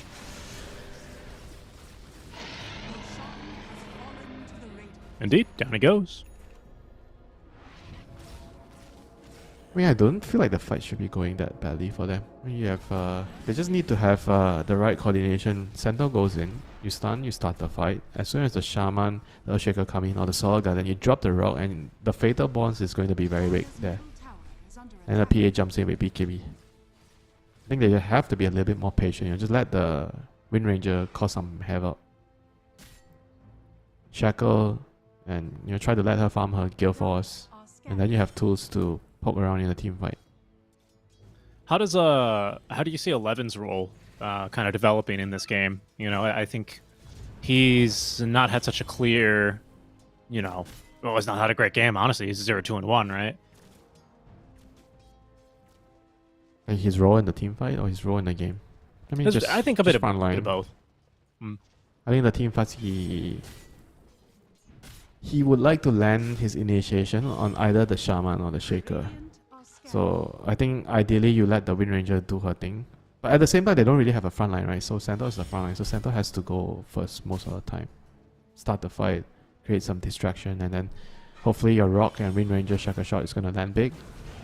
Indeed, down it goes. I mean, I don't feel like the fight should be going that badly for them. I mean, you have, they just need to have the right coordination. Centaur goes in, you stun, you start the fight. As soon as the Shaman, the Earthshaker come in, or the Solar Guard, then you drop the rock, and the Fatal Bonds is going to be very weak there. And the PA jumps in with BKB. I think they have to be a little bit more patient, you know, just let the Wind Ranger cause some havoc. Shackle, and you know, try to let her farm her Gale Force, and then you have tools to poke around in the team fight. How do you see 11's role kind of developing in this game? You know, I think he's not had such a clear, you know, well, he's not had a great game, honestly. He's 0-2-1, right? Like his role in the team fight or his role in the game? I mean, I think a bit of both. I think the team fights, he would like to land his initiation on either the Shaman or the Shaker. So I think ideally you let the Wind Ranger do her thing. But at the same time, they don't really have a front line, right? So Centaur is the front line. So Centaur has to go first most of the time. Start the fight, create some distraction, and then hopefully your Rock and Wind Ranger Shaker Shot is going to land big.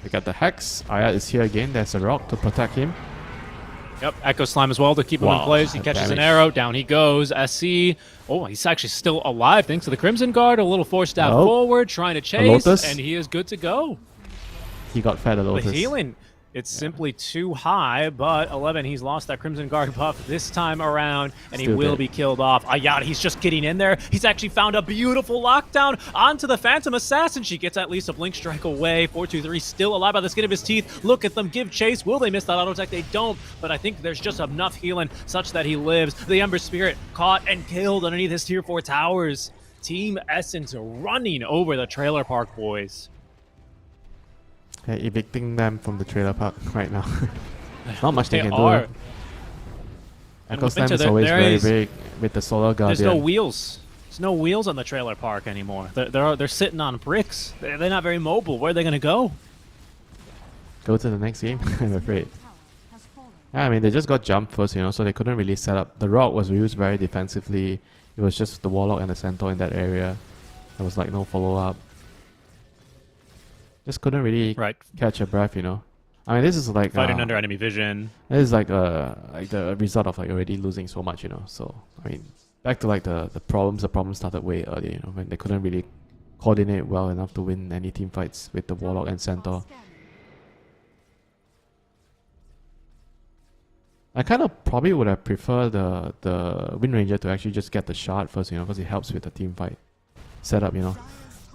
We got the Hex. Ayat is here again. There's a Rock to protect him. Yep, Echo Slime as well to keep him in place. He catches an arrow, down he goes. SC, oh, he's actually still alive thanks to the Crimson Guard. A little force stab forward, trying to chase, and he is good to go. He got fed a Lotus. The healing, It's simply too high, but 11, he's lost that Crimson Guard buff this time around, and he will be killed off. Ayada, he's just getting in there. He's actually found a beautiful lockdown onto the Phantom Assassin. She gets at least a Blink Strike away. 423 still alive by the skin of his teeth. Look at them give chase. Will they miss that auto attack? They don't, but I think there's just enough healing such that he lives. The Ember Spirit caught and killed underneath his tier 4 towers. Team Essence running over the Trailer Park boys. Yeah, evicting them from the trailer park right now. Not much they can are. do. Echo Slam is always very big with the Solar Guardian. There's no wheels. There's no wheels on the trailer park anymore. They're sitting on bricks. They're not very mobile. Where are they going to go? Go to the next game, I'm afraid. Yeah, I mean, they just got jumped first, you know, so they couldn't really set up. The Rock was used very defensively. It was just the Warlock and the Centaur in that area. There was like no follow-up. Just couldn't really catch a breath, you know. I mean, this is like fighting under enemy vision. This is like the result of like already losing so much, you know. So I mean, back to like the problems. The problem started way earlier, you know, when they couldn't really coordinate well enough to win any team fights with the Warlock and Centaur. I kind of probably would have preferred the Wind Ranger to actually just get the shard first, you know, because it helps with the team fight setup, you know.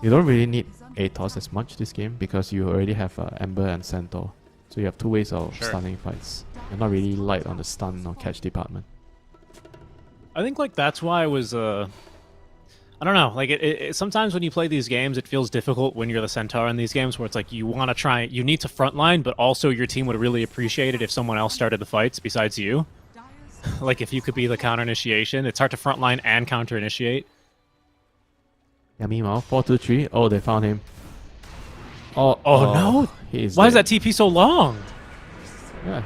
You don't really need Atos as much this game because you already have Ember and Centaur. So you have 2 ways of stunning fights. You're not really light on the stun or catch department. I think like that's why I was I don't know, like it sometimes when you play these games it feels difficult when you're the Centaur in these games where it's like you want to try, you need to frontline, but also your team would really appreciate it if someone else started the fights besides you. Like if you could be the counter initiation, it's hard to frontline and counter initiate. Yeah, meanwhile, 423. Oh, they found him. Oh no! Why is that TP so long? Yeah,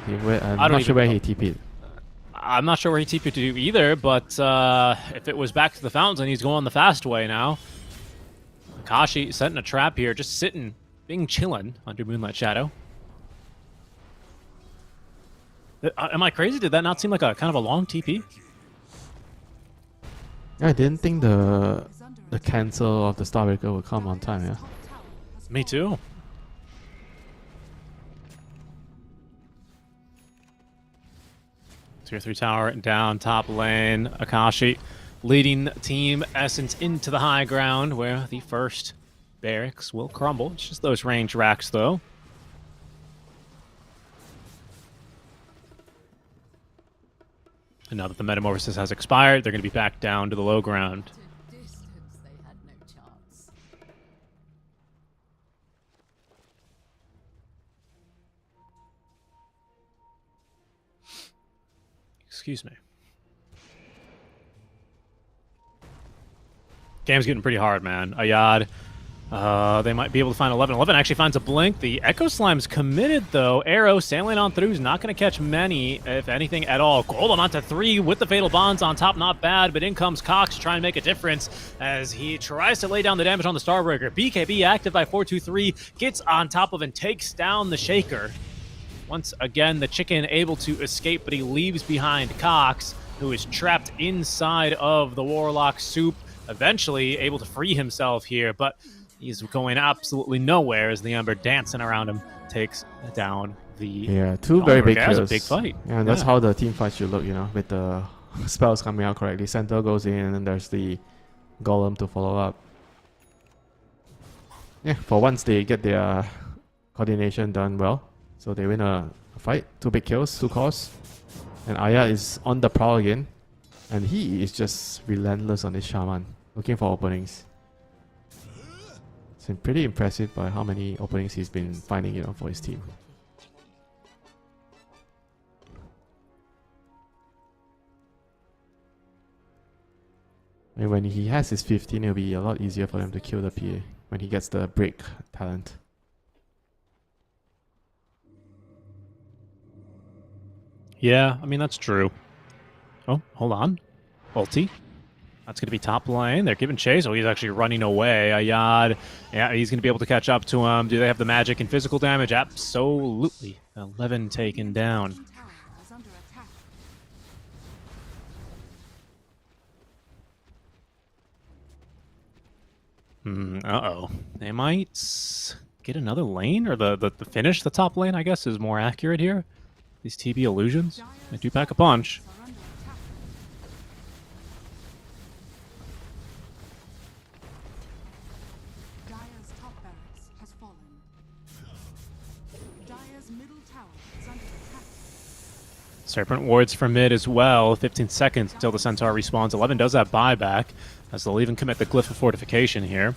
I'm not sure where he TP'd. I'm not sure where he TP'd to either, but if it was back to the fountain, he's going the fast way now. Akashi setting a trap here, just sitting, being chilling under Moonlight Shadow. Am I crazy? Did that not seem like a kind of a long TP? I didn't think the cancel of the Starbreaker would come on time, yeah. Me too. Tier 3 tower down top lane. Akashi leading Team Essence into the high ground where the first barracks will crumble. It's just those range racks though. And now that the Metamorphosis has expired, they're going to be back down to the low ground. Excuse me. Game's getting pretty hard, man. Ayad. They might be able to find 11. 11 actually finds a blink. The Echo Slime's committed, though. Arrow sailing on through is not going to catch many, if anything at all. Golem onto 3 with the Fatal Bonds on top. Not bad, but in comes Cox to try and make a difference as he tries to lay down the damage on the Starbreaker. BKB active by 423, gets on top of and takes down the Shaker. Once again, the Chicken able to escape, but he leaves behind Cox, who is trapped inside of the Warlock soup. Eventually able to free himself here, but he's going absolutely nowhere as the Ember dancing around him takes down the... Yeah, 2 very big kills. That's a big fight. Yeah, and that's how the team fight should look, you know, with the spells coming out correctly. Centaur goes in, and then there's the Golem to follow up. Yeah, for once they get their coordination done well. So they win a fight. 2 big kills, 2 cores. And Aya is on the prowl again. And he is just relentless on this Shaman, looking for openings. It's been pretty impressive by how many openings he's been finding, you know, for his team. And when he has his 15, it'll be a lot easier for them to kill the PA when he gets the break talent. Yeah, I mean, that's true. Oh, hold on. Ulti. That's going to be top lane. They're giving chase. Oh, he's actually running away. Ayad. Yeah, he's going to be able to catch up to him. Do they have the magic and physical damage? Absolutely. 11 taken down. Uh-oh. They might get another lane, or the finish the top lane, I guess, is more accurate here. These TB illusions, they do pack a punch. Dire's top barracks has fallen. Dire's middle tower is under attack. Serpent wards for mid as well. 15 seconds until the Centaur respawns. 11 does have buyback, as they'll even commit the Glyph of Fortification here.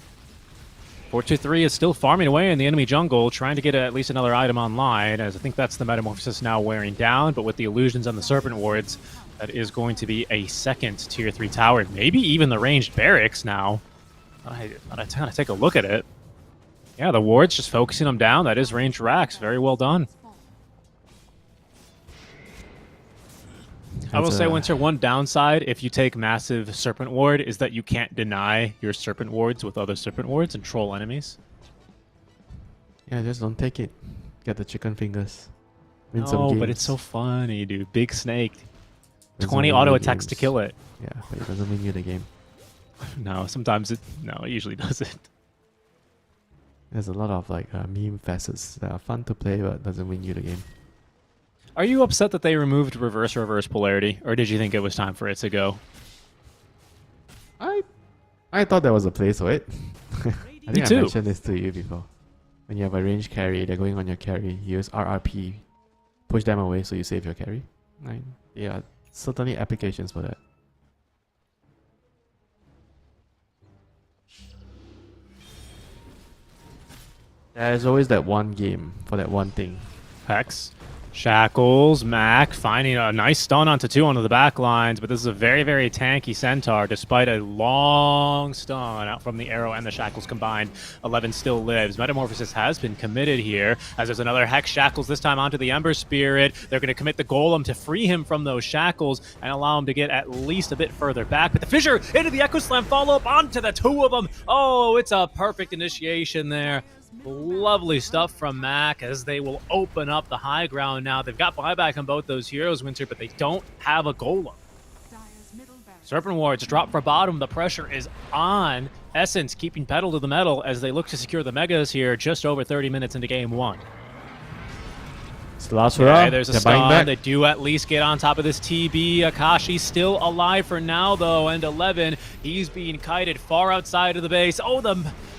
423 is still farming away in the enemy jungle, trying to get at least another item online, as I think that's the Metamorphosis now wearing down, but with the illusions and the Serpent wards, that is going to be a second tier 3 tower, maybe even the ranged barracks now. I kind of take a look at it. Yeah, the wards just focusing them down. That is ranged racks. Very well done. I will say, Winter, one downside if you take massive Serpent Ward is that you can't deny your Serpent Wards with other Serpent Wards and troll enemies. Yeah, just don't take it. Get the chicken fingers. Win some Oh, games. but it's so funny, dude. Big snake. Doesn't 20 win auto you attacks to games. kill it. Yeah, but it doesn't win you the game. No, sometimes it... No, it usually doesn't. There's a lot of like meme facets that are fun to play, but doesn't win you the game. Are you upset that they removed reverse polarity, or did you think it was time for it to go? I thought there was a place for it. I think I too. mentioned this to you before. When you have a range carry, they're going on your carry, you use RRP, push them away so you save your carry. Yeah, certainly applications for that. There's always that one game for that one thing. Hex. Shackles, Mac finding a nice stun onto 2 onto the back lines, but this is a very, very tanky Centaur despite a long stun out from the arrow and the Shackles combined. 11 still lives. Metamorphosis has been committed here, as there's another Hex Shackles, this time onto the Ember Spirit. They're going to commit the Golem to free him from those Shackles and allow him to get at least a bit further back. But the Fissure into the Echo Slam follow-up onto the 2 of them. Oh, it's a perfect initiation there. Lovely stuff from Mac, as they will open up the high ground now. They've got buyback on both those heroes, Winter, but they don't have a golem. Serpent wards drop for bottom. The pressure is on. Essence keeping pedal to the metal as they look to secure the megas here just over 30 minutes into game 1. It's the last Okay, there's a They're buying stun. back. They do at least get on top of this TB. Akashi still alive for now, though, and 11. He's being kited far outside of the base. Oh,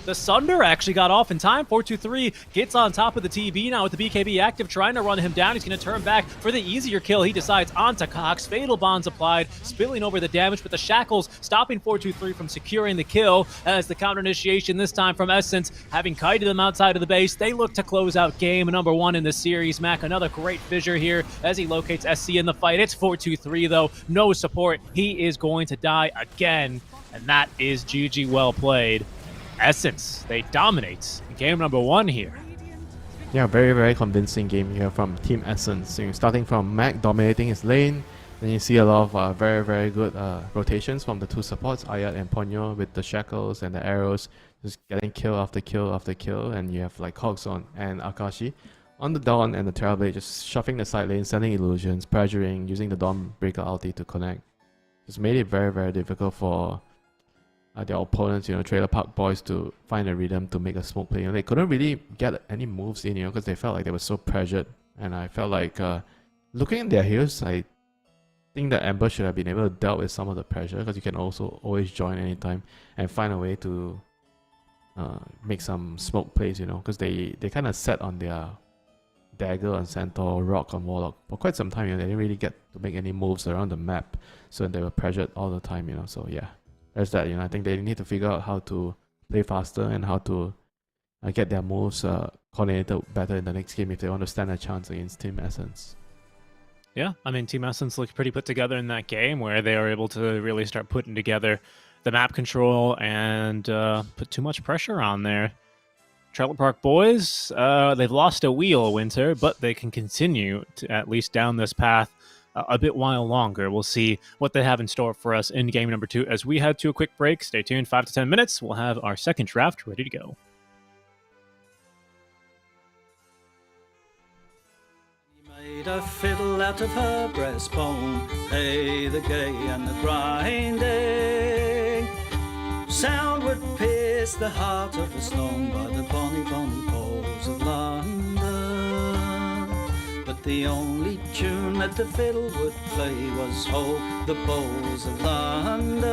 the Sunder actually got off in time. 423 gets on top of the TB now with the BKB active, trying to run him down. He's going to turn back for the easier kill. He decides onto Cox. Fatal Bonds applied, spilling over the damage, but the Shackles stopping 423 from securing the kill as the counter initiation this time from Essence, having kited them outside of the base. They look to close out game number 1 in the series. Mac, another great fissure here as he locates SC in the fight. It's 423 though. No support. He is going to die again, and that is GG well played. Essence, they dominate game number 1 here. Yeah, very, very convincing game here from Team Essence. So you're starting from Mac dominating his lane. Then you see a lot of very, very good rotations from the 2 supports, Ayat and Ponyo, with the Shackles and the arrows, just getting kill after kill after kill. And you have like Folksong and Akashi on the Dawn and the Terrorblade, just shuffling the side lane, sending illusions, pressuring, using the Dawn Breaker ulti to connect. Just made it very, very difficult for their opponents, Trailer Park Boys, to find a rhythm to make a smoke play. They couldn't really get any moves in, because they felt like they were so pressured. And I felt like, looking at their heroes, I think that Ember should have been able to deal with some of the pressure, because you can also always join anytime and find a way to make some smoke plays, because they kind of sat on their Dagger on Centaur, Rock on Warlock for quite some time. They didn't really get to make any moves around the map, so they were pressured all the time. So yeah, there's that. I think they need to figure out how to play faster and how to get their moves coordinated better in the next game if they want to stand a chance against Team Essence. Yeah, I mean, Team Essence looked pretty put together in that game, where they were able to really start putting together the map control and put too much pressure on there. Trailer Park Boys, they've lost a wheel, Winter, but they can continue to at least down this path a bit while longer. We'll see what they have in store for us in game number 2 as we head to a quick break. Stay tuned, 5 to 10 minutes. We'll have our second draft ready to go. Made a fiddle out of her breastbone, hey, the gay and the grinding. Sound would pierce the heart of a stone by the bonny, bonny pole. of London. But the only tune that the fiddle would play was Ho, the Bows of London.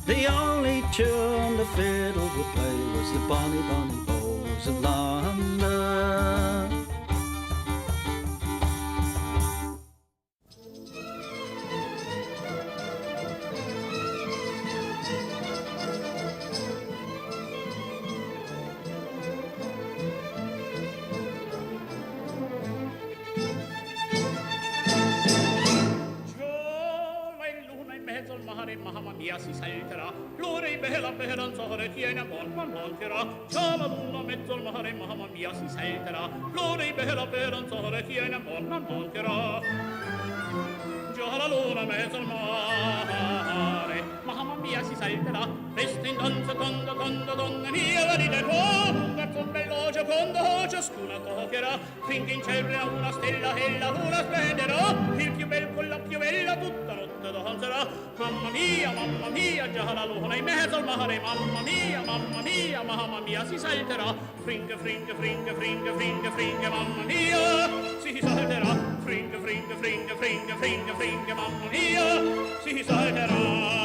The only tune the fiddle would play was the Bonny, Bonny Bows of London. Mamma mia si salterà, l'ora è bella speranza ora tiene buon ma mancherà. C'ha la luna mezzo al mare, mamma mia si salterà, l'ora è bella speranza ora tiene buon ma mancherà. Già la luna mezzo al mare, mamma mia si salterà, resta in danza quando donna mia va di te lunga con bellogia quando ciascuna toccherà, finché in cielo una stella e la luna splenderà, il più bel con la più bella tutta notte danzerà. Mamma mia, già la luna in mezzo al mare, mamma mia si salterà, fringa, fringa, fringa, fringa, fringa, fringa, mamma mia si salterà, fringa, fringa, fringa, fringa, fringa, fringa, mamma mia si salterà.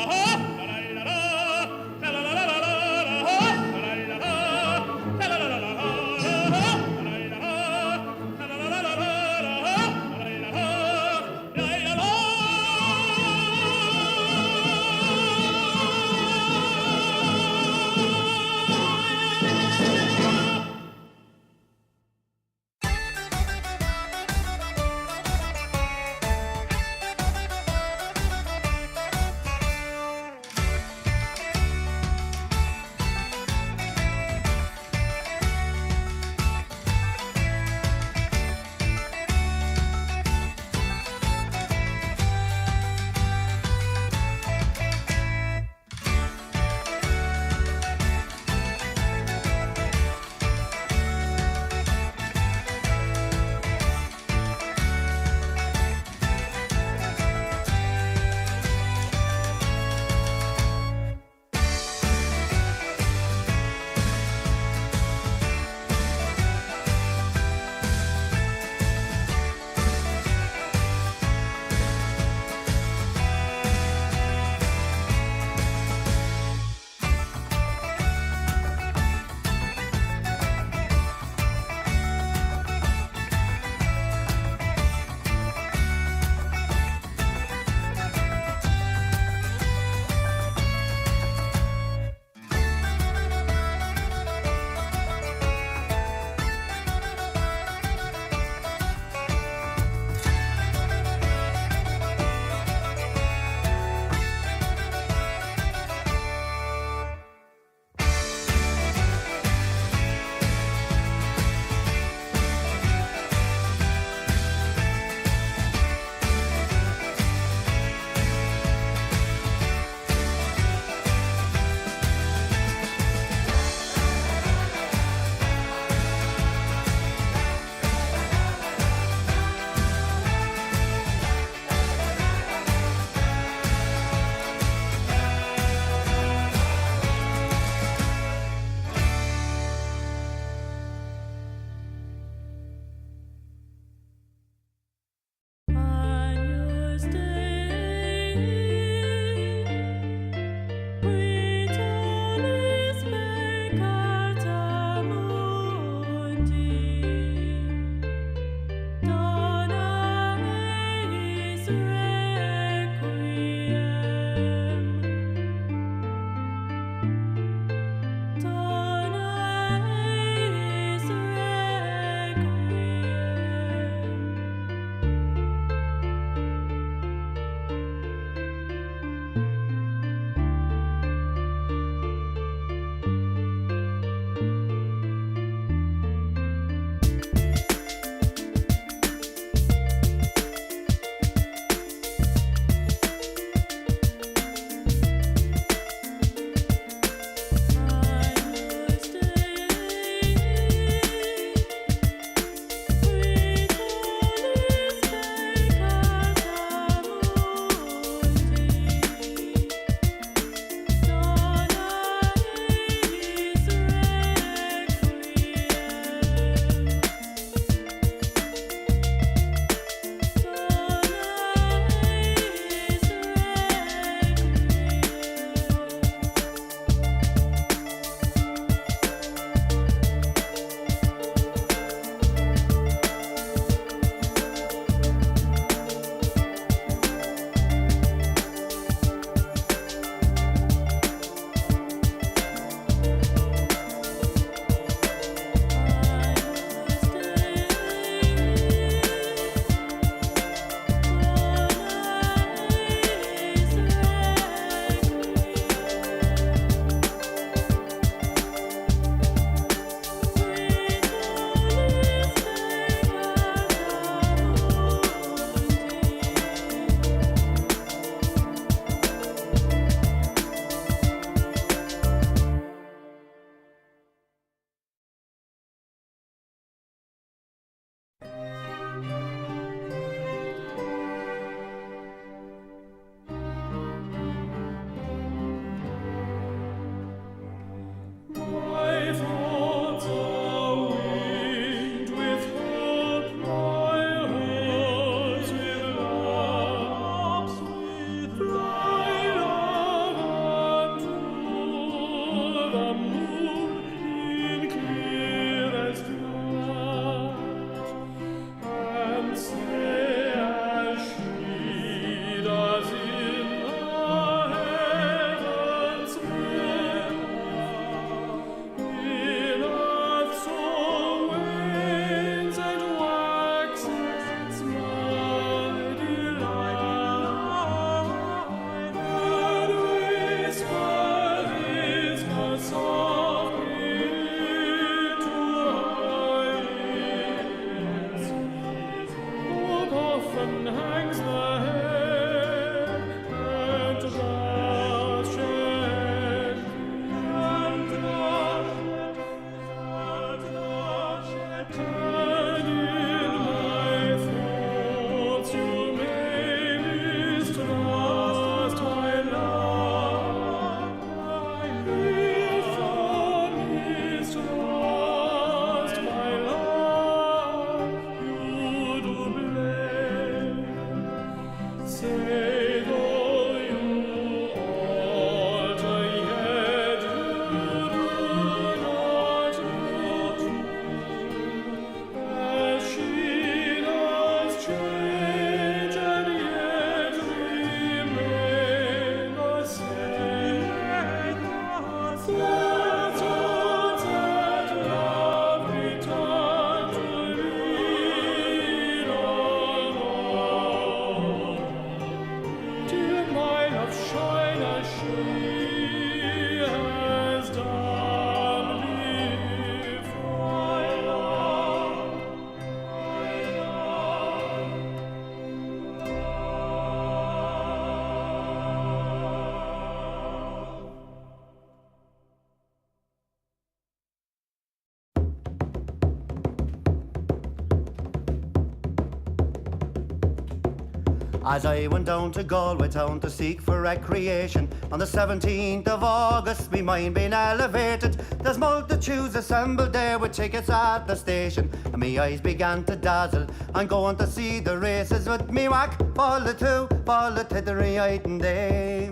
As I went down to Galway town to seek for recreation, on the 17th of August, me mind being elevated. There's multitudes assembled there with tickets at the station, and me eyes began to dazzle. I'm going to see the races with me whack, fall the tittery item day.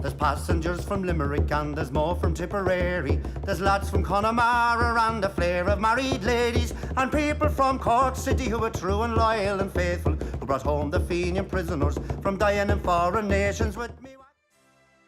There's passengers from Limerick and there's more from Tipperary. There's lads from Connemara and a flare of married ladies, and people from Cork City who are true and loyal and faithful, who brought home the Fenian prisoners from dying in foreign nations with me.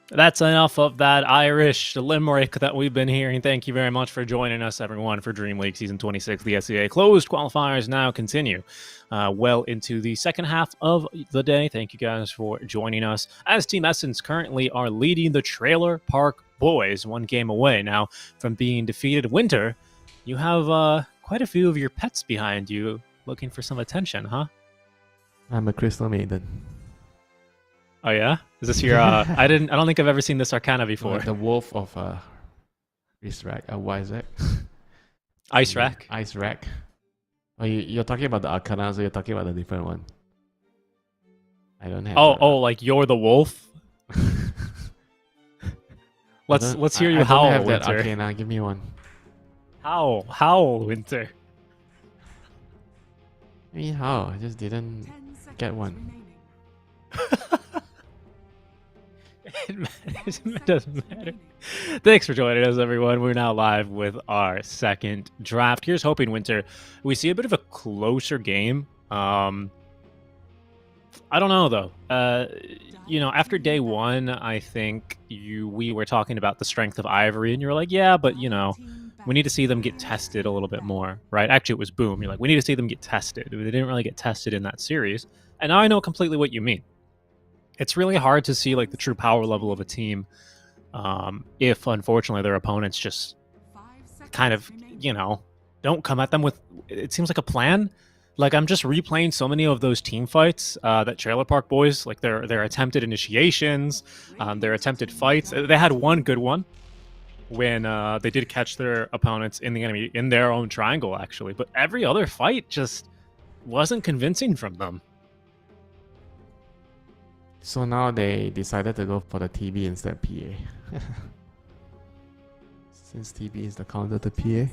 That's enough of that Irish limerick that we've been hearing. Thank you very much for joining us, everyone, for Dream League Season 26. The SCA closed qualifiers now continue well into the second half of the day. Thank you guys for joining us, as Team Essence currently are leading the Trailer Park Boys one game away now from being defeated. Winter, you have quite a few of your pets behind you looking for some attention, huh? I'm a Crystal Maiden. Oh yeah, is this your? I don't think I've ever seen this Arcana before. The wolf of Ice Rack, Wizak. Ice Rack. Ice Rack. Oh, you're talking about the Arcana, so you're talking about the different one. I don't have. Oh, like you're the wolf. let's hear you howl, I don't have Winter. that Arcana. Give me one. Howl, Winter. I mean, how? I just didn't get one. It doesn't matter. Thanks for joining us, everyone. We're now live with our second draft. Here's hoping, Winter, we see a bit of a closer game. I don't know, though. After day one, I think we were talking about the strength of Ivory, and you were like, yeah, but, we need to see them get tested a little bit more, right? Actually, it was Boom. You're like, we need to see them get tested. They didn't really get tested in that series. And now I know completely what you mean. It's really hard to see like the true power level of a team if, unfortunately, their opponents just kind of, don't come at them with, it seems like a plan. Like, I'm just replaying so many of those team fights that Trailer Park Boys, like their attempted initiations, their attempted fights. They had one good one when they did catch their opponents in their own triangle, actually. But every other fight just wasn't convincing from them. So now they decided to go for the TB instead of PA. Since TB is the counter to PA.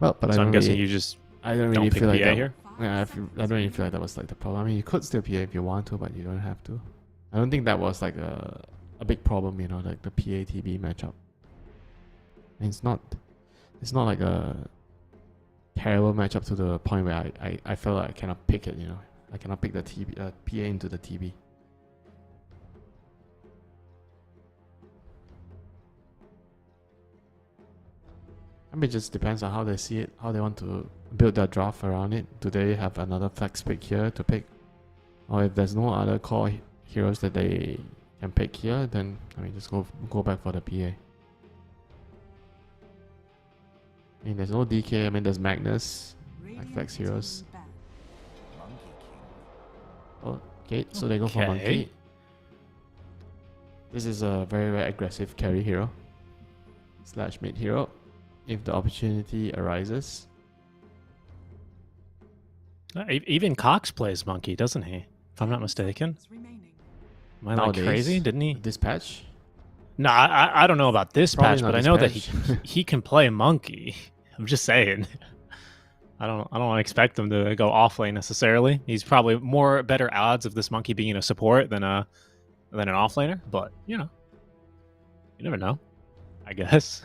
Well, but I'm guessing you just I don't really feel like PA that. here? Yeah, I don't really feel like that was like the problem. I mean, you could still PA if you want to, but you don't have to. I don't think that was like a big problem, like the PA TB matchup. I mean, it's not like a terrible matchup to the point where I felt like I cannot pick it, I cannot pick the PA into the TB. I mean, it just depends on how they see it, how they want to build their draft around it. Do they have another flex pick here to pick? Or if there's no other core heroes that they can pick here, then I mean, just go back for the PA. I mean, there's no DK. I mean, there's Magnus, like flex heroes. Okay, so they go for Monkey. This is a very, very aggressive carry hero / mid hero if the opportunity arises. Even Cox plays Monkey, doesn't he? If I'm not mistaken. Am I like crazy? Didn't he? This patch? No, I don't know about this Probably patch, not but I this know patch. that he can play Monkey. I'm just saying. I don't expect him to go off lane necessarily. He's probably better odds of this Monkey being a support than an off laner, but you never know, I guess.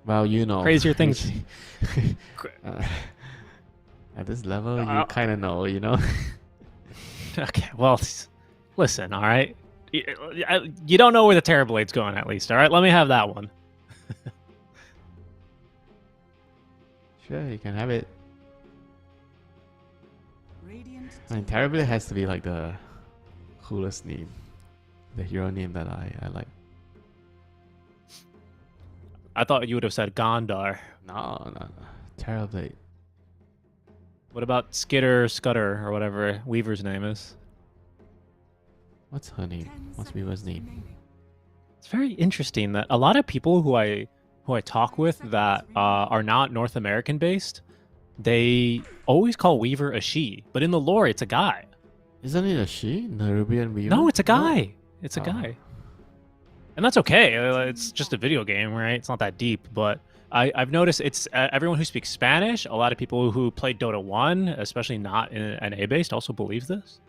Well, crazier things. At this level, you kind of know, Okay, well, listen, all right. You don't know where the Terrorblade's going, at least, all right? Let me have that one. Sure, you can have it. I mean, Terrorblade has to be like the coolest name, the hero name that I like. I thought you would have said Gondar. No. Terrorblade. What about Scudder, or whatever Weaver's name is? What's her name? What's Weaver's name? It's very interesting that a lot of people who I talk with that are not North American based, they always call Weaver a she, but in the lore it's a guy. Isn't it a she? Nerubian Weaver? No, it's a guy. It's a Oh. guy. And that's okay. It's just a video game, right? It's not that deep. But I've noticed it's everyone who speaks Spanish, a lot of people who played Dota 1, especially not in an A-based, also believe this.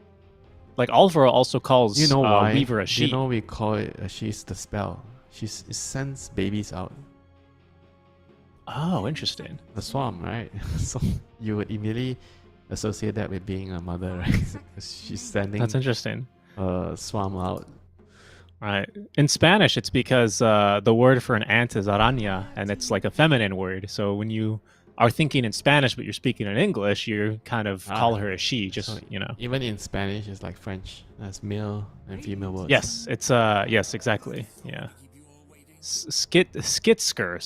Like, Oliver also calls You know why? Weaver a she. You know we call it a she's the spell. It sends babies out. Oh, interesting. The swarm, right? So you would immediately associate that with being a mother, right? 'Cause she's sending That's interesting. a swarm out. Right. In Spanish, it's because the word for an ant is araña, and it's like a feminine word. So when you are thinking in Spanish, but you're speaking in English, you kind of call her a she, just, So you know. even in Spanish, it's like French. That's male and female words. Yes, it's, yes, exactly. Yeah. Skitsker.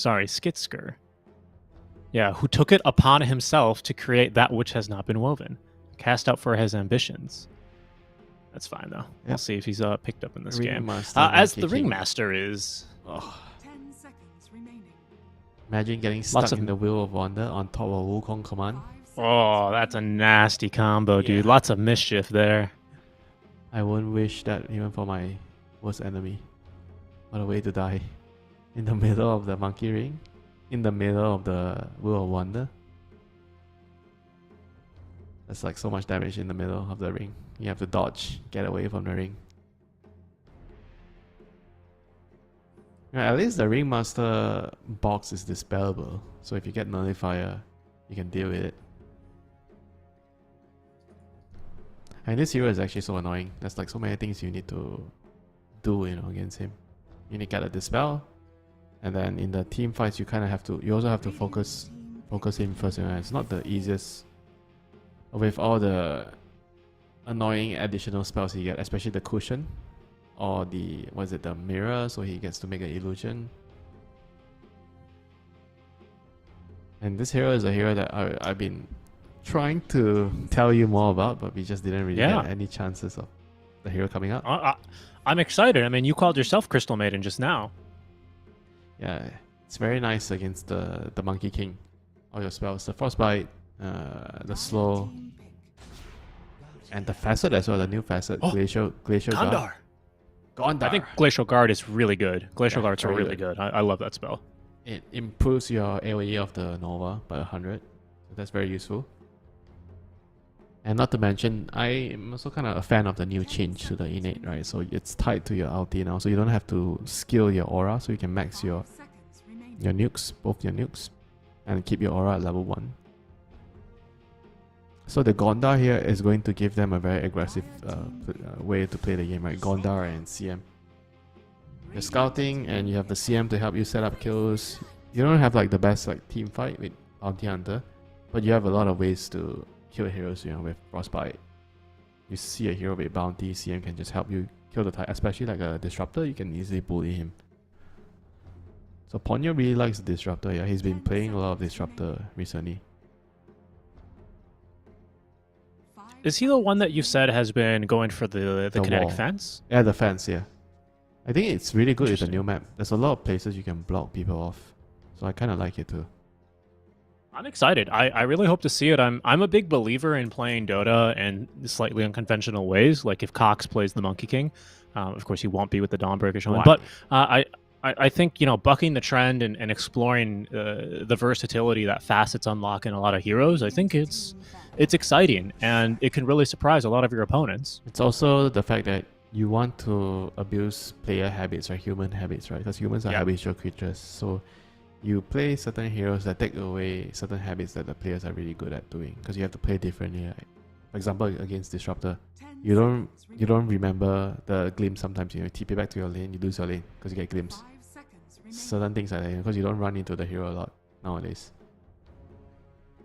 Yeah, who took it upon himself to create that which has not been woven, cast out for his ambitions. That's fine, though. We'll Yep. see if he's picked up in this game. Ringmaster As the Monkey King. ringmaster is... Oh, 10 seconds remaining. imagine getting Lots stuck of- in the Wheel of Wonder on top of Wukong Command. Oh, that's a nasty combo, dude. Yeah. Lots of mischief there. I won't wish that even for my worst enemy. What a way to die. In the middle of the Monkey Ring. In the middle of the Wheel of Wonder. That's like so much damage in the middle of the ring. You have to dodge, get away from the ring. Yeah, at least the Ringmaster box is dispellable. So if you get Nullifier, you can deal with it. And this hero is actually so annoying. There's like so many things you need to do, you know, against him. You need to get a dispel, and then in the team fights, you kind of have to. You also have to focus him first. You know, it's not the easiest. With all the annoying additional spells he get, especially the cushion, or the the mirror, so he gets to make an illusion. And this hero is a hero that I've been trying to tell you more about, but we just didn't really get any chances of the hero coming up. I'm excited. I mean, you called yourself Crystal Maiden just now. Yeah, it's very nice against the Monkey King. All your spells, the Frostbite, the Slow, and the Facet as well, the new Facet, Glacial Guard. Gondar. I think Glacial Guard is really good. Glacial Guard's very really good. I love that spell. It improves your AoE of the Nova by 100. So that's very useful. And not to mention, I am also kind of a fan of the new change to the innate, right? So it's tied to your ulti now, so you don't have to skill your aura, so you can max your nukes, both your nukes, and keep your aura at level 1. So the Gondar here is going to give them a very aggressive way to play the game, right? Gondar and CM. You're scouting and you have the CM to help you set up kills. You don't have like the best like team fight with Bounty Hunter, but you have a lot of ways to kill heroes, you know, with Frostbite. You see a hero with Bounty, CM can just help you kill the type, especially like a Disruptor, you can easily bully him. So Ponyo really likes the Disruptor, yeah, he's been playing a lot of Disruptor recently. Is he the one that you said has been going for the kinetic wall. fence? Yeah, the fence, yeah. I think it's really good with the new map. There's a lot of places you can block people off. So I kind of like it too. I'm excited. I really hope to see it. I'm a big believer in playing Dota in slightly unconventional ways. Like if Cox plays the Monkey King, of course he won't be with the Dawnbreaker one. But I think, you know, bucking the trend and exploring the versatility that facets unlock in a lot of heroes, I think it's exciting and it can really surprise a lot of your opponents. It's also the fact that you want to abuse player habits or human habits, right? Because humans are habitual creatures. So you play certain heroes that take away certain habits that the players are really good at doing. Because you have to play differently. Right? For example, against Disruptor, you don't remember the glimpse sometimes. You know, TP back to your lane, you lose your lane because you get glimpse. Certain things like that, because you don't run into the hero a lot nowadays.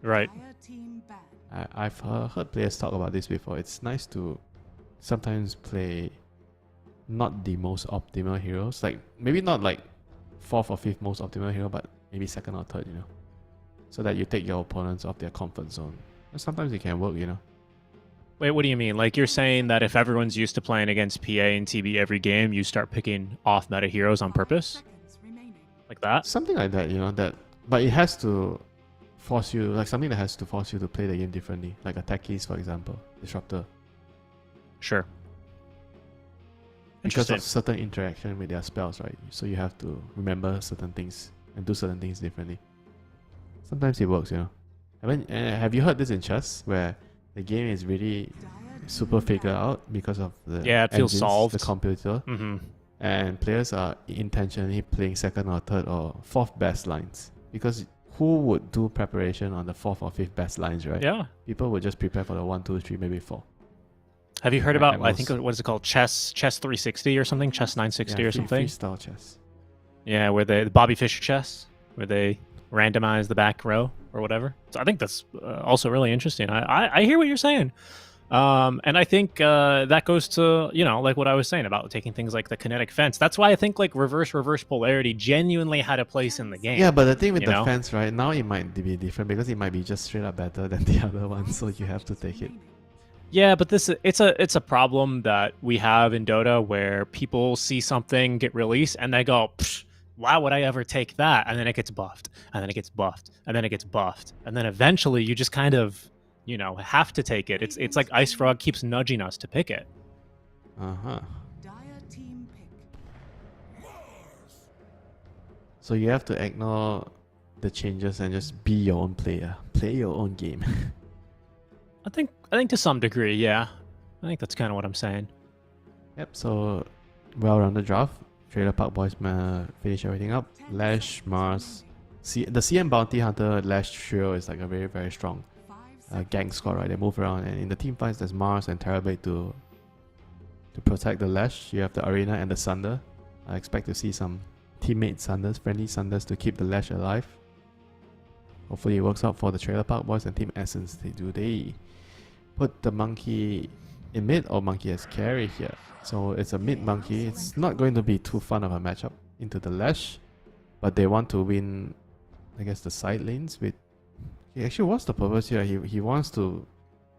Right. I've heard players talk about this before. It's nice to sometimes play not the most optimal heroes, like maybe not like 4th or 5th most optimal hero, but maybe 2nd or 3rd, you know, so that you take your opponents off their comfort zone. And sometimes it can work, you know. Wait, what do you mean? Like you're saying that if everyone's used to playing against PA and TB every game, you start picking off meta heroes on purpose? Like that? Something like that, you know, but it has to force you, like something that has to force you to play the game differently, like Attack Keys, for example, Disruptor. Sure. Because Interesting. of certain interaction with their spells, right? So you have to remember certain things and do certain things differently. Sometimes it works, you know. Have you heard this in chess, where the game is really super figured out because of the it feels engines, solved. the computer, and players are intentionally playing second or third or fourth best lines, because who would do preparation on the fourth or fifth best lines, right? Yeah. People would just prepare for the 1, 2, 3, maybe 4. Have you heard about, I think, what is it called? Chess 360 or something? Chess 960 or something? Freestyle chess. Yeah, where the Bobby Fischer chess, where they randomize the back row or whatever. So I think that's also really interesting. I hear what you're saying. And I think that goes to, you know, like what I was saying about taking things like the kinetic fence. That's why I think like reverse polarity genuinely had a place in the game. Yeah, but the thing with the fence, right, now it might be different because it might be just straight up better than the other one, so you have to take it. Yeah, but it's a problem that we have in Dota, where people see something get released and they go, why would I ever take that? And then it gets buffed, and then it gets buffed, and then it gets buffed, and then eventually you just kind of, you know, have to take it. It's like Ice Frog keeps nudging us to pick it. So you have to ignore the changes and just be your own player, play your own game. I think to some degree, yeah. I think that's kind of what I'm saying. Yep. So well-rounded draft. Trailer Park Boys finish everything up. Lash, Mars, the CM Bounty Hunter Lash trio is like a very, very strong gang squad, right? They move around, and in the team fights, there's Mars and Terrorblade to protect the Lash. You have the Arena and the Sunder. I expect to see some teammate Sunders, friendly Sunders, to keep the Lash alive. Hopefully it works out for the Trailer Park Boys and Team Essence. They put the Monkey in mid or Monkey as carry here. So it's a mid Monkey. It's not going to be too fun of a matchup into the Lash, but they want to win, I guess, the side lanes with... Actually, what's the purpose here? He wants to...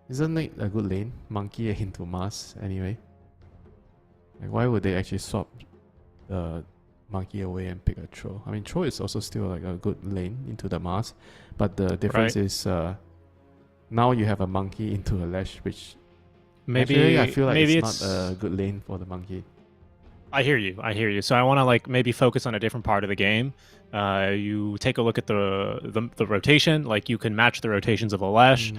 Isn't it a good lane? Monkey into Mars anyway. Like, why would they actually swap the Monkey away and pick a Troll? I mean, Troll is also still like a good lane into the Mars, but the difference is now you have a Monkey into a Lash, which actually, I feel like it's not a good lane for the Monkey. I hear you. So I want to like maybe focus on a different part of the game. You take a look at the rotation. Like, you can match the rotations of the Lash.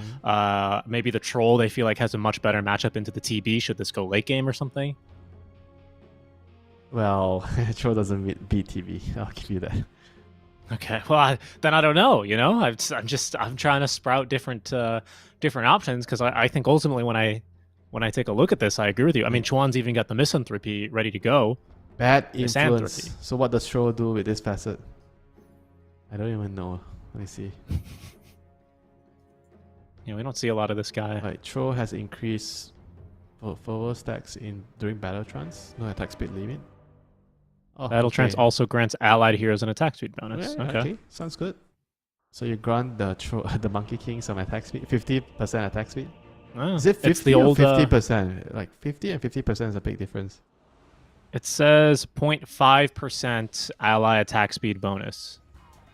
Maybe the Troll, they feel like, has a much better matchup into the TB should this go late game or something. Well, Troll doesn't beat TB. I'll give you that. Okay, well then I don't know. You know, I'm trying to sprout different options, because I think ultimately when I take a look at this, I agree with you. I mean, Chuan's even got the Misanthropy ready to go. Bad influence. So what does Troll do with this facet? I don't even know. Let me see. Yeah, we don't see a lot of this guy. Right, Troll has increased forward stacks during battle trance. No attack speed limit. Oh, battle trance also grants allied heroes an attack speed bonus. Yeah, okay, sounds good. So you grant the Monkey King some attack speed, 50% attack speed. Is it 50 or 50%? Like 50 and 50% is a big difference. It says 0.5% ally attack speed bonus.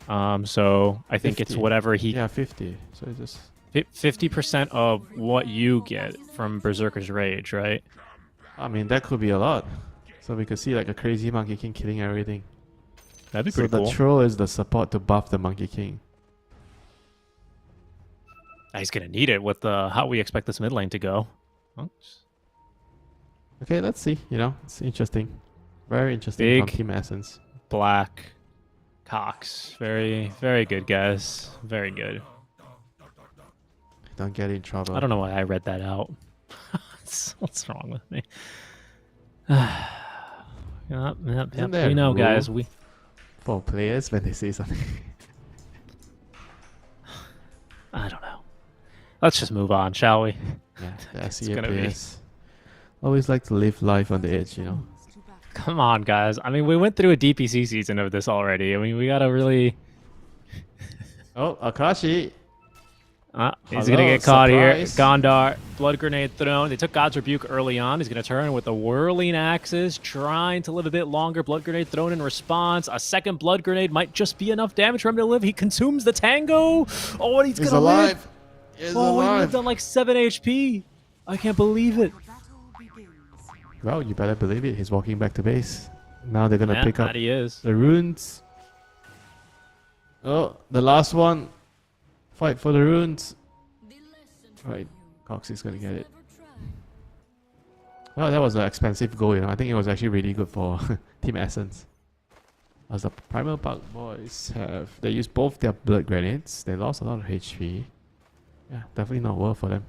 So I think 50. It's whatever he... Yeah, 50. So it's just... 50% of what you get from Berserker's Rage, right? I mean, that could be a lot. So we could see like a crazy Monkey King killing everything. That'd be pretty cool. So the Troll is the support to buff the Monkey King. He's going to need it with how we expect this mid lane to go. Oops. Okay, let's see. You know, it's interesting. Very interesting. Big from Team Essence. Black Cox. Very, very good, guys. Very good. Don't get in trouble. I don't know why I read that out. What's wrong with me? Yep, we know, guys. For players when they say something. I don't know. Let's just move on, shall we? Yeah, the SEA players always like to live life on the edge, you know. Come on, guys. I mean, we went through a DPC season of this already. I mean, we gotta really... Oh, Akashi. He's going to get caught here. Gondar, Blood Grenade thrown. They took God's Rebuke early on. He's going to turn with the Whirling Axes, trying to live a bit longer. Blood Grenade thrown in response. A second Blood Grenade might just be enough damage for him to live. He consumes the Tango. Oh, and he's going to live. He's alive. alive. He lived on like 7 HP. I can't believe it. Well, you better believe it. He's walking back to base. Now they're gonna pick up that he is. the runes. Oh, the last one. Fight for the runes. Right, Cox is gonna get it. Well, that was an expensive goal, you know. I think it was actually really good for Team Essence. As the Primal Park boys they used both their blood grenades. They lost a lot of HP. Yeah, definitely not worth for them.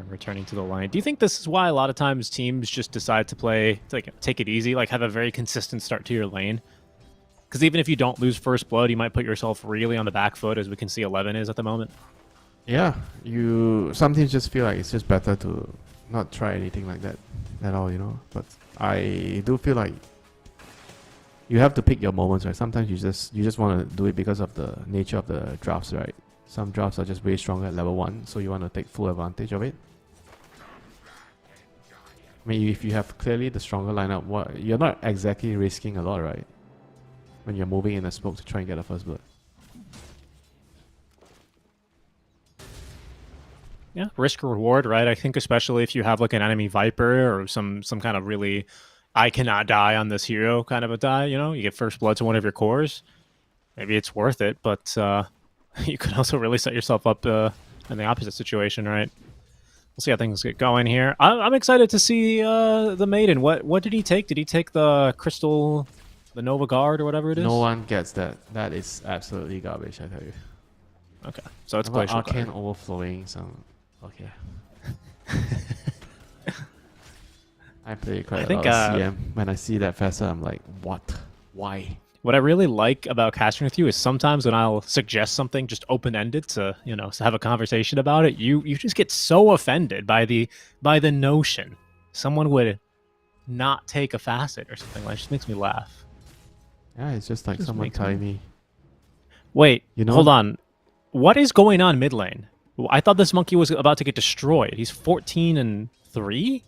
Returning to the line. Do you think this is why a lot of times teams just decide to play, take it easy, like have a very consistent start to your lane? Because even if you don't lose first blood, you might put yourself really on the back foot, as we can see 11 is at the moment. Yeah, you sometimes just feel like it's just better to not try anything like that at all, you know. But I do feel like you have to pick your moments, right? Sometimes you just want to do it because of the nature of the drafts, right? Some drafts are just way stronger at level 1, so you want to take full advantage of it. I mean, if you have clearly the stronger lineup, you're not exactly risking a lot, right? When you're moving in a smoke to try and get a first blood. Yeah, risk reward, right? I think especially if you have like an enemy Viper or some kind of really, I cannot die on this hero kind of a die, you know? You get first blood to one of your cores. Maybe it's worth it, but you could also really set yourself up in the opposite situation, right? We'll see how things get going here. I'm excited to see the Maiden. What did he take? Did he take the Crystal, the Nova Guard, or whatever it is? No one gets that. That is absolutely garbage, I tell you. Okay, so it's about Glacial Arcane Guard. overflowing some... Okay. I play quite a lot of CM. When I see that faster, I'm like, what? Why? What I really like about casting with you is sometimes when I'll suggest something just open-ended to, to have a conversation about it, you just get so offended by the notion someone would not take a facet or something. Like, it just makes me laugh. Yeah, it's just like someone telling me. Wait, hold on. What is going on mid lane? I thought this monkey was about to get destroyed. He's 14-3?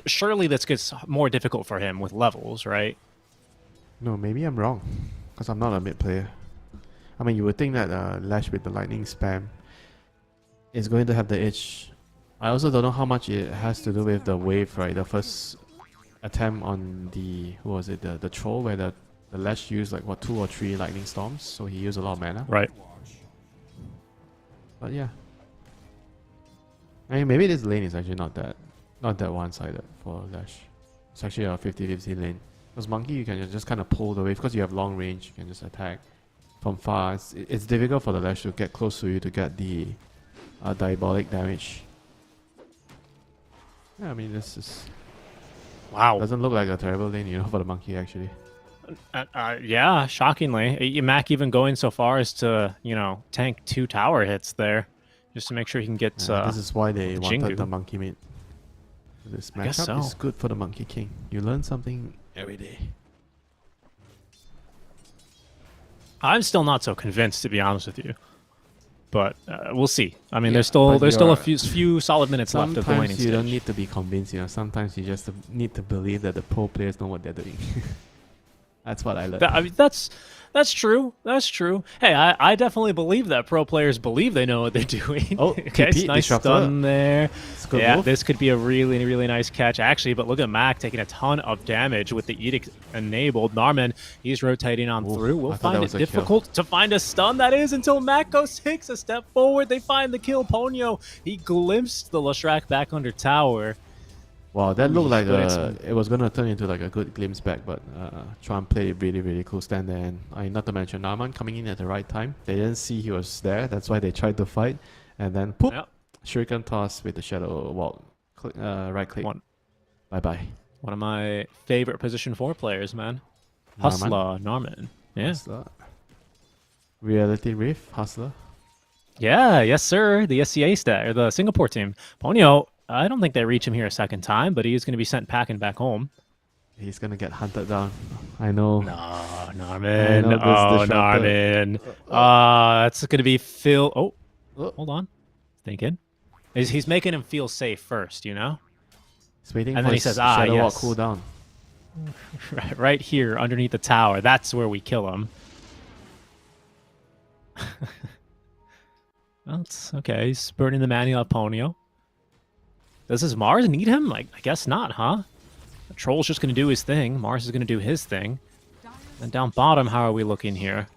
Surely this gets more difficult for him with levels, right? No, maybe I'm wrong. Because I'm not a mid player. I mean, you would think that Lash with the lightning spam is going to have the edge. I also don't know how much it has to do with the wave, right? The first attempt on the... Who was it? The troll, where the Lash used like, what, 2 or 3 lightning storms. So he used a lot of mana. Right. But yeah. I mean, maybe this lane is actually not that one-sided for Lash. It's actually a 50-50 lane. Because Monkey, you can just kind of pull the wave. Because you have long range, you can just attack from far. It's difficult for the Lash to get close to you to get the diabolic damage. Yeah, I mean, this is... Wow. Doesn't look like a terrible lane, for the Monkey, actually. Yeah, shockingly. Mac even going so far as to, tank 2 tower hits there. Just to make sure he can get... this is why they wanted Jingu. the Monkey mid. This I guess matchup so. is good for the Monkey King. You learn something every day. I'm still not so convinced, to be honest with you. But we'll see. I mean, there's still a few solid minutes left of the laning Sometimes you stage. don't need to be convinced, Sometimes you just need to believe that the pro players know what they're doing. That's what I learned. I mean, that's true. That's true. Hey, I definitely believe that pro players believe they know what they're doing. Oh, okay, TP, nice disruptor. stun there. Yeah, move. this could be a really, really nice catch, actually. But look at Mac taking a ton of damage with the Edict enabled. Narman, he's rotating on through. We'll I thought that find was it a difficult to find a stun, that is, until Mac takes a step forward. They find the kill. Ponyo, he glimpsed the Lashrak back under tower. Wow, that looked like But it was gonna turn into like a good glimpse back, but Chuan played a really, really cool stand there, and not to mention Narman coming in at the right time. They didn't see he was there, that's why they tried to fight, and then poop, Shuriken toss with the shadow wall, right click. Bye bye. One of my favorite position 4 players, man. Hustler, Narman. Yeah. Hustler. Reality Rift, Hustler. Yeah, yes, sir. The SCA stat, or the Singapore team. Ponyo, I don't think they reach him here a second time, but he's going to be sent packing back home. He's going to get hunted down. I know. No, Narman. Oh, Narman. That's going to be Phil. Oh, hold on. Thinking. He's making him feel safe first, He's And waiting for then he his says, shadow walk yes. cool down. Right here, underneath the tower. That's where we kill him. Well, it's okay. He's burning the Manny of Ponyo. Does his Mars need him? I guess not, huh? The Troll's just going to do his thing. Mars is going to do his thing. And down bottom, how are we looking here?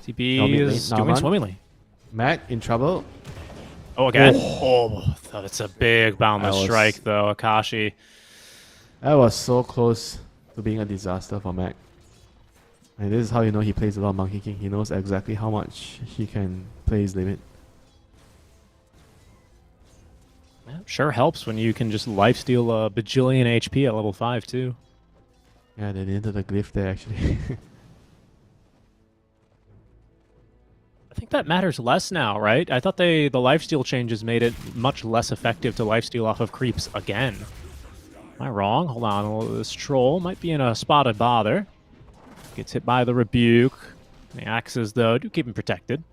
TP is doing swimmingly. Mac in trouble. Oh, again? Oh, that's a big boundless strike, though, Akashi. That was so close to being a disaster for Mac. And this is how you know he plays a lot of Monkey King. He knows exactly how much he can play his limit. Yeah, sure helps when you can just lifesteal a bajillion HP at level 5, too. Yeah, they needed a glyph there, actually. I think that matters less now, right? I thought the lifesteal changes made it much less effective to lifesteal off of creeps again. Am I wrong? Hold on. This Troll might be in a spot of bother. Gets hit by the Rebuke. The Axes, though, do keep him protected.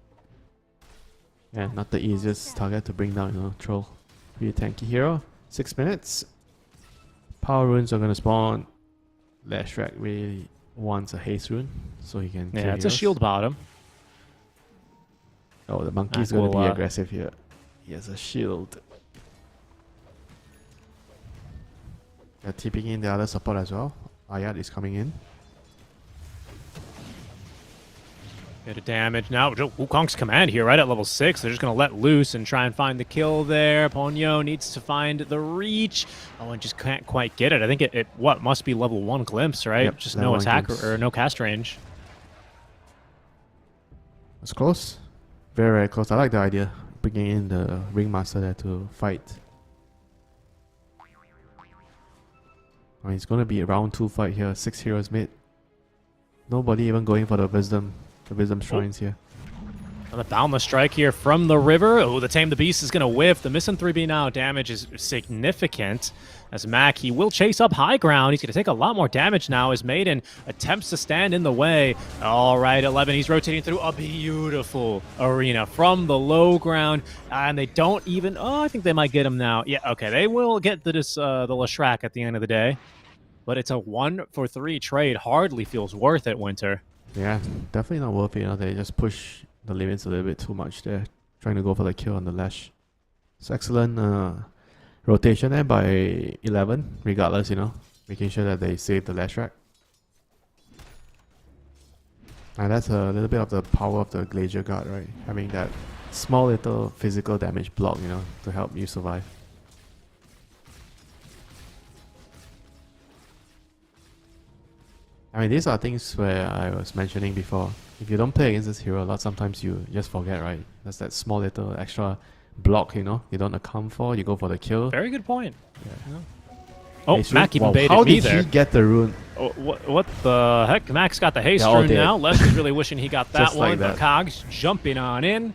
Yeah, not the easiest target to bring down, you know, Troll. Pretty tanky hero. 6 minutes. Power runes are going to spawn. Lashrak really wants a haste rune, so he can kill Yeah, it's heroes. a shield bottom. Oh, the monkey's going to be aggressive here. He has a shield. They're tipping in the other support as well. Ayat is coming in. Bit of damage now. Wukong's command here right at level 6. They're just going to let loose and try and find the kill there. Ponyo needs to find the reach. Oh, and just can't quite get it. I think it must be level 1 glimpse, right? Yep, just no attack glimpse. or no cast range. It's close. Very, very close. I like the idea. Bringing in the Ringmaster there to fight. I mean, it's going to be a round 2 fight here. 6 heroes mid. Nobody even going for the Wisdom Shrines here. And the Boundless Strike here from the river. Oh, the Tame the Beast is going to whiff. The Missing 3B now damage is significant. As Mac, he will chase up high ground. He's going to take a lot more damage now as Maiden attempts to stand in the way. All right, 11, he's rotating through a beautiful arena from the low ground. And they don't even... Oh, I think they might get him now. Yeah, okay, they will get the Lashrak at the end of the day. But it's a 1-for-3 trade. Hardly feels worth it, Winter. Yeah, definitely not worth it. You know, they just push the limits a little bit too much there, trying to go for the kill on the Lash. It's excellent rotation there by 11, regardless, you know, making sure that they save the Lashrak. And that's a little bit of the power of the Glacier Guard, right? Having that small little physical damage block, you know, to help you survive. I mean, these are things where I was mentioning before. If you don't play against this hero a lot, sometimes you just forget, right? There's that small little extra block, you know, you don't account for. You go for the kill. Very good point. Yeah. Oh, Mac even baited how me did there. he get the rune? Oh, what the heck? Mac's got the haste rune now. Les is really wishing he got that Just one. like that. But Cogs jumping on in.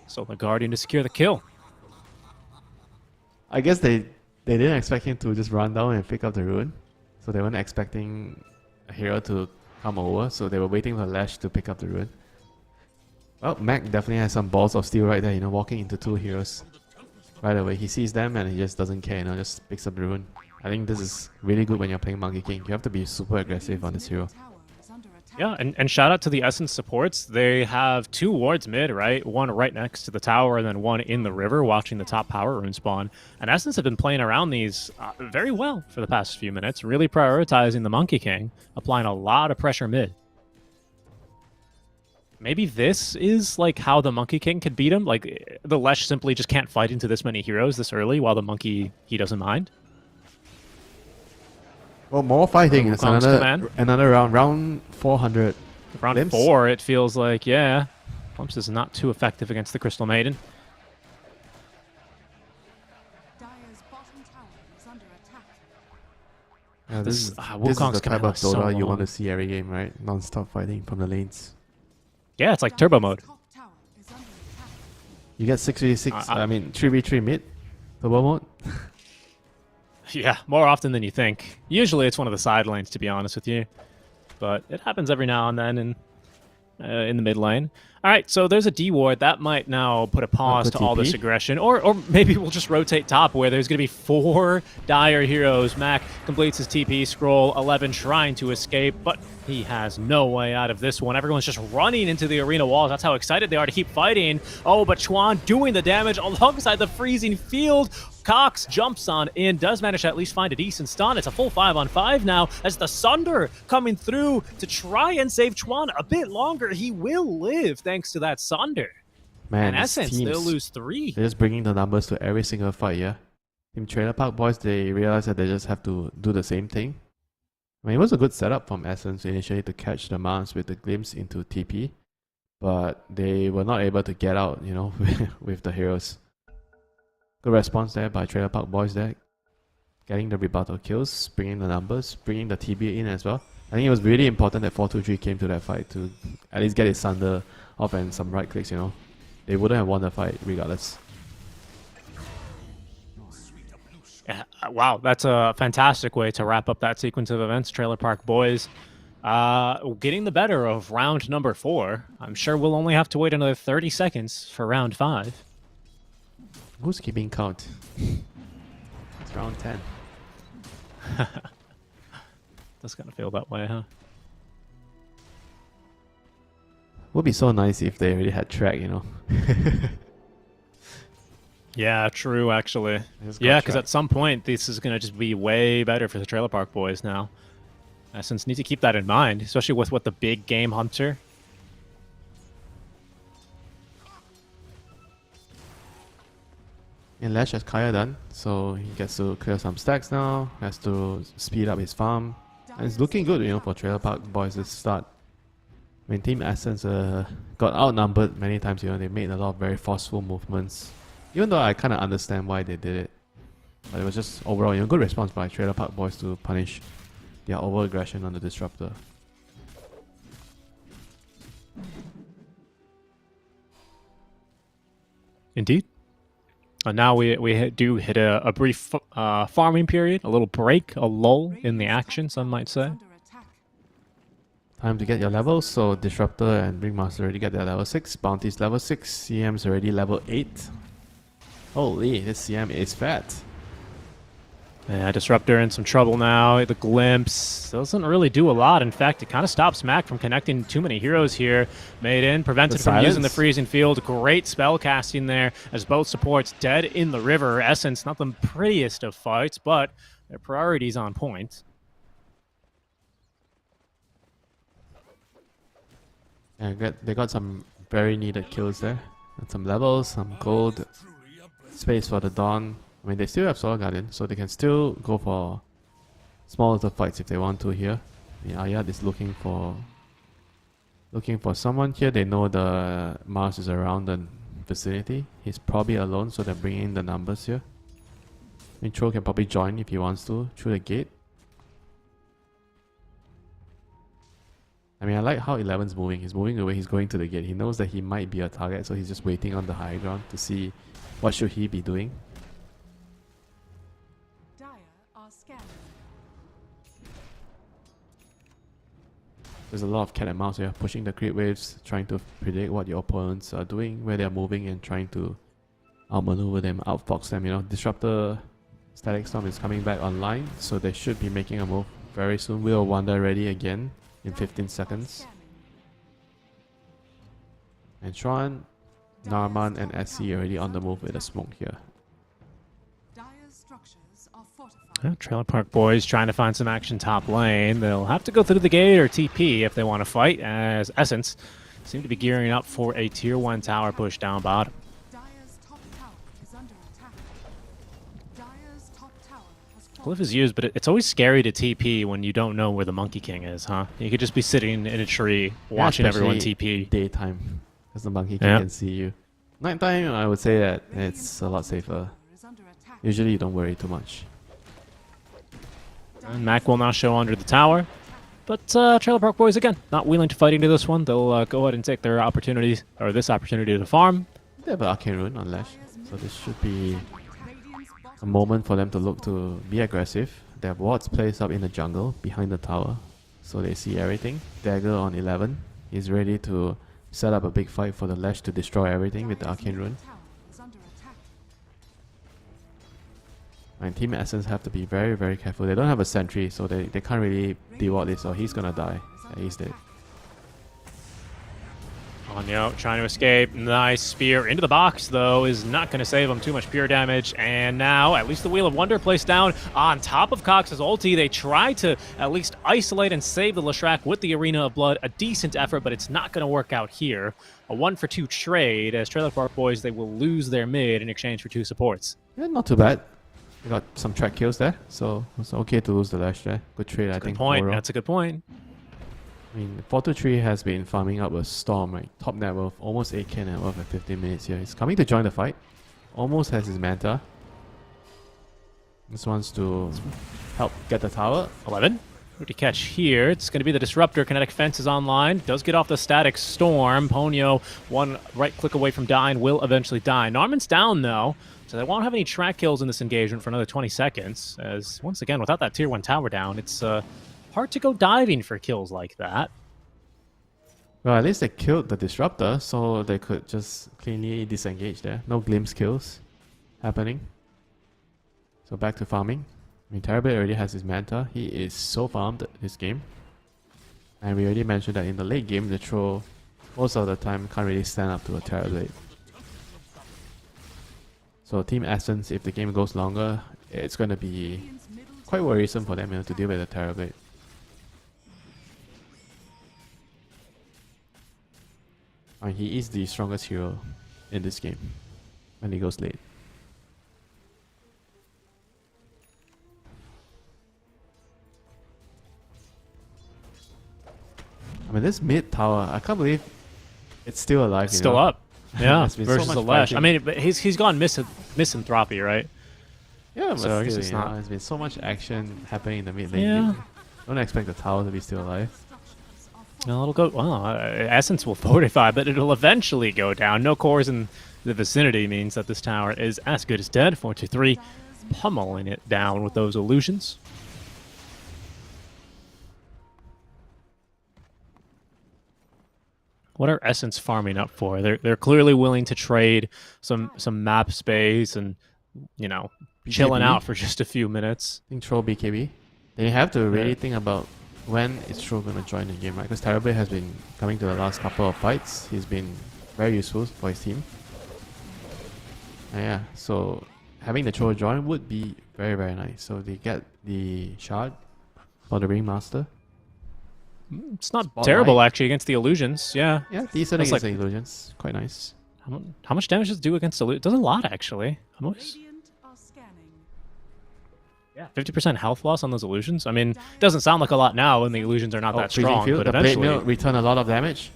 So the Guardian to secure the kill. I guess they didn't expect him to just run down and pick up the rune. So they weren't expecting a hero to come over, so they were waiting for Lash to pick up the rune. Well, Mac definitely has some balls of steel right there, you know, walking into 2 heroes. Right away, he sees them and he just doesn't care, you know, just picks up the rune. I think this is really good when you're playing Monkey King. You have to be super aggressive on this hero. Yeah, and shout out to the Essence supports. They have 2 wards mid, right? One right next to the tower and then one in the river watching the top power rune spawn. And Essence have been playing around these very well for the past few minutes, really prioritizing the Monkey King, applying a lot of pressure mid. Maybe this is like how the Monkey King could beat him. Like the Lesh simply just can't fight into this many heroes this early while the Monkey, he doesn't mind. Well, more fighting. It's another round. Round 400. Round Glimpse. 4, it feels like, yeah. Glimpse is not too effective against the Crystal Maiden. Dire's bottom tower is under attack. Yeah, this is the Wukong's type of so Dota you long. want to see every game, right? Non-stop fighting from the lanes. Yeah, it's like turbo mode. You get 6v6, I mean 3v3 mid, turbo mode. Yeah, more often than you think. Usually it's one of the side lanes, to be honest with you. But it happens every now and then in the mid lane. All right, so there's a D ward. That might now put a pause to all this aggression. Or maybe we'll just rotate top where there's going to be 4 Dire heroes. Mac completes his TP scroll. 11 trying to escape, but he has no way out of this one. Everyone's just running into the arena walls. That's how excited they are to keep fighting. Oh, but Chuan doing the damage alongside the freezing field. Cox jumps on in, does manage to at least find a decent stun. It's a full 5-on-5 now as the Sunder coming through to try and save Chuan a bit longer. He will live thanks to that Sunder. Man, in essence, they'll lose 3. They're just bringing the numbers to every single fight, yeah? Team Trailer Park Boys, they realize that they just have to do the same thing. I mean, it was a good setup from Essence initially to catch the Mars with the glimpse into TP, but they were not able to get out, you know, with the heroes. Good response there by Trailer Park Boys there. Getting the rebuttal kills, bringing the numbers, bringing the TB in as well. I think it was really important that 423 came to that fight to at least get his Sunder off and some right clicks, you know. They wouldn't have won the fight regardless. Yeah, wow, that's a fantastic way to wrap up that sequence of events. Trailer Park Boys getting the better of round number 4. I'm sure we'll only have to wait another 30 seconds for round 5. Who's keeping count? It's round 10. That's gonna feel that way, huh? Would be so nice if they already had track, you know. Yeah, true, actually. Yeah, because at some point, this is going to just be way better for the Trailer Park Boys now. Essence need to keep that in mind, especially with what the big game hunter. And Lash has Kaya done, so he gets to clear some stacks now, has to speed up his farm. And it's looking good, you know, for Trailer Park Boys to start. I mean, Team Essence got outnumbered many times, you know, they made a lot of very forceful movements. Even though I kind of understand why they did it. But it was just overall, you know, good response by Trailer Park Boys to punish their over-aggression on the Disruptor. Indeed. Now we do hit a brief farming period, a little break, a lull in the action, some might say. Time to get your levels, so Disruptor and Ringmaster already get their level 6, Bounty's level 6, CM's already level 8. Holy, this CM is fat. Yeah, Disruptor in some trouble now. The Glimpse doesn't really do a lot. In fact, it kind of stops Mac from connecting too many heroes here. Maiden prevented from using the freezing field. Great spell casting there as both supports dead in the river. Essence, not the prettiest of fights, but their priorities on point. Yeah, they got some very needed kills there. And some levels, some gold. Space for the Dawn. I mean, they still have Solar Guardian, so they can still go for small little fights if they want to here. The Ayat is looking for someone here. They know the Mars is around the vicinity. He's probably alone, so they're bringing the numbers here. I mean, Tro can probably join if he wants to through the gate. I mean, I like how 11's moving. He's moving away. He's going to the gate. He knows that he might be a target, so he's just waiting on the high ground to see what should he be doing. There's a lot of cat and mouse here, pushing the creep waves, trying to predict what your opponents are doing, where they're moving, and trying to outmaneuver them, outfox them. You know, Disruptor Static Storm is coming back online, so they should be making a move very soon. Wheel of Wonder ready again in 15 seconds. And Chuan, Narman, and SC already on the move with a smoke here. Yeah, Trailer Park Boys trying to find some action top lane. They'll have to go through the gate or TP if they want to fight, as Essence seem to be gearing up for a tier 1 tower push down bottom. Glyph is used, but it's always scary to TP when you don't know where the Monkey King is, huh? You could just be sitting in a tree watching everyone TP. Daytime, because the Monkey King can see you. Nighttime, I would say that it's a lot safer. Usually you don't worry too much. And Mac will now show under the tower. But Trailer Park Boys, again, not willing to fight into this one. They'll go ahead and take their opportunities, or this opportunity to farm. They have an Arcane Rune on Lash, so this should be a moment for them to look to be aggressive. They have wards placed up in the jungle behind the tower, so they see everything. Dagger on 11 is ready to set up a big fight for the Lash to destroy everything with the Arcane Rune. And Team Essence have to be very, very careful. They don't have a sentry, so they can't really deward this, or he's gonna die. Yeah, he's dead. Ponyo trying to escape. Nice spear into the box, though, is not going to save him too much pure damage. And now, at least the Wheel of Wonder placed down on top of Cox's ulti. They try to at least isolate and save the Leshrac with the Arena of Blood. A decent effort, but it's not going to work out here. A 1-for-2 trade, as Trailer Park Boys, they will lose their mid in exchange for 2 supports. Yeah, not too bad. We got some track kills there, so it's okay to lose the Lash there. Good trade, I think. Good point. overall. That's a good point. I mean, 423 has been farming up a Storm, right? Top net worth, almost 8k net worth at 15 minutes here. He's coming to join the fight. Almost has his Manta. This wants to help get the tower. 11. What to catch here? It's going to be the Disruptor. Kinetic Fence is online. Does get off the Static Storm. Ponyo, one right click away from dying, will eventually die. Narman's down, though, so they won't have any track kills in this engagement for another 20 seconds. As, once again, without that Tier 1 tower down, it's hard to go diving for kills like that. Well, at least they killed the Disruptor, so they could just cleanly disengage there. No glimpse kills happening. So back to farming. I mean, Terrorblade already has his Manta. He is so farmed this game. And we already mentioned that in the late game, the Troll, most of the time, can't really stand up to a Terrorblade. So Team Essence, if the game goes longer, it's going to be quite worrisome for them, to deal with the Terrorblade. And he is the strongest hero in this game when he goes late. I mean, this mid tower, I can't believe it's still alive. Still up. Yeah, There's been versus so the much Lash. fighting. I mean, but he's gone misanthropy, right? Yeah, but So I guess still, it's you know, not. there's been so much action happening in the mid lane. Yeah. Don't expect the tower to be still alive. No, it'll go. Well, Essence will fortify, but it'll eventually go down. No cores in the vicinity means that this tower is as good as dead. 4-2-3, pummeling it down with those illusions. What are Essence farming up for? They're clearly willing to trade some map space and, you know, chilling BKB? out for just a few minutes. I think Troll BKB. They have to really think about when is Troll going to join the game, right? Because Terrorblade has been coming to the last couple of fights. He's been very useful for his team. And yeah, so having the Troll join would be very, very nice. So they get the shard for the Ringmaster. It's not Spotlight. terrible, actually, against the illusions. Yeah. Yeah, decent That's against like- the illusions. Quite nice. How much damage does it do against illusions? Does a lot, actually. Almost. Radiant are scanning. Yeah, 50% health loss on those illusions. I mean, it doesn't sound like a lot now, and the illusions are not that Freezing strong. Field, But the plate eventually, mill return a lot of damage.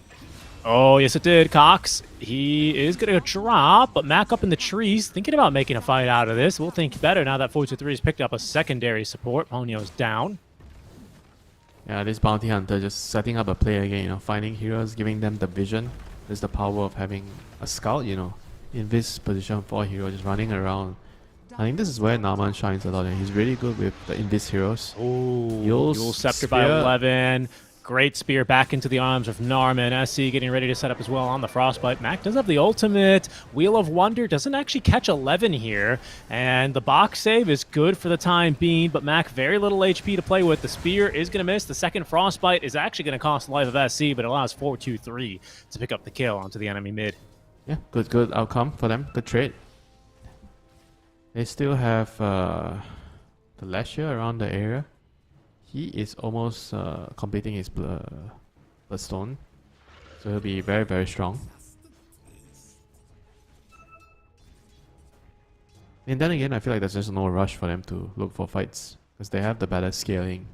oh yes, it did. Cox, he is gonna drop, but Mac up in the trees, thinking about making a fight out of this. We'll think better now that 4-2-3 has picked up a secondary support. Ponyo's down. Yeah, this bounty hunter just setting up a play again, finding heroes, giving them the vision. There's the power of having a scout, in this position for a hero, just running around. I think this is where Naaman shines a lot, and he's really good with the invis heroes. Ooh, Yule Yule Scepter by Spear. 11. Great spear back into the arms of Narman. SC getting ready to set up as well on the Frostbite. Mac does have the ultimate. Wheel of Wonder doesn't actually catch 11 here. And the box save is good for the time being, but Mac very little HP to play with. The spear is going to miss. The second Frostbite is actually going to cost the life of SC, but it allows 4-2-3 to pick up the kill onto the enemy mid. Yeah, good outcome for them. Good trade. They still have the Lasher around the area. He is almost completing his Bloodstone. So he'll be very, very strong. And then again, I feel like there's just no rush for them to look for fights. Because they have the better scaling.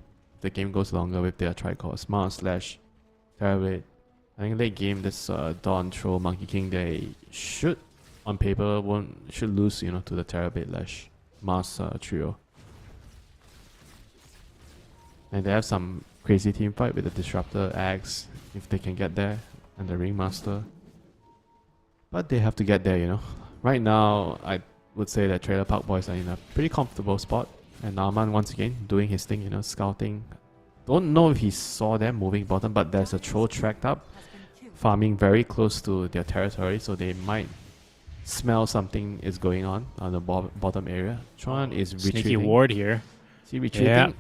The game goes longer with their Tricorps, Mars, Slash, Terrorblade. I think late game, this Dawn, Troll, Monkey King, they should, on paper, should lose, to the Terrorblade, Lash, Mars trio. And they have some crazy team fight with the Disruptor, Axe, if they can get there, and the Ringmaster. But they have to get there, Right now, I would say that Trailer Park Boys are in a pretty comfortable spot. And Naaman, once again, doing his thing, scouting. Don't know if he saw them moving bottom, but there's a Troll tracked up, farming very close to their territory, so they might smell something is going on the bottom area. Tron is retreating. Sneaky ward here. Is he retreating? Yeah.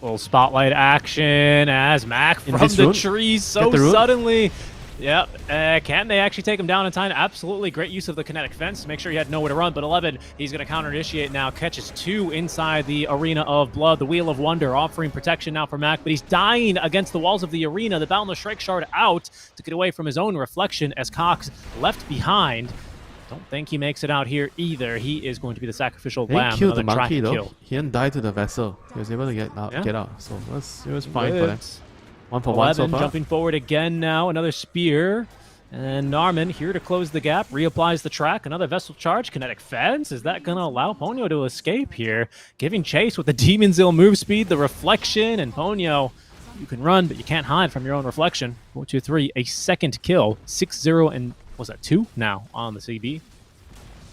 Little spotlight action as Mac In from this the rune? trees Get so the rune? suddenly. Yep. Can they actually take him down in time? Absolutely. Great use of the kinetic fence to make sure he had nowhere to run. But 11, he's going to counter-initiate now. Catches 2 inside the Arena of Blood. The Wheel of Wonder offering protection now for Mac. But he's dying against the walls of the arena. The Boundless Shrike Shard out to get away from his own reflection as Cox left behind. Don't think he makes it out here either. He is going to be the sacrificial lamb. They killed the monkey though. He didn't die to the vessel. He was able to get out. So it was fine for them. 1 for 1 so far. Jumping forward again now. Another spear. And Narman here to close the gap. Reapplies the track. Another vessel charge. Kinetic fence. Is that going to allow Ponyo to escape here? Giving chase with the Demon's Ill move speed, the reflection. And Ponyo, you can run, but you can't hide from your own reflection. 4-2-3, a second kill. 6-0 and was that 2 now on the CB?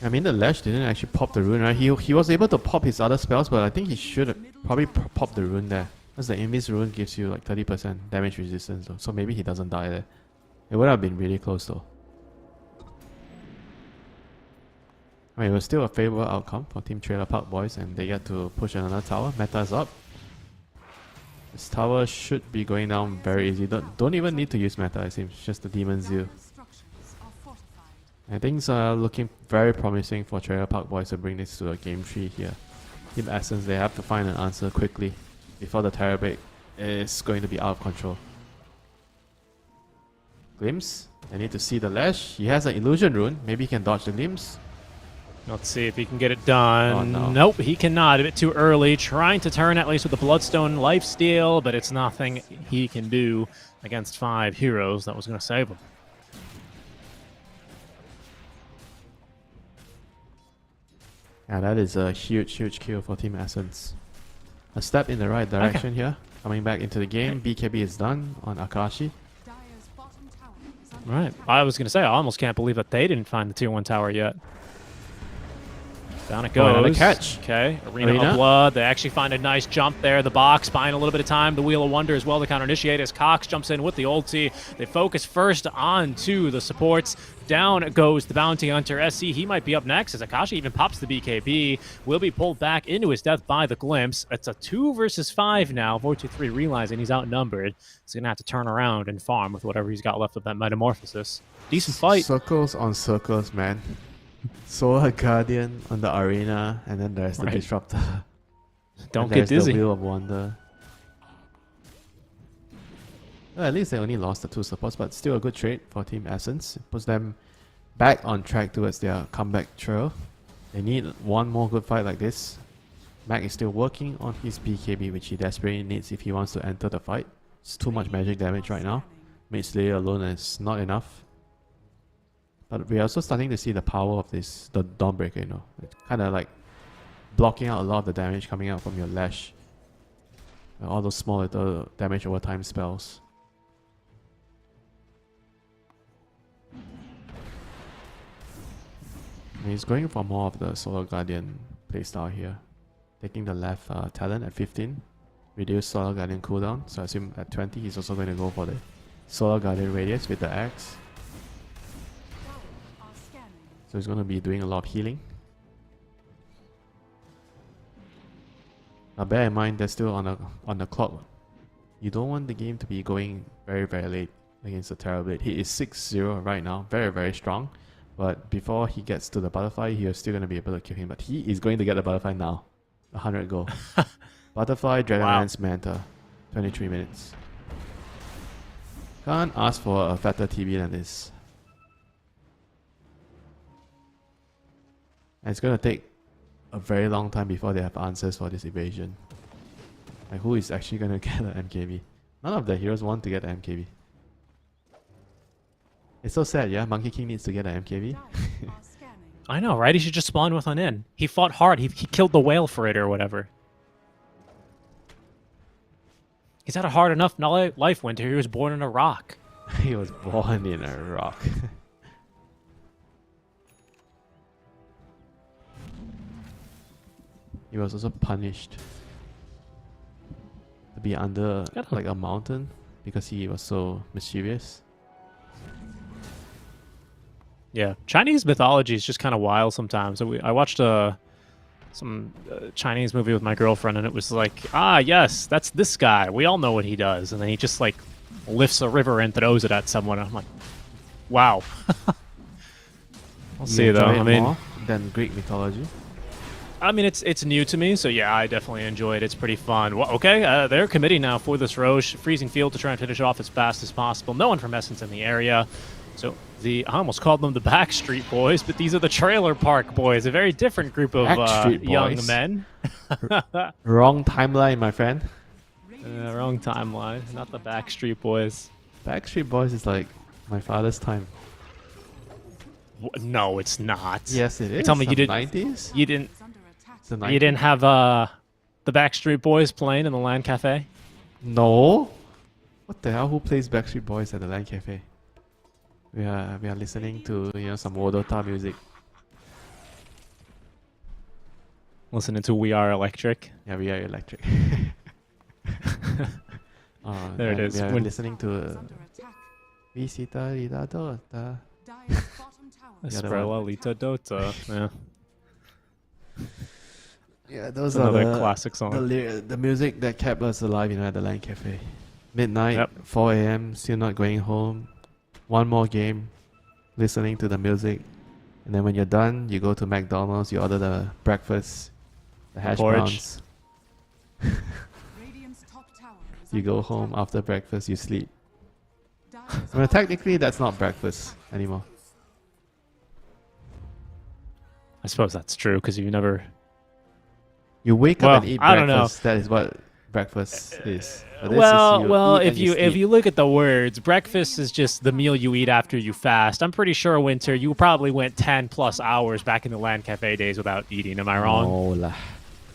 I mean, the Lash didn't actually pop the rune, right? He was able to pop his other spells, but I think he should have probably popped the rune there. Because the Invis rune gives you like 30% damage resistance, though. So maybe he doesn't die there. It would have been really close, though. I mean, it was still a favorable outcome for Team Trailer Park Boys, and they get to push another tower. Meta is up. This tower should be going down very easy. Don't even need to use meta, it seems. Just the Demon's Zeal. And things are looking very promising for Trailer Park Boys to bring this to a game 3 here. Team Essence, they have to find an answer quickly before the Terrorblade is going to be out of control. Glimpse, they need to see the Lash. He has an illusion rune. Maybe he can dodge the Glimpse. Let's see if he can get it done. Oh, no. Nope, he cannot. A bit too early. Trying to turn at least with the Bloodstone lifesteal, but it's nothing he can do against 5 heroes. That was going to save him. Yeah, that is a huge kill for Team Essence. A step in the right direction here. Coming back into the game. BKB is done on Akashi. Right. I was going to say, I almost can't believe that they didn't find the tier 1 tower yet. Down it goes. Another catch. Okay. Arena of Blood. They actually find a nice jump there. The box buying a little bit of time. The Wheel of Wonder as well to counter initiate as Cox jumps in with the ulti. They focus first onto the supports. Down goes the Bounty Hunter. SC, he might be up next as Akashi even pops the BKB. Will be pulled back into his death by the Glimpse. It's a 2 versus 5 now. 4-2-3 realizing he's outnumbered. He's going to have to turn around and farm with whatever he's got left of that Metamorphosis. Decent fight. Circles on circles, man. Solar Guardian on the arena, and then there's the Disruptor. Don't get dizzy. The Wheel of Wonder. Well, at least they only lost the 2 supports, but still a good trade for Team Essence. It puts them back on track towards their comeback trail. They need one more good fight like this. Mac is still working on his BKB, which he desperately needs if he wants to enter the fight. It's too much magic damage right now. Mid Slayer alone is not enough. But we're also starting to see the power of this, the Dawnbreaker, you know. It's kind of like blocking out a lot of the damage coming out from your Lash. All those small little damage over time spells. And he's going for more of the Solar Guardian playstyle here. Taking the left talent at 15. Reduce Solar Guardian cooldown. So I assume at 20 he's also going to go for the Solar Guardian Radius with the axe. So he's going to be doing a lot of healing. Now bear in mind they're still on the clock. You don't want the game to be going very late against the Terrorblade. He is 6-0 right now, very strong. But before he gets to the Butterfly, he is still going to be able to kill him. But he is going to get the Butterfly now. 100 gold. Butterfly, Dragonlance, Manta. 23 minutes. Can't ask for a fatter TB than this. And it's going to take a very long time before they have answers for this evasion. Like, who is actually going to get an MKB? None of the heroes want to get an MKB. It's so sad, yeah? Monkey King needs to get an MKB. I know, right? He should just spawn with one in. He fought hard. He killed the whale for it or whatever. He's had a hard enough life, Winter. He was born in a rock. He was born in a rock. He was also punished to be under like a mountain because he was so mischievous. Yeah, Chinese mythology is just kind of wild sometimes. So I watched some Chinese movie with my girlfriend, and it was like, ah, yes, that's this guy. We all know what he does. And then he just like lifts a river and throws it at someone. I'm like, wow. I'll see though. I mean, more than Greek mythology. It's new to me, so yeah, I definitely enjoy it. It's pretty fun. Well, okay, they're committing now for this Roche freezing field to try and finish it off as fast as possible. No one from Essence in the area. So I almost called them the Backstreet Boys, but these are the Trailer Park Boys, a very different group of young men. Wrong timeline, my friend. Wrong timeline, not the Backstreet Boys. Backstreet Boys is like my father's time. No, it's not. Yes, it is. Tell me you didn't. 90s? You didn't. The 90s. You didn't have the Backstreet Boys playing in the LAN cafe? No. What the hell? Who plays Backstreet Boys at the LAN cafe? We are listening to some Dota music. Listening to We Are Electric. Yeah, We Are Electric. There it is. We are listening to Visita Rita Dota. Esprella Lita Dota. Yeah. Yeah, those Another are the classic song. The music that kept us alive, at the LAN cafe. Midnight, 4 a.m. Still not going home. One more game, listening to the music, and then when you're done, you go to McDonald's. You order the breakfast, the hash browns. You go home after breakfast. You sleep. Technically, that's not breakfast anymore. I suppose that's true because you never. You wake up and eat breakfast. I don't know. That is what breakfast is. If you look at the words, breakfast is just the meal you eat after you fast. I'm pretty sure, Winter, you probably went 10+ hours back in the LAN cafe days without eating. Am I wrong? No lah.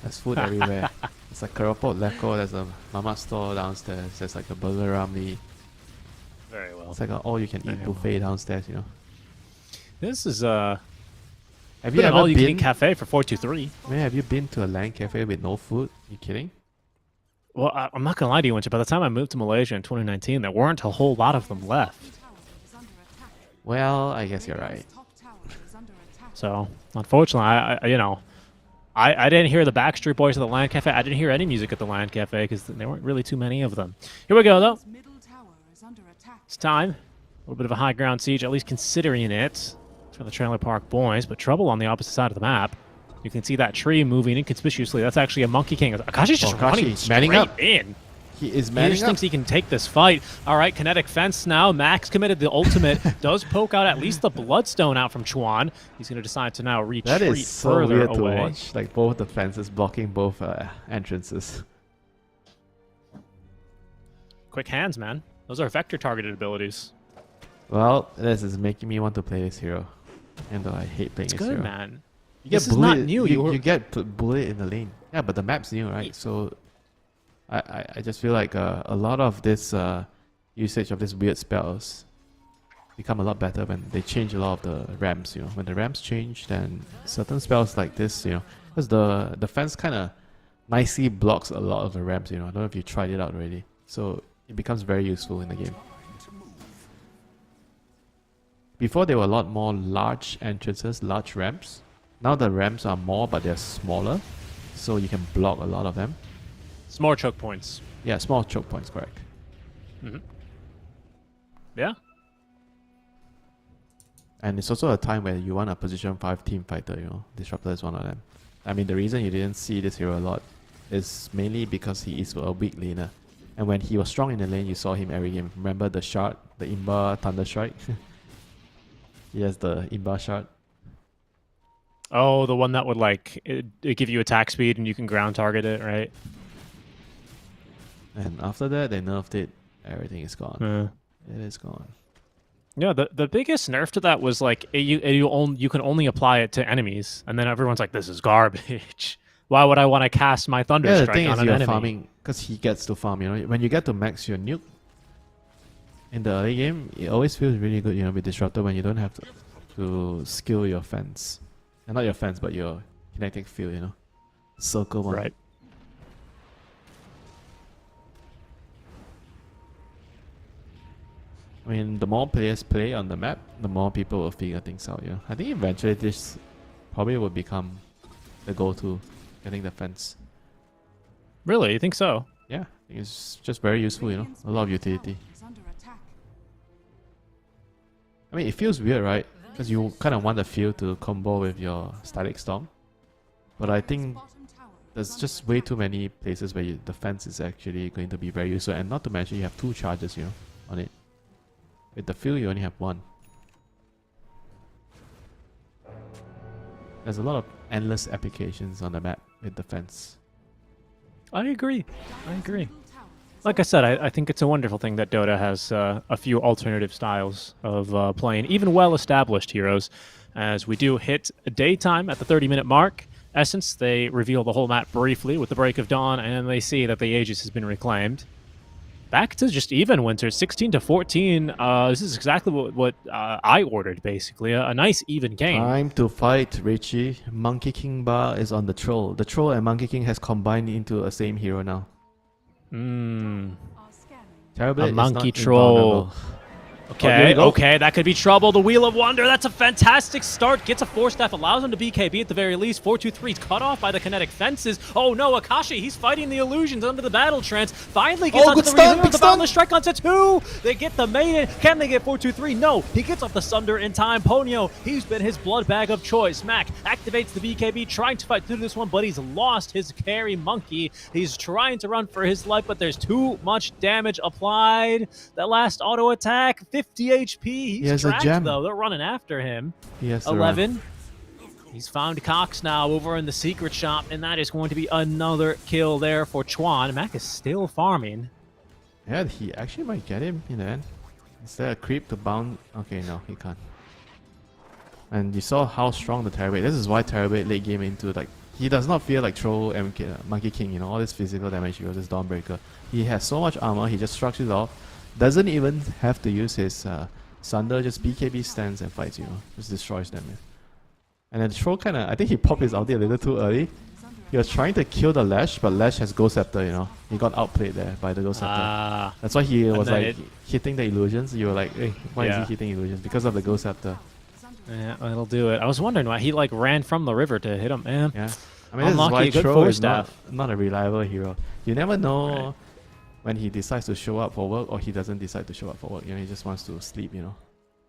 There's food everywhere. It's like Keropok Leko. There's a mama store downstairs. There's like a burger ramly. Very well. It's like an all-you-can-eat buffet downstairs. This is Have you ever all-you-can-eat cafe for 423. Man, have you been to a LAN cafe with no food? You kidding? Well, I'm not gonna lie to you, Winter. By the time I moved to Malaysia in 2019, there weren't a whole lot of them left. Well, I guess you're right. So, unfortunately, I didn't hear the Backstreet Boys at the LAN cafe. I didn't hear any music at the LAN cafe because there weren't really too many of them. Here we go, though. It's time. A little bit of a high ground siege, at least considering it, for the Trailer Park Boys, but trouble on the opposite side of the map. You can see that tree moving inconspicuously. That's actually a Monkey King. Akashi's just running straight in. He is He manning just up. thinks he can take this fight. All right, kinetic fence now. Max committed the ultimate. Does poke out at least the Bloodstone out from Chuan. He's going to decide to now retreat That is so further weird away. to watch. Like both the fences blocking both entrances. Quick hands, man. Those are vector targeted abilities. Well, this is making me want to play this hero. And though I hate playing this Good, hero. man. You get This is not new. You get bullet in the lane. Yeah, but the map's new, right? So I just feel like a lot of this usage of these weird spells become a lot better when they change a lot of the ramps. When the ramps change, then certain spells like this, because the fence kind of nicely blocks a lot of the ramps. I don't know if you tried it out already. So it becomes very useful in the game. Before there were a lot more large entrances, large ramps. Now the ramps are more, but they're smaller, so you can block a lot of them. Small choke points. Yeah, small choke points, correct. Mm-hmm. Yeah. And it's also a time where you want a position 5 team fighter, Disruptor is one of them. I mean, the reason you didn't see this hero a lot is mainly because he is a weak laner. And when he was strong in the lane, you saw him every game. Remember the shard, the Imba Thunder Strike? He has the Imba shard. Oh, the one that would it give you attack speed and you can ground target it, right? And after that, they nerfed it. Everything is gone. It is gone. Yeah, the biggest nerf to that was you can only apply it to enemies, and then everyone's like, "This is garbage. Why would I want to cast my Thunder The Strike thing on is an you're enemy?" farming because he gets to farm. When you get to max your nuke in the early game, it always feels really good. With Disruptor when you don't have to skill your fence, and not your fence, but your kinetic field. Circle one. Right. I mean, the more players play on the map, the more people will figure things out. I think eventually this probably will become the go-to, getting the fence. Really, you think so? Yeah, I think it's just very useful. A lot of utility. I mean, it feels weird, right? Because you kind of want the field to combo with your Static Storm. But I think there's just way too many places where the fence is actually going to be very useful. And not to mention, you have 2 charges, you know, on it. With the field, you only have 1. There's a lot of endless applications on the map with the fence. I agree. Like I said, I think it's a wonderful thing that Dota has a few alternative styles of playing, even well-established heroes. As we do hit daytime at the 30-minute mark, Essence, they reveal the whole map briefly with the break of dawn, and they see that the Aegis has been reclaimed. Back to just even, Winter, 16-14. This is exactly what I ordered, basically. A nice even game. Time to fight, Richie. Monkey King Bar is on the Troll. The Troll and Monkey King has combined into a same hero now. Terrorblade A monkey is not troll. invulnerable. Okay, okay, that could be trouble. The Wheel of Wonder, that's a fantastic start. Gets a Force Staff, allows him to BKB at the very least. 4-2-3 is cut off by the kinetic fences. Oh no, Akashi, he's fighting the illusions under the battle trance. Finally gets onto the Reveal with the Boundless Strike onto 2. They get the Maiden. Can they get 4-2-3? No, he gets off the Sunder in time. Ponyo, he's been his blood bag of choice. Mac activates the BKB, trying to fight through this one, but he's lost his carry Monkey. He's trying to run for his life, but there's too much damage applied. That last auto attack, 50 HP. He's tracked, though. They're running after him. He has 11. He's found Cox now over in the secret shop, and that is going to be another kill there for Chuan. Mac is still farming. Yeah, he actually might get him in the end. Is there a creep to bound? Okay, no, he can't. And you saw how strong the Terrorblade. This is why Terrorblade late game into, like, he does not feel like Troll and Monkey King, you know, all this physical damage, this Dawnbreaker. He has so much armor, he just shrugs it off. Doesn't even have to use his Sunder, just BKB stands and fights, you know. Just destroys them. Yeah. And then Troll kind of, I think he popped his ulti a little too early. He was trying to kill the Lash, but Lash has Ghost Scepter, you know. He got outplayed there by the Ghost Scepter. That's why he was like hitting the illusions. You were like, hey, why is he hitting illusions? Because of the Ghost Scepter. Yeah, that'll do it. I was wondering why he like ran from the river to hit him, man. Yeah. I mean, this is why Troll is not a reliable hero. You never know when he decides to show up for work or he doesn't decide to show up for work. You know, he just wants to sleep, you know,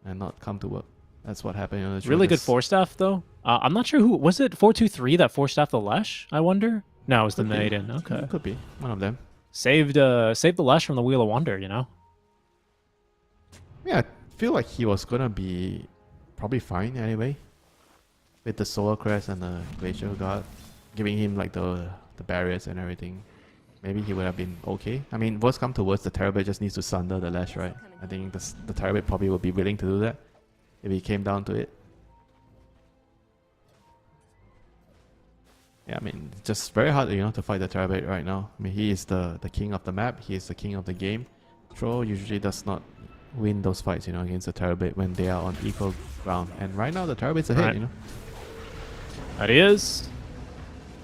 and not come to work. That's what happened. You know, really good Force Staff, though. I'm not sure who was it. 4-2-3 that Force Staff the Lesh. I wonder. No, it was the Maiden. Okay, could be one of them. Saved the Lesh from the Wheel of Wonder. You know. Yeah, I feel like he was gonna be probably fine anyway, with the Solar Crest and the Glacial Guard, giving him like the barriers and everything. Maybe he would have been okay. I mean, worst come to worst, the Terrorblade just needs to sunder the Lash, right? I think the Terrorblade probably would be willing to do that if it came down to it. Yeah, I mean, it's just very hard, you know, to fight the Terrorblade right now. I mean, he is the king of the map. He is the king of the game. Troll usually does not win those fights, you know, against the Terrorblade when they are on equal ground. And right now, the Terrorblade's ahead, you know. That is.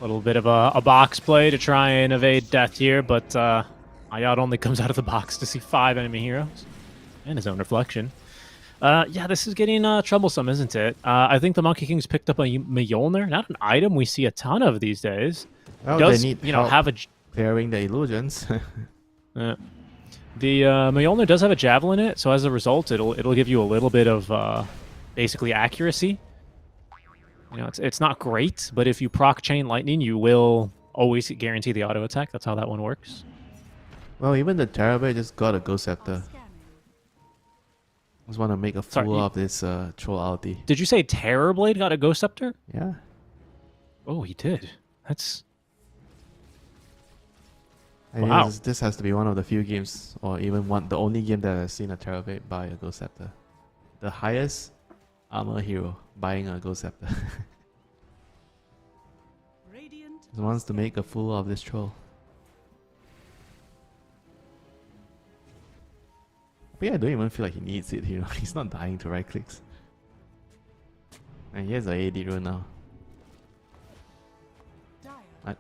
A little bit of a box play to try and evade death here, but Ayad only comes out of the box to see 5 enemy heroes and his own reflection. Yeah, this is getting troublesome, isn't it? I think the Monkey King's picked up a Mjolnir, not an item we see a ton of these days. Well, does, they need have a clearing the illusions. The Mjolnir does have a javelin in it, so as a result, it'll give you a little bit of basically accuracy. You know, it's not great, but if you proc Chain Lightning, you will always guarantee the auto attack. That's how that one works. Well, even the Terrorblade just got a Ghost Scepter. Just want to make a fool of this Troll ulti. Did you say Terrorblade got a Ghost Scepter? Yeah. Oh, he did. That's... Wow. This has to be one of the few games, or even the only game that I've seen a Terrorblade buy a Ghost Scepter. The highest armor hero buying a Ghost Scepter. He wants to make a fool of this Troll. But yeah, I don't even feel like he needs it, you know. He's not dying to right clicks. And he has an AD rune now.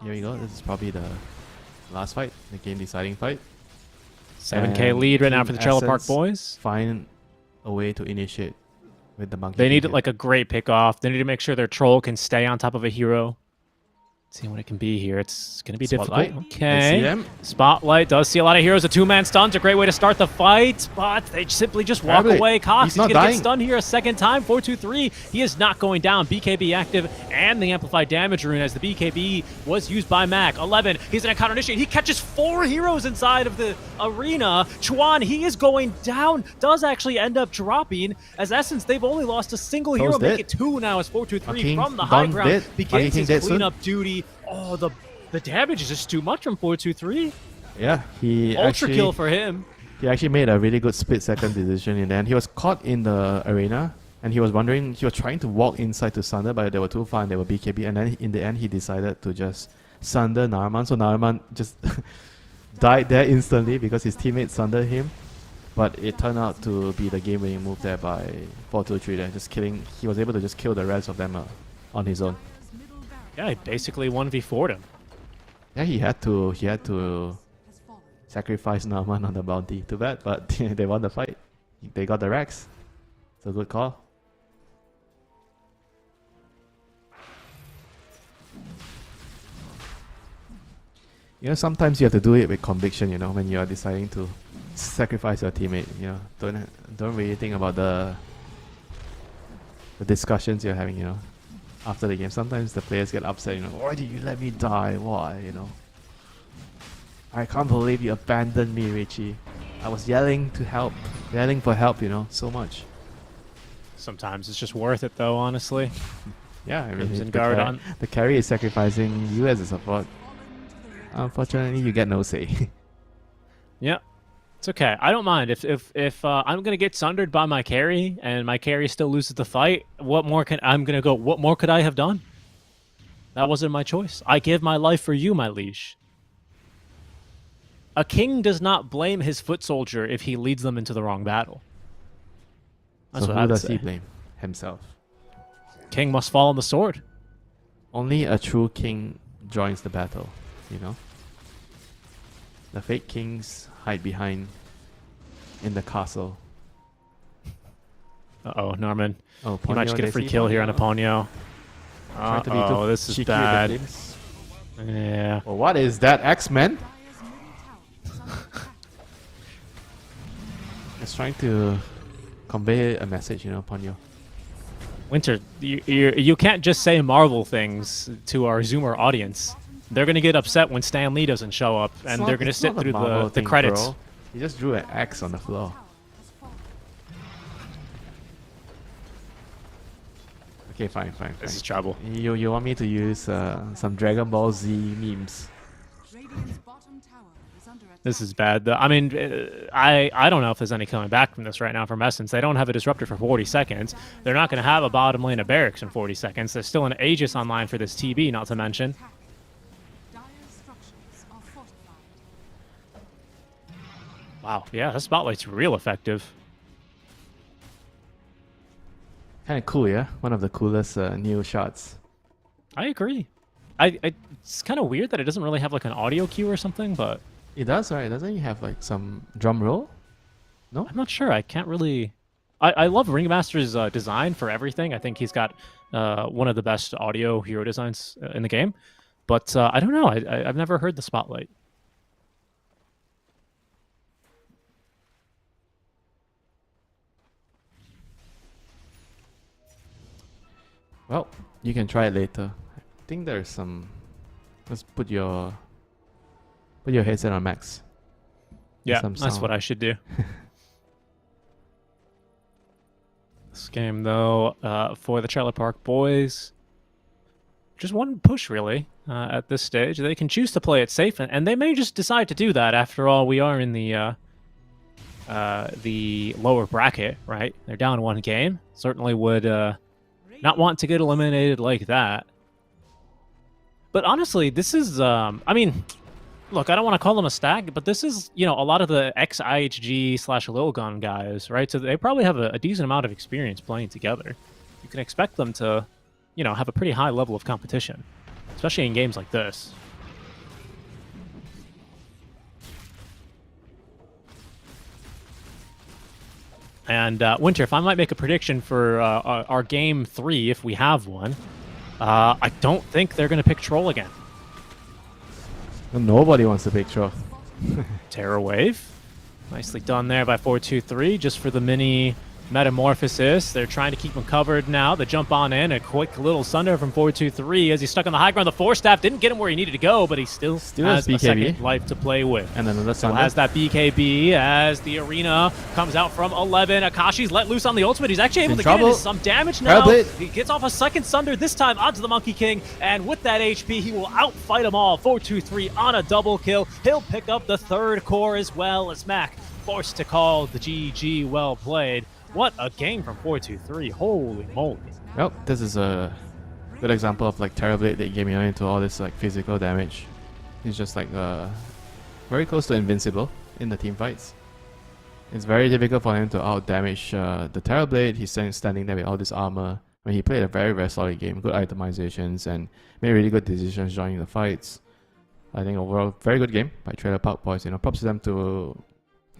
Here we go. This is probably the last fight, the game deciding fight. 7k lead right now for the Trailer Park boys. Find a way to initiate with the Monkey. They need like a great pick off. They need to make sure their Troll can stay on top of a hero See what it can be here. It's going to be Spotlight. difficult. They see Okay. them. Spotlight does see a lot of heroes. A two-man stun's a great way to start the fight, but they simply just walk Rabbit, away. Cox, he's not going to get dying. stunned here a second time. 4-2-3. He is not going down. BKB active and the amplified damage rune as the BKB was used by Mac. 11. He's going to counter-initiate. He catches 4 heroes inside of the arena. Chuan, he is going down. Does actually end up dropping. As Essence, they've only lost a single hero. Make it 2 now as 4-2-3 King from the high done ground. dead. Begins King his dead soon. cleanup duty. Oh, the damage is just too much from 4-2-3. Yeah, he Ultra actually kill for him. he actually made a really good split-second decision in the end. He was caught in the arena, and he was trying to walk inside to Sunder, but they were too far and they were BKB, and then in the end he decided to just Sunder Naraman, so Naraman just died there instantly because his teammate sundered him. But it turned out to be the game-winning move there by 4-2-3 there, just killing. He was able to just kill the rest of them on his own. Yeah, he basically 1v4'd him. Yeah, he had to sacrifice Naraman on the bounty. Too bad, but they won the fight. They got the Rex. It's a good call. You know, sometimes you have to do it with conviction, you know, when you are deciding to sacrifice your teammate, you know. Don't really think about the discussions you're having, you know, after the game. Sometimes the players get upset, you know, why did you let me die? Why, you know? I can't believe you abandoned me, Richie. I was yelling for help, you know, so much. Sometimes it's just worth it though, honestly. Yeah, I mean, the carry is sacrificing you as a support. Unfortunately, you get no say. Yeah, it's okay. I don't mind if I'm gonna get sundered by my carry and my carry still loses the fight. What more could I have done? That wasn't my choice. I give my life for you, my liege. A king does not blame his foot soldier if he leads them into the wrong battle. That's so what who I would does say. he blame? Himself. King must fall on the sword. Only a true king joins the battle, you know? The fake kings hide behind in the castle. Uh-oh, Norman. Oh, He might just get a free Decisive? kill here on a Ponyo. Trying to be Uh-oh, too this is cheeky with the bad. flames. Yeah. Well, what is that, X-Men? It's trying to convey a message, you know, Ponyo. Winter, you can't just say Marvel things to our Zoomer audience. They're going to get upset when Stan Lee doesn't show up, and they're going to sit through the credits. Bro. He just drew an X on the floor. Okay, fine. This is trouble. You want me to use some Dragon Ball Z memes? This is bad. I mean, I don't know if there's any coming back from this right now from Essence. They don't have a disruptor for 40 seconds. They're not going to have a bottom lane of barracks in 40 seconds. There's still an Aegis online for this TB, not to mention. Wow, yeah, that spotlight's real effective. Kind of cool, yeah? One of the coolest new shots. I agree. It's kind of weird that it doesn't really have like an audio cue or something, but... It does, right? Doesn't it have like some drum roll? No? I'm not sure. I can't really... I love Ringmaster's design for everything. I think he's got one of the best audio hero designs in the game. But I don't know. I've never heard the spotlight. Well, you can try it later. I think there's some... Let's put your headset on max. Yeah, that's what I should do. This game, though, for the Trailer Park Boys, just one push, really, at this stage. They can choose to play it safe, and they may just decide to do that. After all, we are in the lower bracket, right? They're down one game. Certainly would not want to get eliminated like that. But honestly, this is, I mean... Look, I don't want to call them a stack, but this is, you know, a lot of the ex-IHG/Lilgun guys, right? So they probably have a decent amount of experience playing together. You can expect them to, you know, have a pretty high level of competition, especially in games like this. And Winter, if I might make a prediction for our game 3, if we have one, I don't think they're going to pick Troll again. Nobody wants a big throw. Terror Wave. Nicely done there by 423 just for the mini metamorphosis. They're trying to keep him covered now. The jump on in, a quick little sunder from 423 as he's stuck on the high ground. The Force Staff didn't get him where he needed to go, but he still has a BKB. second life to play with. And another Still sunder. has that BKB as the arena comes out from 11. Akashi's let loose on the ultimate. He's actually able to get into some damage now. He gets off a second sunder this time onto the Monkey King, and with that HP, he will outfight them all. 423 on a double kill. He'll pick up the third core as well as Mac forced to call the GG. Well played. What a game from 423. Holy moly. Well, this is a good example of like Terrorblade that gave me into all this like physical damage. He's just like very close to invincible in the team fights. It's very difficult for him to out damage the Terrorblade. He's standing there with all this armor. I mean, he played a very, very solid game, good itemizations, and made really good decisions joining the fights. I think overall, very good game by Trailer Park Boys. Props to them to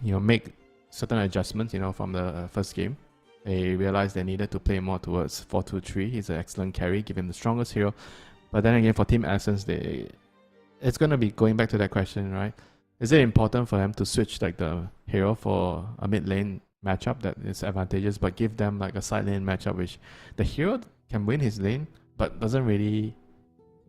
make certain adjustments, from the first game. They realized they needed to play more towards 4-2-3. He's an excellent carry, give him the strongest hero. But then again, for Team Essence, it's going to be going back to that question, right? Is it important for them to switch like the hero for a mid lane matchup that is advantageous, but give them like a side lane matchup which the hero can win his lane, but doesn't really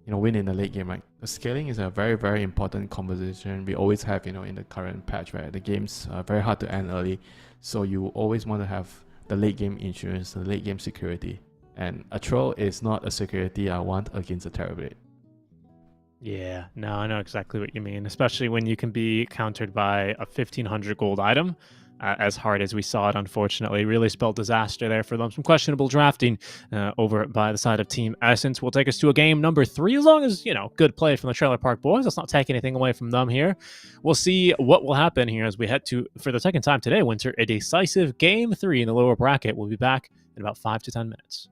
win in the late game, right? The scaling is a very, very important conversation we always have, in the current patch, right? The game's very hard to end early, so you always want to have the late game insurance, the late game security. And a troll is not a security I want against a Terrorblade. Yeah, no, I know exactly what you mean, especially when you can be countered by a 1500 gold item. As hard as we saw it, unfortunately. Really spelled disaster there for them. Some questionable drafting over by the side of Team Essence will take us to a game number 3, as long as, good play from the Trailer Park Boys. Let's not take anything away from them here. We'll see what will happen here as we head to, for the second time today, Winter, a decisive Game 3 in the lower bracket. We'll be back in about 5 to 10 minutes.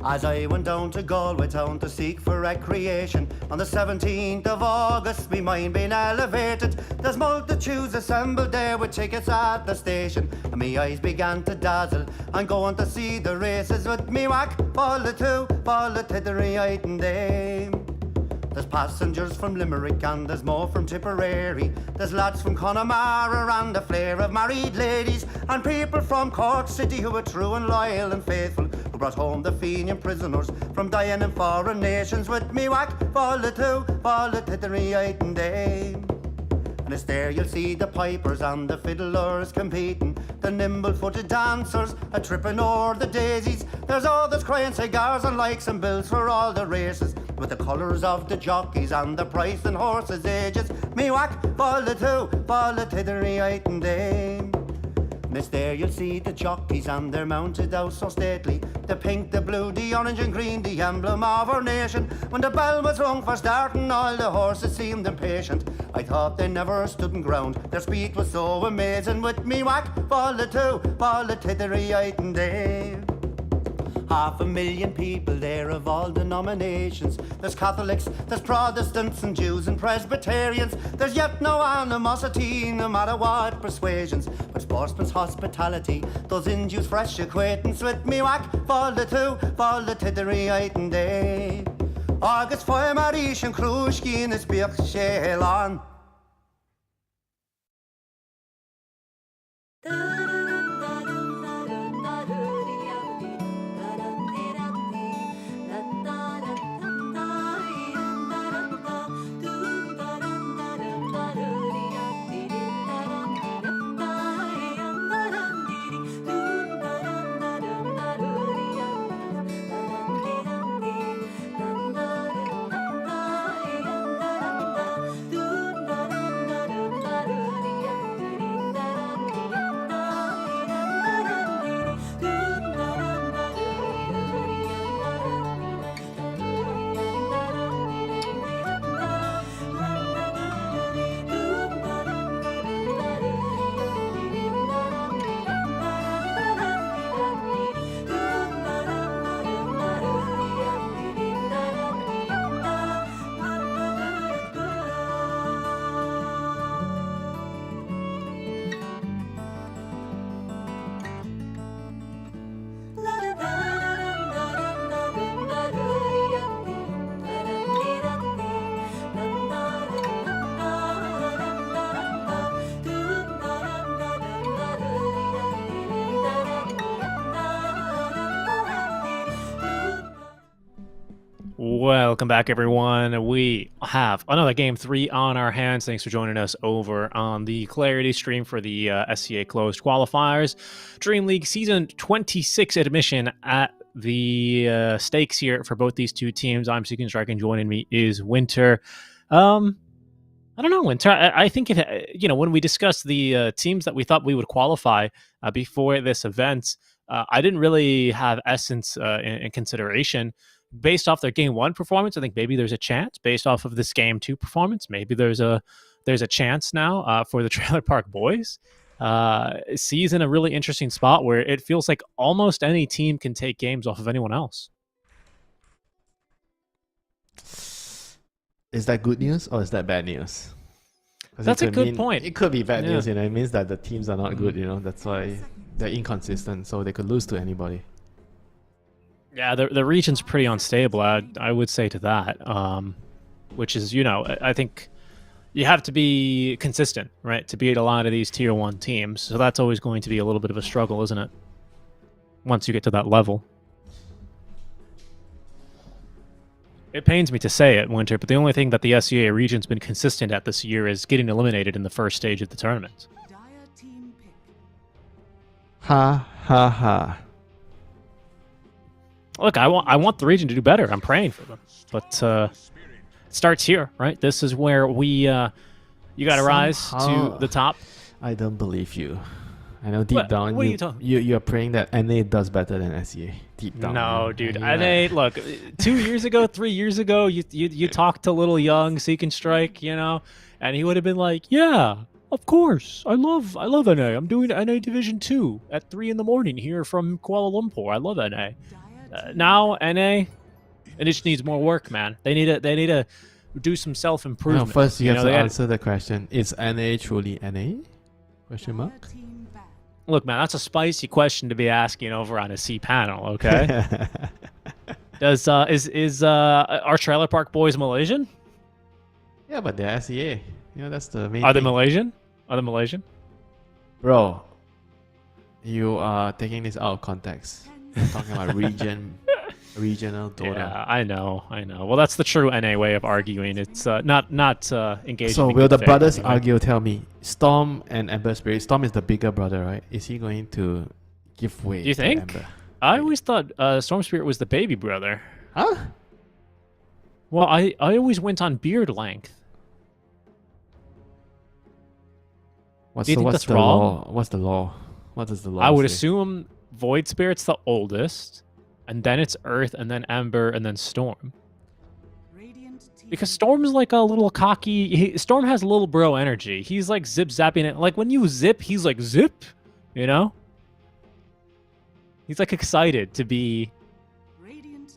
As I went down to Galway town to seek for recreation, on the 17th of August, me mind being elevated. There's multitudes assembled there with tickets at the station, and me eyes began to dazzle. I'm going to see the races with me whack, fall the two, fall the tittery item day. There's passengers from Limerick and there's more from Tipperary. There's lads from Connemara and a flare of married ladies, and people from Cork City who are true and loyal and faithful, who brought home the Fenian prisoners from dying in foreign nations. With me whack, fall the two, fall the tittery item day. And it's there you'll see the pipers and the fiddlers competing, the nimble-footed dancers a tripping o'er the daisies. There's others crying cigars and likes and bills for all the races, with the colours of the jockeys and the price and horses' ages. Me whack, fall the two, fall the tittery item day. And it's there you'll see the jockeys and they're mounted out so stately, the pink, the blue, the orange and green, the emblem of our nation. When the bell was rung for starting, all the horses seemed impatient. I thought they never stood in ground, their speed was so amazing. With me whack, fall the two, fall the tittery item day. 500,000 people there of all denominations. There's Catholics, there's Protestants and Jews and Presbyterians. There's yet no animosity, no matter what persuasions, but sportsman's hospitality, those Jews fresh acquaintance. With me whack, fall the two, fall the tittery item day. August for Marish and Krushki in his beer on. Welcome back, everyone. We have another Game 3 on our hands. Thanks for joining us over on the Clarity stream for the SCA Closed Qualifiers. DreamLeague Season 26 admission at the stakes here for both these two teams. I'm Seeking Strike, and joining me is Winter. I don't know, Winter. I think, when we discussed the teams that we thought we would qualify before this event, I didn't really have Essence in consideration. Based off their Game 1 performance, I think maybe there's a chance. Based off of this Game 2 performance, maybe there's a chance now for the Trailer Park Boys. C's in a really interesting spot where it feels like almost any team can take games off of anyone else. Is that good news or is that bad news? That's a good point. It could be bad news, It means that the teams are not good, That's why they're inconsistent, so they could lose to anybody. Yeah, the region's pretty unstable, I would say to that, which is, I think you have to be consistent, right, to beat a lot of these Tier 1 teams. So that's always going to be a little bit of a struggle, isn't it? Once you get to that level. It pains me to say it, Winter, but the only thing that the SCA region's been consistent at this year is getting eliminated in the first stage of the tournament. Ha, ha, ha. Look, I want the region to do better. I'm praying for them. But it starts here, right? This is where you got to rise to the top. I don't believe you. I know deep down you're praying that NA does better than SEA. Deep down. No, dude. NA, look, 2 years ago, 3 years ago, you talked to Little Young, Seek and Strike, and he would have been like, yeah, of course. I love NA. I'm doing NA Division 2 at 3 in the morning here from Kuala Lumpur. I love NA. now NA, it just needs more work, man. They need to do some self improvement. No, first you have to answer the question: is NA truly NA? Question mark. Look, man, that's a spicy question to be asking over on a C panel. Okay. Does our Trailer Park Boys Malaysian? Yeah, but they're SEA. That's the main. Are they thing. Malaysian? Are they Malaysian? Bro, you are taking this out of context. We're talking about regional Dota. Yeah, I know. Well, that's the true NA way of arguing. It's not engaging. So in will good the faith, brothers anyway. argue? Tell me, Storm and Ember Spirit. Storm is the bigger brother, right? Is he going to give way? Do you to think? Ember? I always thought Storm Spirit was the baby brother. Huh? Well, I always went on beard length. What's Do you think what's that's the wrong? law? What's the law? What does the law I would say? assume Void Spirit's the oldest, and then it's Earth, and then Ember, and then Storm. Because Storm's like a little cocky. Storm has little bro energy. He's like zip zapping it. Like when you zip, he's like zip. You know? He's like excited to be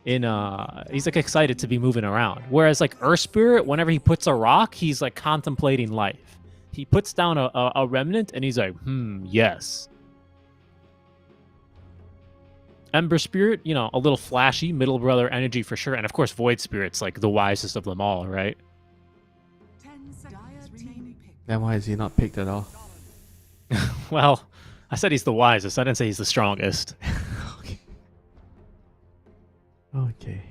he's like excited to be moving around. Whereas like Earth Spirit, whenever he puts a rock, he's like contemplating life. He puts down a remnant and he's like, yes. Ember Spirit, a little flashy, middle brother energy for sure. And of course, Void Spirit's like the wisest of them all, right? Then why is he not picked at all? Well, I said he's the wisest. I didn't say he's the strongest. Okay.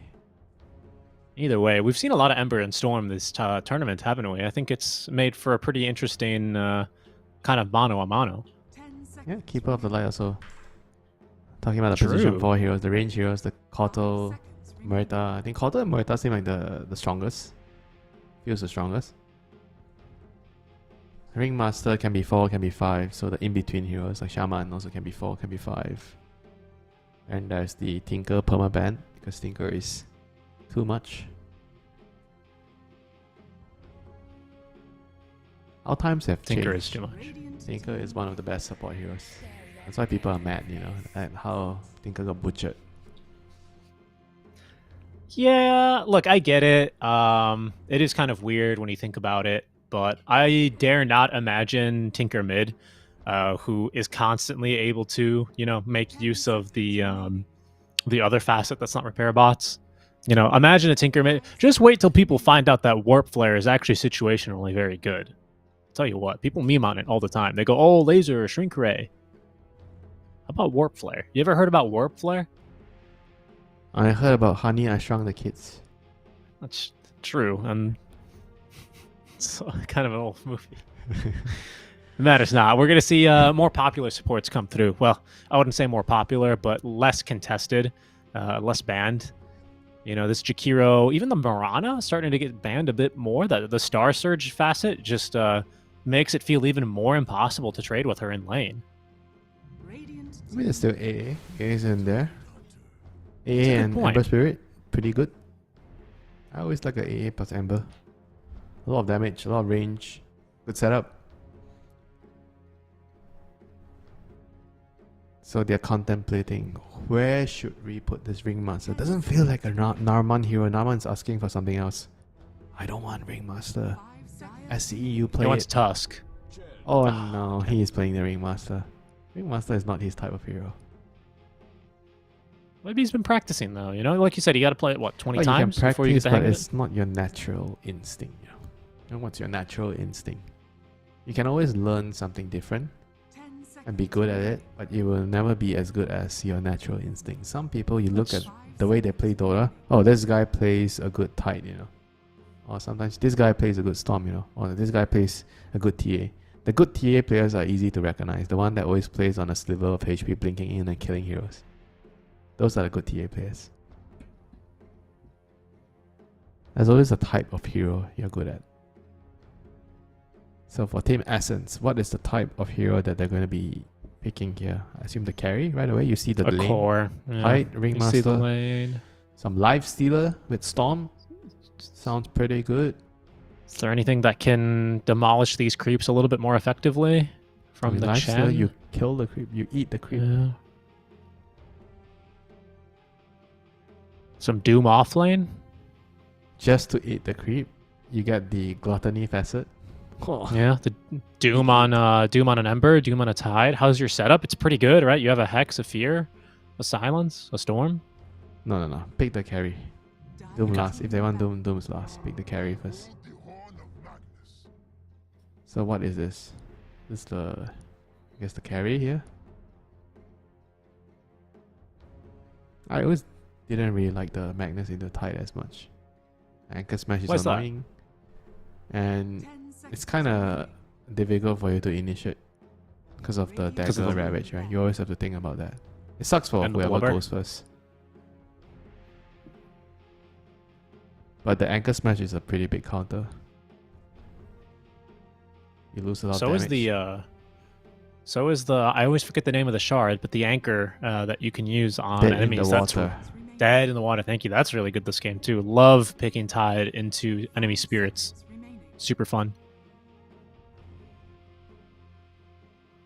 Either way, we've seen a lot of Ember and Storm this tournament, haven't we? I think it's made for a pretty interesting kind of mano-a-mano. Yeah, Keeper of the Light also. Talking about the position 4 heroes, the range heroes, the Kotal, Murta. I think Kotal and Murta seem like the strongest. Feels the strongest. Ringmaster can be 4, can be 5. So the in-between heroes like Shaman also can be 4, can be 5. And there's the Tinker permaban, because Tinker is too much. Our times have changed. Tinker is too much. Tinker is one of the best support heroes. That's why people are mad, at how Tinker got butchered. Yeah, look, I get it. It is kind of weird when you think about it, but I dare not imagine Tinker mid, who is constantly able to, make use of the other facet that's not repair bots. Imagine a Tinker mid. Just wait till people find out that Warp Flare is actually situationally very good. I'll tell you what, people meme on it all the time. They go, "Oh, laser, shrink ray." How about Warp Flare? You ever heard about Warp Flare? I heard about Honey, I Shrunk the Kids. That's true. It's kind of an old movie. It matters not. We're going to see more popular supports come through. Well, I wouldn't say more popular, but less contested, less banned. This Jakiro, even the Mirana, starting to get banned a bit more. The Star Surge facet just makes it feel even more impossible to trade with her in lane. I mean, it's still AA. AA is in there. AA and point. Ember Spirit, pretty good. I always like a AA plus Ember. A lot of damage, a lot of range. Good setup. So they're contemplating, where should we put this Ringmaster? Doesn't feel like a Narman hero. Narman's asking for something else. I don't want Ringmaster. SCE, you play He wants it. Tusk. Oh no, he is playing the Ringmaster. Ringmaster is not his type of hero. Maybe he's been practicing though. Like you said, you got to play it 20 You can times practice, before you get the hang but of it's not your natural instinct. What's your natural instinct? You can always learn something different and be good at it, but you will never be as good as your natural instinct. Some people, you look at the way they play Dota. Oh, this guy plays a good Tide, or sometimes this guy plays a good Storm, or this guy plays a good TA. The good TA players are easy to recognize. The one that always plays on a sliver of HP, blinking in and killing heroes. Those are the good TA players. There's always a type of hero you're good at. So for Team Essence, what is the type of hero that they're going to be picking here? I assume the carry right away. You see the lane. Core. Yeah. Right, You Ringmaster. see the lane. Some Life Stealer with Storm. Sounds pretty good. Is there anything that can demolish these creeps a little bit more effectively from the Life Stealer, Chen? you kill the creep, you eat the creep. Yeah. Some Doom offlane. Just to eat the creep, you get the gluttony facet. Oh. Yeah, the Doom on an Ember, Doom on a Tide. How's your setup? It's pretty good, right? You have a Hex, a Fear, a Silence, a Storm. No. Pick the carry. Doom last. If they want Doom, Doom's last. Pick the carry first. So what is this? This is the, I guess the carry here. I always didn't really like the Magnus into Tide as much. Anchor Smash is annoying. And it's kind of difficult for you to initiate because of the dagger ravage, right? You always have to think about that. It sucks for whoever goes first. But the Anchor Smash is a pretty big counter. You lose a lot of damage. So is the I always forget the name of the shard, but the anchor that you can use on Dead enemies. in the water. Dead in the water. Thank you. That's really good this game too. Love picking Tide into enemy spirits. Super fun.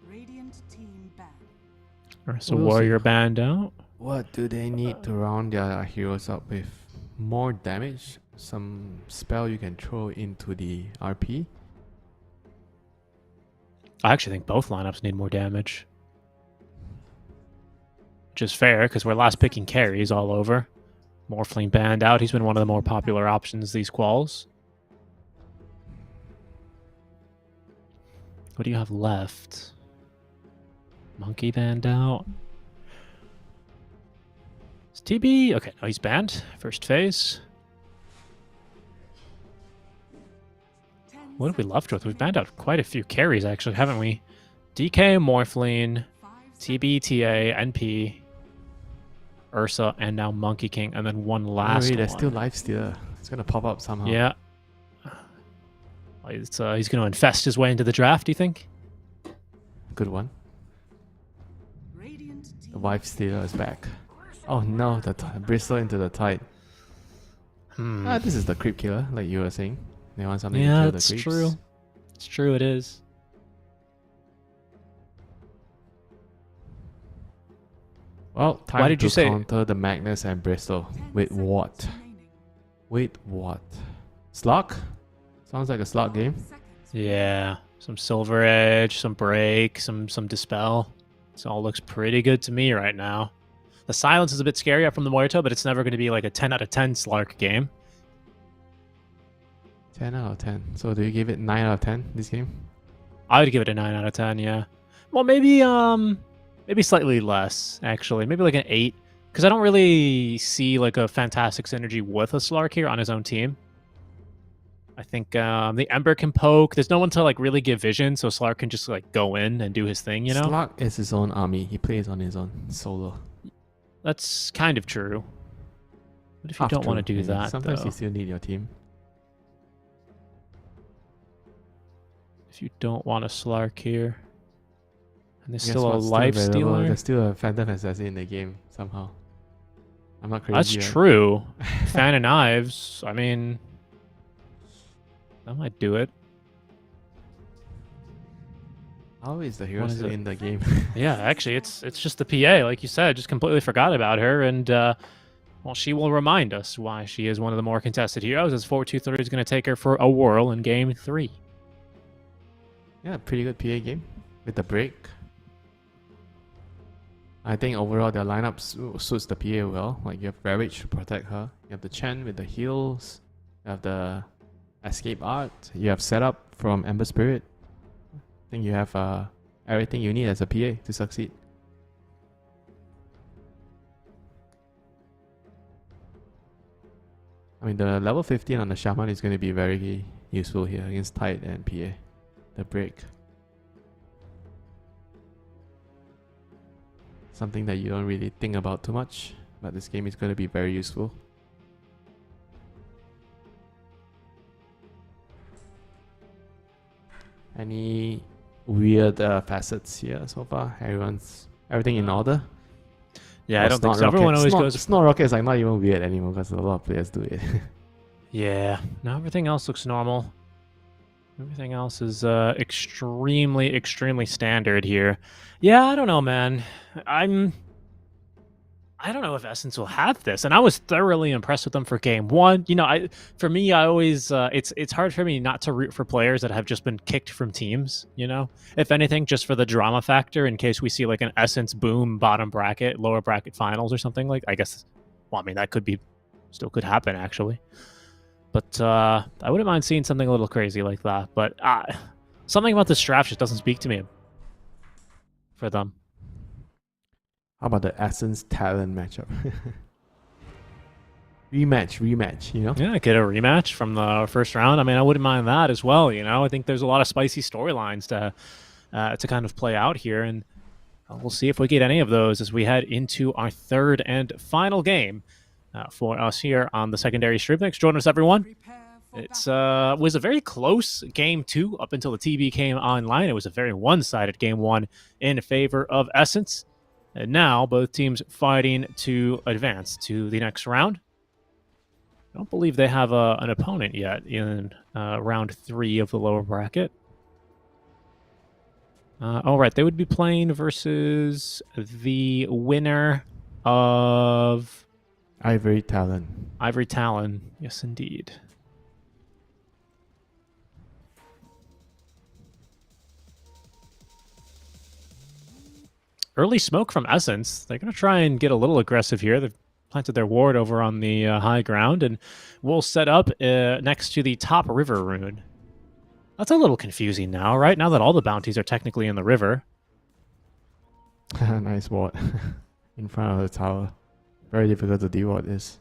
Radiant team banned. Alright, so warrior banned out. What do they need to round their heroes up with? More damage? Some spell you can throw into the RP? I actually think both lineups need more damage. Which is fair, because we're last picking carries all over. Morphling banned out. He's been one of the more popular options these quals. What do you have left? Monkey banned out. Is TB? Okay, no, he's banned. First phase. What have we left with? We've banned out quite a few carries, actually, haven't we? DK, Morphling, TB, TA, NP, Ursa, and now Monkey King, and then one last one. There's still Lifestealer. It's going to pop up somehow. Yeah. He's going to infest his way into the draft, do you think? Good one. The Lifestealer is back. Oh no, the Bristle into the Tide. This is the creep killer, like you were saying. They want something to kill the creeps. Yeah, it's true. It's true, it is. Well, time Why did to you say counter the Magnus and Bristol. With what? With what? Slug? Sounds like a slug game. Yeah, some Silver Edge, some Break, some Dispel. This all looks pretty good to me right now. The Silence is a bit scary from the Muerto, but it's never going to be like a 10 out of 10 Slark game. 10 out of 10. So do you give it 9 out of 10 this game? I would give it a 9 out of 10, yeah. Well, maybe slightly less, actually. Maybe like an 8. Because I don't really see like a fantastic synergy with a Slark here on his own team. I think the Ember can poke. There's no one to like really give vision, so Slark can just like go in and do his thing, you know? Slark is his own army. He plays on his own solo. That's kind of true. What if you don't want to do that, sometimes though? you still need your team. If you don't want a Slark here. And there's still a Life Stealer. There's still a Phantom Assassin in the game somehow. I'm not crazy. That's true. Fan of Knives. I mean, that might do it. How is the hero still in the game? Yeah, actually, it's just the PA, like you said. Just completely forgot about her, and well, she will remind us why she is one of the more contested heroes. As 4-2-3 is going to take her for a whirl in Game 3. Yeah, pretty good PA game with the break. I think overall their lineup suits the PA well. Like you have Ravage to protect her. You have the Chen with the heals. You have the Escape Art. You have setup from Ember Spirit. I think you have everything you need as a PA to succeed. I mean, the level 15 on the Shaman is going to be very useful here against Tide and PA. The break. Something that you don't really think about too much, but this game is going to be very useful. Any weird facets here so far? Everything in order? Yeah, I don't think so. Everyone always goes... Snort Rocket is like not even weird anymore because a lot of players do it. Yeah, no, everything else looks normal. Everything else is extremely standard here. Yeah, I don't know, man. I'm I don't know if Essence will have this, and I was thoroughly impressed with them for game one. You know, for me, I always it's hard for me not to root for players that have just been kicked from teams. You know, if anything, just for the drama factor, in case we see like an Essence boom bottom bracket, lower bracket finals or something like. I guess, well, I mean that still could happen actually, but I wouldn't mind seeing something a little crazy like that. But something about this draft just doesn't speak to me for them. How about the Essence Talent matchup? rematch, you know? Yeah, get a rematch from the first round. I mean, I wouldn't mind that as well, you know? I think there's a lot of spicy storylines to kind of play out here, and we'll see if we get any of those as we head into our third and final game for us here on the secondary stream. Thanks for joining us, everyone. It was a very close game 2 up until the TV came online. It was a very one-sided game 1 in favor of Essence. And now both teams fighting to advance to the next round. I don't believe they have an opponent yet in round 3 of the lower bracket. All right, they would be playing versus the winner of Ivory Talon. Ivory Talon, yes, indeed. Early smoke from Essence. They're going to try and get a little aggressive here. They've planted their ward over on the high ground, and we'll set up next to the top river rune. That's a little confusing now, right? Now that all the bounties are technically in the river. Nice ward. In front of the tower. Very difficult to de-ward this.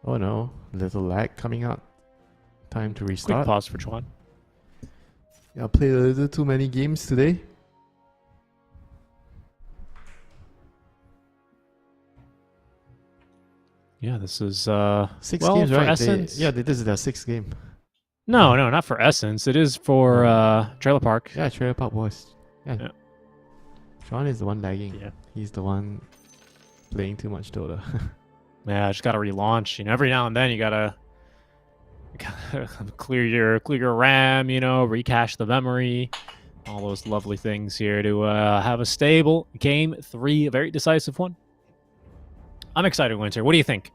Oh no, little lag coming out. Time to restart. Quick pause for Chuan. Yeah, I played a little too many games today. Yeah, this is 6 well, games, for right? Essence. This is their 6th game. No, not for Essence. It is for Trailer Park. Yeah, Trailer Park Boys. Yeah. Sean is the one lagging. Yeah. He's the one playing too much Dota. Yeah, just gotta relaunch. You know, every now and then you gotta clear your RAM, you know, recache the memory, all those lovely things here to have a stable game 3, a very decisive one. I'm excited, Winter. What do you think?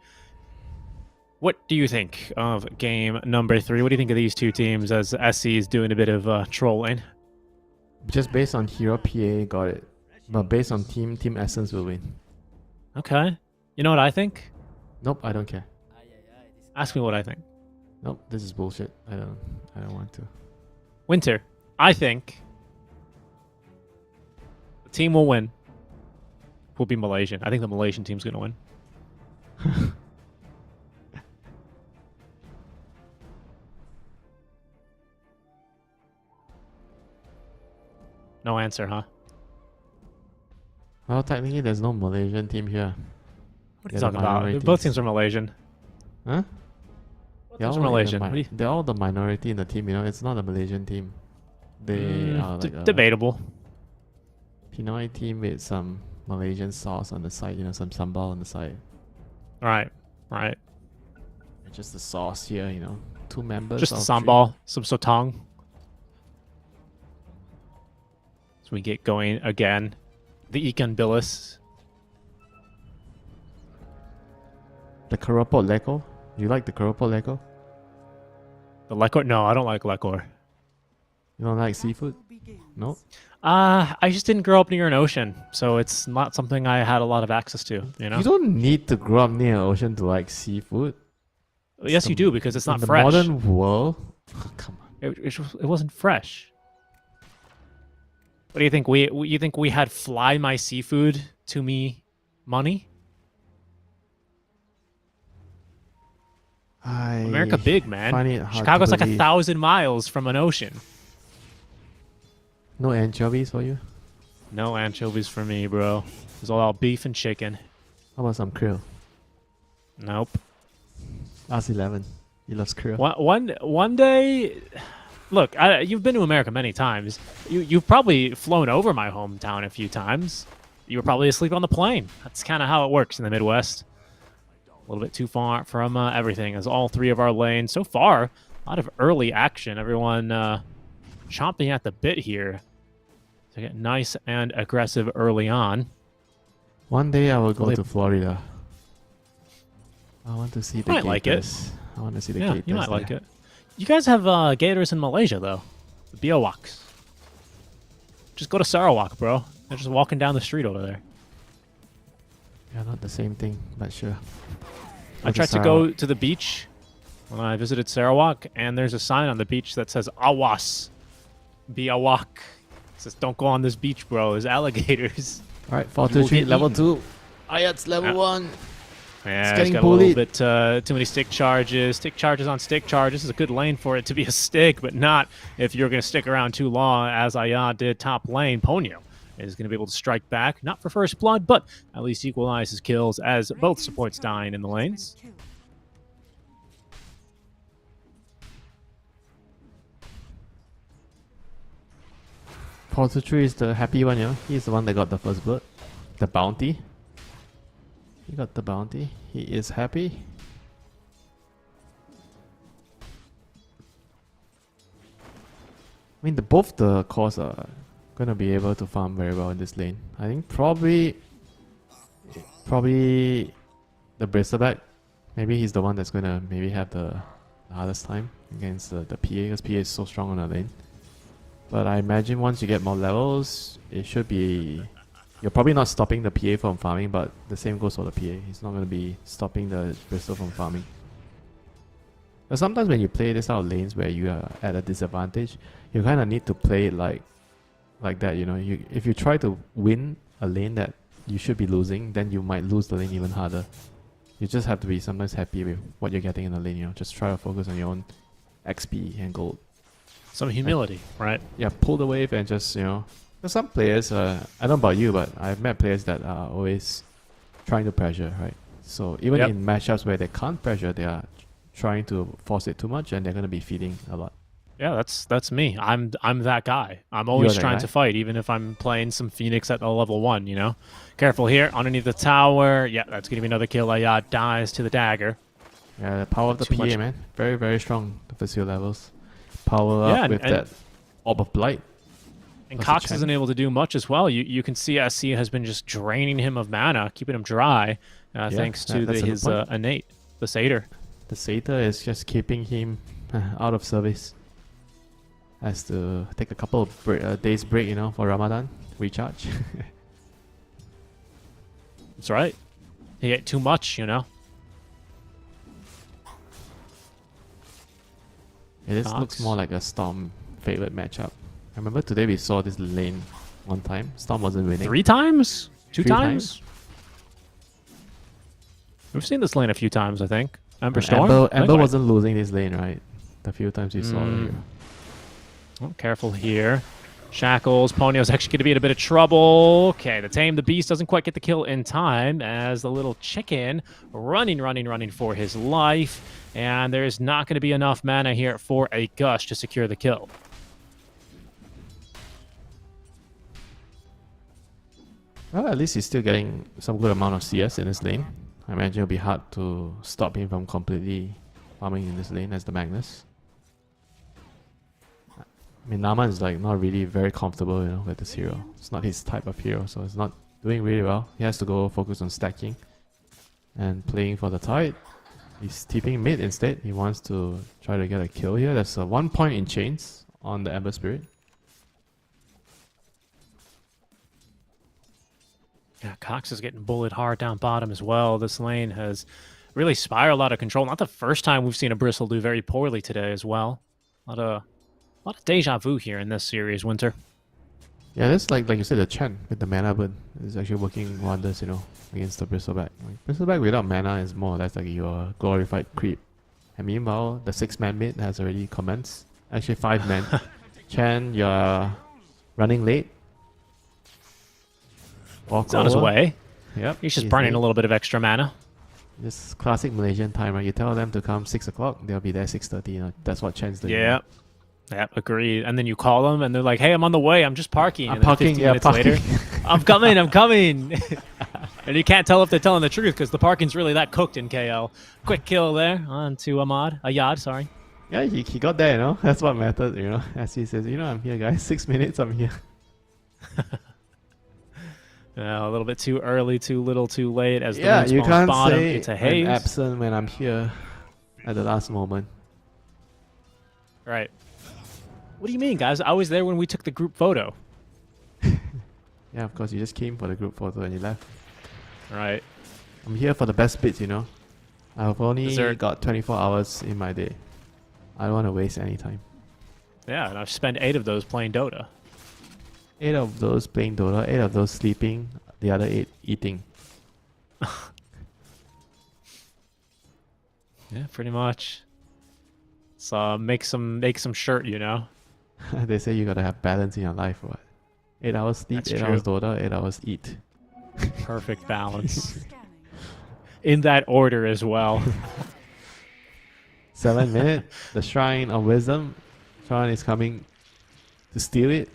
What do you think of game number 3? What do you think of these two teams as SC is doing a bit of trolling? Just based on hero PA, got it. But based on team Essence will win. Okay. You know what I think? Nope, I don't care. Ask me what I think. Nope, this is bullshit. I don't want to. Winter, I think the team will win. Will be Malaysian. I think the Malaysian team's going to win. No answer, huh? Well, technically, there's no Malaysian team here. What are you talking about? Both teams are Malaysian. Huh? Both teams are Malaysian. They're all the minority in the team, you know. It's not a Malaysian team. They are like debatable. Pinoy team with some Malaysian sauce on the side, you know, some sambal on the side. Right. Just the sauce here, you know. 2 members. Just the sambal, some sotong. So we get going again. The Ikan Billis. The Keropok Leko? You like the Keropok Leko? The lekor? No, I don't like lekor. You don't like seafood? No? I just didn't grow up near an ocean, so it's not something I had a lot of access to, you know? You don't need to grow up near an ocean to like seafood. Yes, you do, because it's not in fresh. the modern world? Come on. It wasn't fresh. What do you think? You think we had fly my seafood to me money? America big, man. Chicago's like 1,000 miles from an ocean. No anchovies for you? No anchovies for me, bro. It's all beef and chicken. How about some krill? Nope. Ask 11. He loves krill. One day, look, you've been to America many times. You've probably flown over my hometown a few times. You were probably asleep on the plane. That's kind of how it works in the Midwest. A little bit too far from everything, as all 3 of our lanes. So far, a lot of early action. Everyone chomping at the bit here So get nice and aggressive early on. One day I will go to Florida. I want to see the might like it. I want to see the Yeah, gators. you might like there. it. You guys have gators in Malaysia, though. The biawaks. Just go to Sarawak, bro. They're just walking down the street over there. Yeah, not the same thing, but sure. I tried to go to the beach when I visited Sarawak, and there's a sign on the beach that says Awas. Biawak. It says, don't go on this beach, bro. There's alligators. Alright, You will 423, get level eaten. 2. Ayat's level 1. Yeah, It's it's getting got bullied. a little bit too many stick charges. Stick charges on stick charge. This is a good lane for it to be a stick, but not if you're going to stick around too long, as Ayat did top lane. Ponyo is going to be able to strike back, not for first blood, but at least equalize his kills as both supports dying in the lanes. Portrait is the happy one, you know. He's the one that got the first blood. The bounty. He got the bounty. He is happy. I mean, both the cores are gonna be able to farm very well in this lane. I think probably the Bristleback. Maybe he's the one that's gonna maybe have the hardest time against the PA, because PA is so strong on the lane. But I imagine once you get more levels, it should be... You're probably not stopping the PA from farming, but the same goes for the PA. He's not going to be stopping the Bristol from farming. But sometimes when you play this out of lanes where you are at a disadvantage, you kind of need to play it like that, you know. If you try to win a lane that you should be losing, then you might lose the lane even harder. You just have to be sometimes happy with what you're getting in the lane, you know. Just try to focus on your own XP and gold. Some humility, right? Yeah, pull the wave and just, you know... There's some players, I don't know about you, but I've met players that are always trying to pressure, right? So even in matchups where they can't pressure, they are trying to force it too much, and they're going to be feeding a lot. Yeah, that's me. I'm that guy. I'm always trying guy? to fight, even if I'm playing some Phoenix at a level 1, you know? Careful here, underneath the tower. Yeah, that's going to be another kill. Ayat dies to the dagger. Yeah, the power of the Too PA, much. man. Very, very strong, the physical levels. Power up with that Orb of Blight. And Plus Cox the isn't able to do much as well. You can see SC has been just draining him of mana, keeping him dry, thanks to that's a good his point. innate, the Satyr. The Satyr is just keeping him out of service. Has to take a couple of days break, you know, for Ramadan. Recharge. That's right. He ate too much, you know. Yeah, this Cox. looks more like a Storm favorite matchup. I remember today we saw this lane one time. Storm wasn't winning. 3 times? 2 3 times? We've seen this lane a few times, I think. Ember And Storm? Ember wasn't losing this lane, right? The few times you saw it here. Oh, careful here. Shackles. Ponyo's actually going to be in a bit of trouble. Okay, the Tame the Beast doesn't quite get the kill in time as the little chicken running for his life. And there's not going to be enough mana here for a Gush to secure the kill. Well, at least he's still getting some good amount of CS in this lane. I imagine it'll be hard to stop him from completely farming in this lane as the Magnus. I mean, Naman is like not really very comfortable, you know, with this hero. It's not his type of hero, so it's not doing really well. He has to go focus on stacking and playing for the tide. He's tipping mid instead. He wants to try to get a kill here. There's a 1 point in chains on the Ember Spirit. Yeah, Cox is getting bullied hard down bottom as well. This lane has really spiraled out of control. Not the first time we've seen a Bristle do very poorly today as well. A lot of deja vu here in this series, Winter. Yeah, that's like you said, the Chen with the mana burn is actually working wonders, you know, against the Bristleback. Like, Bristleback without mana is more or less like your glorified creep. And meanwhile, the 6-man mid has already commenced. Actually, 5-man. Chen, you're running late. It's on his way. Yep. He's just burning late. a little bit of extra mana. This classic Malaysian time, right? You tell them to come 6 o'clock, they'll be there 6:30. You know, that's what Chen's doing. Yeah. Yeah, agreed. And then you call them, and they're like, "Hey, I'm on the way. I'm just parking." I'm And then parking, 15 yeah, minutes parking. later, I'm coming. And you can't tell if they're telling the truth because the parking's really that cooked in KL. Quick kill there on to Ayad, sorry. Yeah, he got there, you know. That's what matters, you know. As he says, you know, I'm here, guys. 6 minutes, I'm here. A little bit too early, too little, too late. As the Yeah, moon you spawns can't bottom, say it's a I'm haze. absent when I'm here at the last moment. Right. What do you mean, guys? I was there when we took the group photo. Yeah, of course, you just came for the group photo and you left. Right. I'm here for the best bits, you know. I've only Is there- got 24 hours in my day. I don't want to waste any time. Yeah, and I've spent 8 of those playing Dota. 8 of those playing Dota, 8 of those sleeping, the other 8 eating. Yeah, pretty much. So make some shirt, you know. They say you gotta have balance in your life, what? 8 hours sleep, That's 8 true. hours Dota, 8 hours eat. Perfect balance. In that order as well. 7 minute, the Shrine of Wisdom. Shrine is coming to steal it.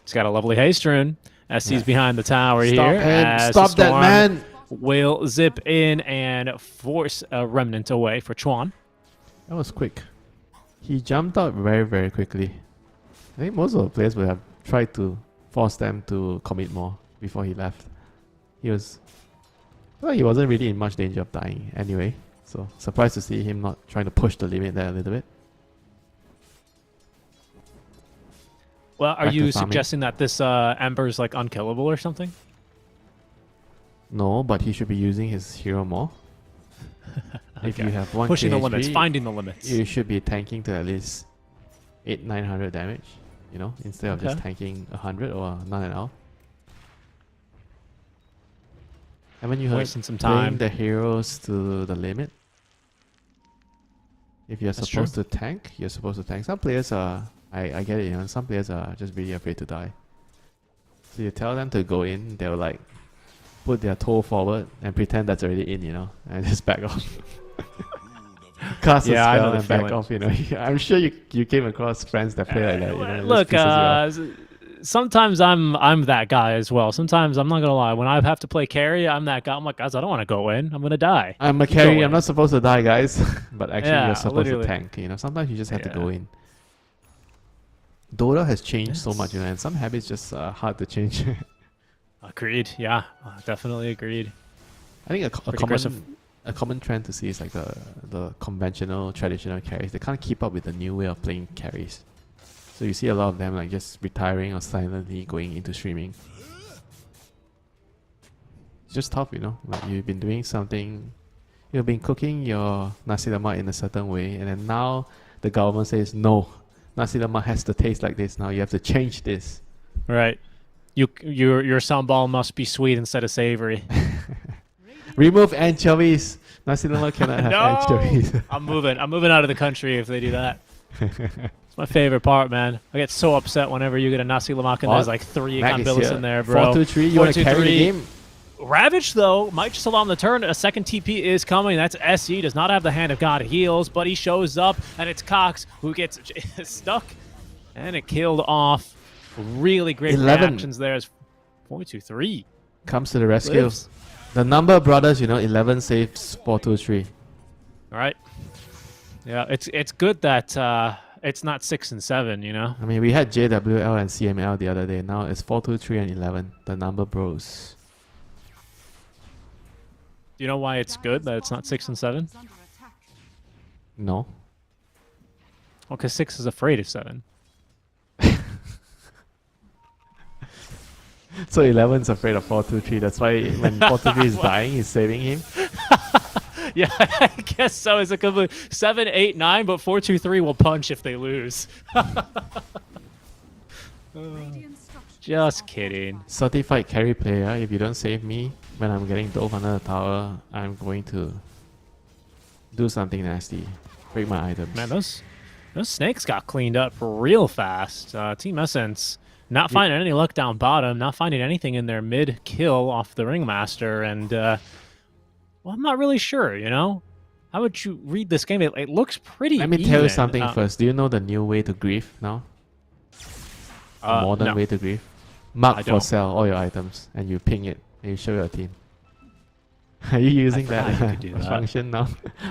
He's got a lovely haste rune. SC's Yeah. behind the tower Stop here. him. As Stop that Storm man. will zip in and force a remnant away for Chuan. That was quick. He jumped out very, very quickly. I think most of the players would have tried to force them to commit more before he left. Well, he wasn't really in much danger of dying anyway. So surprised to see him not trying to push the limit there a little bit. Well, are Back to you farming. suggesting that this Ember is like unkillable or something? No, but he should be using his hero more. If Okay. you have 1 Pushing the KHP, limits, finding the limits. you should be tanking to at least 800-900 damage, you know, instead of just Okay. tanking 100 or none at all. Haven't you heard Wasting some playing time. the heroes to the limit? If you're That's supposed true. to tank, you're supposed to tank. Some players are, I get it, you know, some players are just really afraid to die. So you tell them to go in, they'll like put their toe forward and pretend that's already in, you know, and just back off. Cast a Yeah, I know spell the and back feeling. off, you know. I'm sure you came across friends that play like that, you know. it Look, just pisses you off. sometimes I'm that guy as well. Sometimes I'm not gonna lie. When I have to play carry, I'm that guy. I'm like, guys, I don't want to go in. I'm gonna die. I'm a You go carry, in. I'm not supposed to die, guys. But actually, Yeah, you're supposed literally. to tank, you know. Sometimes you just have to Yeah. go in. Dota has changed so much, you know, and some habits just hard to change. Agreed. Yeah, definitely agreed. I think a Pretty aggressive. common trend to see is like the conventional, traditional carries. They can't keep up with the new way of playing carries. So you see a lot of them like just retiring or silently going into streaming. It's just tough, you know. Like you've been doing something, you've been cooking your nasi lemak in a certain way, and then now the government says no, nasi lemak has to taste like this. Now you have to change this. Right. Your sambal must be sweet instead of savory. Remove anchovies. Nasi lemak cannot have anchovies. I'm moving out of the country if they do that. It's my favorite part, man. I get so upset whenever you get a nasi lemak and What? there's like 3 Mac is Ikan Billis here. in there, bro. 4-2-3. You want to carry the game? Ravage, though, might just allow him the turn. A second TP is coming. That's SE. Does not have the Hand of God heals, but he shows up, and it's Cox who gets stuck. And it killed off. Really great 11. reactions there. As 4-2-3. Comes to the rescue. Lives. The number of brothers, you know, 11 saves 4-2-3. All right. Yeah, it's good that it's not 6 and 7, you know? I mean, we had JWL and CML the other day. Now it's 4-2-3 and 11. The number bros. Do you know why it's good that it's not 6 and 7? No. Well, because 6 is afraid of 7. So 11's afraid of 4-2-3. That's why when 4-2-3 is dying, he's saving him. Yeah, I guess so. It's a complete 7, 8, 9, but 4-2-3 will punch if they lose. Just kidding. Certified carry player. If you don't save me when I'm getting dove under the tower, I'm going to do something nasty. Break my items. Man, those snakes got cleaned up real fast. Team Essence not finding any luck down bottom, not finding anything in their mid kill off the Ringmaster, and well, I'm not really sure, you know? How would you read this game? It looks pretty Let me tell you even. something first. Do you know the new way to grief now? The modern no. way to grief? Mark I for don't. sell all your items and you ping it and you show your team. Are you using forgot you that, could do that. function now?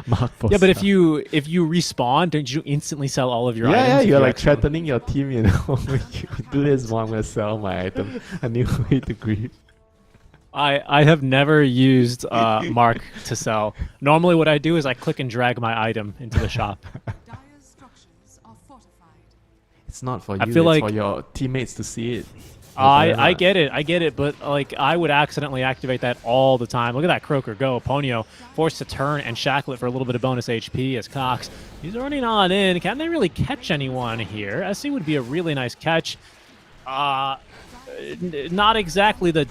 Mark for Yeah, but if sale. you respawn, don't you instantly sell all of your items? Yeah, if you're you like accidentally- threatening your team, you know. You do this more, I'm gonna sell my item. A new way to grieve. I have never used Mark to sell. Normally, what I do is I click and drag my item into the shop. Dire's structures are fortified. It's not for I you, feel it's like- for your teammates to see it. I get it, but like I would accidentally activate that all the time. Look at that Croaker go. Ponyo forced to turn and shackle it for a little bit of bonus HP as Cox. He's already not in. Can they really catch anyone here? SC would be a really nice catch. Not exactly the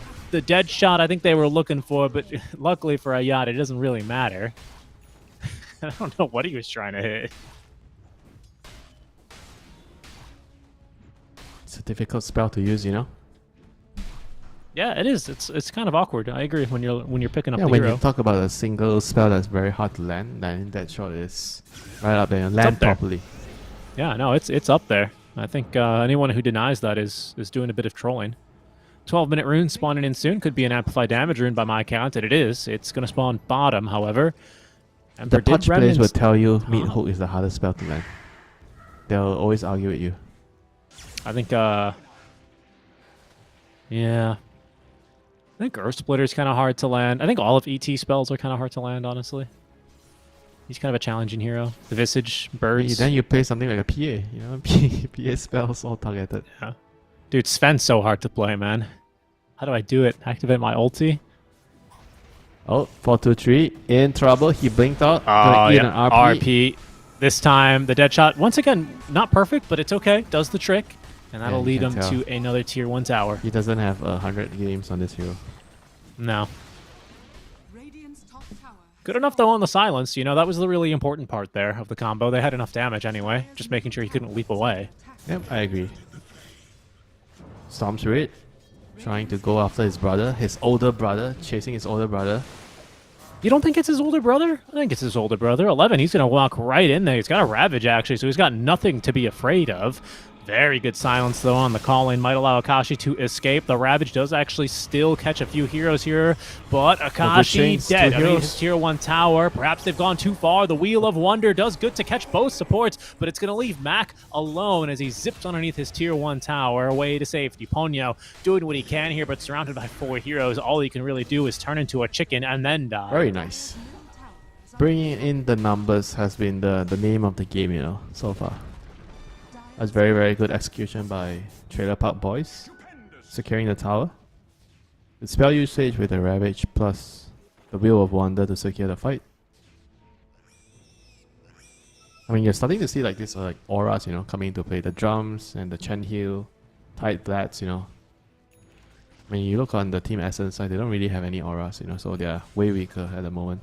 dead shot I think they were looking for, but luckily for Ayat, it doesn't really matter. I don't know what he was trying to hit. It's a difficult spell to use, you know. Yeah, it is. It's kind of awkward. I agree when you're picking up Yeah, the when hero. you talk about a single spell that's very hard to land, then that shot is right up there. Land up there. properly. Yeah, no, it's up there. I think anyone who denies that is doing a bit of trolling. 12-minute rune spawning in soon. Could be an amplified damage rune by my count, and it is. It's going to spawn bottom, however. And The Punch players will Remnants- tell you mid hook is the hardest spell to land. They'll always argue with you. I think, yeah. I think Earth Splitter is kind of hard to land. I think all of ET spells are kind of hard to land, honestly. He's kind of a challenging hero. The Visage, Birds. Then you play something like a PA, you know, PA spells all targeted. Yeah. Dude, Sven's so hard to play, man. How do I do it? Activate my ulti? Oh, 4-2-3, in trouble. He blinked out. Oh, Gonna eat yeah. an RP. RP. This time, the dead shot, once again, not perfect, but it's okay. Does the trick. And that'll you lead can him tell. to another tier 1 tower. He doesn't have 100 games on this hero. No. Radiant's top tower. Good enough, though, on the silence. You know, that was the really important part there of the combo. They had enough damage anyway. Just making sure he couldn't leap away. Yep, I agree. Storm Spirit trying to go after his brother, his older brother, chasing his older brother. You don't think it's his older brother? I think it's his older brother. 11, he's going to walk right in there. He's got a Ravage, actually, so he's got nothing to be afraid of. Very good silence, though, on the calling. Might allow Akashi to escape. The Ravage does actually still catch a few heroes here, but Akashi chains, dead. two I mean, heroes. his tier 1 tower. Perhaps they've gone too far. The Wheel of Wonder does good to catch both supports, but it's going to leave Mac alone as he zips underneath his tier 1 tower away to safety. Ponyo doing what he can here, but surrounded by 4 heroes. All he can really do is turn into a chicken and then die. Very nice. Bringing in the numbers has been the name of the game, you know, so far. That's very, very good execution by Trailer Park Boys. Securing the tower. The spell usage with the Ravage plus the Wheel of Wonder to secure the fight. I mean, you're starting to see like this like auras, you know, coming into play. The drums and the Chen Hill, Tide Blats, you know. I mean, you look on the Team Essence side, they don't really have any auras, you know, so they're way weaker at the moment.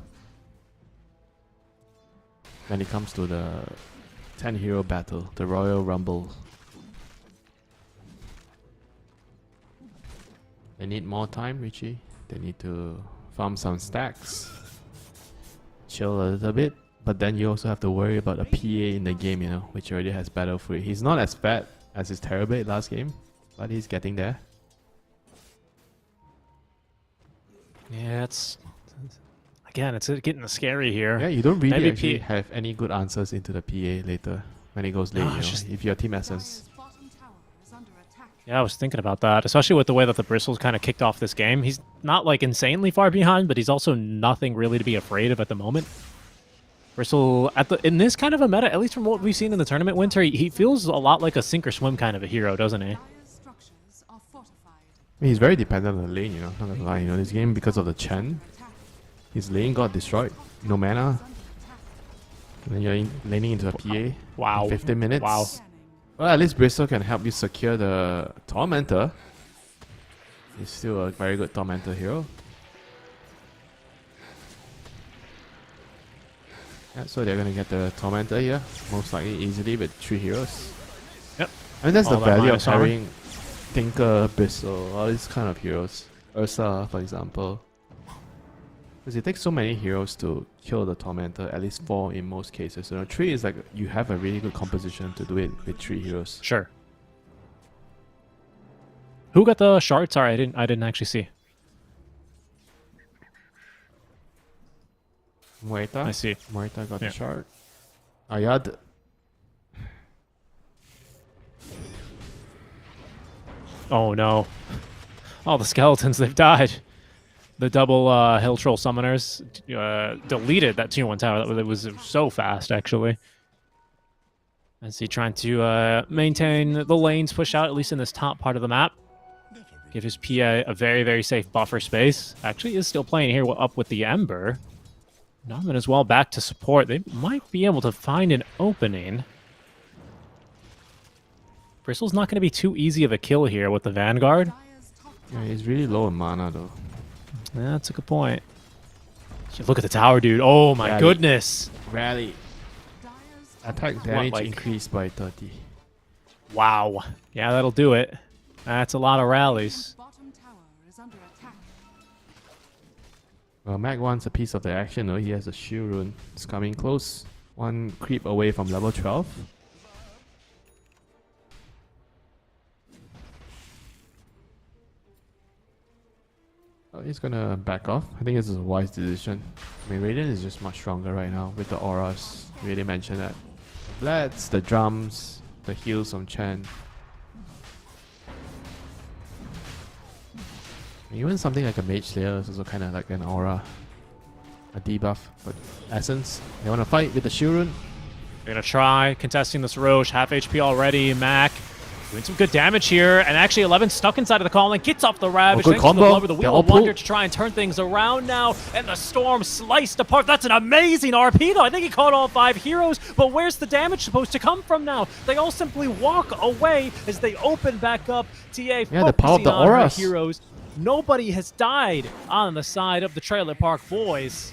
When it comes to the 10 hero battle, the Royal Rumble. They need more time, Richie. They need to farm some stacks. Chill a little bit. But then you also have to worry about a PA in the game, you know, which already has Battle Free. He's not as bad as his Terrorblade last game, but he's getting there. Yeah, it's getting scary here. Yeah, you don't really Maybe actually have any good answers into the PA later when it goes late, No, you know, it's just- if you're Team Essence. Dire's bottom tower is under attack. Yeah, I was thinking about that, especially with the way that the Bristles kind of kicked off this game. He's not like insanely far behind, but he's also nothing really to be afraid of at the moment. Bristle in this kind of a meta, at least from what we've seen in the tournament winter, he feels a lot like a sink or swim kind of a hero, doesn't he? Dire's structures are fortified. I mean, he's very dependent on the lane, you know, not gonna lie, you know, this game because of the Chen, his lane got destroyed. No mana. And then you're laning into a PA. Wow. In 15 minutes. Wow. Well, at least Bristol can help you secure the Tormentor. He's still a very good Tormentor hero. Yeah, so they're gonna get the Tormentor here, most likely easily with 3 heroes. Yep. I mean, that's the All that value of minus armor. having Tinker, Bristol, all these kind of heroes. Ursa, for example. Because it takes so many heroes to kill the Tormentor, at least 4 in most cases. You know, 3 is like you have a really good composition to do it with 3 heroes. Sure. Who got the shard? Sorry, I didn't actually see. Muerta. I see. Muerta got Yeah. the shard. Ayad. Oh no. All the skeletons, they've died. The double Hill Troll Summoners deleted that Tier 1 tower. That was so fast, actually. As he trying to maintain the lanes, push out, at least in this top part of the map. Give his PA a very, very safe buffer space. Actually is still playing here up with the Ember. Norman as well back to support. They might be able to find an opening. Bristle's not going to be too easy of a kill here with the Vanguard. Yeah, he's really low in mana though. Yeah, that's a good point. Look at the tower, dude. Oh my Rally. goodness. Rally. Attack damage like- increased by 30. Wow. Yeah, that'll do it. That's a lot of rallies. Bottom tower is under attack. Well, Mac wants a piece of the action though. He has a shield rune. It's coming close. One creep away from level 12. Oh, he's gonna back off. I think this is a wise decision. I mean, Radiant is just much stronger right now with the auras. We already mentioned that. Blades, the drums, the heals from Chen. Even something like a Mage Slayer is also kind of like an aura. A debuff. But Essence, they want to fight with the shield rune. They're going to try contesting this Roche. Half HP already. Mac doing some good damage here. And actually 11 stuck inside of the column. Gets off the Ravage. good Thanks to the combo. Lover, the They're Wheel all of Wonder pulled. to try and turn things around now. And the Storm sliced apart. That's an amazing RP though. I think he caught all 5 heroes. But where's the damage supposed to come from now? They all simply walk away as they open back up. TA Yeah, the power of the focusing on her auras. heroes. Nobody has died on the side of the Trailer Park Boys.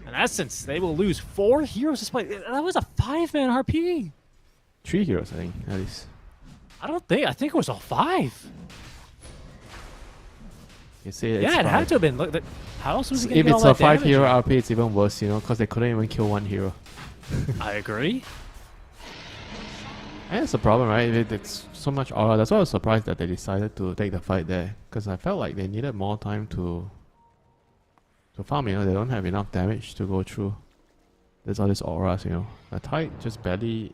In essence, they will lose 4 heroes despite that was a 5-man RP. 3 heroes, I think, at least. I think it was all 5. You say it's Yeah, it 5. had to have been. Look, how else was he going to If get it's all a that 5 damage? hero RP, it's even worse, you know, because they couldn't even kill 1 hero. I agree. And that's the problem, right? It's so much aura. That's why I was surprised that they decided to take the fight there. Because I felt like they needed more time to farm, you know. They don't have enough damage to go through. There's all these auras, you know. The Tide just barely...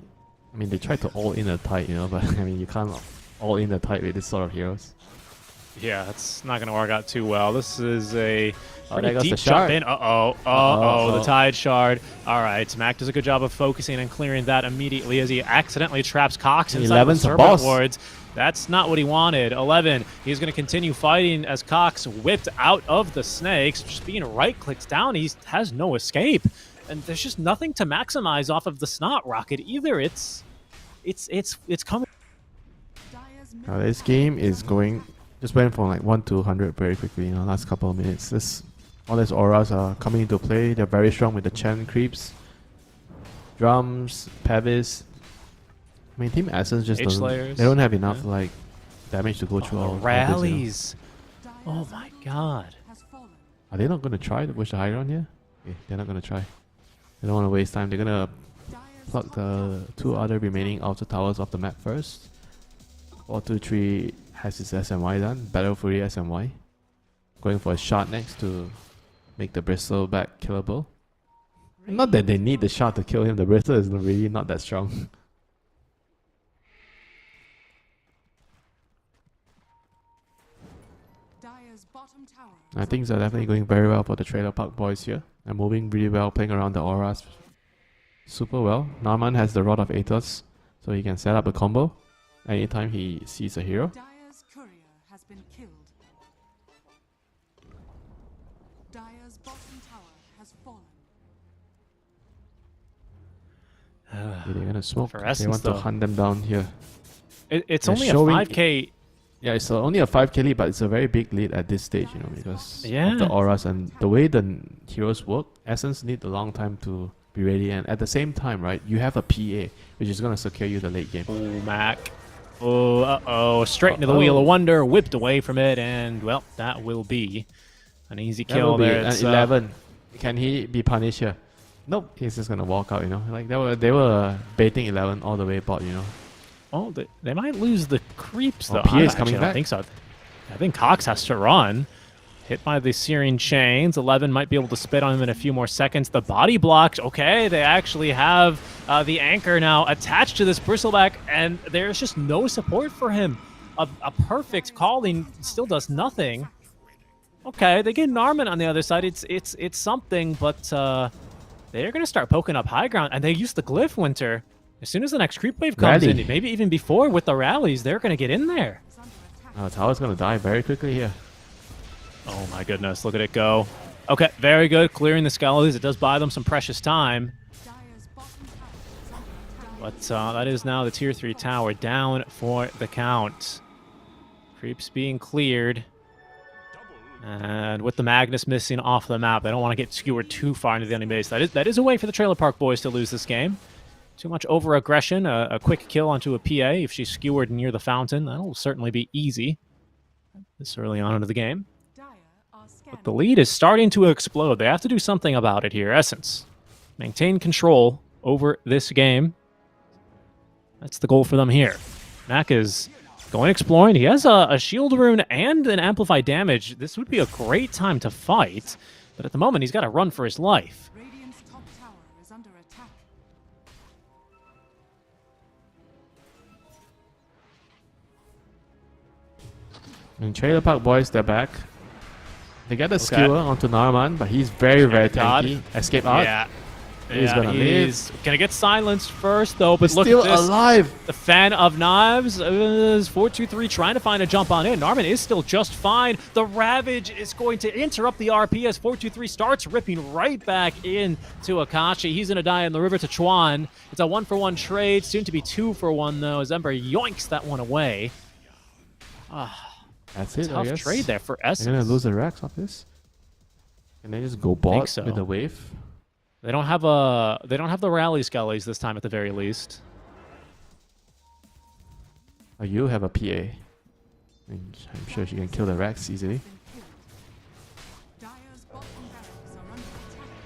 I mean, they tried to all-in the Tide, you know, but I mean, you can't all-in the Tide with this sort of heroes. Yeah, it's not going to work out too well. This is a there pretty goes the deep jump shard. in. The Tide Shard. All right, Mac does a good job of focusing and clearing that immediately as he accidentally traps Cox inside of the 11's a Serpent boss. Wards. That's not what he wanted. 11, he's going to continue fighting as Cox whipped out of the snakes. Just being right-clicked down, he has no escape. And there's just nothing to maximize off of the Snot Rocket either. It's coming. Now, this game is going... Just went from like 1 to 100 very quickly, you know, last couple of minutes. All these auras are coming into play. They're very strong with the Chen creeps. Drums, Pavis. I mean, Team Essence just doesn't... H-Slayers. They don't have enough, like, damage to go through all Rallies. This, you know. Oh my god. Are they not going to try to push the high ground here? Okay, they're not going to try. They don't want to waste time. They're going to plug the 2 other remaining outer towers off the map first. 4-2-3 has his SMY done. Battle Fury SMY. Going for a shot next to make the Bristle back killable. Not that they need the shot to kill him. The Bristle is really not that strong. Things are definitely going very well for the Trailer Park Boys here. They're moving really well, playing around the auras super well. Narman has the Rod of Aethos, so he can set up a combo anytime he sees a hero. Dire's courier has been killed. Dire's bottom tower has fallen. They're gonna smoke. For They Essence, want to though. hunt them down here. It's They're only a showing- 5k. Yeah, it's only a 5k lead, but it's a very big lead at this stage, you know, because Yeah. of the auras and the way the heroes work. Essence need a long time to be ready, and at the same time, right, you have a PA, which is gonna secure you the late game. Oh, Mac. Oh, uh-oh. Straight into the Wheel of Wonder, whipped away from it, and, well, that will be an easy That kill will be there. an It's, 11. Can he be punished here? Nope, he's just gonna walk out, you know. Like they were baiting 11 all the way bot, you know. Oh, they might lose the creeps, Oh, though. PA is I coming actually don't back. think so. I think Cox has to run. Hit by the Searing Chains. 11 might be able to spit on him in a few more seconds. The body blocked. Okay, they actually have the anchor now attached to this bristleback, and there's just no support for him. A perfect calling still does nothing. Okay, they get Narman on the other side. It's something, but they're going to start poking up high ground, and they use the Glyph Winter. As soon as the next creep wave comes in, maybe even before with the rallies, they're going to get in there. Tower's going to die very quickly here. Oh my goodness, look at it go. Okay, very good. Clearing the skeletons. It does buy them some precious time. But that is now the tier 3 tower down for the count. Creeps being cleared. And with the Magnus missing off the map, they don't want to get skewered too far into the enemy base. That is a way for the Trailer Park Boys to lose this game. Too much over-aggression. A quick kill onto a PA if she's skewered near the fountain. That'll certainly be easy this early on into the game. But the lead is starting to explode. They have to do something about it here. Essence, maintain control over this game. That's the goal for them here. Mac is going exploring. He has a shield rune and an amplified damage. This would be a great time to fight. But at the moment, he's got to run for his life. Radiant's top tower is under attack. And Trailer Park Boys, they're back. They get the skewer onto Narman, but he's very, very tanky. Escape out. Yeah. He's gonna live. Gonna get silenced first, though. But he's look still at this. alive. The fan of knives is 4-2-3 trying to find a jump on in. Narman is still just fine. The Ravage is going to interrupt the RP as 4-2-3 starts ripping right back in to Akashi. He's gonna die in the river to Chuan. It's a 1-for-1 trade, soon to be 2-for-1 though, as Ember yoinks that one away. That's it. Tough trade there for Essence. They're gonna lose the Rex off this. And they just go bot with the wave. They don't have the rally skellies this time at the very least. Oh, you have a PA. I'm sure she can kill the Rex easily.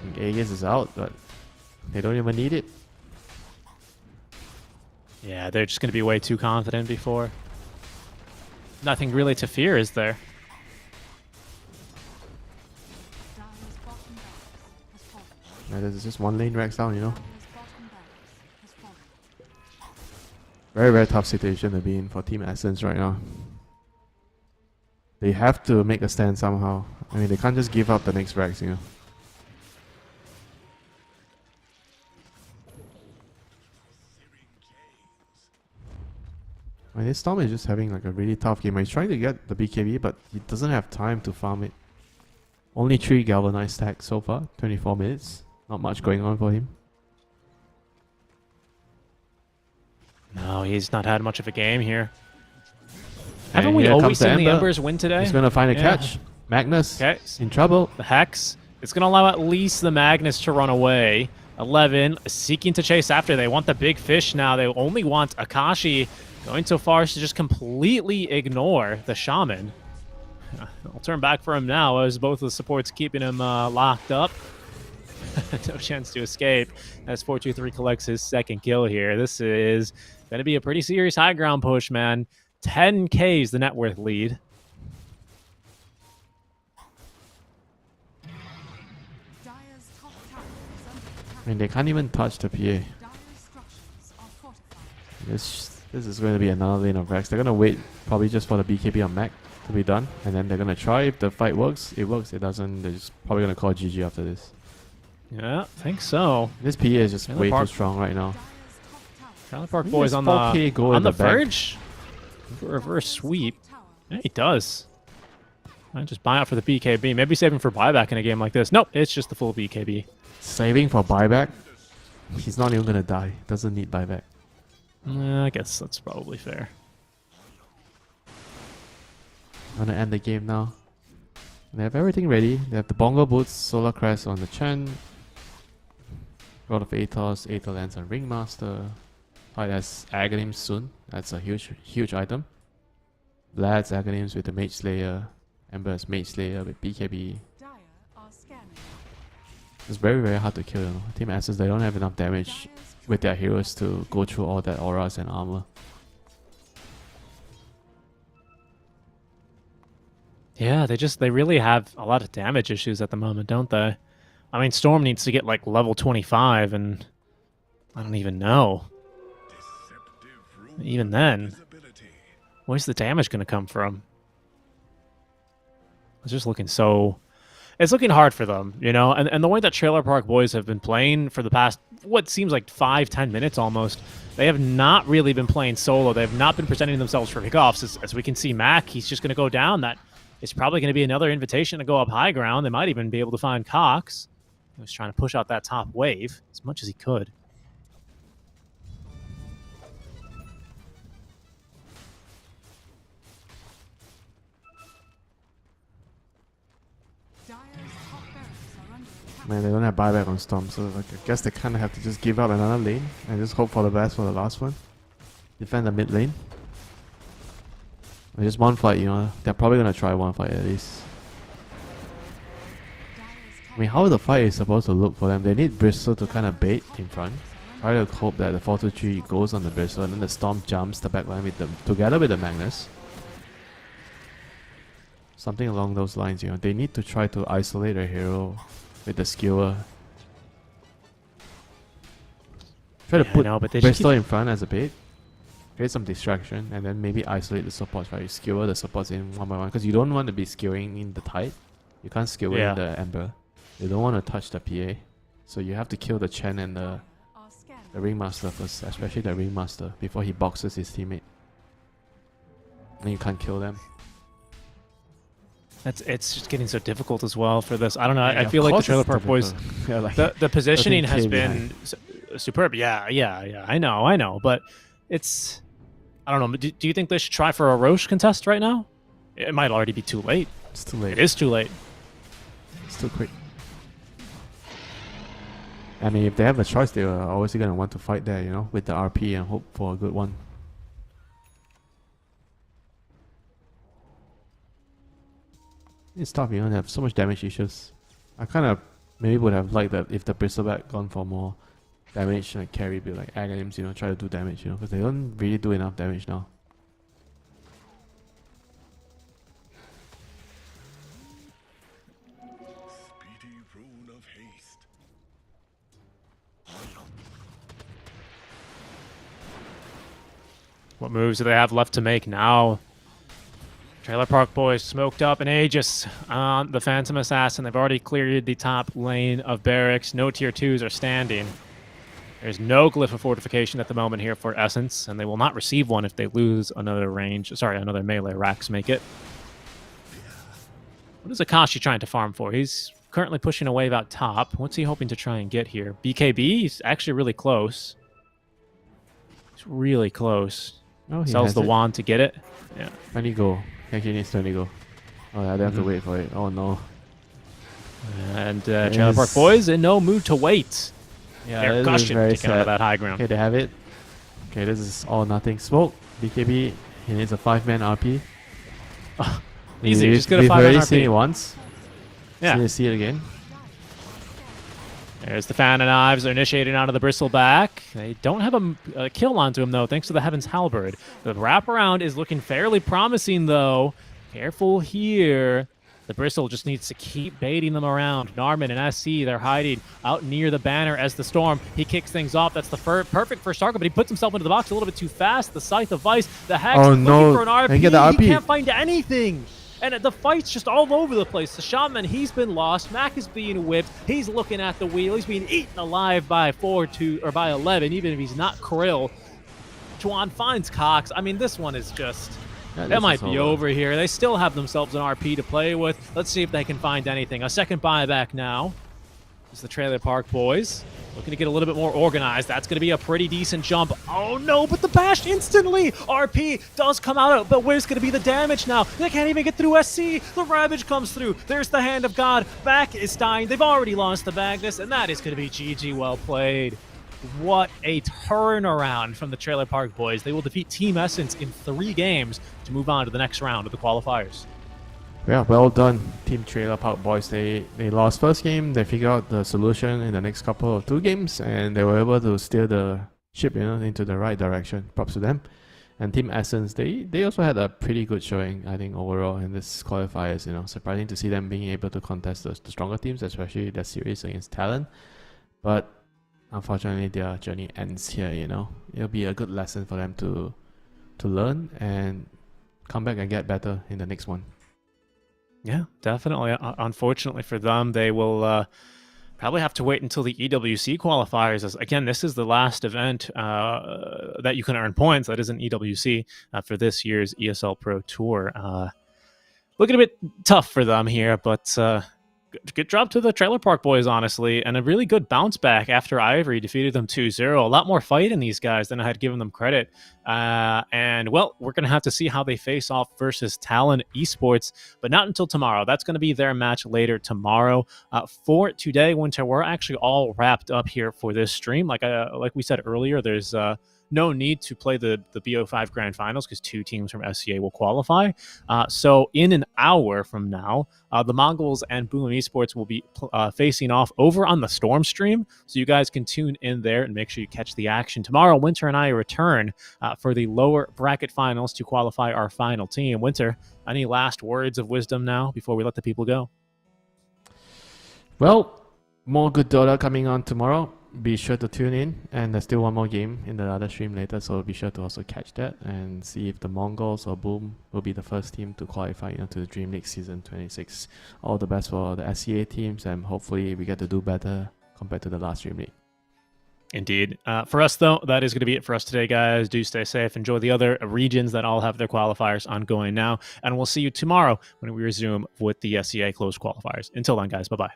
And Aegis is out, but they don't even need it. Yeah, they're just going to be way too confident before. Nothing really to fear, is there? Yeah, there's just one lane Rex down, you know. Very, very tough situation to be in for Team Essence right now. They have to make a stand somehow. I mean, they can't just give up the next Rex, you know. I mean, this Storm is just having like a really tough game. He's trying to get the BKB, but he doesn't have time to farm it. Only 3 Galvanized stacks so far, 24 minutes. Not much going on for him. No, he's not had much of a game here. Haven't we always seen the Embers win today? He's going to find a catch. Magnus in trouble. The Hex. It's going to allow at least the Magnus to run away. 11 seeking to chase after. They want the big fish now. They only want Akashi, going so far as to just completely ignore the Shaman. I'll turn back for him now as both of the supports keeping him locked up. No chance to escape as 4-2-3 collects his second kill here. This is going to be a pretty serious high ground push, man. 10K is the net worth lead. I mean, they can't even touch the PA. This is going to be another lane of Rex. They're going to wait probably just for the BKB on Mac to be done. And then they're going to try. If the fight works, it works. It doesn't, they're just probably going to call GG after this. Yeah, I think so. This PA is just way too strong right now. Trailer Park Boys on the verge. Reverse sweep. Yeah, he does. I just buy out for the BKB. Maybe saving for buyback in a game like this. Nope, it's just the full BKB. Saving for buyback? He's not even going to die. Doesn't need buyback. I guess that's probably fair. I'm going to end the game now. They have everything ready. They have the Bongo Boots, Solar Crest on the Chen. God of Atos, Aether lands on Ringmaster. Fight has Aghanims soon. That's a huge item. Vlad's Aghanims with the Mage Slayer. Ember has Mage Slayer with BKB. It's very, very hard to kill, you know. Team Essence, they don't have enough damage with their heroes to go through all that auras and armor. Yeah, they really have a lot of damage issues at the moment, don't they? I mean, Storm needs to get like level 25, and I don't even know. Even then, where's the damage going to come from? It's just looking so... It's looking hard for them, you know? And the way that Trailer Park Boys have been playing for the past, what seems like 5-10 minutes almost, they have not really been playing solo. They have not been presenting themselves for kickoffs. As we can see, Mac, he's just going to go down. That is probably going to be another invitation to go up high ground. They might even be able to find Cox. He was trying to push out that top wave as much as he could. Man, they don't have buyback on Storm, so like, I guess they kind of have to just give up another lane and just hope for the best for the last one. Defend the mid lane. Just one fight, you know. They're probably gonna try one fight at least. I mean, how the fight is supposed to look for them? They need Bristol to kind of bait in front. Try to hope that the 4-2-3 goes on the Bristol and then the Storm jumps the backline with them together with the Magnus. Something along those lines, you know. They need to try to isolate their hero with the skewer. Try to put Bristol in front as a bait. Create some distraction and then maybe isolate the supports, right? You skewer the supports in one by one because you don't want to be skewering in the Tide. You can't skewer in the Ember. You don't want to touch the PA. So you have to kill the Chen and the Ringmaster first, especially the Ringmaster, before he boxes his teammate. And you can't kill them. It's just getting so difficult as well for this. I don't know. I feel like the Trailer Park Boys, yeah, like the positioning has been superb. Yeah. I know. But it's, I don't know. Do you think they should try for a Roche contest right now? It might already be too late. It's too late. It is too late. It's too quick. I mean, if they have a choice, they are obviously going to want to fight there, you know, with the RP and hope for a good one. It's tough, you know, they have so much damage issues. I kind of maybe would have liked that if the Bristleback gone for more damage, like carry, be like Aghanim's, you know, try to do damage, you know, because they don't really do enough damage now. Speedy rune of haste. What moves do they have left to make now? Trailer Park Boys smoked up and Aegis on the Phantom Assassin. They've already cleared the top lane of barracks. No tier 2s are standing. There's no glyph of fortification at the moment here for Essence, and they will not receive one if they lose another another melee. Racks make it. What is Akashi trying to farm for? He's currently pushing a wave out top. What's he hoping to try and get here? BKB? He's actually really close. He's really close. Oh, he sells the it. wand to get it. Yeah. When you go. Actually needs to go. Oh, yeah, they have to wait for it. Oh, no. And Trailer Park Boys in no mood to wait. Yeah, they're gushing to get out of that high ground. Okay, they have it. Okay, this is all nothing. Smoke. BKB. He needs a 5-man RP. Oh, easy, just get a 5-man RP. We've already seen it once. Yeah. So see it again. There's the Fan and Knives. They're initiating out of the Bristleback. They don't have a kill onto him, though, thanks to the Heaven's Halberd. The wraparound is looking fairly promising, though. Careful here. The Bristle just needs to keep baiting them around. Narman and SC, they're hiding out near the banner as the Storm. He kicks things off. That's the perfect first target, but he puts himself into the box a little bit too fast. The Scythe of Vice, the Hex, looking for an RP. He can't find anything. And the fight's just all over the place. The Shaman, he's been lost. Mac is being whipped. He's looking at the wheel. He's being eaten alive by 4-2 or by 11, even if he's not Krill. Chuan finds Cox. I mean, this one is just... that might be over here. They still have themselves an RP to play with. Let's see if they can find anything. A second buyback now. It's the Trailer Park Boys. Looking to get a little bit more organized. That's going to be a pretty decent jump. Oh no, but the bash instantly! RP does come out, but where's going to be the damage now? They can't even get through SC. The Ravage comes through. There's the Hand of God. Back is dying. They've already lost the Magnus, and that is going to be GG. Well played. What a turnaround from the Trailer Park Boys. They will defeat Team Essence in 3 games to move on to the next round of the qualifiers. Yeah, well done, Team Trailer Park Boys. They lost first game. They figured out the solution in the next couple of 2 games, and they were able to steer the ship, you know, into the right direction. Props to them. And Team Essence, they also had a pretty good showing, I think, overall in this qualifiers. Surprising to see them being able to contest the stronger teams, especially their series against Talon. But unfortunately, their journey ends here. It'll be a good lesson for them to learn and come back and get better in the next one. Yeah, definitely. Unfortunately for them, they will probably have to wait until the EWC qualifiers. As again, this is the last event that you can earn points. That isn't EWC for this year's ESL Pro Tour. Looking a bit tough for them here, but good job to the Trailer Park Boys, honestly, and a really good bounce back after Ivory defeated them 2-0. A lot more fight in these guys than I had given them credit. And, well, we're going to have to see how they face off versus Talon Esports, but not until tomorrow. That's going to be their match later tomorrow. For today, Winter, we're actually all wrapped up here for this stream. Like we said earlier, there's no need to play the BO5 Grand Finals because 2 teams from SCA will qualify. So in an hour from now, the Mongols and Boom Esports will be facing off over on the Storm stream. So you guys can tune in there and make sure you catch the action. Tomorrow, Winter and I return for the lower bracket finals to qualify our final team. Winter, any last words of wisdom now before we let the people go? Well, more good Dota coming on tomorrow. Be sure to tune in, and there's still one more game in the other stream later, so be sure to also catch that and see if the Mongols or Boom will be the first team to qualify to the DreamLeague Season 26. All the best for the SCA teams, and hopefully we get to do better compared to the last DreamLeague. Indeed. For us, though, that is going to be it for us today, guys. Do stay safe. Enjoy the other regions that all have their qualifiers ongoing now, and we'll see you tomorrow when we resume with the SCA closed qualifiers. Until then, guys, bye-bye.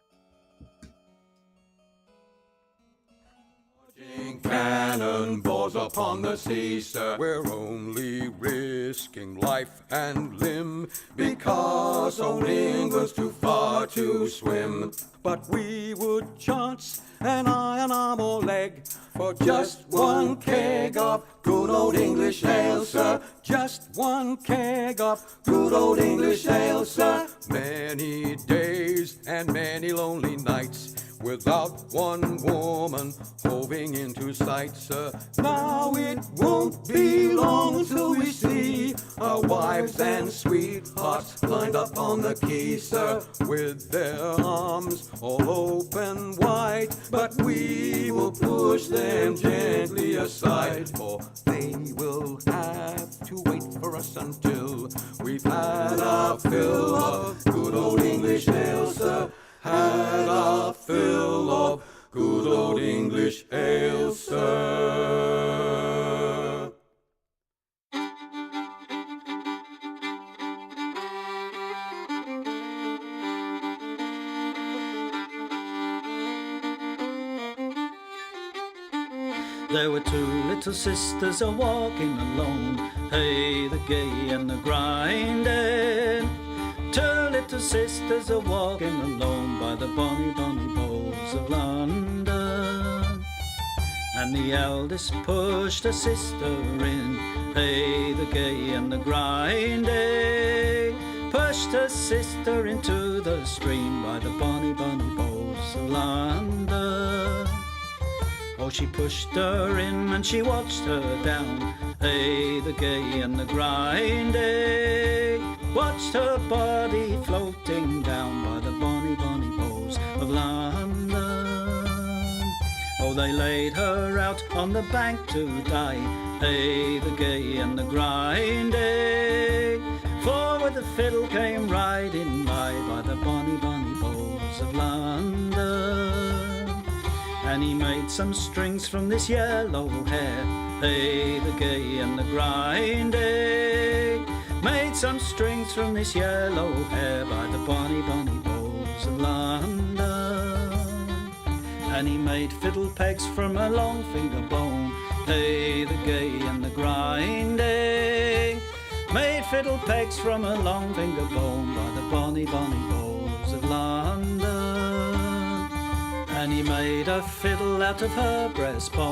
Cannonballs upon the sea, sir. We're only risking life and limb because old England's too far to swim. But we would chance an iron arm or leg for just one keg of good old English ale, sir. Just one keg of good old English ale, sir. Many days and many lonely nights without one woman hoving into sight, sir. Now it won't be long till we see our wives and sweethearts lined up on the quay, sir, with their arms all open wide. But we will push them gently aside, for they will have to wait for us until we've had our fill of good old English ale, sir. Had our fill of good old English ale, sir. There were 2 little sisters a-walking alone, hey, the gay and the grinding. 2 little sisters a-walking alone by the bonny, bonny bowls of London. And the eldest pushed her sister in, hey, the gay and the grinding. Pushed her sister into the stream by the bonny, bonny bowls of London. Oh, she pushed her in and she watched her down, hey, the gay and the grinding. Watched her body floating down by the bonny, bonny bowls of London. Oh, they laid her out on the bank to die, hey, the gay and the grinding. For with the fiddle came riding by the bonny, bonny bowls of London. And he made some strings from this yellow hair, hey, the gay and the grinding. Made some strings from this yellow hair by the bonny, bonny bowls of London. And he made fiddle pegs from a long finger bone, hey, the gay and the grinding. Made fiddle pegs from a long finger bone by the bonny, bonny bowls of London. And he made a fiddle out of her breastbone.